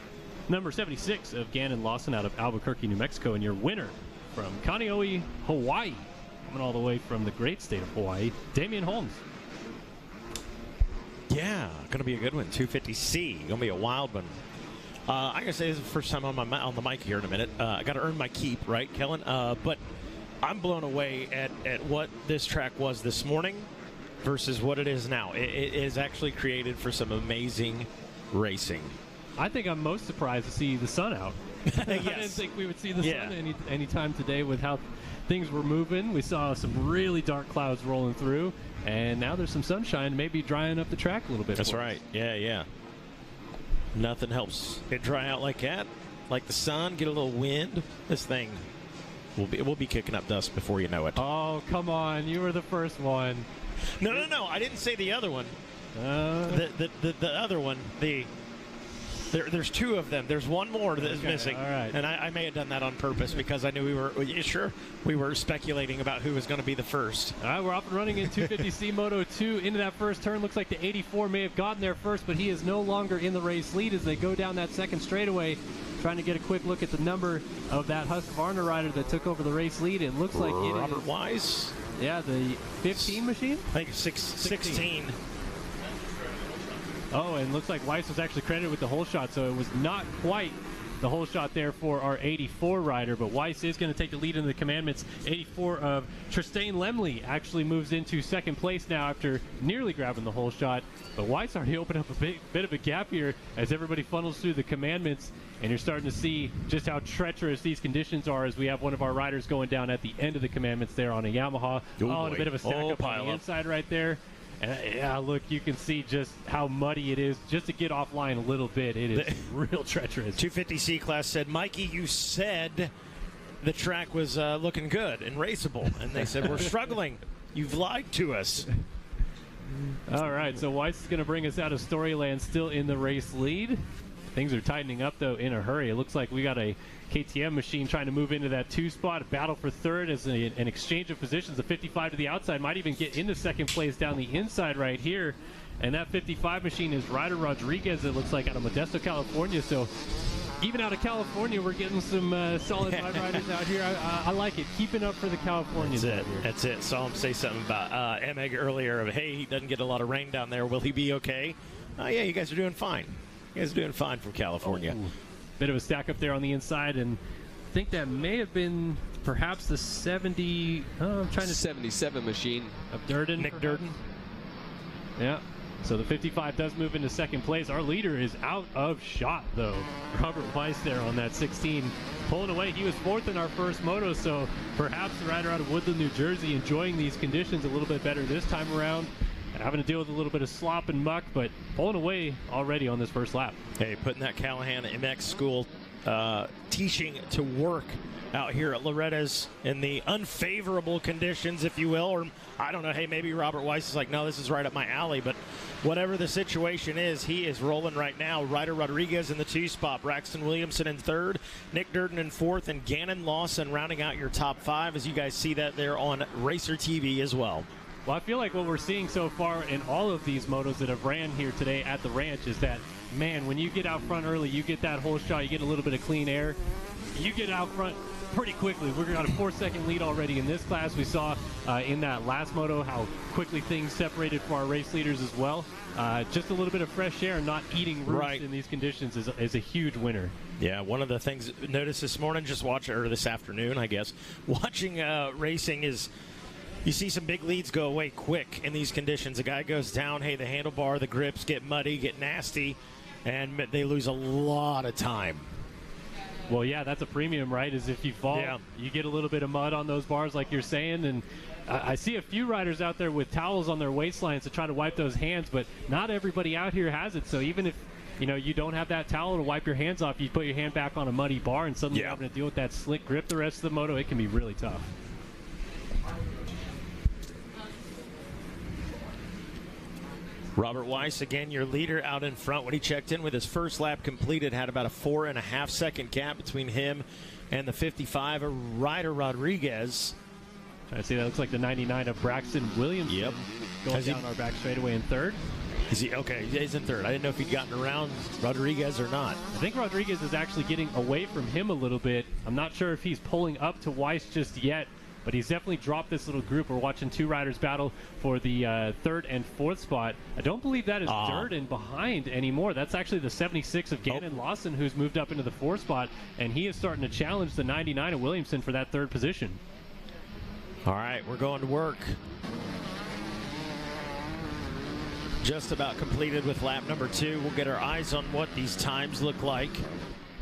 Speaker 1: number 76 of Gannon Lawson out of Albuquerque, New Mexico. And your winner from Kaneohe, Hawaii, coming all the way from the great state of Hawaii, Damian Holmes.
Speaker 5: Yeah, going to be a good one. 250C, going to be a wild one. I'm going to say this is the first time on the mic here in a minute. I got to earn my keep, right, Kellen? But I'm blown away at what this track was this morning versus what it is now. It is actually created for some amazing racing.
Speaker 1: I think I'm most surprised to see the sun out.
Speaker 5: Yes.
Speaker 1: I didn't think we would see the sun any time today with how things were moving. We saw some really dark clouds rolling through, and now there's some sunshine, maybe drying up the track a little bit.
Speaker 5: That's right. Yeah. Nothing helps it dry out like that. Like the sun, get a little wind. This thing will be kicking up dust before you know it.
Speaker 1: Oh, come on. You were the first one.
Speaker 5: No. I didn't say the other one. The other one, there's 2 of them. There's one more that is missing.
Speaker 1: All right.
Speaker 5: And I may have done that on purpose because I knew we were speculating about who was going to be the first.
Speaker 1: All right, we're off and running in 250C Moto 2 into that first turn. Looks like the 84 may have gotten there first, but he is no longer in the race lead as they go down that second straightaway. Trying to get a quick look at the number of that Husqvarna rider that took over the race lead. It looks like it
Speaker 5: Robert
Speaker 1: is
Speaker 5: Wise.
Speaker 1: Yeah, the 15 machine?
Speaker 5: I think 16.
Speaker 1: Oh, and looks like Weiss was actually credited with the whole shot, so it was not quite the whole shot there for our 84 rider, but Weiss is going to take the lead in the commandments. 84 of Tristain Lemley actually moves into second place now after nearly grabbing the whole shot, but Weiss already opened up a bit of a gap here as everybody funnels through the commandments, and you're starting to see just how treacherous these conditions are as we have one of our riders going down at the end of the commandments there on a Yamaha. And a bit of a stack up on the inside right there. And yeah, look, you can see just how muddy it is. Just to get offline a little bit, it is real treacherous.
Speaker 5: 250C class said, Mikey, you said the track was looking good and raceable. And they said, we're struggling. You've lied to us.
Speaker 1: All right, so Weiss is going to bring us out of Storyland still in the race lead. Things are tightening up, though, in a hurry. It looks like we got a KTM machine trying to move into that 2 spot, battle for third as an exchange of positions. The 55 to the outside might even get into second place down the inside right here. And that 55 machine is Ryder Rodriguez, it looks like, out of Modesto, California. So even out of California, we're getting some solid bike riders out here. I like it. Keeping up for the Californians.
Speaker 5: That's it. Saw him say something about Emig earlier of, hey, he doesn't get a lot of rain down there. Will he be okay? Yeah, you guys are doing fine. You guys are doing fine from California.
Speaker 1: Oh, bit of a stack up there on the inside, and I think that may have been perhaps the
Speaker 2: 77 machine
Speaker 1: of Durden.
Speaker 5: Nick Durden.
Speaker 1: Yeah. So the 55 does move into second place. Our leader is out of shot, though. Robert Weiss there on that 16, pulling away. He was 4th in our first moto, so perhaps the rider out of Woodland, New Jersey, enjoying these conditions a little bit better this time around. Having to deal with a little bit of slop and muck, but pulling away already on this first lap.
Speaker 5: Hey, putting that Callahan MX school teaching to work out here at Loretta's in the unfavorable conditions, if you will. Or, I don't know, hey, maybe Robert Weiss is like, no, this is right up my alley. But whatever the situation is, he is rolling right now. Ryder Rodriguez in the 2 spot, Braxton Williamson in 3rd, Nick Durden in 4th, and Gannon Lawson rounding out your top 5, as you guys see that there on Racer TV as well.
Speaker 1: Well, I feel like what we're seeing so far in all of these motos that have ran here today at the ranch is that, man, when you get out front early, you get that whole shot, you get a little bit of clean air, you get out front pretty quickly. We're got a 4-second lead already in this class. We saw in that last moto how quickly things separated for our race leaders as well. Just a little bit of fresh air and not eating roots in these conditions is a huge winner.
Speaker 8: Yeah, one of the things noticed this morning, or this afternoon, I guess, watching racing is you see some big leads go away quick in these conditions. A guy goes down, hey, the handlebar, the grips get muddy, get nasty, and they lose a lot of time.
Speaker 1: Well, yeah, that's a premium, right? Is if you fall, you get a little bit of mud on those bars like you're saying. And I see a few riders out there with towels on their waistlines to try to wipe those hands, but not everybody out here has it. So even if you don't have that towel to wipe your hands off, you put your hand back on a muddy bar and suddenly you're having to deal with that slick grip the rest of the moto. It can be really tough.
Speaker 8: Robert Weiss, again, your leader out in front. When he checked in with his first lap completed, had about a 4.5-second gap between him and the 55 of Ryder Rodriguez.
Speaker 1: Trying to see, that looks like the 99 of Braxton Williams.
Speaker 8: Yep.
Speaker 1: Going down our back straightaway in third.
Speaker 8: Is he? Okay, he's in third. I didn't know if he'd gotten around Rodriguez or not.
Speaker 1: I think Rodriguez is actually getting away from him a little bit. I'm not sure if he's pulling up to Weiss just yet, but he's definitely dropped this little group. We're watching two riders battle for the third and fourth spot. I don't believe that is Durden behind anymore. That's actually the 76 of Gannon Lawson, who's moved up into the fourth spot, and he is starting to challenge the 99 of Williamson for that third position.
Speaker 8: All right, we're going to work. Just about completed with lap number 2. We'll get our eyes on what these times look like.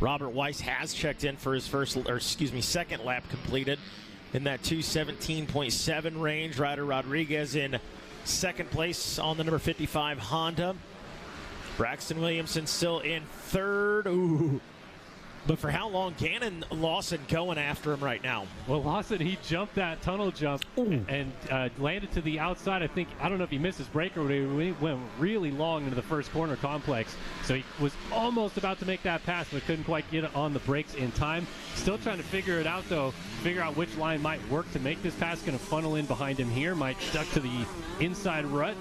Speaker 8: Robert Weiss has checked in for his second lap completed in that 2:17.7 range. Ryder Rodriguez in second place on the number 55 Honda. Braxton Williamson still in third. Ooh. But for how long? Gannon Lawson going after him right now.
Speaker 1: Well, Lawson, he jumped that tunnel jump and landed to the outside. I don't know if he missed his breaker, but he went really long into the first corner complex. So he was almost about to make that pass, but couldn't quite get on the brakes in time. Still trying to figure it out, though. Figure out which line might work to make this pass. Going to funnel in behind him here. Might stuck to the inside rut.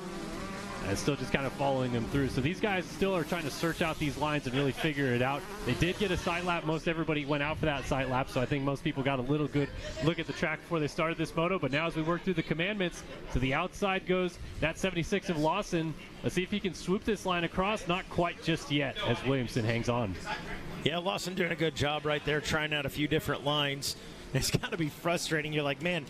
Speaker 1: And still just kind of following them through. So these guys still are trying to search out these lines and really figure it out. They did get a side lap. Most everybody went out for that side lap, so I think most people got a little good look at the track before they started this moto. But now as we work through the commandments, to the outside goes that 76 of Lawson. Let's see if he can swoop this line across. Not quite just yet as Williamson hangs on.
Speaker 8: Yeah, Lawson doing a good job right there, trying out a few different lines. It's got to be frustrating. You're like, man,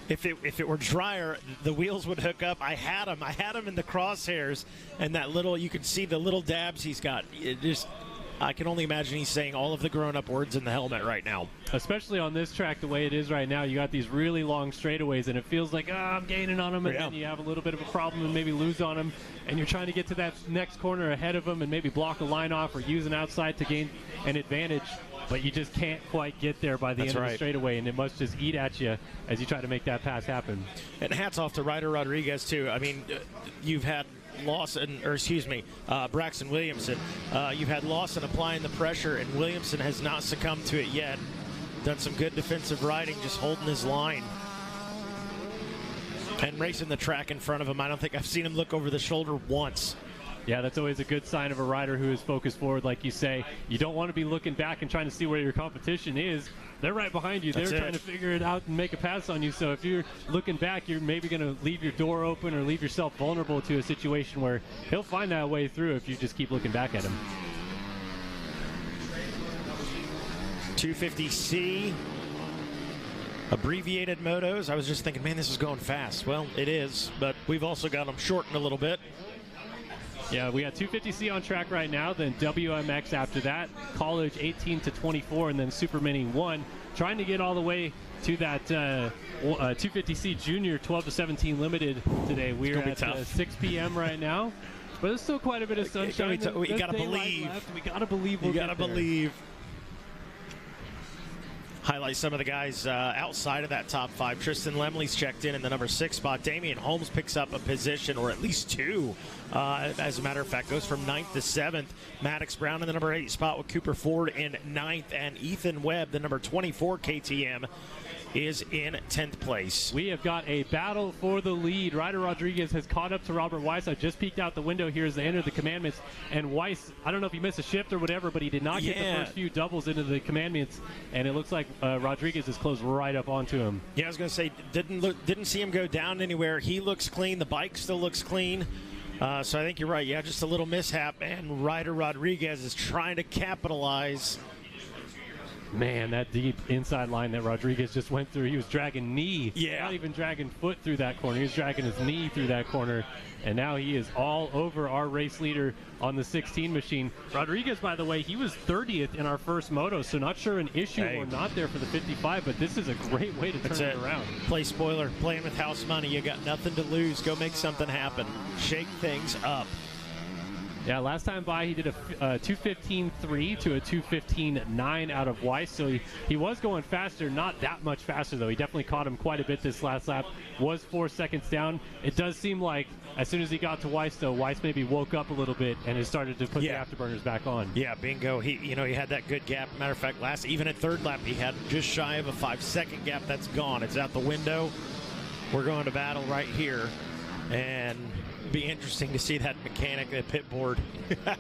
Speaker 8: if it were drier, the wheels would hook up. I had him in the crosshairs, and that little, you can see the little dabs he's got. I can only imagine he's saying all of the grown-up words in the helmet right now.
Speaker 1: Especially on this track, the way it is right now, you got these really long straightaways, and it feels like, I'm gaining on him, and then you have a little bit of a problem and maybe lose on him, and you're trying to get to that next corner ahead of him and maybe block a line off or use an outside to gain an advantage. But you just can't quite get there by the end of the straightaway, and it must just eat at you as you try to make that pass happen.
Speaker 8: And hats off to Ryder Rodriguez, too. I mean, you've had Braxton Williamson. You've had Lawson applying the pressure, and Williamson has not succumbed to it yet. Done some good defensive riding, just holding his line. And racing the track in front of him. I don't think I've seen him look over the shoulder once.
Speaker 1: Yeah, that's always a good sign of a rider who is focused forward, like you say. You don't want to be looking back and trying to see where your competition is. They're right behind you. They're trying to figure it out and make a pass on you. So if you're looking back, you're maybe going to leave your door open or leave yourself vulnerable to a situation where he'll find that way through if you just keep looking back at him.
Speaker 8: 250C. Abbreviated motos. I was just thinking, man, this is going fast. Well, it is, but we've also got them shortened a little bit.
Speaker 1: Yeah, we got 250C on track right now, then WMX after that, College 18 to 24, and then Super Mini 1. Trying to get all the way to that 250C Junior 12 to 17 Limited today. We're at 6 p.m. right now, but there's still quite a bit of sunshine.
Speaker 8: We got to believe.
Speaker 1: We got to believe we'll get there.
Speaker 8: Believe. Highlight some of the guys outside of that top 5. Tristan Lemley's checked in the number 6 spot. Damian Holmes picks up a position, or at least 2. As a matter of fact, goes from 9th to 7th. Maddox Brown in the number 8 spot with Cooper Ford in 9th. And Ethan Webb, the number 24 KTM, is in 10th place.
Speaker 1: We have got a battle for the lead. Ryder Rodriguez has caught up to Robert Weiss. I just peeked out the window here as they enter the commandments. And Weiss, I don't know if he missed a shift or whatever, but he did not get the first few doubles into the commandments. And it looks like Rodriguez is closed right up onto him.
Speaker 8: Yeah, I was going to say, didn't see him go down anywhere. He looks clean. The bike still looks clean. So I think you're right. Yeah, just a little mishap. And Ryder Rodriguez is trying to capitalize.
Speaker 1: Man, that deep inside line that Rodriguez just went through, he was dragging knee.
Speaker 8: Yeah.
Speaker 1: Not even dragging foot through that corner. He was dragging his knee through that corner. And now he is all over our race leader on the 16 machine. Rodriguez, by the way, he was 30th in our first moto, so not sure an issue or not there for the 55, but this is a great way to turn it around.
Speaker 8: Play spoiler, playing with house money. You got nothing to lose. Go make something happen. Shake things up.
Speaker 1: Yeah, last time by he did a 2:15.3 to a 2:15.9 out of Weiss, so he was going faster, not that much faster though. He definitely caught him quite a bit this last lap, was 4 seconds down. It does seem like as soon as he got to Weiss though, Weiss maybe woke up a little bit and has started to put the afterburners back on.
Speaker 8: Yeah, bingo. He had that good gap. Matter of fact, even at third lap, he had just shy of a 5-second gap. That's gone. It's out the window. We're going to battle right here, and be interesting to see that mechanic at pit board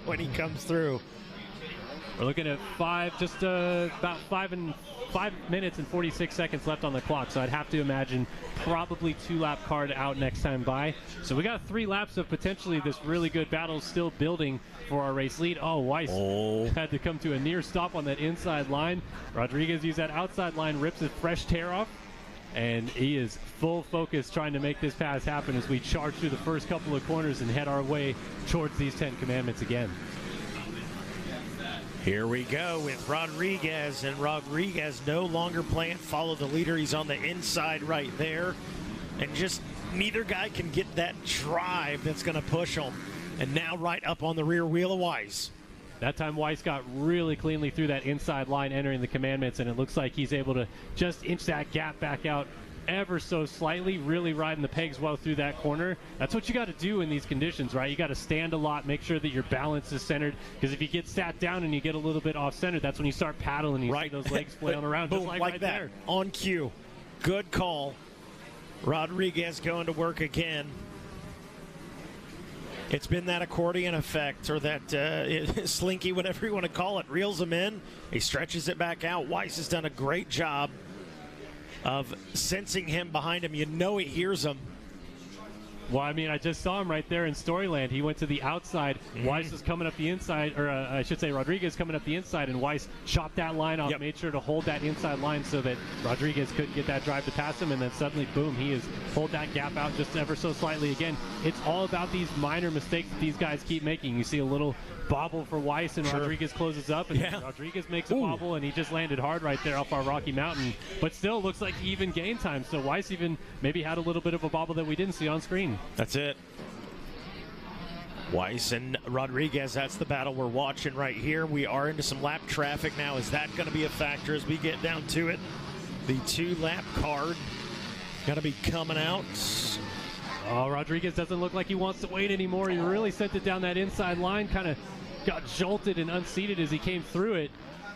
Speaker 8: when he comes through.
Speaker 1: We're looking at about 5 minutes and 46 seconds left on the clock, so I'd have to imagine probably 2-lap card out next time by. So we got 3 laps of potentially this really good battle still building for our race lead. Oh, Weiss had to come to a near stop on that inside line. Rodriguez used that outside line, rips a fresh tear off, and he is full focus trying to make this pass happen as we charge through the first couple of corners and head our way towards these 10 commandments again.
Speaker 8: Here we go with Rodriguez, and Rodriguez no longer playing follow the leader. He's on the inside right there, and just neither guy can get that drive that's going to push him. And now right up on the rear wheel of Weiss.
Speaker 1: That time Weiss got really cleanly through that inside line entering the commandments, and it looks like he's able to just inch that gap back out ever so slightly, really riding the pegs well through that corner. That's what you got to do in these conditions, right? You got to stand a lot, make sure that your balance is centered, because if you get sat down and you get a little bit off center, that's when you start paddling and you see those legs flailing around.
Speaker 8: Boom,
Speaker 1: just like
Speaker 8: like
Speaker 1: right
Speaker 8: that.
Speaker 1: There.
Speaker 8: On cue. Good call. Rodriguez going to work again. It's been that accordion effect, or that slinky, whatever you want to call it. Reels him in. He stretches it back out. Weiss has done a great job of sensing him behind him. You know he hears him.
Speaker 1: Well, I mean, I just saw him right there in Storyland. He went to the outside. Weiss is coming up the inside, or I should say Rodriguez coming up the inside, and Weiss chopped that line off, made sure to hold that inside line so that Rodriguez couldn't get that drive to pass him, and then suddenly, boom, he has pulled that gap out just ever so slightly again. It's all about these minor mistakes that these guys keep making. You see a little bobble for Weiss, and Rodriguez closes up, and Rodriguez makes a bobble, and he just landed hard right there off our Rocky Mountain. But still looks like even gain time, so Weiss even maybe had a little bit of a bobble that we didn't see on screen.
Speaker 8: That's it. Weiss and Rodriguez, that's the battle we're watching right here. We are into some lap traffic now. Is that going to be a factor as we get down to it? The 2-lap card going to be coming out.
Speaker 1: Oh, Rodriguez doesn't look like he wants to wait anymore. He really sent it down that inside line, kind of got jolted and unseated as he came through it.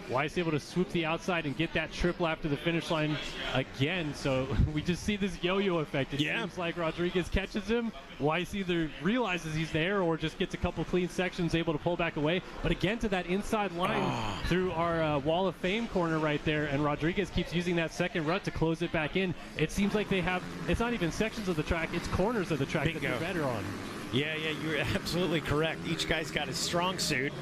Speaker 1: Weiss able to swoop the outside and get that triple after the finish line again. So we just see this yo-yo effect. It seems like Rodriguez catches him. Weiss either realizes he's there or just gets a couple clean sections, able to pull back away. But again to that inside line through our Wall of Fame corner right there, and Rodriguez keeps using that second rut to close it back in. It seems like they have, it's not even sections of the track, it's corners of the track that they're better on.
Speaker 8: Yeah, you're absolutely correct. Each guy's got his strong suit.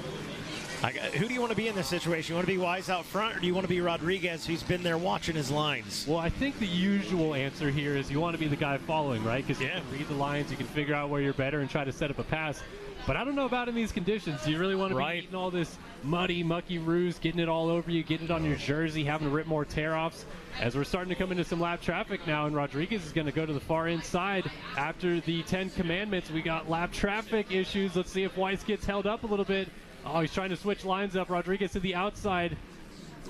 Speaker 8: Who do you want to be in this situation? You want to be Weiss out front, or do you want to be Rodriguez, who's been there watching his lines?
Speaker 1: Well, I think the usual answer here is you want to be the guy following, right? Because you can read the lines, you can figure out where you're better and try to set up a pass. But I don't know about in these conditions. Do you really want to be eating all this muddy, mucky ruse, getting it all over you, getting it on your jersey, having to rip more tear-offs? As we're starting to come into some lap traffic now, and Rodriguez is going to go to the far inside after the 10 commandments. We got lap traffic issues. Let's see if Weiss gets held up a little bit. Oh, he's trying to switch lines up. Rodriguez to the outside.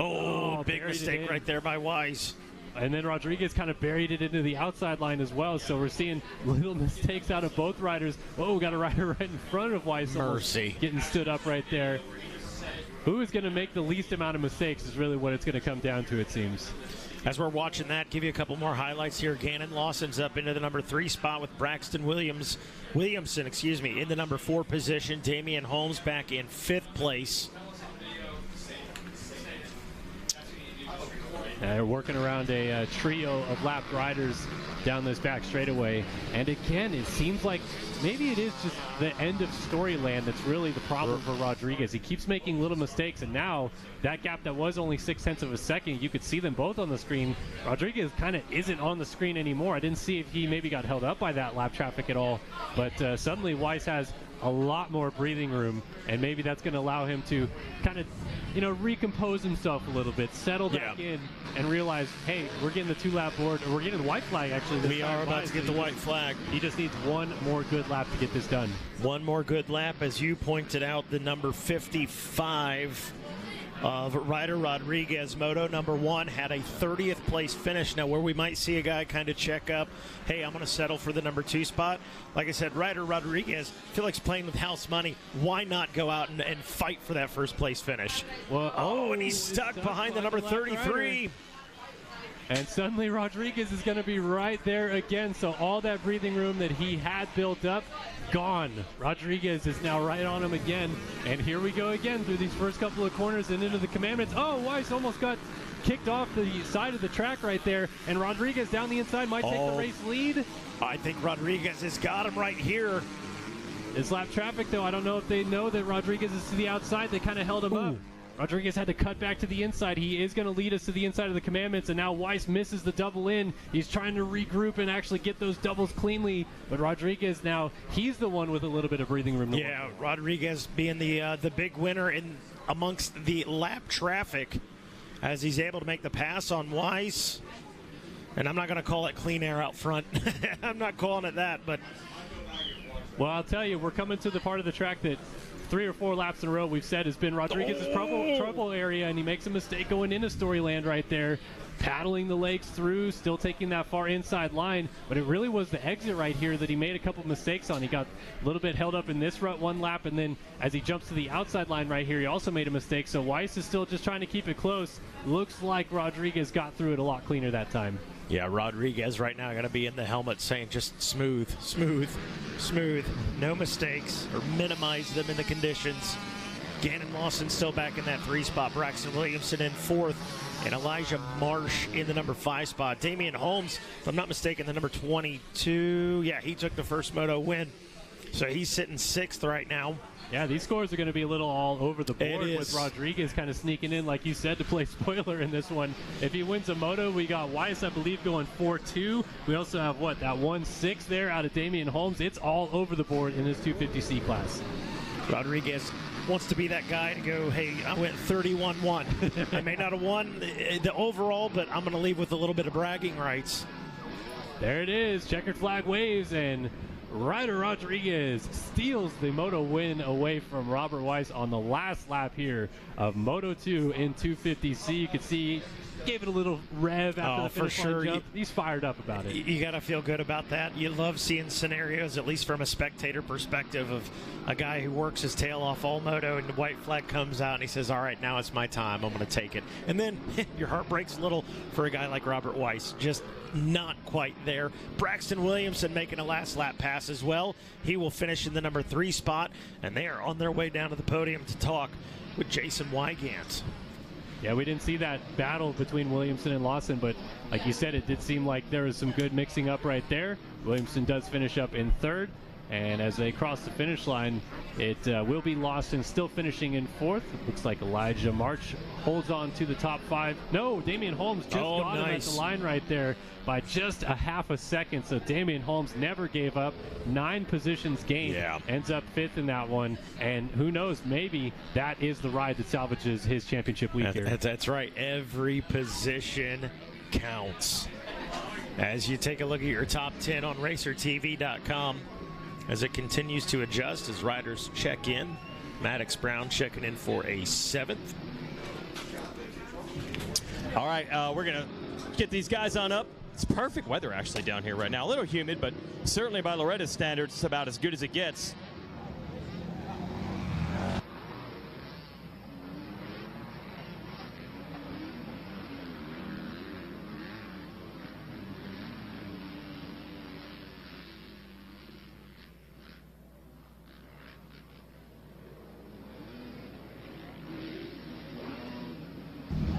Speaker 8: Oh, big mistake right there by Weiss.
Speaker 1: And then Rodriguez kind of buried it into the outside line as well. So we're seeing little mistakes out of both riders. Oh, we got a rider right in front of Weiss.
Speaker 8: Mercy.
Speaker 1: Getting stood up right there. Who is going to make the least amount of mistakes is really what it's going to come down to, it seems.
Speaker 8: As we're watching that, give you a couple more highlights here. Gannon Lawson's up into the number 3 spot with Braxton Williamson, in the number 4 position. Damian Holmes back in 5th place.
Speaker 1: They're working around a trio of lapped riders down this back straightaway. And again, it seems like maybe it is just the end of Storyland that's really the problem for Rodriguez. He keeps making little mistakes, and now that gap that was only 0.6 of a second, you could see them both on the screen. Rodriguez kind of isn't on the screen anymore. I didn't see if he maybe got held up by that lap traffic at all, but suddenly Weiss has a lot more breathing room, and maybe that's going to allow him to kind of, recompose himself a little bit, settle back in, and realize, hey, we're getting the 2-lap board, or we're getting the white flag, actually.
Speaker 8: We are about to get the white flag.
Speaker 1: He just needs one more good lap to get this done.
Speaker 8: One more good lap, as you pointed out, the number 55 of Ryder Rodriguez. Moto number 1 had a 30th place finish. Now, where we might see a guy kind of check up, hey, I'm going to settle for the number 2 spot. Like I said, Ryder Rodriguez, feel like he's playing with house money. Why not go out and fight for that first place finish?
Speaker 1: Well,
Speaker 8: and he's stuck behind the number 33.
Speaker 1: And suddenly Rodriguez is going to be right there again. So all that breathing room that he had built up, gone. Rodriguez is now right on him again. And here we go again through these first couple of corners and into the commandments. Oh, Weiss almost got kicked off the side of the track right there. And Rodriguez down the inside might take the race lead.
Speaker 8: I think Rodriguez has got him right here.
Speaker 1: This lap traffic, though, I don't know if they know that Rodriguez is to the outside. They kind of held him up. Rodriguez had to cut back to the inside. He is going to lead us to the inside of the commandments, and now Weiss misses the double in. He's trying to regroup and actually get those doubles cleanly, but Rodriguez now, he's the one with a little bit of breathing room.
Speaker 8: Yeah, Rodriguez being the big winner in amongst the lap traffic as he's able to make the pass on Weiss. And I'm not going to call it clean air out front. I'm not calling it that, but...
Speaker 1: Well, I'll tell you, we're coming to the part of the track that 3 or 4 laps in a row we've said has been Rodriguez's trouble area, and he makes a mistake going into Storyland right there, paddling the legs through, still taking that far inside line, but it really was the exit right here that he made a couple mistakes on. He got a little bit held up in this rut one lap, and then as he jumps to the outside line right here, he also made a mistake, so Weiss is still just trying to keep it close. Looks like Rodriguez got through it a lot cleaner that time.
Speaker 8: Yeah, Rodriguez right now going to be in the helmet saying just smooth, smooth, smooth. No mistakes or minimize them in the conditions. Gannon Lawson still back in that 3 spot. Braxton Williamson in 4th. And Elijah Marsh in the number 5 spot. Damian Holmes, if I'm not mistaken, the number 22. Yeah, he took the first moto win. So he's sitting 6th right now.
Speaker 1: Yeah, these scores are going to be a little all over the board with Rodriguez kind of sneaking in, like you said, to play spoiler in this one. If he wins a moto, we got Weiss, I believe, going 4-2. We also have, that 1-6 there out of Damian Holmes. It's all over the board in this 250C class.
Speaker 8: Rodriguez wants to be that guy to go, hey, I went 31-1. I may not have won the overall, but I'm going to leave with a little bit of bragging rights.
Speaker 1: There it is. Checkered flag waves, and Ryder Rodriguez steals the Moto win away from Robert Weiss on the last lap here of Moto 2 in 250C. You can see gave it a little rev after the finish line jump. He's fired up about it.
Speaker 8: You got to feel good about that. You love seeing scenarios, at least from a spectator perspective, of a guy who works his tail off all moto and the white flag comes out and he says, all right, now it's my time. I'm going to take it. And then your heart breaks a little for a guy like Robert Weiss. Just not quite there. Braxton Williamson making a last lap pass as well. He will finish in the number 3 spot, and they are on their way down to the podium to talk with Jason Wygant.
Speaker 1: Yeah, we didn't see that battle between Williamson and Lawson, but like you said, it did seem like there was some good mixing up right there. Williamson does finish up in 3rd, and as they cross the finish line, it will be Lawson still finishing in 4th. It looks like Elijah March holds on to the top 5. No, Damian Holmes just got him at the line right there by just a half a second. So Damian Holmes never gave up. 9 positions gained. Ends up 5th in that one. And who knows, maybe that is the ride that salvages his championship week here.
Speaker 8: That's right. Every position counts. As you take a look at your top 10 on RacerTV.com, as it continues to adjust as riders check in. Maddox Brown checking in for a 7th.
Speaker 12: All right, we're going to get these guys on up. It's perfect weather actually down here right now. A little humid, but certainly by Loretta's standards, it's about as good as it gets.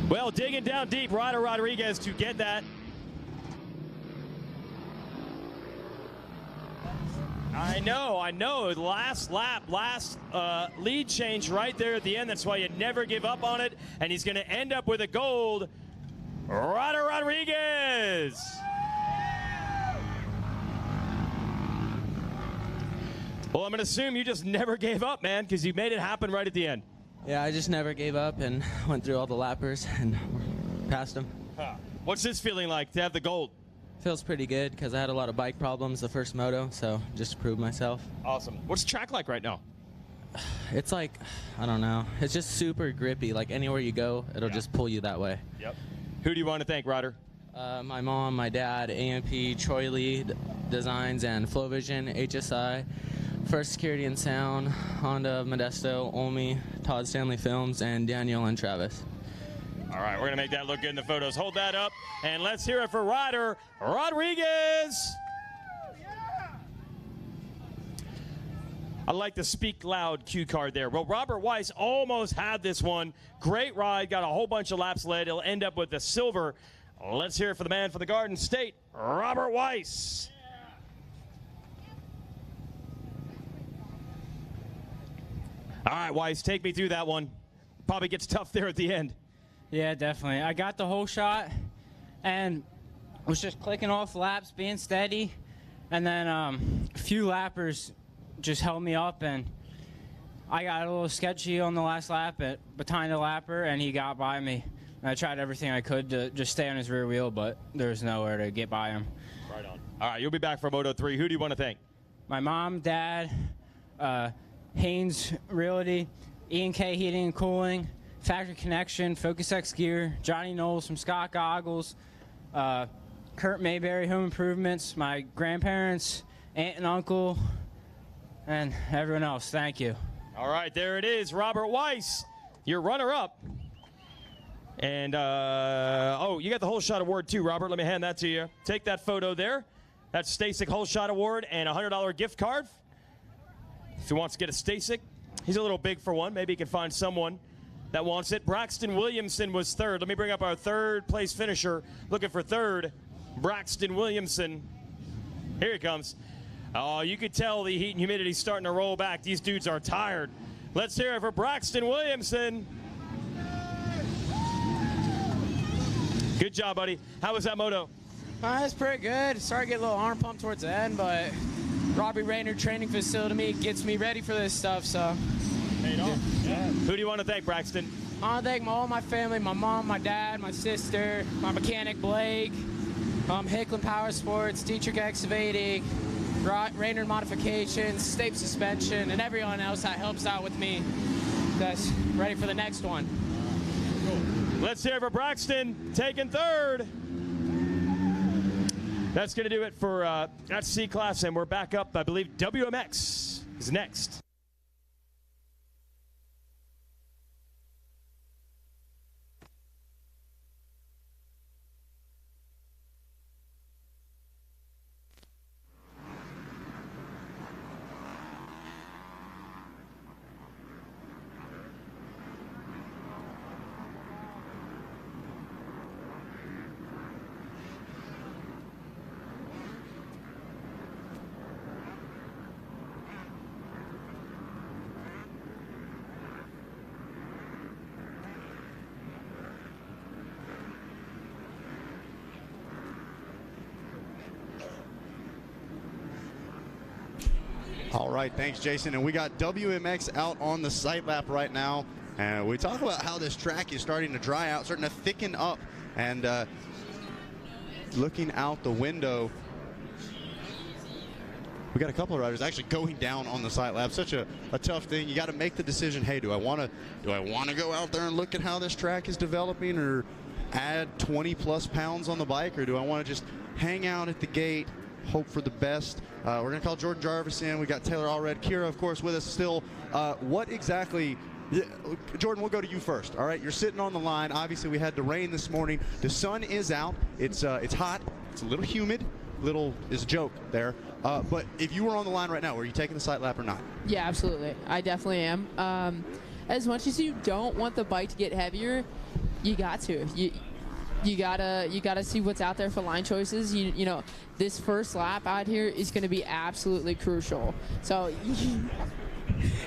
Speaker 12: Well, digging down deep, Ryder Rodriguez to get that. I know. Last lap, lead change right there at the end. That's why you never give up on it. And he's going to end up with a gold. Ryder Rodriguez. Well, I'm going to assume you just never gave up, man, because you made it happen right at the end.
Speaker 16: Yeah, I just never gave up and went through all the lappers and passed them.
Speaker 12: What's this feeling like to have the gold?
Speaker 16: Feels pretty good because I had a lot of bike problems the first moto, so just to prove myself.
Speaker 12: Awesome. What's the track like right now?
Speaker 16: It's like, I don't know. It's just super grippy. Like anywhere you go, it'll just pull you that way.
Speaker 12: Yep. Who do you want to thank, Ryder?
Speaker 16: My mom, my dad, AMP, Troy Lee Designs, and FlowVision, HSI, First Security and Sound, Honda, Modesto, Olmi, Todd Stanley Films, and Daniel and Travis.
Speaker 12: All right, we're going to make that look good in the photos. Hold that up, and let's hear it for Ryder Rodriguez. I like the speak loud cue card there. Well, Robert Weiss almost had this one. Great ride, got a whole bunch of laps led. He'll end up with the silver. Let's hear it for the man for the Garden State, Robert Weiss. All right, Weiss, take me through that one. Probably gets tough there at the end.
Speaker 7: Yeah, definitely. I got the whole shot and was just clicking off laps, being steady. And then a few lappers just held me up, and I got a little sketchy on the last lap behind the lapper, and he got by me. And I tried everything I could to just stay on his rear wheel, but there was nowhere to get by him.
Speaker 12: Right on. All right, you'll be back for Moto 3. Who do you want to thank?
Speaker 7: My mom, dad, Haynes Realty, E&K Heating and Cooling, Factory Connection, Focus X Gear, Johnny Knowles from Scott Goggles, Kurt Mayberry Home Improvements, my grandparents, aunt and uncle, and everyone else. Thank you.
Speaker 12: All right, there it is. Robert Weiss, your runner-up. And, oh, you got the Whole Shot Award too, Robert. Let me hand that to you. Take that photo there. That's Stasic Whole Shot Award and a $100 gift card. If he wants to get a Stasic, he's a little big for one. Maybe he can find someone that wants it. Braxton Williamson was third. Let me bring up our third place finisher. Looking for third, Braxton Williamson. Here he comes. Oh, you could tell the heat and humidity starting to roll back. These dudes are tired. Let's hear it for Braxton Williamson. Good job, buddy. How was that moto?
Speaker 9: It's pretty good. Started to get a little arm pump towards the end, but Robbie Rayner Training Facility gets me ready for this stuff, so.
Speaker 12: Paid off. Yeah. Who do you want to thank, Braxton?
Speaker 9: I want to thank all my family, my mom, my dad, my sister, my mechanic, Blake, Hicklin Power Sports, Dietrich Excavating, Rayner Modifications, Stape Suspension, and everyone else that helps out with me that's ready for the next one.
Speaker 12: Let's hear it for Braxton, taking third. That's going to do it for that C-Class, and we're back up. I believe WMX is next.
Speaker 14: All right, thanks, Jason. And we got WMX out on the sight lap right now. And we talk about how this track is starting to dry out, starting to thicken up. And looking out the window, we got a couple of riders actually going down on the sight lap. Such a tough thing. You got to make the decision. Hey, do I want to go out there and look at how this track is developing, or add 20+ pounds on the bike, or do I want to just hang out at the gate, hope for the best? We're going to call Jordan Jarvis in. We got Taylor Allred, Kira, of course, with us still. What exactly, Jordan, we'll go to you first. All right, you're sitting on the line. Obviously, we had the rain this morning. The sun is out. It's hot. It's a little humid. Little is a joke there. But if you were on the line right now, were you taking the sight lap or not?
Speaker 18: Yeah, absolutely. I definitely am. As much as you don't want the bike to get heavier,
Speaker 10: You got to. You gotta see what's out there for line choices. You know, this first lap out here is going to be absolutely crucial. So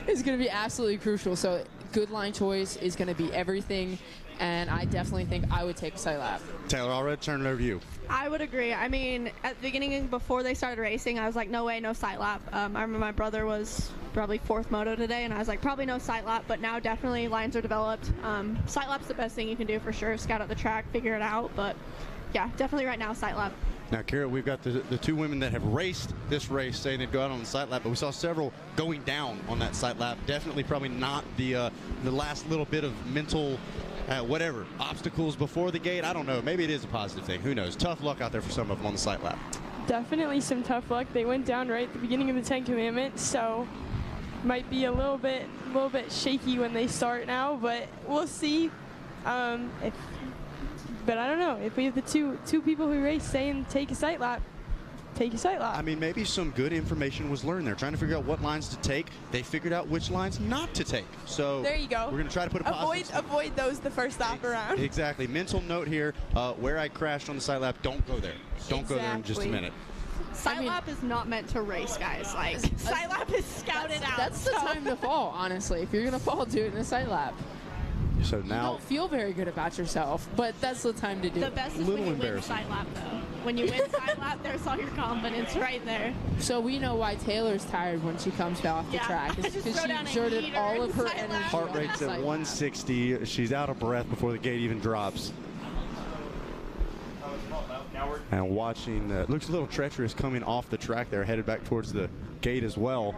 Speaker 10: it's going to be absolutely crucial. So good line choice is going to be everything, and I definitely think I would take a side lap.
Speaker 14: Taylor, I'll turn it over to you.
Speaker 18: I would agree. I mean, at the beginning, before they started racing, I was like, no way, no sight lap. I remember my brother was probably 4th moto today, and I was like, probably no sight lap, but now definitely lines are developed. Sight lap's the best thing you can do for sure. Scout out the track, figure it out, but yeah, definitely right now, sight lap.
Speaker 14: Now, Kara, we've got the 2 women that have raced this race saying they'd go out on the sight lap, but we saw several going down on that sight lap. Definitely probably not the last little bit of mental whatever, obstacles before the gate. I don't know. Maybe it is a positive thing. Who knows? Tough luck out there for some of them on the sight lap.
Speaker 19: Definitely some tough luck. They went down right at the beginning of the 10 Commandments, so might be a little bit shaky when they start now, but we'll see. But I don't know. If we have the two people who race saying take a sight lap, take a sight lap.
Speaker 14: I mean, maybe some good information was learned there. Trying to figure out what lines to take. They figured out which lines not to take. So
Speaker 19: there you go.
Speaker 14: We're going to try to put a positive.
Speaker 19: Avoid those the first lap around.
Speaker 14: Exactly. Mental note here. Where I crashed on the sight lap, don't go there. Don't go there in just a minute.
Speaker 18: Sight lap is not meant to race, guys. Like, sight lap is scouted out.
Speaker 10: That's the time to fall, honestly. If you're going to fall, do it in a sight lap.
Speaker 14: So now
Speaker 10: you don't feel very good about yourself, but that's the time to do it.
Speaker 18: The best is when you win sight lap, though. When you win sight lap, there's all your confidence right there.
Speaker 10: So we know why Taylor's tired when she comes off the track. It's because she exerted all of her energy.
Speaker 14: Heart rate's at 160. She's out of breath before the gate even drops. And watching, looks a little treacherous coming off the track there, headed back towards the gate as well.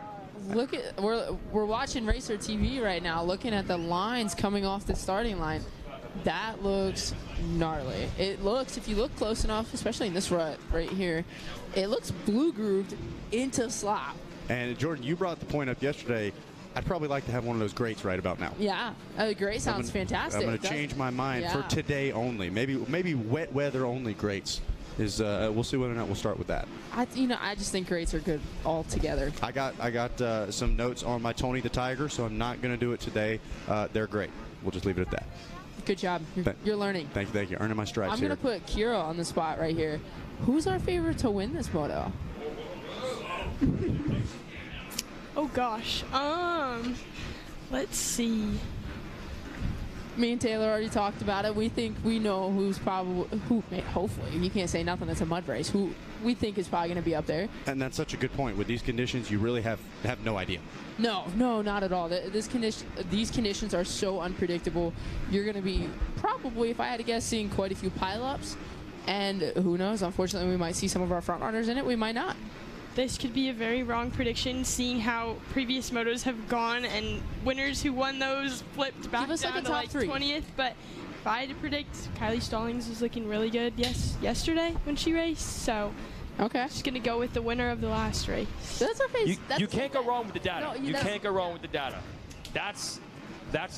Speaker 10: Look at we're watching Racer TV right now, looking at the lines coming off the starting line. That looks gnarly. It looks, if you look close enough, especially in this rut right here, it looks blue grooved into slop.
Speaker 14: And Jordan, you brought the point up yesterday. I'd probably like to have one of those grates right about now.
Speaker 10: Yeah, grate sounds fantastic.
Speaker 14: I'm going to change my mind for today only. Maybe wet weather only grates. We'll see whether or not we'll start with that.
Speaker 10: I just think grates are good altogether.
Speaker 14: I got some notes on my Tony the Tiger, so I'm not going to do it today. They're great. We'll just leave it at that.
Speaker 10: Good job. You're learning.
Speaker 14: Thank you. Earning my stripes
Speaker 10: here. I'm going to put Kira on the spot right here. Who's our favorite to win this moto?
Speaker 19: Oh gosh. Let's see.
Speaker 10: Me and Taylor already talked about it. We know who's hopefully, you can't say nothing that's a mud race, who we think is probably going to be up there.
Speaker 14: And that's such a good point. With these conditions, you really have no idea.
Speaker 10: No, not at all. These conditions are so unpredictable. You're going to be probably, if I had to guess, seeing quite a few pileups. And who knows, unfortunately, we might see some of our front runners in it. We might not.
Speaker 19: This could be a very wrong prediction, seeing how previous motos have gone and winners who won those flipped back down to like 20th. But if I had to predict, Kylie Stallings was looking really good yesterday when she raced. So
Speaker 10: okay,
Speaker 19: just going to go with the winner of the last race.
Speaker 10: That's okay.
Speaker 12: You can't go wrong with the data. You can't go wrong with the data. That's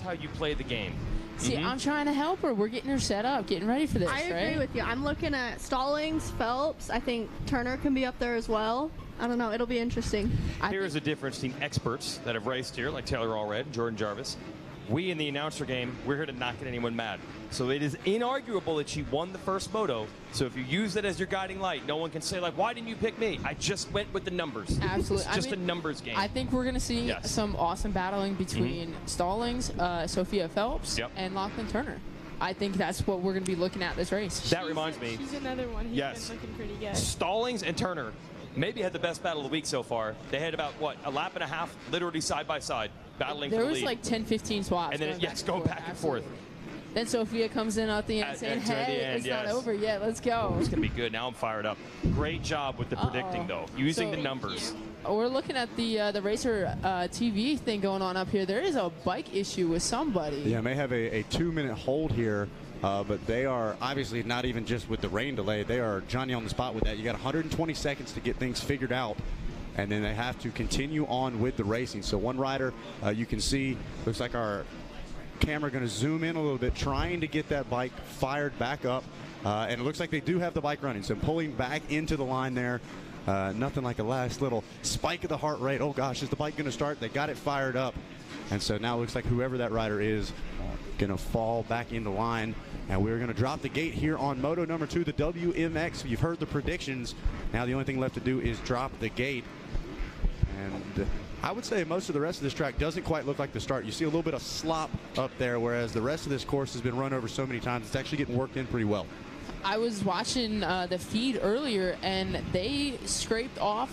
Speaker 12: how you play the game.
Speaker 10: See, I'm trying to help her. We're getting her set up, getting ready for this,
Speaker 18: I agree with you. I'm looking at Stallings, Phelps. I think Turner can be up there as well. I don't know. It'll be interesting.
Speaker 12: Here's the difference between experts that have raced here, like Taylor Allred, Jordan Jarvis. We in the announcer game, we're here to not get anyone mad. So it is inarguable that she won the first moto. So if you use it as your guiding light, no one can say, like, why didn't you pick me? I just went with the numbers.
Speaker 10: Absolutely.
Speaker 12: It's just a numbers game.
Speaker 10: I think we're going to see some awesome battling between Stallings, Sophia Phelps, and Lachlan Turner. I think that's what we're going to be looking at this race.
Speaker 12: That reminds me.
Speaker 19: She's another one who's been looking pretty good.
Speaker 12: Stallings and Turner maybe had the best battle of the week so far. They had about, a lap and a half, literally side by side, battling for the lead.
Speaker 10: There was like 10-15 swaps.
Speaker 12: And then going back and forth.
Speaker 10: Then Sophia comes in at the end saying, hey, it's not over yet, let's go.
Speaker 12: It's going to be good. Now I'm fired up. Great job with the predicting, though, using the numbers.
Speaker 10: We're looking at the Racer TV thing going on up here. There is a bike issue with somebody.
Speaker 14: Yeah, may have a 2-minute hold here. But they are obviously not even just with the rain delay. They are Johnny on the spot with that. You got 120 seconds to get things figured out, and then they have to continue on with the racing. So one rider, you can see, looks like our camera going to zoom in a little bit, trying to get that bike fired back up. And it looks like they do have the bike running. So pulling back into the line there. Nothing like a last little spike of the heart rate. Oh, gosh, is the bike going to start? They got it fired up. And so now it looks like whoever that rider is going to fall back into line. And we're going to drop the gate here on Moto number 2, the WMX. You've heard the predictions. Now the only thing left to do is drop the gate. And I would say most of the rest of this track doesn't quite look like the start. You see a little bit of slop up there, whereas the rest of this course has been run over so many times. It's actually getting worked in pretty well.
Speaker 10: I was watching the feed earlier, and they scraped off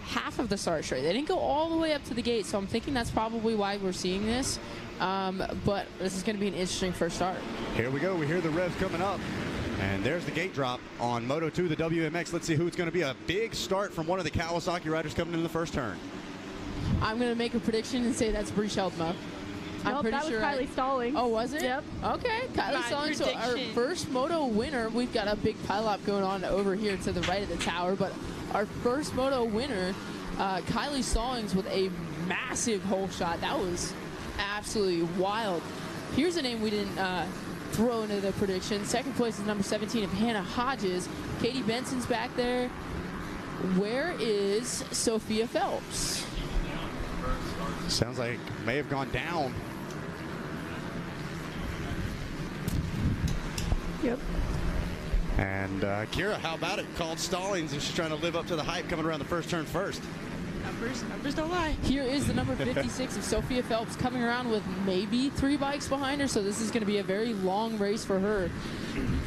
Speaker 10: half of the start straight. They didn't go all the way up to the gate, so I'm thinking that's probably why we're seeing this. But this is going to be an interesting first start.
Speaker 14: Here we go. We hear the revs coming up. And there's the gate drop on Moto 2, the WMX. Let's see who it's going to be. A big start from one of the Kawasaki riders coming in the first turn.
Speaker 10: I'm going to make a prediction and say that's Bree Sheldma. I'm
Speaker 18: Nope,
Speaker 10: pretty
Speaker 18: that was
Speaker 10: sure.
Speaker 18: Kylie Stallings.
Speaker 10: Oh, was it?
Speaker 18: Yep.
Speaker 10: Okay, Kylie Stallings. So our first Moto winner. We've got a big pileup going on over here to the right of the tower, but our first Moto winner, Kylie Stallings, with a massive hole shot. That was absolutely wild. Here's a name we didn't throw into the prediction. Second place is number 17 of Hannah Hodges. Katie Benson's back there. Where is Sophia Phelps?
Speaker 14: Sounds like may have gone down.
Speaker 18: Yep.
Speaker 14: And Kira, how about it? Called Stallings, and she's trying to live up to the hype coming around the first turn first.
Speaker 19: Numbers don't lie.
Speaker 10: Here is the number 56 of Sophia Phelps coming around with maybe 3 bikes behind her, so this is going to be a very long race for her,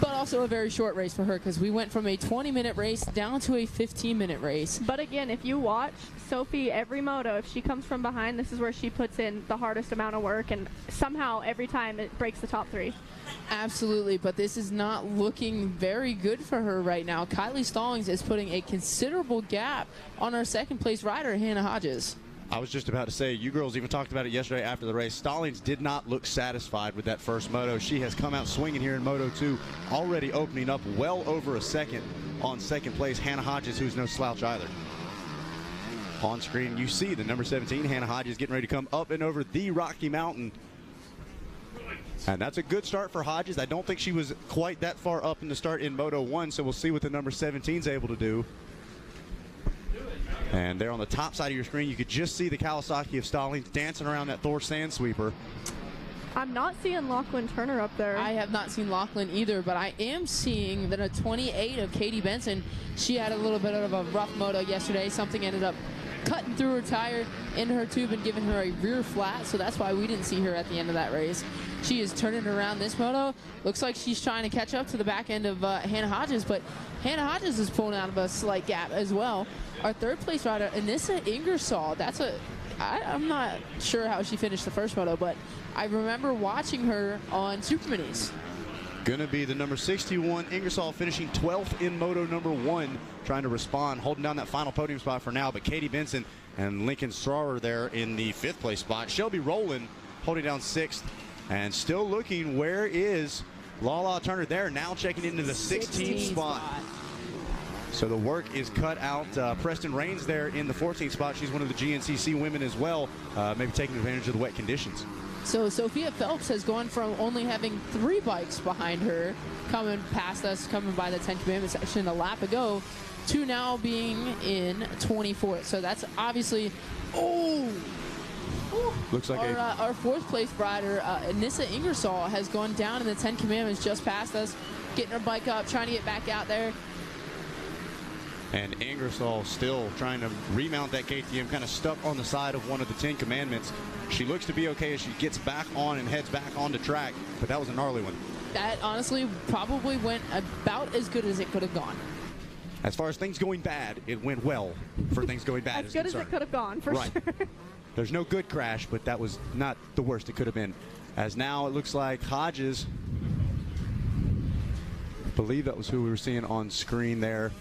Speaker 10: but also a very short race for her because we went from a 20-minute race down to a 15-minute race.
Speaker 18: But again, if you watch Sophie every moto, if she comes from behind, this is where she puts in the hardest amount of work, and somehow every time it breaks the top 3.
Speaker 10: Absolutely, but this is not looking very good for her right now. Kylie Stallings is putting a considerable gap on our second place rider, Hannah Hodges.
Speaker 14: I was just about to say, you girls even talked about it yesterday after the race. Stallings did not look satisfied with that first moto. She has come out swinging here in Moto 2, already opening up well over a second on second place. Hannah Hodges, who's no slouch either. On screen, you see the number 17, Hannah Hodges, getting ready to come up and over the Rocky Mountain. And that's a good start for Hodges. I don't think she was quite that far up in the start in Moto 1, so we'll see what the number 17 is able to do. And there on the top side of your screen, you could just see the Kawasaki of Stallings dancing around that Thor sand sweeper.
Speaker 18: I'm not seeing Lachlan Turner up there.
Speaker 10: I have not seen Lachlan either, but I am seeing that a 28 of Katie Benson. She had a little bit of a rough moto yesterday. Something ended up cutting through her tire into her tube and giving her a rear flat, so that's why we didn't see her at the end of that race. She is turning around this moto. Looks like she's trying to catch up to the back end of Hannah Hodges, but Hannah Hodges is pulling out of a slight gap as well. Our third place rider, Anissa Ingersoll, I'm not sure how she finished the first moto, but I remember watching her on Super Minis.
Speaker 14: Gonna be the number 61, Ingersoll, finishing 12th in Moto number 1, trying to respond, holding down that final podium spot for now. But Katie Benson and Lincoln Strawer there in the 5th place spot. Shelby Rowland holding down 6th, and still looking, where is Lala Turner there, now checking into the 16th spot. So the work is cut out. Preston Rains there in the 14th spot. She's one of the GNCC women as well, maybe taking advantage of the wet conditions.
Speaker 10: So Sophia Phelps has gone from only having 3 bikes behind her coming past us, coming by the 10 Commandments section a lap ago, to now being in 24th. So that's obviously,
Speaker 14: looks like
Speaker 10: our 4th place rider, Anissa Ingersoll, has gone down in the 10 Commandments just past us, getting her bike up, trying to get back out there.
Speaker 14: And Ingersoll still trying to remount that KTM, kind of stuck on the side of one of the 10 Commandments. She looks to be okay as she gets back on and heads back onto track, but that was a gnarly one.
Speaker 10: That honestly probably went about as good as it could have gone.
Speaker 14: As far as things going bad, it went well for things going bad.
Speaker 18: As good as it could have gone, for sure.
Speaker 14: There's no good crash, but that was not the worst it could have been. As now it looks like Hodges, I believe that was who we were seeing on screen there.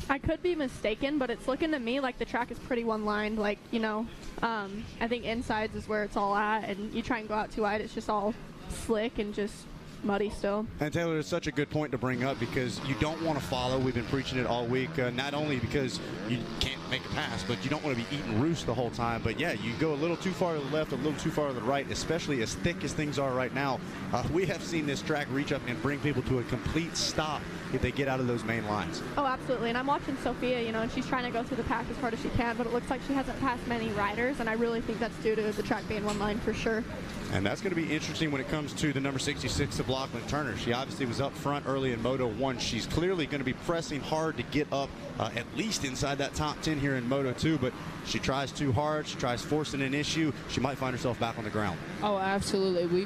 Speaker 18: I could be mistaken, but it's looking to me like the track is pretty one-lined. Like, you know, I think insides is where it's all at, and you try and go out too wide, it's just all slick and just muddy still.
Speaker 14: And Taylor, it's such a good point to bring up because you don't want to follow. We've been preaching it all week, not only because you can't make a pass, but you don't want to be eating roost the whole time. But yeah, you go a little too far to the left, a little too far to the right, especially as thick as things are right now. We have seen this track reach up and bring people to a complete stop if they get out of those main lines.
Speaker 18: Oh, absolutely. And I'm watching Sophia, you know, and she's trying to go through the pack as hard as she can, but it looks like she hasn't passed many riders, and I really think that's due to the track being one line for sure.
Speaker 14: And that's going to be interesting when it comes to the number 66 of Lachlan Turner. She obviously was up front early in Moto 1. She's clearly going to be pressing hard to get up at least inside that top 10 here in Moto 2, but she tries too hard. She tries forcing an issue. She might find herself back on the ground.
Speaker 10: Oh, absolutely.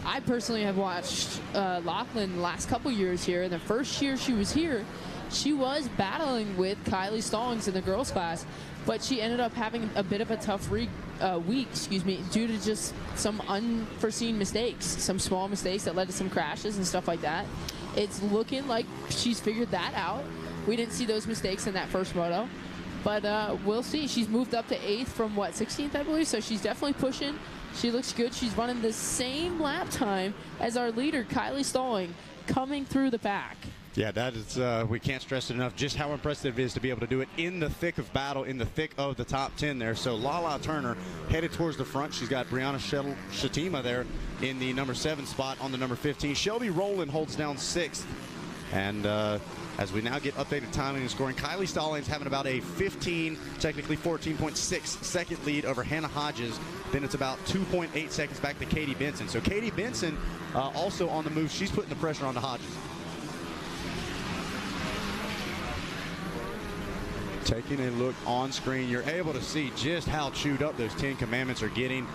Speaker 10: I personally have watched Lachlan the last couple years here, and the first year she was here, she was battling with Kylie Stallings in the girls class, but she ended up having a bit of a tough week, due to just some unforeseen mistakes, some small mistakes that led to some crashes and stuff like that. It's looking like she's figured that out. We didn't see those mistakes in that first moto, but we'll see. She's moved up to 8th from, 16th, I believe, so she's definitely pushing. She looks good. She's running the same lap time as our leader, Kylie Stalling, coming through the pack.
Speaker 14: Yeah, that is, we can't stress it enough just how impressive it is to be able to do it in the thick of battle, in the thick of the top 10 there. So Lala Turner headed towards the front. She's got Brianna Shatima there in the number 7 spot on the number 15. Shelby Rowland holds down 6th. And as we now get updated timing and scoring, Kylie Stallings having about a 15, technically 14.6 second lead over Hannah Hodges. Then it's about 2.8 seconds back to Katie Benson. So Katie Benson also on the move. She's putting the pressure on the Hodges. Taking a look on screen, you're able to see just how chewed up those 10 Commandments are getting.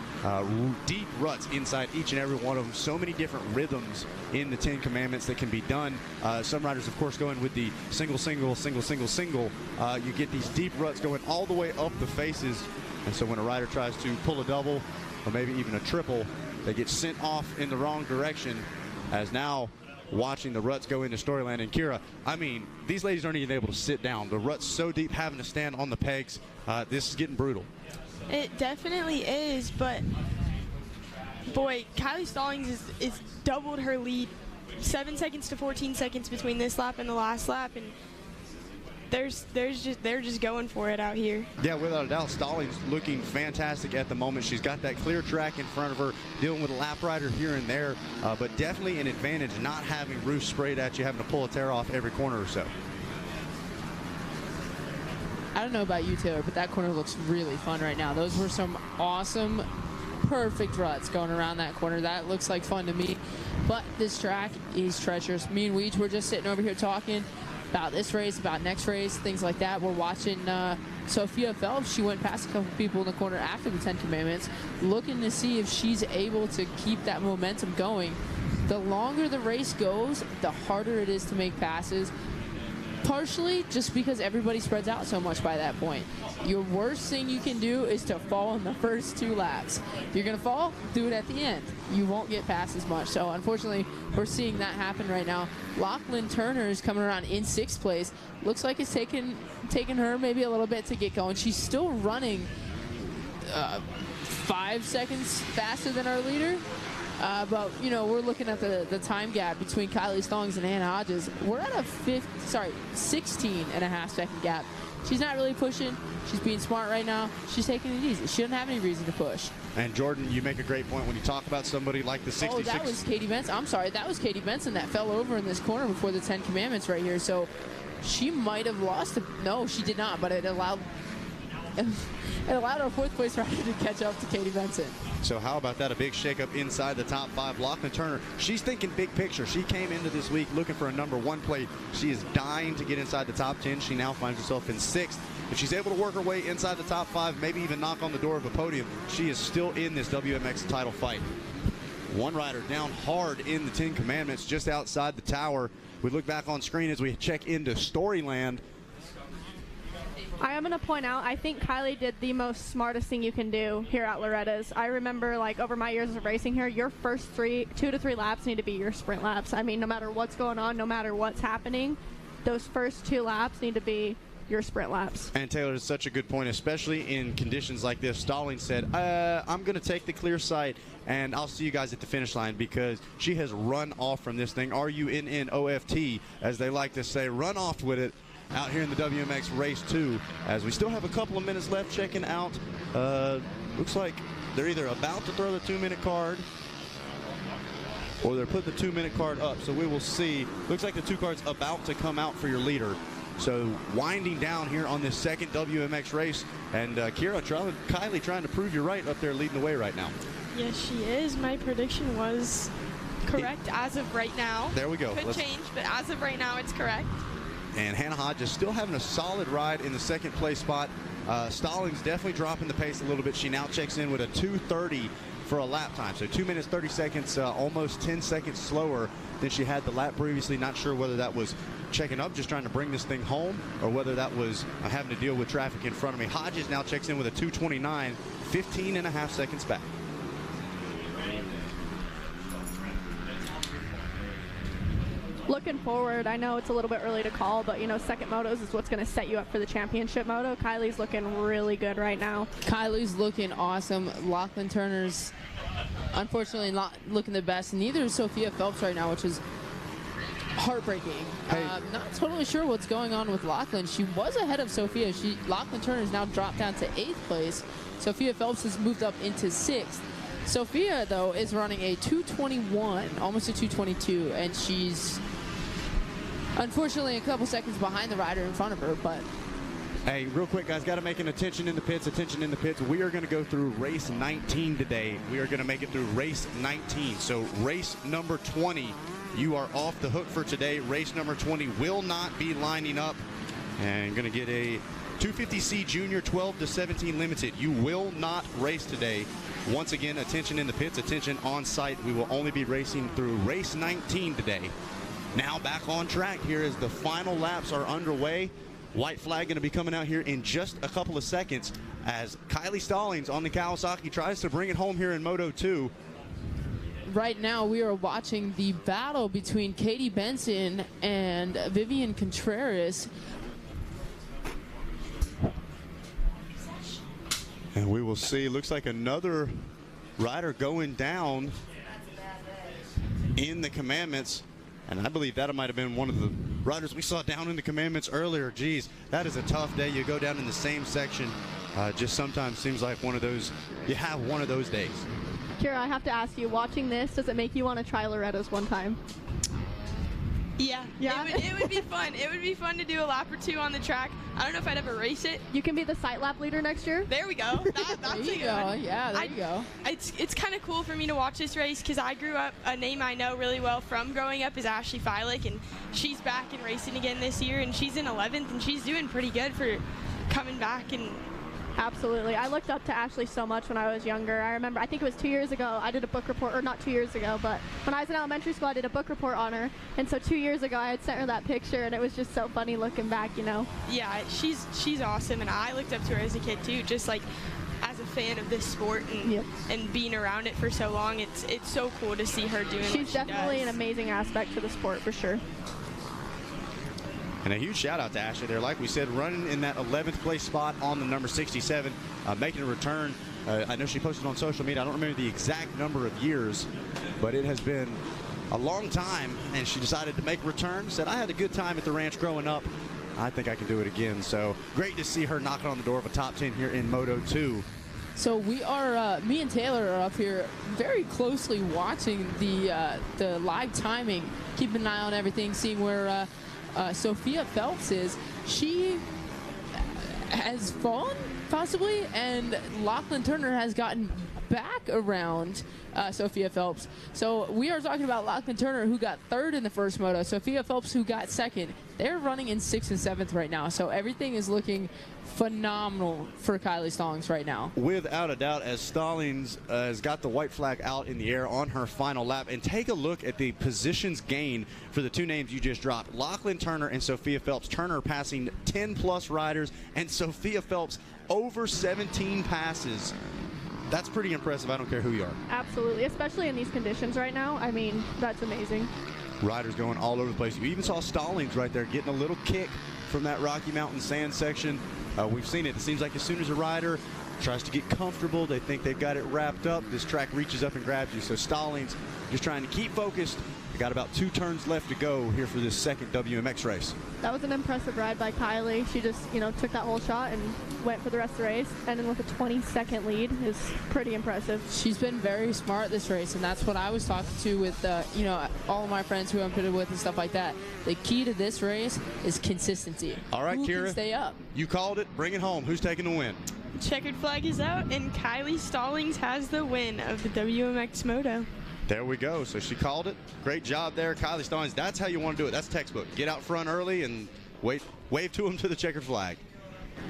Speaker 14: Deep ruts inside each and every one of them. So many different rhythms in the 10 Commandments that can be done. Some riders, of course, going with the single, single, single, single, single. You get these deep ruts going all the way up the faces. And so when a rider tries to pull a double or maybe even a triple, they get sent off in the wrong direction, as now watching the ruts go into Storyland. And Kira, I mean, these ladies aren't even able to sit down. The rut's so deep, having to stand on the pegs. This is getting brutal.
Speaker 19: It definitely is, but boy, Kylie Stallings is doubled her lead, 7 seconds to 14 seconds between this lap and the last lap, and they're just going for it out here.
Speaker 14: Yeah, without a doubt, Stallings looking fantastic at the moment. She's got that clear track in front of her, dealing with a lap rider here and there, but definitely an advantage not having roofs sprayed at you, having to pull a tear off every corner or so.
Speaker 10: I don't know about you, Taylor, but that corner looks really fun right now. Those were some awesome, perfect ruts going around that corner. That looks like fun to me, but this track is treacherous. Me and Weege were just sitting over here talking about this race, about next race, things like that. We're watching Sophia Phelps. She went past a couple people in the corner after the 10 Commandments, looking to see if she's able to keep that momentum going. The longer the race goes, the harder it is to make passes, partially just because everybody spreads out so much by that point. Your worst thing you can do is to fall in the first 2 laps. If you're going to fall, do it at the end. You won't get past as much. So unfortunately, we're seeing that happen right now. Lachlan Turner is coming around in 6th place. Looks like it's taken her maybe a little bit to get going. She's still running 5 seconds faster than our leader. But, you know, we're looking at the time gap between Kylie Stallings and Hannah Hodges. We're at a 16.5 second gap. She's not really pushing. She's being smart right now. She's taking it easy. She doesn't have any reason to push.
Speaker 14: And Jordan, you make a great point when you talk about somebody like the 66.
Speaker 10: Oh, that was Katie Benson. I'm sorry. That was Katie Benson that fell over in this corner before the 10 Commandments right here. So she might have lost. No, she did not, but it allowed our 4th place rider to catch up to Katie Benson.
Speaker 14: So how about that? A big shakeup inside the top 5. Lachlan Turner, she's thinking big picture. She came into this week looking for a number 1 plate. She is dying to get inside the top 10. She now finds herself in 6th. If she's able to work her way inside the top 5, maybe even knock on the door of a podium, she is still in this WMX title fight. One rider down hard in the 10 Commandments just outside the tower. We look back on screen as we check into Storyland.
Speaker 18: I am going to point out, I think Kylie did the most smartest thing you can do here at Loretta's. I remember, like, over my years of racing here, your first 2 to 3 laps need to be your sprint laps. I mean, no matter what's going on, no matter what's happening, those first 2 laps need to be your sprint laps.
Speaker 14: And Taylor is such a good point, especially in conditions like this. Stallings said, I'm going to take the clear sight, and I'll see you guys at the finish line, because she has run off from this thing. RUNNOFT, as they like to say, run off with it out here in the WMX Race 2, as we still have a couple of minutes left checking out. Looks like they're either about to throw the 2-minute card or they're putting the 2-minute card up, so we will see. Looks like the 2 card's about to come out for your leader. So winding down here on this second WMX race, and Kylie trying to prove you right up there leading the way right now.
Speaker 19: Yes, she is. My prediction was correct as of right now.
Speaker 14: There we go.
Speaker 19: Could change, but as of right now, it's correct.
Speaker 14: And Hannah Hodges still having a solid ride in the second place spot. Stallings definitely dropping the pace a little bit. She now checks in with a 2:30 for a lap time. So 2 minutes, 30 seconds, almost 10 seconds slower than she had the lap previously. Not sure whether that was checking up, just trying to bring this thing home, or whether that was having to deal with traffic in front of me. Hodges now checks in with a 2:29, 15 and a half seconds back.
Speaker 18: Looking forward, I know it's a little bit early to call, but you know, second motos is what's going to set you up for the championship moto. Kylie's looking really good right now.
Speaker 10: Kylie's looking awesome. Lachlan Turner's unfortunately not looking the best. Neither is Sophia Phelps right now, which is heartbreaking. Not totally sure what's going on with Lachlan. She was ahead of Sophia. Lachlan Turner's now dropped down to 8th place. Sophia Phelps has moved up into 6th. Sophia, though, is running a 2:21, almost a 2:22, and she's unfortunately a couple seconds behind the rider in front of her, but
Speaker 14: hey, real quick, guys, got to make an attention in the pits, attention in the pits. We are going to go through race 19 today. We are going to make it through race 19. So race number 20, you are off the hook for today. Race number 20 will not be lining up, and going to get a 250C Junior 12 to 17 Limited. You will not race today. Once again, attention in the pits, attention on site. We will only be racing through race 19 today. Now back on track here as the final laps are underway. White flag going to be coming out here in just a couple of seconds as Kylie Stallings on the Kawasaki tries to bring it home here in Moto 2.
Speaker 10: Right now we are watching the battle between Katie Benson and Vivian Contreras.
Speaker 14: And we will see, looks like another rider going down in the Commandments. And I believe that might have been one of the riders we saw down in the Commandments earlier. Geez, that is a tough day. You go down in the same section. Just sometimes seems like one of those, you have one of those days.
Speaker 18: Kira, I have to ask you, watching this, does it make you want to try Loretta's one time?
Speaker 19: Yeah. It would be fun. It would be fun to do a lap or two on the track. I don't know if I'd ever race it.
Speaker 18: You can be the sight lap leader next year.
Speaker 19: There we go. That's
Speaker 10: there you go. Yeah, there you go.
Speaker 19: It's kind of cool for me to watch this race because I grew up, a name I know really well from growing up is Ashley Filick, and she's back and racing again this year, and she's in 11th, and she's doing pretty good for coming back. And
Speaker 18: absolutely. I looked up to Ashley so much when I was younger. I remember, I think it was 2 years ago, I did a book report, or not 2 years ago, but when I was in elementary school, I did a book report on her. And so 2 years ago, I had sent her that picture, and it was just so funny looking back, you know.
Speaker 19: Yeah, she's awesome, and I looked up to her as a kid too, just like as a fan of this sport and being around it for so long. It's so cool to see her doing what she does.
Speaker 18: She's definitely an amazing aspect to the sport for sure.
Speaker 14: And a huge shout out to Ashley there. Like we said, running in that 11th place spot on the number 67, making a return. I know she posted on social media. I don't remember the exact number of years, but it has been a long time. And she decided to make a return. Said, I had a good time at the ranch growing up. I think I can do it again. So great to see her knocking on the door of a top 10 here in Moto 2.
Speaker 10: So we are, me and Taylor are up here very closely watching the live timing, keeping an eye on everything, seeing where Sophia Phelps is. She has fallen, possibly, and Lachlan Turner has gotten back around Sophia Phelps. So we are talking about Lachlan Turner, who got 3rd in the first moto, Sophia Phelps, who got 2nd. They're running in 6th and 7th right now, so everything is looking phenomenal for Kylie Stallings right now.
Speaker 14: Without a doubt, as Stallings has got the white flag out in the air on her final lap. And take a look at the positions gained for the two names you just dropped, Lachlan Turner and Sophia Phelps. Turner passing 10+ riders, and Sophia Phelps over 17 passes. That's pretty impressive. I don't care who you are.
Speaker 18: Absolutely, especially in these conditions right now. I mean, that's amazing.
Speaker 14: Riders going all over the place. You even saw Stallings right there getting a little kick from that Rocky Mountain sand section. We've seen it. It seems like as soon as a rider tries to get comfortable, they think they've got it wrapped up, this track reaches up and grabs you. So Stallings just trying to keep focused. They got about 2 turns left to go here for this second WMX race.
Speaker 18: That was an impressive ride by Kylie. She just, took that whole shot and went for the rest of the race. And then with a 20-second lead is pretty impressive.
Speaker 10: She's been very smart this race, and that's what I was talking to with, all of my friends who I'm pitted with and stuff like that. The key to this race is consistency.
Speaker 14: All right,
Speaker 10: Who
Speaker 14: Kira,
Speaker 10: can stay up?
Speaker 14: You called it. Bring it home. Who's taking the win?
Speaker 19: Checkered flag is out, and Kylie Stallings has the win of the WMX Moto.
Speaker 14: There we go. So she called it. Great job there, Kylie Stallings. That's how you want to do it. That's textbook. Get out front early and wave to him to the checkered flag.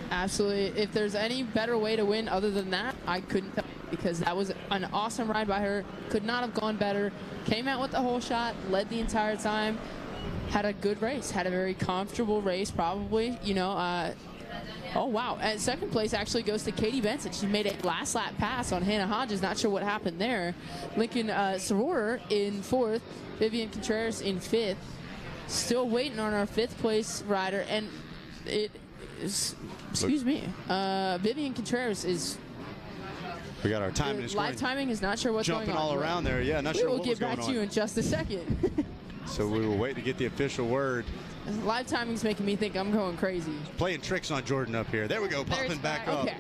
Speaker 10: Absolutely. If there's any better way to win other than that, I couldn't tell you, because that was an awesome ride by her. Could not have gone better. Came out with the whole shot, led the entire time, had a good race, had a very comfortable race probably, you know. Oh, wow. And second place actually goes to Katie Benson. She made a last lap pass on Hannah Hodges. Not sure what happened there. Lincoln Sororer in fourth. Vivian Contreras in fifth. Still waiting on our fifth place rider. And it is, excuse me, Vivian Contreras is...
Speaker 14: We got our timing and
Speaker 10: live timing is not sure what's going on.
Speaker 14: Jumping all around there. Yeah, not sure what was going on.
Speaker 10: We will get back to you in just a second.
Speaker 14: So we will wait to get the official word.
Speaker 10: Live timing's making me think I'm going crazy.
Speaker 14: Playing tricks on Jordan up here. There we go, popping back up.
Speaker 10: Okay.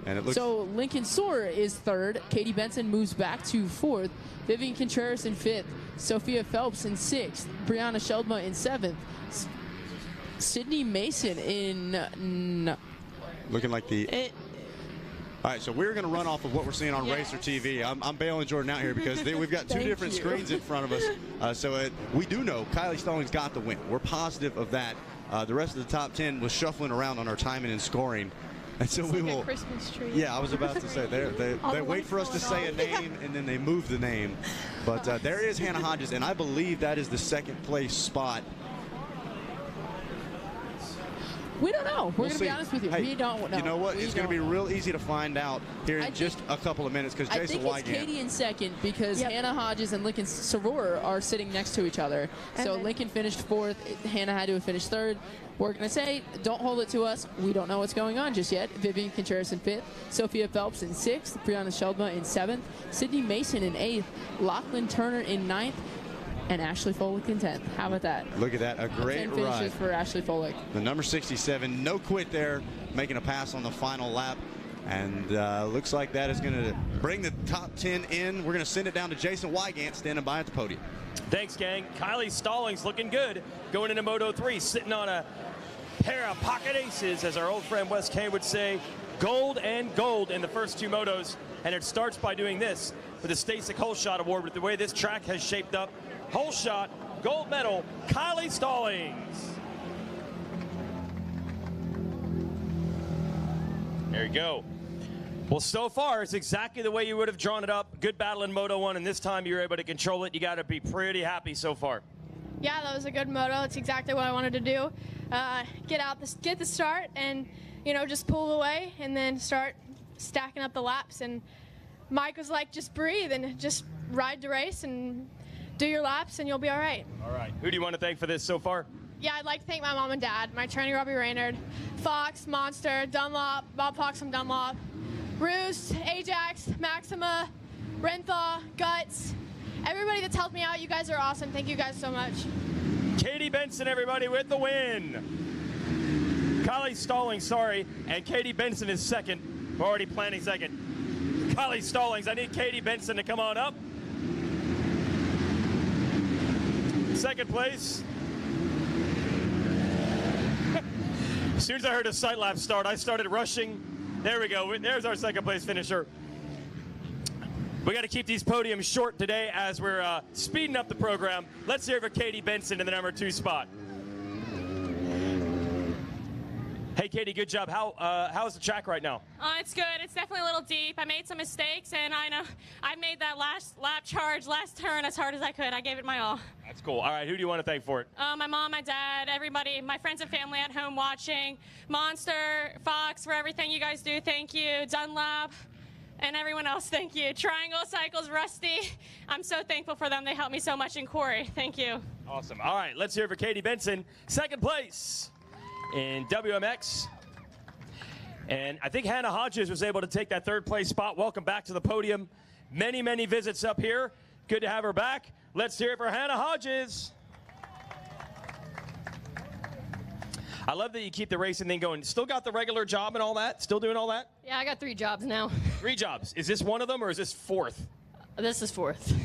Speaker 14: And it looks
Speaker 10: so Lincoln Sororer is third. Katie Benson moves back to fourth. Vivian Contreras in fifth. Sophia Phelps in sixth. Brianna Sheldma in seventh. Sydney Mason in...
Speaker 14: looking like the... All right, so we're going to run off of what we're seeing on Racer TV. I'm bailing Jordan out here because we've got two different screens in front of us. We do know Kylie Stallings got the win. We're positive of that. The rest of the top 10 was shuffling around on our timing and scoring. And so we will.
Speaker 19: A Christmas tree.
Speaker 14: Yeah, I was about to say they wait for us to say a name and then they move the name. But there is Hannah Hodges, and I believe that is the second place spot.
Speaker 10: We don't know. We're going to be honest with you.
Speaker 14: Hey,
Speaker 10: we don't know.
Speaker 14: You know what? It's going to be real easy to find out here in just a couple of minutes because Jason Wygant.
Speaker 10: I think it's Katie in second because Hannah Hodges and Lincoln Sororer are sitting next to each other. So Lincoln finished fourth. Hannah had to have finished third. We're going to say, don't hold it to us. We don't know what's going on just yet. Vivian Contreras in fifth. Sophia Phelps in sixth. Brianna Sheldma in seventh. Sydney Mason in eighth. Lachlan Turner in ninth. And Ashley Folick in 10th. How about that?
Speaker 14: Look at that. A great
Speaker 10: 10 finishes
Speaker 14: ride
Speaker 10: for Ashley Folick.
Speaker 14: The number 67, no quit there, making a pass on the final lap. And looks like that is going to bring the top 10 in. We're going to send it down to Jason Wygant standing by at the podium.
Speaker 12: Thanks, gang. Kylie Stallings looking good going into Moto 3, sitting on a pair of pocket aces, as our old friend Wes Kane would say. Gold and gold in the first two motos. And it starts by doing this with the Stasic Hole Shot Award. With the way this track has shaped up, Hole Shot, gold medal, Kylie Stallings. There you go. Well, so far, it's exactly the way you would have drawn it up. Good battle in Moto 1, and this time you were able to control it. You got to be pretty happy so far.
Speaker 18: Yeah, that was a good moto. It's exactly what I wanted to do. Get the start and, just pull away and then start stacking up the laps. And Mike was like, just breathe and just ride the race and do your laps and you'll be all right.
Speaker 12: All right. Who do you want to thank for this so far?
Speaker 18: Yeah, I'd like to thank my mom and dad, my trainer, Robbie Raynard, Fox, Monster, Dunlop, Bob Fox from Dunlop, Roost, Ajax, Maxima, Renthaw, Guts, everybody that's helped me out. You guys are awesome. Thank you guys so much.
Speaker 12: Katie Benson, everybody, with the win. Kylie Stallings, and Katie Benson is second. We're already planning second. Kylie Stallings, I need Katie Benson to come on up. Second place. As soon as I heard a sight lap start, I started rushing. There we go. There's our second place finisher. We got to keep these podiums short today as we're speeding up the program. Let's hear it for Katie Benson in the number 2 spot. Hey, Katie, good job. How's the track right now?
Speaker 3: It's good. It's definitely a little deep. I made some mistakes, and I know I made that last lap charge, last turn as hard as I could. I gave it my all.
Speaker 12: That's cool. All right, who do you want to thank for it?
Speaker 3: My mom, my dad, everybody, my friends and family at home watching, Monster, Fox, for everything you guys do. Thank you. Dunlop, and everyone else, thank you. Triangle Cycles, Rusty. I'm so thankful for them. They helped me so much. And Corey, thank you.
Speaker 12: Awesome. All right, let's hear it for Katie Benson, second place in WMX. And I think Hannah Hodges was able to take that third place spot. Welcome back to the podium. Many, many visits up here. Good to have her back. Let's hear it for Hannah Hodges. I love that you keep the racing thing going. Still got the regular job and all that? Still doing all that?
Speaker 3: Yeah, I got 3 jobs now.
Speaker 12: 3 jobs. Is this one of them or is this 4th?
Speaker 3: This is 4th.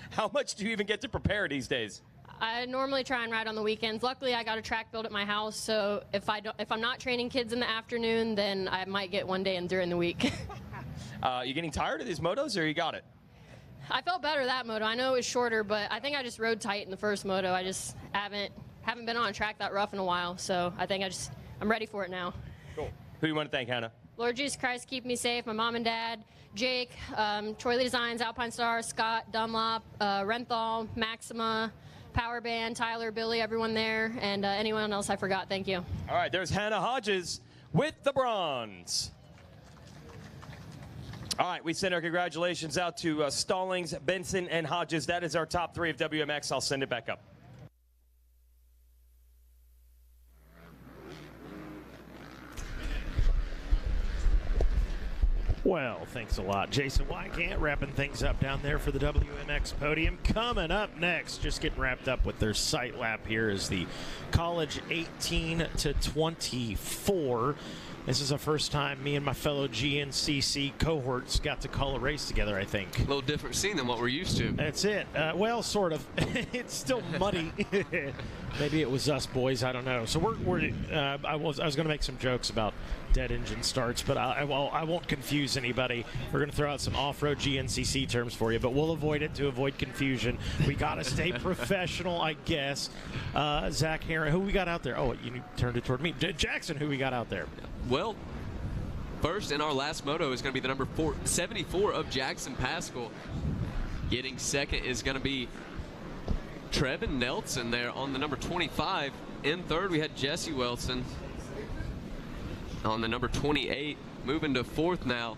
Speaker 12: How much do you even get to prepare these days?
Speaker 3: I normally try and ride on the weekends. Luckily, I got a track built at my house, so if I'm not training kids in the afternoon, then I might get one day in during the week.
Speaker 12: You getting tired of these motos, or you got it?
Speaker 3: I felt better that moto. I know it was shorter, but I think I just rode tight in the first moto. I just haven't been on a track that rough in a while, so I think I'm ready for it now.
Speaker 12: Cool. Who do you want to thank, Hannah?
Speaker 3: Lord Jesus Christ, keep me safe. My mom and dad, Jake, Troy Lee Designs, Alpine Stars, Scott, Dunlop, Renthal, Maxima, Power Band, Tyler, Billy, everyone there, and anyone else I forgot. Thank you.
Speaker 12: All right, there's Hannah Hodges with the bronze. All right, we send our congratulations out to Stallings, Benson, and Hodges. That is our top 3 of WMX. I'll send it back up.
Speaker 8: Well, thanks a lot, Jason Wygant, wrapping things up down there for the WMX podium. Coming up next, just getting wrapped up with their sight lap here, is the college 18 to 24. This is the first time me and my fellow GNCC cohorts got to call a race together, I think.
Speaker 2: A little different scene than what we're used to.
Speaker 8: That's it. Well, sort of. It's still muddy. Maybe it was us boys. I don't know. So I was going to make some jokes about dead engine starts, but I won't confuse anybody. We're going to throw out some off-road GNCC terms for you, but we'll avoid it to avoid confusion. We got to stay professional, I guess. Zach Heron, who we got out there? Oh, you turned it toward me. Jackson, who we got out there?
Speaker 2: Well, first in our last moto is going to be the number 74 of Jackson Pascal. Getting second is going to be Trevin Nelson there on the number 25. In third, we had Jesse Wilson on the number 28. Moving to fourth now,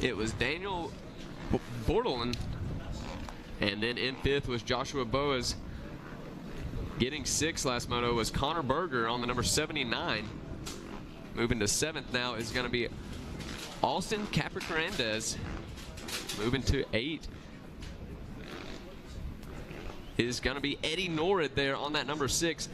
Speaker 2: it was Daniel Bordelin. And then in fifth was Joshua Boas. Getting sixth last moto was Connor Berger on the number 79. Moving to seventh now is going to be Austin Capricorandez. Moving to 8 is going to be Eddie Norrid there on that number 6.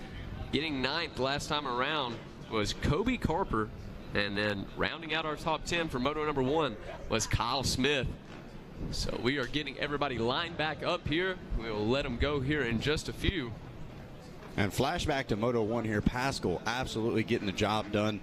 Speaker 2: Getting 9th last time around was Kobe Carper. And then rounding out our top 10 for moto number 1 was Kyle Smith. So we are getting everybody lined back up here. We'll let them go here in just a few.
Speaker 4: And flashback to Moto 1 here, Pascal absolutely getting the job done.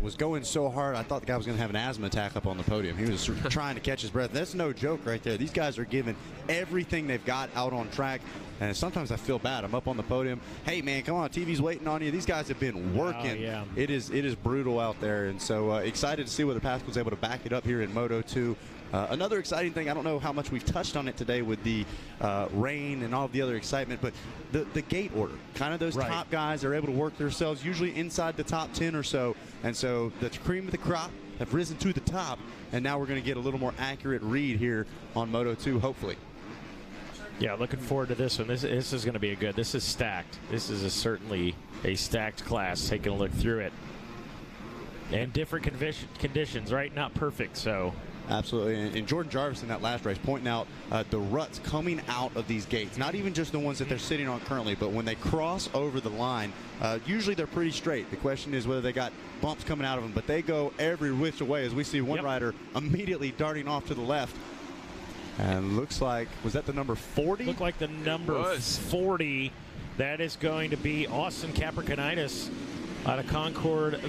Speaker 4: Was going so hard, I thought the guy was going to have an asthma attack up on the podium. He was trying to catch his breath. That's no joke right there. These guys are giving everything they've got out on track. And sometimes I feel bad. I'm up on the podium. Hey, man, come on. TV's waiting on you. These guys have been working.
Speaker 8: Oh, yeah.
Speaker 4: It is brutal out there. And so excited to see whether Pascal's able to back it up here in Moto 2. Another exciting thing, I don't know how much we've touched on it today with the rain and all of the other excitement, but the gate order. Kind of those top guys are able to work themselves usually inside the top 10 or so. And so the cream of the crop have risen to the top. And now we're going to get a little more accurate read here on Moto 2, hopefully.
Speaker 8: Yeah, looking forward to this one. This is going to be this is stacked. This is certainly a stacked class, taking a look through it. And different conditions, right? Not perfect, so.
Speaker 4: Absolutely, and Jordan Jarvis in that last race pointing out the ruts coming out of these gates. Not even just the ones that they're sitting on currently, but when they cross over the line, usually they're pretty straight. The question is whether they got bumps coming out of them, but they go every which way, as we see one rider immediately darting off to the left. And looks like, was that the number 40?
Speaker 8: Looked like the number 40. That is going to be Austin Capricornitis out of Concord,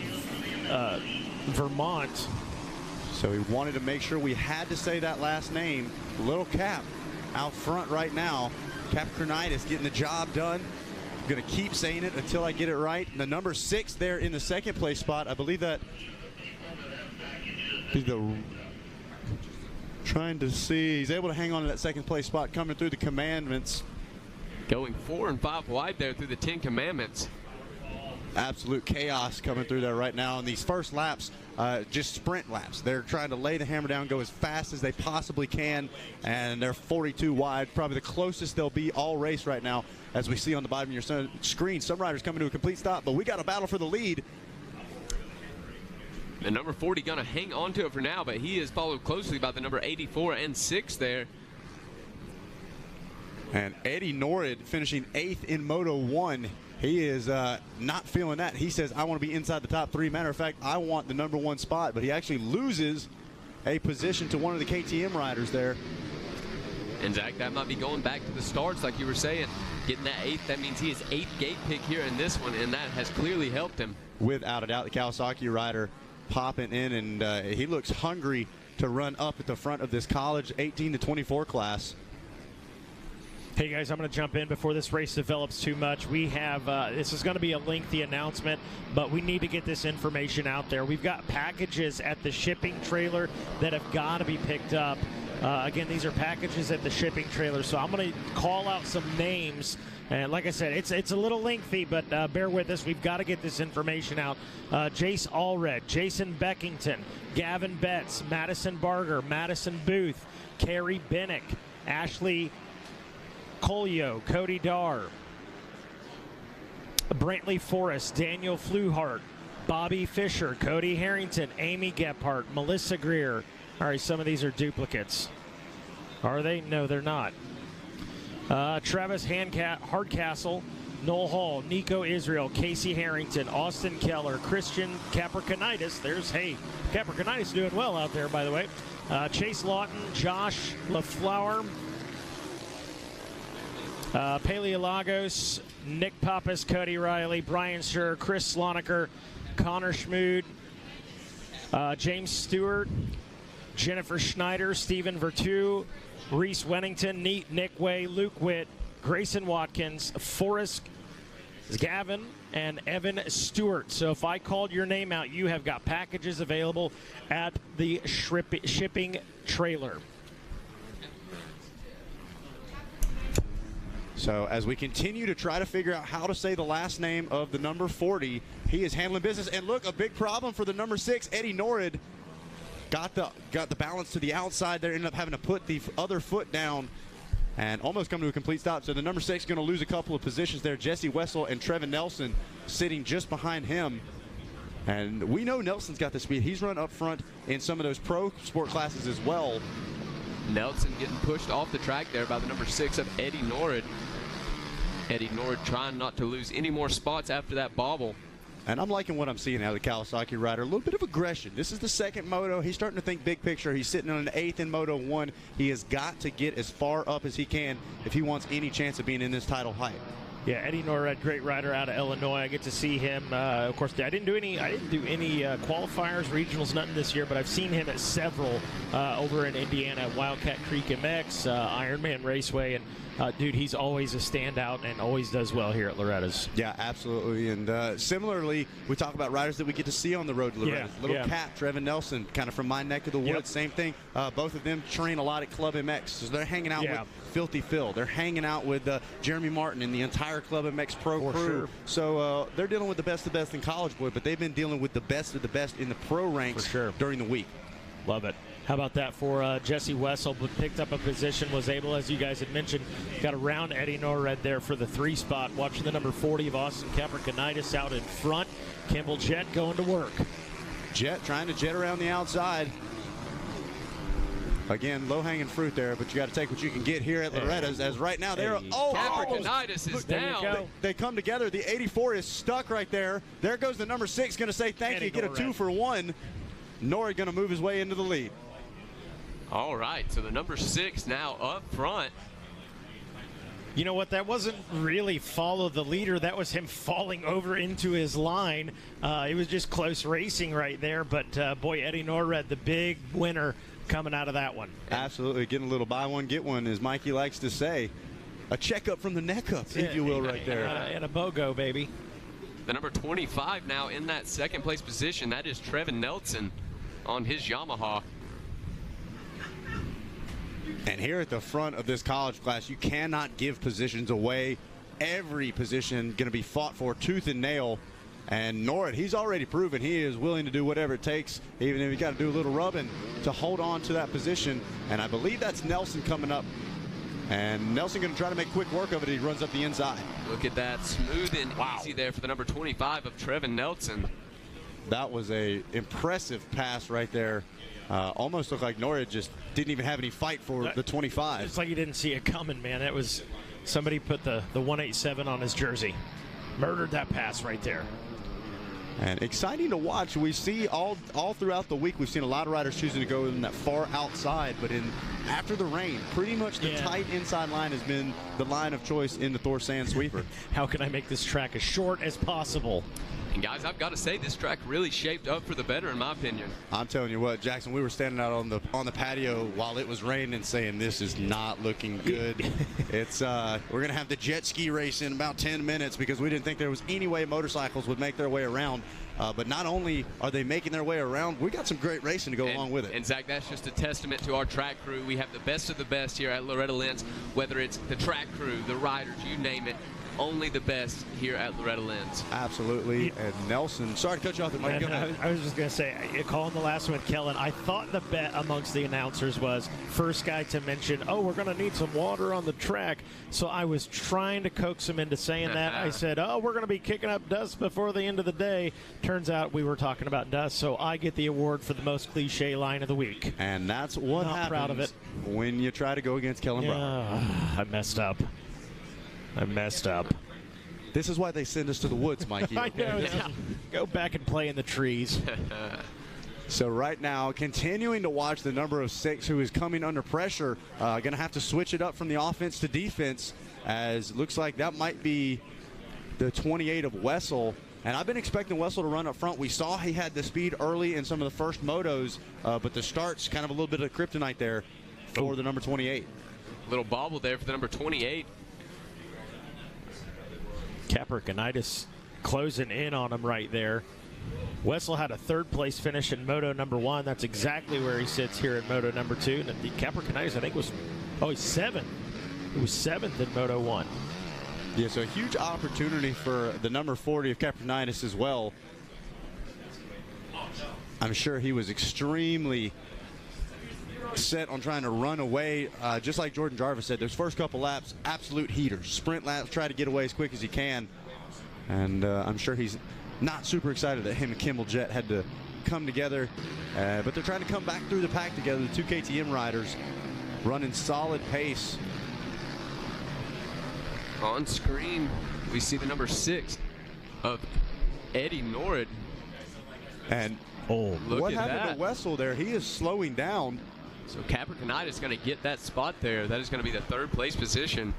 Speaker 8: Vermont.
Speaker 4: So he wanted to make sure we had to say that last name. Little Cap out front right now. Capricornitis getting the job done. I'm going to keep saying it until I get it right. The number 6 there in the second place spot. I believe that is trying to see. He's able to hang on to that second place spot coming through the commandments.
Speaker 2: Going 4 and 5 wide there through the 10 commandments.
Speaker 4: Absolute chaos coming through there right now. And these first laps, just sprint laps. They're trying to lay the hammer down, go as fast as they possibly can, and they're 42 wide, probably the closest they'll be all race right now, as we see on the bottom of your screen. Some riders coming to a complete stop, but we got a battle for the lead.
Speaker 2: The number 40 going to hang on to it for now, but he is followed closely by the number 84 and 6 there.
Speaker 4: And Eddie Norrid finishing 8th in Moto 1. He is not feeling that. He says, I want to be inside the top 3. Matter of fact, I want the number 1 spot. But he actually loses a position to one of the KTM riders there.
Speaker 2: And Zach, that might be going back to the starts like you were saying. Getting that 8th, that means he is 8th gate pick here in this one, and that has clearly helped him.
Speaker 14: Without a doubt, the Kawasaki rider popping in, and he looks hungry to run up at the front of this college 18 to 24 class.
Speaker 8: Hey guys, I'm going to jump in before this race develops too much. We have, this is going to be a lengthy announcement, but we need to get this information out there. We've got packages at the shipping trailer that have got to be picked up. Again, these are packages at the shipping trailer, so I'm going to call out some names. And like I said, it's a little lengthy, but bear with us. We've got to get this information out. Jace Allred, Jason Beckington, Gavin Betts, Madison Barger, Madison Booth, Carrie Bennick, Ashley Colio, Cody Darr, Brantley Forrest, Daniel Fluhart, Bobby Fisher, Cody Harrington, Amy Gephardt, Melissa Greer. All right, some of these are duplicates. Are they? No, they're not. Travis Hardcastle, Noel Hall, Nico Israel, Casey Harrington, Austin Keller, Christian Capricornitis. There's, hey, Capricornitis doing well out there, by the way. Chase Lawton, Josh LaFleur, Paleolagos, Nick Pappas, Cody Riley, Brian Scher, Chris Sloniker, Connor Schmood, James Stewart, Jennifer Schneider, Stephen Vertu, Reese Wennington, Nick Way, Luke Witt, Grayson Watkins, Forrest Gavin, and Evan Stewart. So if I called your name out, you have got packages available at the shipping trailer.
Speaker 14: So as we continue to try to figure out how to say the last name of the number 40, he is handling business. And look, a big problem for the number 6, Eddie Norrid. Got the balance to the outside there, ended up having to put the other foot down and almost come to a complete stop. So the number 6 is going to lose a couple of positions there. Jesse Wessel and Trevin Nelson sitting just behind him. And we know Nelson's got the speed. He's run up front in some of those pro sport classes as well.
Speaker 2: Nelson getting pushed off the track there by the number 6 of Eddie Norrid. Eddie Norrid trying not to lose any more spots after that bobble.
Speaker 14: And I'm liking what I'm seeing out of the Kawasaki rider. A little bit of aggression. This is the second moto. He's starting to think big picture. He's sitting on an 8th in Moto 1. He has got to get as far up as he can if he wants any chance of being in this title fight.
Speaker 8: Yeah, Eddie Norrid, great rider out of Illinois. I get to see him. Of course, I didn't do any qualifiers, regionals, nothing this year, but I've seen him at several over in Indiana, Wildcat Creek MX, Ironman Raceway, and dude, he's always a standout and always does well here at Loretta's.
Speaker 14: Yeah, absolutely. And similarly, we talk about riders that we get to see on the road to Loretta's. Cat, Trevin Nelson, kind of from my neck of the woods, same thing. Both of them train a lot at Club MX, so they're hanging out with Filthy Phil. They're hanging out with Jeremy Martin and the entire Club MX Pro crew.
Speaker 8: Sure.
Speaker 14: So they're dealing with the best of the best in College Boy, but they've been dealing with the best of the best in the pro ranks during the week.
Speaker 8: Love it. How about that for Jesse Wessel, but picked up a position, was able, as you guys had mentioned, got around Eddie Norrid there for the 3 spot. Watching the number 40 of Austin Capricornitis out in front. Kimball Jett going to work.
Speaker 14: Jett trying to jet around the outside. Again, low-hanging fruit there, but you got to take what you can get here at Loretta's. As right now, they're
Speaker 2: Capricornitis is down.
Speaker 14: They come together. The 84 is stuck right there. There goes the number 6, going to say thank you, get a 2 for 1. Norrid going to move his way into the lead.
Speaker 2: All right, so the number 6 now up front.
Speaker 8: You know what? That wasn't really follow the leader. That was him falling over into his line. It was just close racing right there. But, boy, Eddie Norrid, the big winner coming out of that one.
Speaker 14: Absolutely. Getting a little buy one, get one, as Mikey likes to say. A checkup from the neck up, if you will, right there.
Speaker 8: And a BOGO, baby.
Speaker 2: The number 25 now in that second place position. That is Trevin Nelson on his Yamaha.
Speaker 14: And here at the front of this college class, you cannot give positions away. Every position going to be fought for tooth and nail. And Norrid, he's already proven he is willing to do whatever it takes, even if he's got to do a little rubbing to hold on to that position. And I believe that's Nelson coming up. And Nelson going to try to make quick work of it. He runs up the inside.
Speaker 2: Look at that, smooth and easy there for the number 25 of Trevin Nelson.
Speaker 14: That was a impressive pass right there. Almost looked like Norrid just didn't even have any fight for the 25.
Speaker 8: It's like he didn't see it coming, man. That was somebody put the 187 on his jersey. Murdered that pass right there.
Speaker 14: And exciting to watch. We see all throughout the week, we've seen a lot of riders choosing to go in that far outside, but after the rain, pretty much the tight inside line has been the line of choice in the Thor Sand Sweeper.
Speaker 8: How can I make this track as short as possible?
Speaker 2: And guys, I've got to say, this track really shaped up for the better, in my opinion.
Speaker 14: I'm telling you what, Jackson, we were standing out on the patio while it was raining and saying this is not looking good. It's we're gonna have the jet ski race in about 10 minutes because we didn't think there was any way motorcycles would make their way around. But not only are they making their way around, we got some great racing to go along with it.
Speaker 2: And Zach, that's just a testament to our track crew. We have the best of the best here at Loretta Lynn's, whether it's the track crew, the riders, you name it. Only the best here at Loretta Lynn's.
Speaker 14: Absolutely. And Nelson, sorry to cut you off there, Mike. Go ahead.
Speaker 8: I was just going to say, calling the last one with Kellen, I thought the bet amongst the announcers was first guy to mention, oh, we're going to need some water on the track. So I was trying to coax him into saying that. I said, oh, we're going to be kicking up dust before the end of the day. Turns out we were talking about dust, so I get the award for the most cliche line of the week.
Speaker 14: And that's what happens
Speaker 8: proud of it.
Speaker 14: When you try to go against Kellen Brown.
Speaker 8: I messed up.
Speaker 14: This is why they send us to the woods, Mikey.
Speaker 8: I know. Yeah. Go back and play in the trees.
Speaker 14: So right now, continuing to watch the number 6 who is coming under pressure. Going to have to switch it up from the offense to defense, as looks like that might be the 28 of Wessel. And I've been expecting Wessel to run up front. We saw he had the speed early in some of the first motos, but the start's kind of a little bit of kryptonite there for the number 28.
Speaker 2: Little bobble there for the number 28.
Speaker 8: Capricornitis closing in on him right there. Wessel had a third-place finish in Moto number 1. That's exactly where he sits here in Moto number 2. And the Capricornitis, I think, he's 7th. He was 7th in Moto 1.
Speaker 14: Yeah, so a huge opportunity for the number 40 of Capricornitis as well. I'm sure he was extremely set on trying to run away. Just like Jordan Jarvis said, those first couple laps, absolute heaters. Sprint laps, try to get away as quick as he can. And I'm sure he's not super excited that him and Kimball Jett had to come together. But they're trying to come back through the pack together, the two KTM riders running solid pace.
Speaker 2: On screen, we see the number 6 of Eddie Norrid.
Speaker 14: And what happened to Wessel there? He is slowing down.
Speaker 2: So Capricornitis is going to get that spot there. That is going to be the 3rd place position.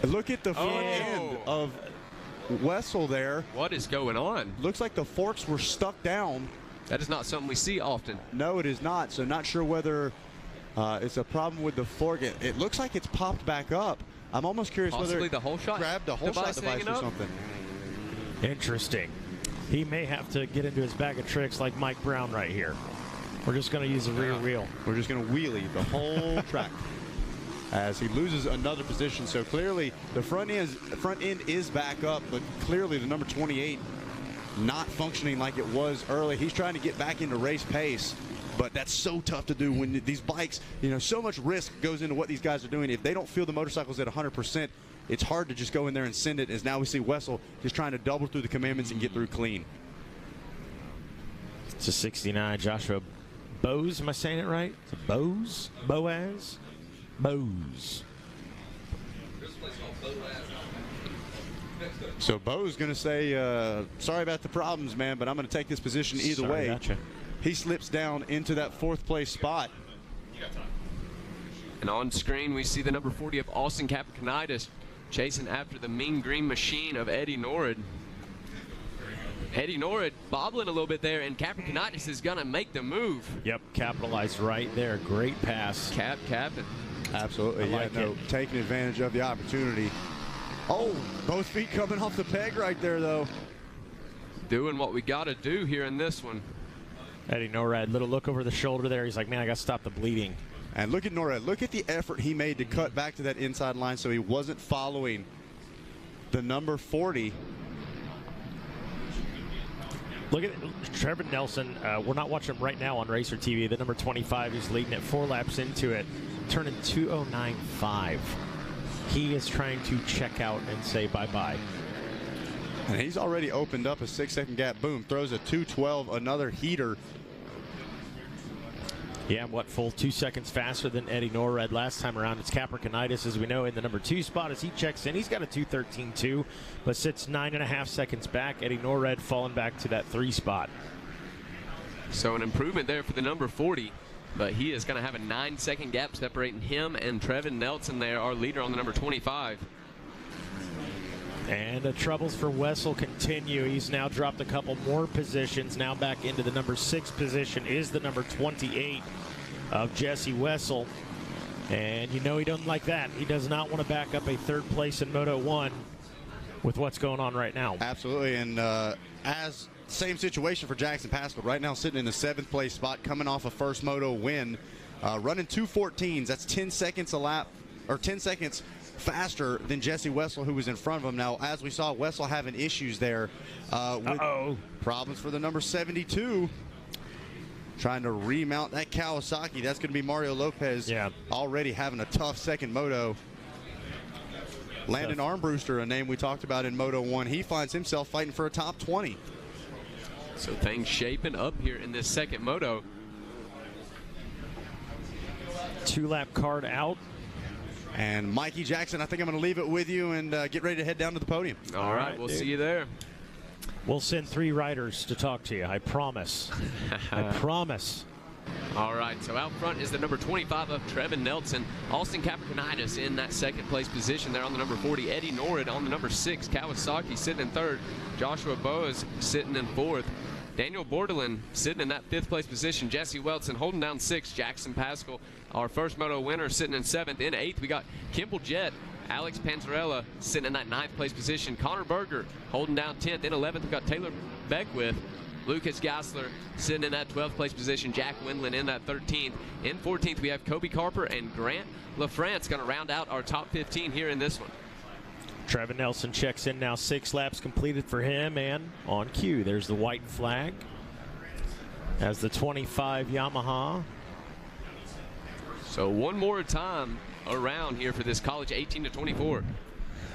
Speaker 14: Look at the front end of Wessel there.
Speaker 2: What is going on?
Speaker 14: Looks like the forks were stuck down.
Speaker 2: That is not something we see often.
Speaker 14: No, it is not. So not sure whether it's a problem with the fork. It looks like it's popped back up. I'm almost curious
Speaker 2: Possibly
Speaker 14: whether
Speaker 2: the whole shot
Speaker 14: grabbed the whole shot device or something.
Speaker 8: Interesting. He may have to get into his bag of tricks like Mike Brown right here. We're just going to use the rear wheel.
Speaker 14: We're just going to wheelie the whole track as he loses another position. So clearly the front end is back up, but clearly the number 28 not functioning like it was early. He's trying to get back into race pace, but that's so tough to do when these bikes, so much risk goes into what these guys are doing. If they don't feel the motorcycles at 100%, it's hard to just go in there and send it, as now we see Wessel just trying to double through the commandments and get through clean.
Speaker 8: It's a 69 Joshua Bose. Am I saying it right? It's a Bose? Boaz? Bose.
Speaker 14: So Bo's going to say, sorry about the problems, man, but I'm going to take this position either way.
Speaker 8: Gotcha.
Speaker 14: He slips down into that 4th place spot.
Speaker 2: And on screen, we see the number 40 of Austin Capricornitis chasing after the mean green machine of Eddie Norrid. Eddie Norrid bobbling a little bit there, and Capricornitis is going to make the move.
Speaker 8: Yep, capitalized right there. Great pass.
Speaker 2: Captain.
Speaker 14: Absolutely, taking advantage of the opportunity. Oh, both feet coming off the peg right there, though.
Speaker 2: Doing what we got to do here in this one.
Speaker 8: Eddie Norrid, little look over the shoulder there. He's like, man, I got to stop the bleeding.
Speaker 14: And look at Norrid. Look at the effort he made to cut back to that inside line so he wasn't following the number 40.
Speaker 8: Look at Trevor Nelson. We're not watching him right now on Racer TV. The number 25 is leading it 4 laps into it, turning 2:09.5. He is trying to check out and say bye-bye.
Speaker 14: And he's already opened up a 6-second gap. Boom, throws a 2:12, another heater.
Speaker 8: Yeah, full 2 seconds faster than Eddie Norred last time around. It's Capricornitis, as we know, in the number 2 spot as he checks in. He's got a 2:13.2, but sits 9.5 seconds back. Eddie Norred falling back to that 3 spot.
Speaker 2: So an improvement there for the number 40, but he is going to have a 9-second gap separating him and Trevin Nelson there, our leader on the number 25.
Speaker 8: And the troubles for Wessel continue. He's now dropped a couple more positions. Now back into the number 6 position is the number 28 of Jesse Wessel. And you know he doesn't like that. He does not want to back up a 3rd place in Moto 1 with what's going on right now.
Speaker 4: Absolutely. And same situation for Jackson Pascal. Right now sitting in the 7th place spot, coming off a first Moto win. Running 2:14s. That's 10 seconds a lap, or 10 seconds faster than Jesse Wessel, who was in front of him. Now, as we saw, Wessel having issues there with problems for the number 72. Trying to remount that Kawasaki. That's going to be Mario Lopez.
Speaker 8: Yeah.
Speaker 4: Already having a tough second moto. Landon Armbruster, a name we talked about in Moto 1. He finds himself fighting for a top 20.
Speaker 2: So things shaping up here in this second moto.
Speaker 8: 2-lap card out.
Speaker 4: And Mikey Jackson, I think I'm going to leave it with you and get ready to head down to the podium.
Speaker 2: All right, we'll see you there.
Speaker 8: We'll send 3 riders to talk to you, I promise. I promise.
Speaker 2: All right, so out front is the number 25 of Trevin Nelson. Austin Capricornitis in that 2nd place position there on the number 40. Eddie Norred on the number 6. Kawasaki sitting in 3rd. Joshua Boas sitting in 4th. Daniel Bordelin sitting in that 5th place position. Jesse Welton holding down 6th. Jackson Pascal, our first moto winner, sitting in 7th. In 8th, we got Kimball Jett. Alex Panzarella sitting in that 9th place position. Connor Berger holding down 10th. In 11th, we got Taylor Beckwith. Lucas Gassler sitting in that 12th place position. Jack Windland in that 13th. In 14th, we have Kobe Carper and Grant LaFrance going to round out our top 15 here in this one.
Speaker 8: Trevin Nelson checks in now. 6 laps completed for him, and on cue, there's the white flag as the 25 Yamaha.
Speaker 2: So one more time around here for this college 18 to 24.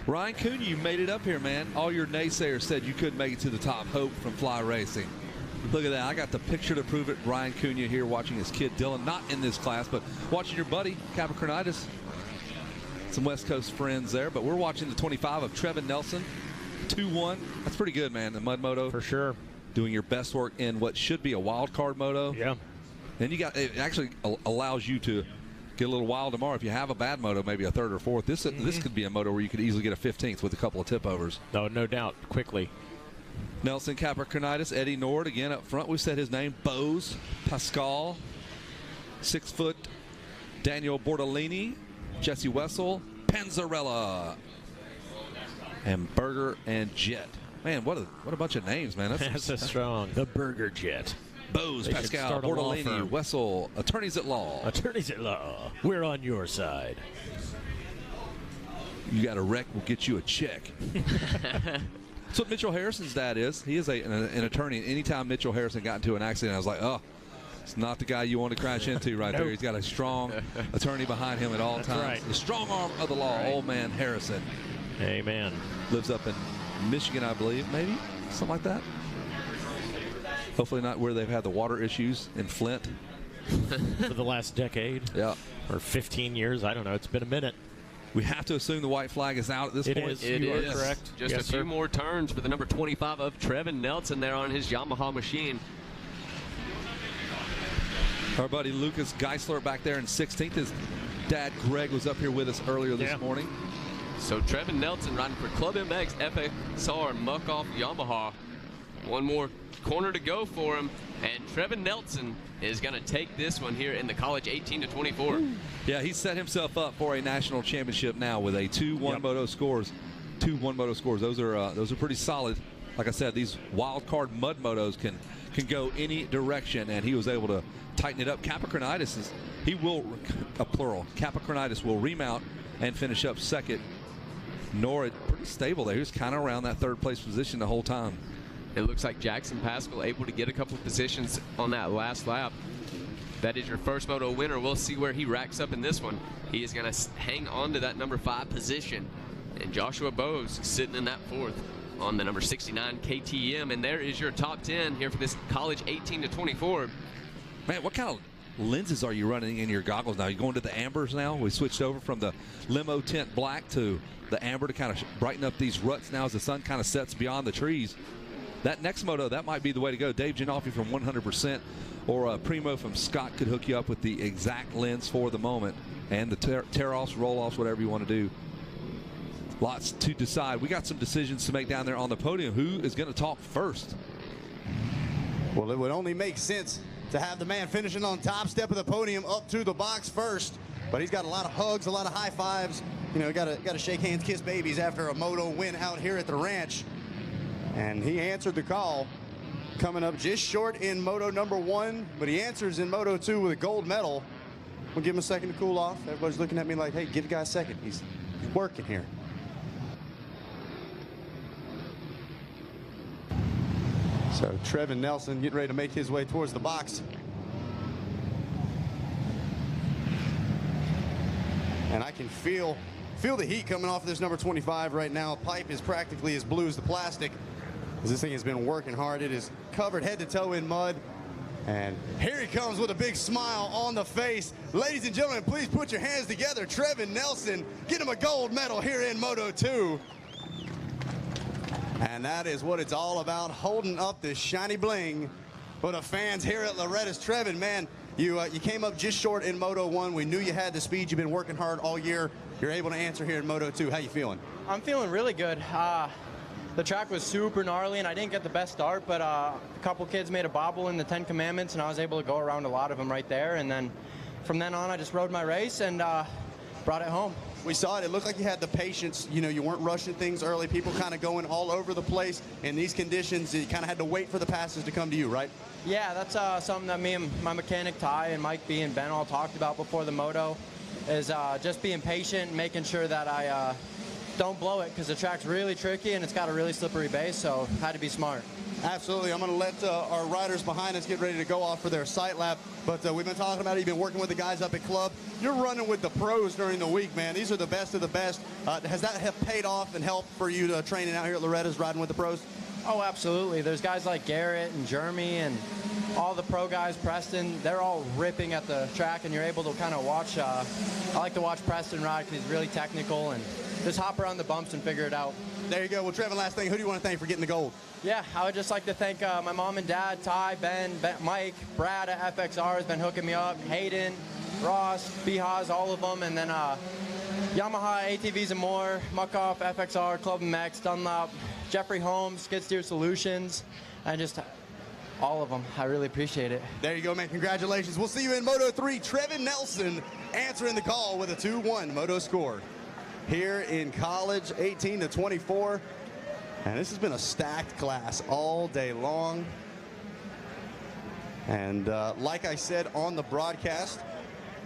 Speaker 15: Ryan Cunha, you made it up here, man. All your naysayers said you couldn't make it to the top. Hope from Fly Racing. Look at that. I got the picture to prove it. Ryan Cunha here watching his kid Dylan, not in this class, but watching your buddy Capricornitis. Some West Coast friends there, but we're watching the 25 of Trevin Nelson. 2-1. That's pretty good, man. The Mud Moto.
Speaker 8: For sure.
Speaker 15: Doing your best work in what should be a wild card moto.
Speaker 8: Yeah.
Speaker 15: Then you got, it actually allows you to get a little wild tomorrow. If you have a bad moto, maybe a 3rd or 4th. This could be a moto where you could easily get a 15th with a couple of tip overs.
Speaker 8: No doubt. Quickly.
Speaker 15: Nelson Capricornitis, Eddie Norred again up front. We said his name. Bose, Pascal, 6 foot, Daniel Bordelini, Jesse Wessel, Panzarella, and Berger and Jet. Man, what a bunch of names, man.
Speaker 8: That's a strong. The Berger Jet.
Speaker 15: Bose, Pascal, Bordelini, Wessel, attorneys at law.
Speaker 8: Attorneys at law. We're on your side.
Speaker 15: You got a wreck, we'll get you a check. That's what Mitchell Harrison's dad is. He is an attorney. Anytime Mitchell Harrison got into an accident, I was like, oh, it's not the guy you want to crash into right there. He's got a strong attorney behind him at all times.
Speaker 8: Right.
Speaker 15: The strong arm of the law, old man Harrison.
Speaker 8: Amen.
Speaker 15: Lives up in Michigan, I believe, maybe, something like that. Hopefully not where they've had the water issues in Flint.
Speaker 8: For the last decade.
Speaker 15: Yeah.
Speaker 8: Or 15 years. I don't know. It's been a minute.
Speaker 15: We have to assume the white flag is out at this point.
Speaker 2: It is correct. Just a few more turns for the number 25 of Trevin Nelson there on his Yamaha machine.
Speaker 15: Our buddy Lucas Geisler back there in 16th. His dad Greg was up here with us earlier this morning.
Speaker 2: So Trevin Nelson riding for Club MX FXR Muck-Off Yamaha. One more corner to go for him, and Trevin Nelson is going to take this one here in the college 18 to 24.
Speaker 15: Yeah, he set himself up for a national championship now with a 2-1 moto scores. 2-1 moto scores. Those are pretty solid. Like I said, these wild card mud motos can go any direction, and he was able to tighten it up. Capricornitis is, he will, a plural, Capricornitis will remount and finish up second. Norred pretty stable there. He was kind of around that 3rd place position the whole time.
Speaker 2: It looks like Jackson Pascal able to get a couple of positions on that last lap. That is your first moto winner. We'll see where he racks up in this one. He is going to hang on to that number 5 position. And Joshua Bose sitting in that 4th on the number 69 KTM. And there is your top 10 here for this college 18 to 24.
Speaker 15: Man, what kind of lenses are you running in your goggles now? You're going to the ambers now? We switched over from the limo tint black to the amber to kind of brighten up these ruts now as the sun kind of sets beyond the trees. That next moto, that might be the way to go. Dave Giannoffi from 100% or Primo from Scott could hook you up with the exact lens for the moment. And the tear-offs, roll-offs, whatever you want to do. Lots to decide. We got some decisions to make down there on the podium. Who is going to talk first?
Speaker 4: Well, it would only make sense to have the man finishing on top step of the podium up to the box first. But he's got a lot of hugs, a lot of high fives. You know, got to shake hands, kiss babies after a moto win out here at the ranch. And he answered the call, coming up just short in moto number 1, but he answers in moto 2 with a gold medal. We'll give him a second to cool off. Everybody's looking at me like, hey, give the guy a second. He's working here. So Trevin Nelson getting ready to make his way towards the box. And I can feel the heat coming off of this number 25 right now. Pipe is practically as blue as the plastic, as this thing has been working hard. It is covered head to toe in mud. And here he comes with a big smile on the face. Ladies and gentlemen, please put your hands together. Trevin Nelson, get him a gold medal here in Moto 2. And that is what it's all about, holding up this shiny bling for the fans here at Loretta's. Trevin, man, you came up just short in Moto 1. We knew you had the speed. You've been working hard all year. You're able to answer here in Moto 2. How you feeling?
Speaker 17: I'm feeling really good. The track was super gnarly, and I didn't get the best start, but a couple kids made a bobble in the 10 Commandments, and I was able to go around a lot of them right there. And then from then on, I just rode my race and brought it home.
Speaker 4: We saw it. It looked like you had the patience. You know, you weren't rushing things early. People kind of going all over the place. In these conditions, you kind of had to wait for the passes to come to you, right?
Speaker 17: Yeah, that's something that me and my mechanic Ty and Mike B and Ben all talked about before the moto, is just being patient, making sure that I don't blow it, because the track's really tricky and it's got a really slippery base, so had to be smart.
Speaker 4: Absolutely. I'm going to let our riders behind us get ready to go off for their sight lap. But we've been talking about it. You've been working with the guys up at Club. You're running with the pros during the week, man. These are the best of the best. Has that have paid off and helped for you to training out here at Loretta's, riding with the pros?
Speaker 17: Oh, absolutely. There's guys like Garrett and Jeremy and all the pro guys, Preston. They're all ripping at the track, and you're able to kind of watch. I like to watch Preston ride because he's really technical, and just hop around the bumps and figure it out.
Speaker 4: There you go. Well, Trevin, last thing, who do you want to thank for getting the gold?
Speaker 17: Yeah, I would just like to thank my mom and dad, Ty, Ben, Mike, Brad at FXR has been hooking me up, Hayden, Ross, Bihaz, all of them, and then Yamaha, ATVs and more, Muckoff, FXR, Club MX, Dunlop, Jeffrey Holmes, Skid Steer Solutions, and just all of them. I really appreciate it.
Speaker 4: There you go, man. Congratulations. We'll see you in Moto 3. Trevin Nelson answering the call with a 2-1 Moto score here in college, 18 to 24. And this has been a stacked class all day long. And like I said on the broadcast,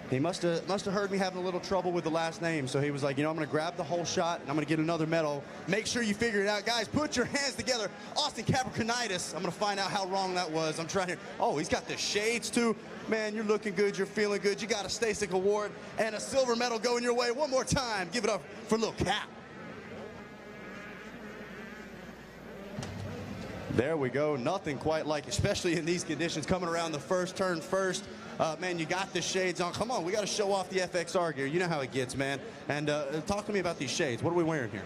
Speaker 4: he must have heard me having a little trouble with the last name. So he was like, you know, I'm going to grab the whole shot and I'm going to get another medal. Make sure you figure it out. Guys, put your hands together. Austin Capricornitis. I'm going to find out how wrong that was. I'm trying to. Oh, he's got the shades too. Man, you're looking good. You're feeling good. You got a Stasic Award and a silver medal going your way. One more time. Give it up for little Cap. There we go. Nothing quite like, especially in these conditions, coming around the first turn first. Man, you got the shades on. Come on, we got to show off the FXR gear. You know how it gets, man. And talk to me about these shades. What are we wearing here?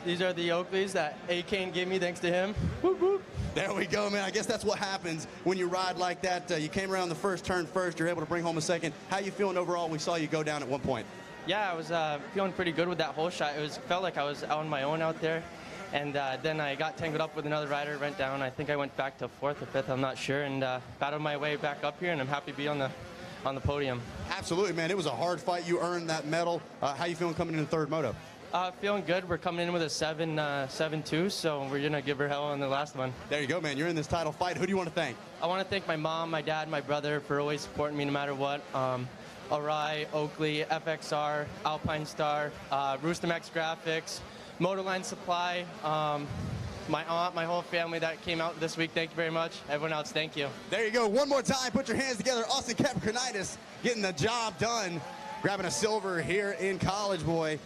Speaker 17: These are the Oakleys that A-Kane gave me thanks to him. Whoop, whoop.
Speaker 4: There we go, man. I guess that's what happens when you ride like that. You came around the first turn first. You're able to bring home a second. How you feeling overall? We saw you go down at one point.
Speaker 17: Yeah, I was feeling pretty good with that whole shot. It felt like I was on my own out there. And then I got tangled up with another rider, went down. I think I went back to 4th or 5th, I'm not sure, and battled my way back up here, and I'm happy to be on the podium.
Speaker 4: Absolutely, man. It was a hard fight. You earned that medal. How you feeling coming into third moto?
Speaker 17: Feeling good. We're coming in with a 7-2, so we're going to give her hell on the last one.
Speaker 4: There you go, man. You're in this title fight. Who do you want to thank?
Speaker 17: I want to thank my mom, my dad, my brother for always supporting me no matter what. Arai, Oakley, FXR, Alpine Star, Rooster Max Graphics, Motorline Supply, my aunt, my whole family that came out this week, thank you very much. Everyone else, thank you.
Speaker 4: There you go. One more time, put your hands together. Austin Capricornitis getting the job done, grabbing a silver here in college, boy.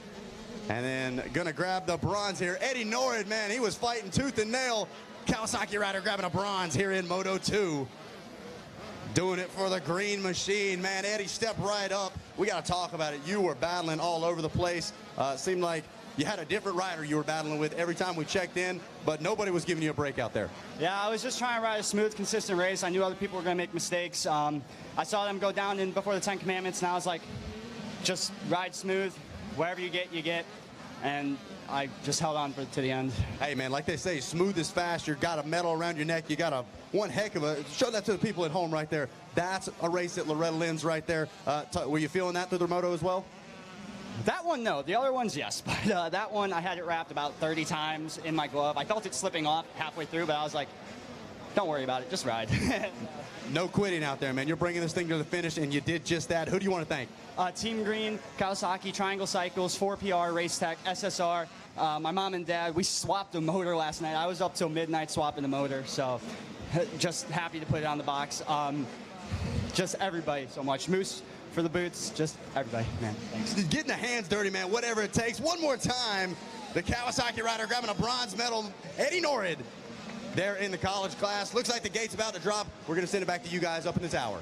Speaker 4: And then gonna grab the bronze here. Eddie Norrid, man, he was fighting tooth and nail. Kawasaki rider grabbing a bronze here in Moto 2. Doing it for the green machine, man. Eddie, step right up. We got to talk about it. You were battling all over the place. It seemed like you had a different rider you were battling with every time we checked in, but nobody was giving you a break out there.
Speaker 11: Yeah, I was just trying to ride a smooth, consistent race. I knew other people were going to make mistakes. I saw them go down in before the 10 Commandments, and I was like, just ride smooth. Wherever you get. And I just held on to the end.
Speaker 4: Hey, man, like they say, smooth is fast. You got a medal around your neck. You got one heck of a, show that to the people at home right there. That's a race at Loretta Lynn's right there. Were you feeling that through the moto as well?
Speaker 11: That one, no. The other ones, yes. But that one, I had it wrapped about 30 times in my glove. I felt it slipping off halfway through, but I was like, don't worry about it. Just ride.
Speaker 4: No quitting out there, man. You're bringing this thing to the finish, and you did just that. Who do you want to thank?
Speaker 11: Team Green, Kawasaki, Triangle Cycles, 4PR, Race Tech, SSR. My mom and dad, we swapped the motor last night. I was up till midnight swapping the motor, so just happy to put it on the box. Just everybody so much. Moose for the boots, just everybody, man. Thanks.
Speaker 4: Getting the hands dirty, man, whatever it takes. One more time, the Kawasaki rider grabbing a bronze medal, Eddie Norrid. There in the college class. Looks like the gate's about to drop. We're going to send it back to you guys up in the tower.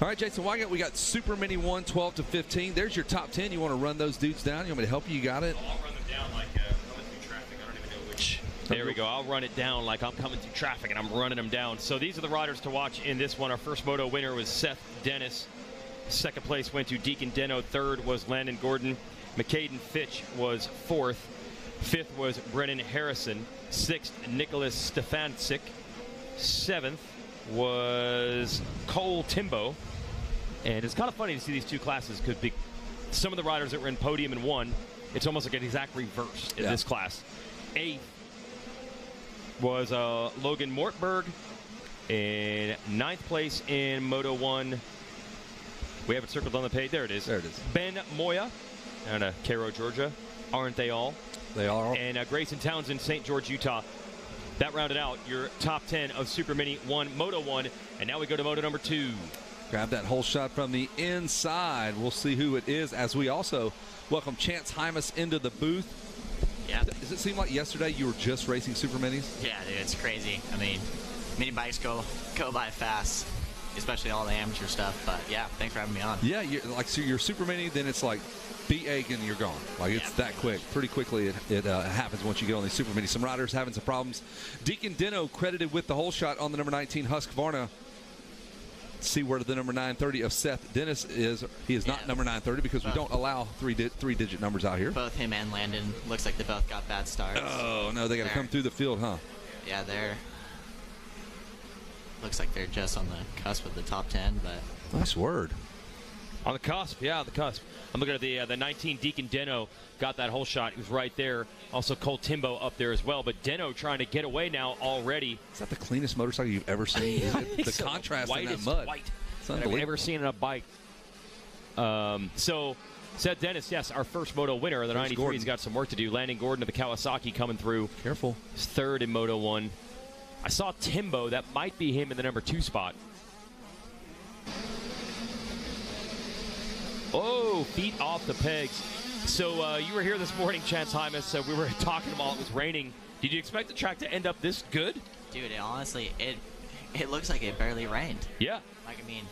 Speaker 15: All right, Jason Weigand, we got Super Mini 1, 12 to 15. There's your top 10. You want to run those dudes down? You want me to help you? You got it?
Speaker 12: I'll run them down like coming through traffic. I don't even know which. There we go. I'll run it down like I'm coming through traffic, and I'm running them down. So these are the riders to watch in this one. Our first moto winner was Seth Dennis. Second place went to Deacon Deno. Third was Landon Gordon. McCaden Fitch was fourth. Fifth was Brennan Harrison. Sixth, Nicholas Stefancic. Seventh was Cole Timbo. And it's kind of funny to see these two classes because some of the riders that were in Podium and won, it's almost like an exact reverse in this class. Eighth was Logan Mortberg. In ninth place in Moto 1. We have it circled on the page. There it is.
Speaker 15: There it is.
Speaker 12: Ben Moya out of Cairo, Georgia. Aren't they all?
Speaker 15: They are.
Speaker 12: And Grayson Townsend, St. George, Utah. That rounded out your top 10 of Super Mini 1, Moto 1. And now we go to Moto number 2.
Speaker 15: Grab that whole shot from the inside. We'll see who it is as we also welcome Chance Hymas into the booth.
Speaker 20: Yeah.
Speaker 15: Does it seem like yesterday you were just racing Super Minis?
Speaker 20: Yeah, dude, it's crazy. I mean, mini bikes go by fast, especially all the amateur stuff. But yeah, thanks for having me on.
Speaker 15: Yeah, so you're Super Mini, then it's like B8 and you're gone. Like it's that quick. Pretty quickly it happens once you get on these Super Mini. Some riders having some problems. Deacon Deno credited with the whole shot on the number 19 Husqvarna. See where the number 930 of Seth Dennis is. He is not number 930 because we don't allow three-digit numbers out here.
Speaker 20: Both him and Landon looks like they both got bad starts.
Speaker 15: Oh no, they got to come through the field, huh?
Speaker 20: Yeah, looks like they're just on the cusp of the top 10, but
Speaker 15: nice word.
Speaker 12: On the cusp, yeah, on the cusp. I'm looking at the 19 Deacon Deno got that whole shot. He was right there. Also Cole Timbo up there as well. But Deno trying to get away now already.
Speaker 15: Is that the cleanest motorcycle you've ever seen? The contrast in that mud.
Speaker 12: White
Speaker 15: it's
Speaker 12: that I've ever seen on a bike. So Seth Dennis, yes, our first moto winner. The 93's got some work to do. Landon Gordon of the Kawasaki coming through.
Speaker 15: Careful.
Speaker 12: He's third in Moto 1. I saw Timbo. That might be him in the number 2 spot. Oh, feet off the pegs. So you were here this morning, Chance Hymas. We were talking while it was raining. Did you expect the track to end up this good?
Speaker 20: dude, honestly, it looks like it barely rained.
Speaker 12: Yeah.
Speaker 20: Like, I mean,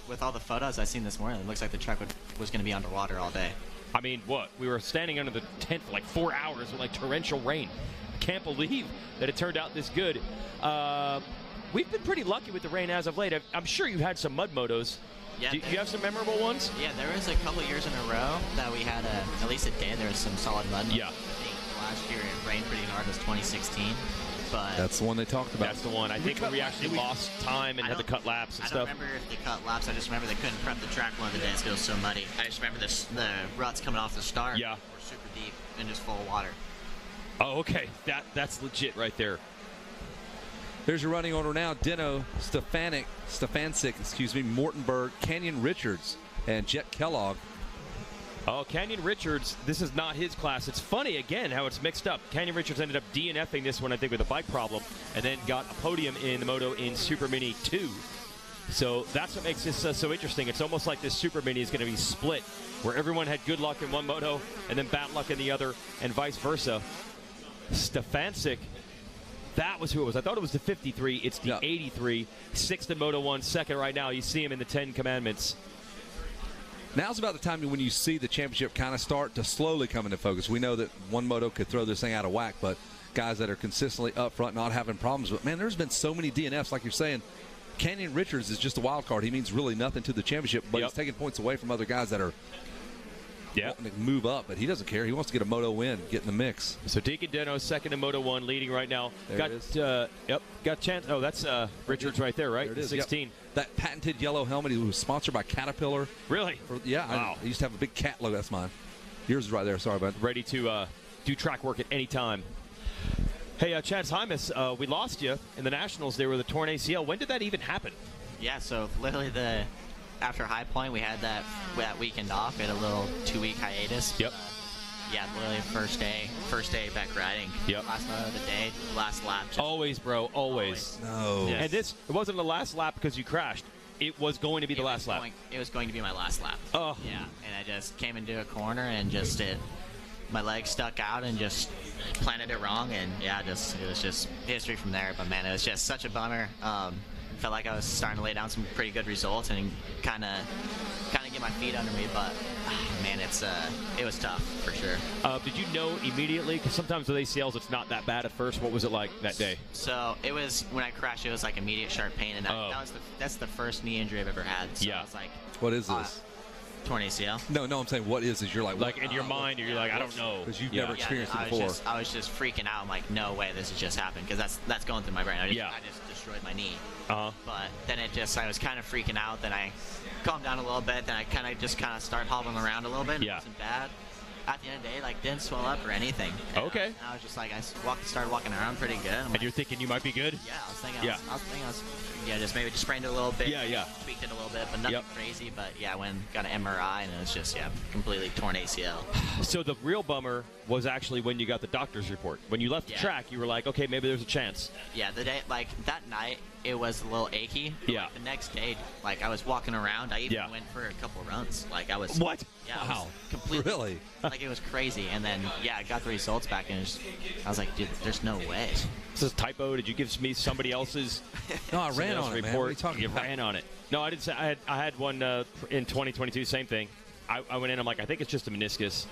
Speaker 20: with all the photos I've seen this morning, it looks like the track was going to be underwater all day.
Speaker 12: I mean, what? We were standing under the tent for like 4 hours with like torrential rain. Can't believe that it turned out this good. We've been pretty lucky with the rain as of late. I'm sure you had some mud motos.
Speaker 20: Yeah,
Speaker 12: Do you have some memorable ones?
Speaker 20: Yeah, there was a couple years in a row that we had at least a day there was some solid mud.
Speaker 12: Yeah.
Speaker 20: I think last year it rained pretty hard. It was 2016. But
Speaker 15: that's the one they talked about.
Speaker 12: That's the one. I think we actually lost time and had to cut laps and stuff.
Speaker 20: I don't remember if they cut laps. I just remember they couldn't prep the track one of the days because it was so muddy. I just remember the ruts coming off the start.
Speaker 12: Yeah.
Speaker 20: Were super deep and just full of water.
Speaker 12: Oh, okay. That's legit right there.
Speaker 15: There's your running order now. Deno, Stefancic, Mortenberg, Canyon Richards, and Jet Kellogg.
Speaker 12: Oh, Canyon Richards, this is not his class. It's funny, again, how it's mixed up. Canyon Richards ended up DNFing this one, I think, with a bike problem, and then got a podium in the moto in Super Mini 2. So that's what makes this so interesting. It's almost like this Super Mini is going to be split, where everyone had good luck in one moto and then bad luck in the other, and vice versa. Stefancic, that was who it was. I thought it was the 53. It's the 83. Sixth in Moto 1, second right now. You see him in the 10 Commandments.
Speaker 15: Now's about the time when you see the championship kind of start to slowly come into focus. We know that one moto could throw this thing out of whack, but guys that are consistently up front, not having problems. But, man, there's been so many DNFs, like you're saying. Kenyon Richards is just a wild card. He means really nothing to the championship, but he's taking points away from other guys that are wanting to move up. But he doesn't care. He wants to get a moto win, get in the mix.
Speaker 12: So Deacon Deno, second in Moto 1, leading right now.
Speaker 15: There it is.
Speaker 12: Got chance. Oh, that's Richards right there, right?
Speaker 15: There it is.
Speaker 12: 16.
Speaker 15: Yep. That patented yellow helmet, he was sponsored by Caterpillar.
Speaker 12: Really?
Speaker 15: Wow. I used to have a big cat logo. That's mine. Yours is right there. Sorry, bud.
Speaker 12: Ready to do track work at any time. Hey, Chance Hymas, we lost you in the Nationals. They were the torn ACL. When did that even happen?
Speaker 20: Yeah, so literally after High Point, we had that weekend off. We had a little 2-week hiatus.
Speaker 12: Yep.
Speaker 20: Yeah, literally first day back riding.
Speaker 12: Yep.
Speaker 20: Last moto of the day, last lap.
Speaker 12: Always, bro. Always.
Speaker 15: No.
Speaker 12: Yes. And it wasn't the last lap because you crashed. It was going to be the last lap.
Speaker 20: It was going to be my last lap.
Speaker 12: Oh.
Speaker 20: Yeah, and I just came into a corner and my leg stuck out and just planted it wrong, and it was just history from there. But man, it was just such a bummer. Felt like I was starting to lay down some pretty good results and kind of get my feet under me, but man, it was tough for sure.
Speaker 12: Did you know immediately? Because sometimes with ACLs, it's not that bad at first. What was it like that day?
Speaker 20: So it was when I crashed. It was like immediate sharp pain, and that's the first knee injury I've ever had. So I was like,
Speaker 15: what is this?
Speaker 20: Torn ACL.
Speaker 15: No, I'm saying what is this? You're like
Speaker 12: in your mind, you're like, I don't know,
Speaker 15: because you've never experienced it before.
Speaker 20: I was just freaking out. I'm like, no way, this has just happened, because that's going through my brain. I just destroyed my knee. But then I was kind of freaking out. Then I calmed down a little bit. Then I kind of started hobbling around a little bit.
Speaker 12: Yeah.
Speaker 20: It wasn't bad. At the end of the day, didn't swell up or anything. And
Speaker 12: okay.
Speaker 20: I was just like, I started walking around pretty good.
Speaker 12: And you're thinking you might be good?
Speaker 20: Yeah, I was thinking. Maybe just sprained it a little bit.
Speaker 12: Yeah.
Speaker 20: Tweaked it a little bit, but nothing crazy. But yeah, got an MRI, and it was just completely torn ACL.
Speaker 12: So the real bummer was actually when you got the doctor's report. When you left the track, you were like, okay, maybe there's a chance.
Speaker 20: Yeah, the day, that night, it was a little achy.
Speaker 12: Yeah.
Speaker 20: The next day, I was walking around. I even went for a couple wow. I was.
Speaker 12: What?
Speaker 20: Yeah.
Speaker 15: Wow.
Speaker 20: Completely.
Speaker 15: Really?
Speaker 20: It was crazy. And then, I got the results back, and I was like, dude, there's no way.
Speaker 12: Is this a typo? Did you give me somebody else's?
Speaker 15: No, I ran on it, man. What are you talking about?
Speaker 12: Ran on it. No, I didn't say. I had one in 2022. Same thing. I went in. I'm like, I think it's just a meniscus.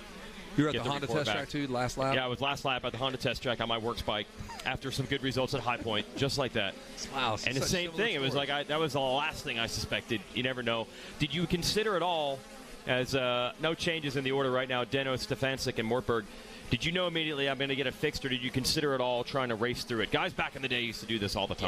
Speaker 15: You were at the Honda test track too, last lap?
Speaker 12: Yeah, I was last lap at the Honda test track on my works bike after some good results at High Point, just like that.
Speaker 15: Wow.
Speaker 12: And the same thing. It was like that was the last thing I suspected. You never know. Did you consider at all, as no changes in the order right now, Deno, Stefancic, and Mortberg, did you know immediately I'm going to get it fixed, or did you consider at all trying to race through it? Guys back in the day used to do this all the time.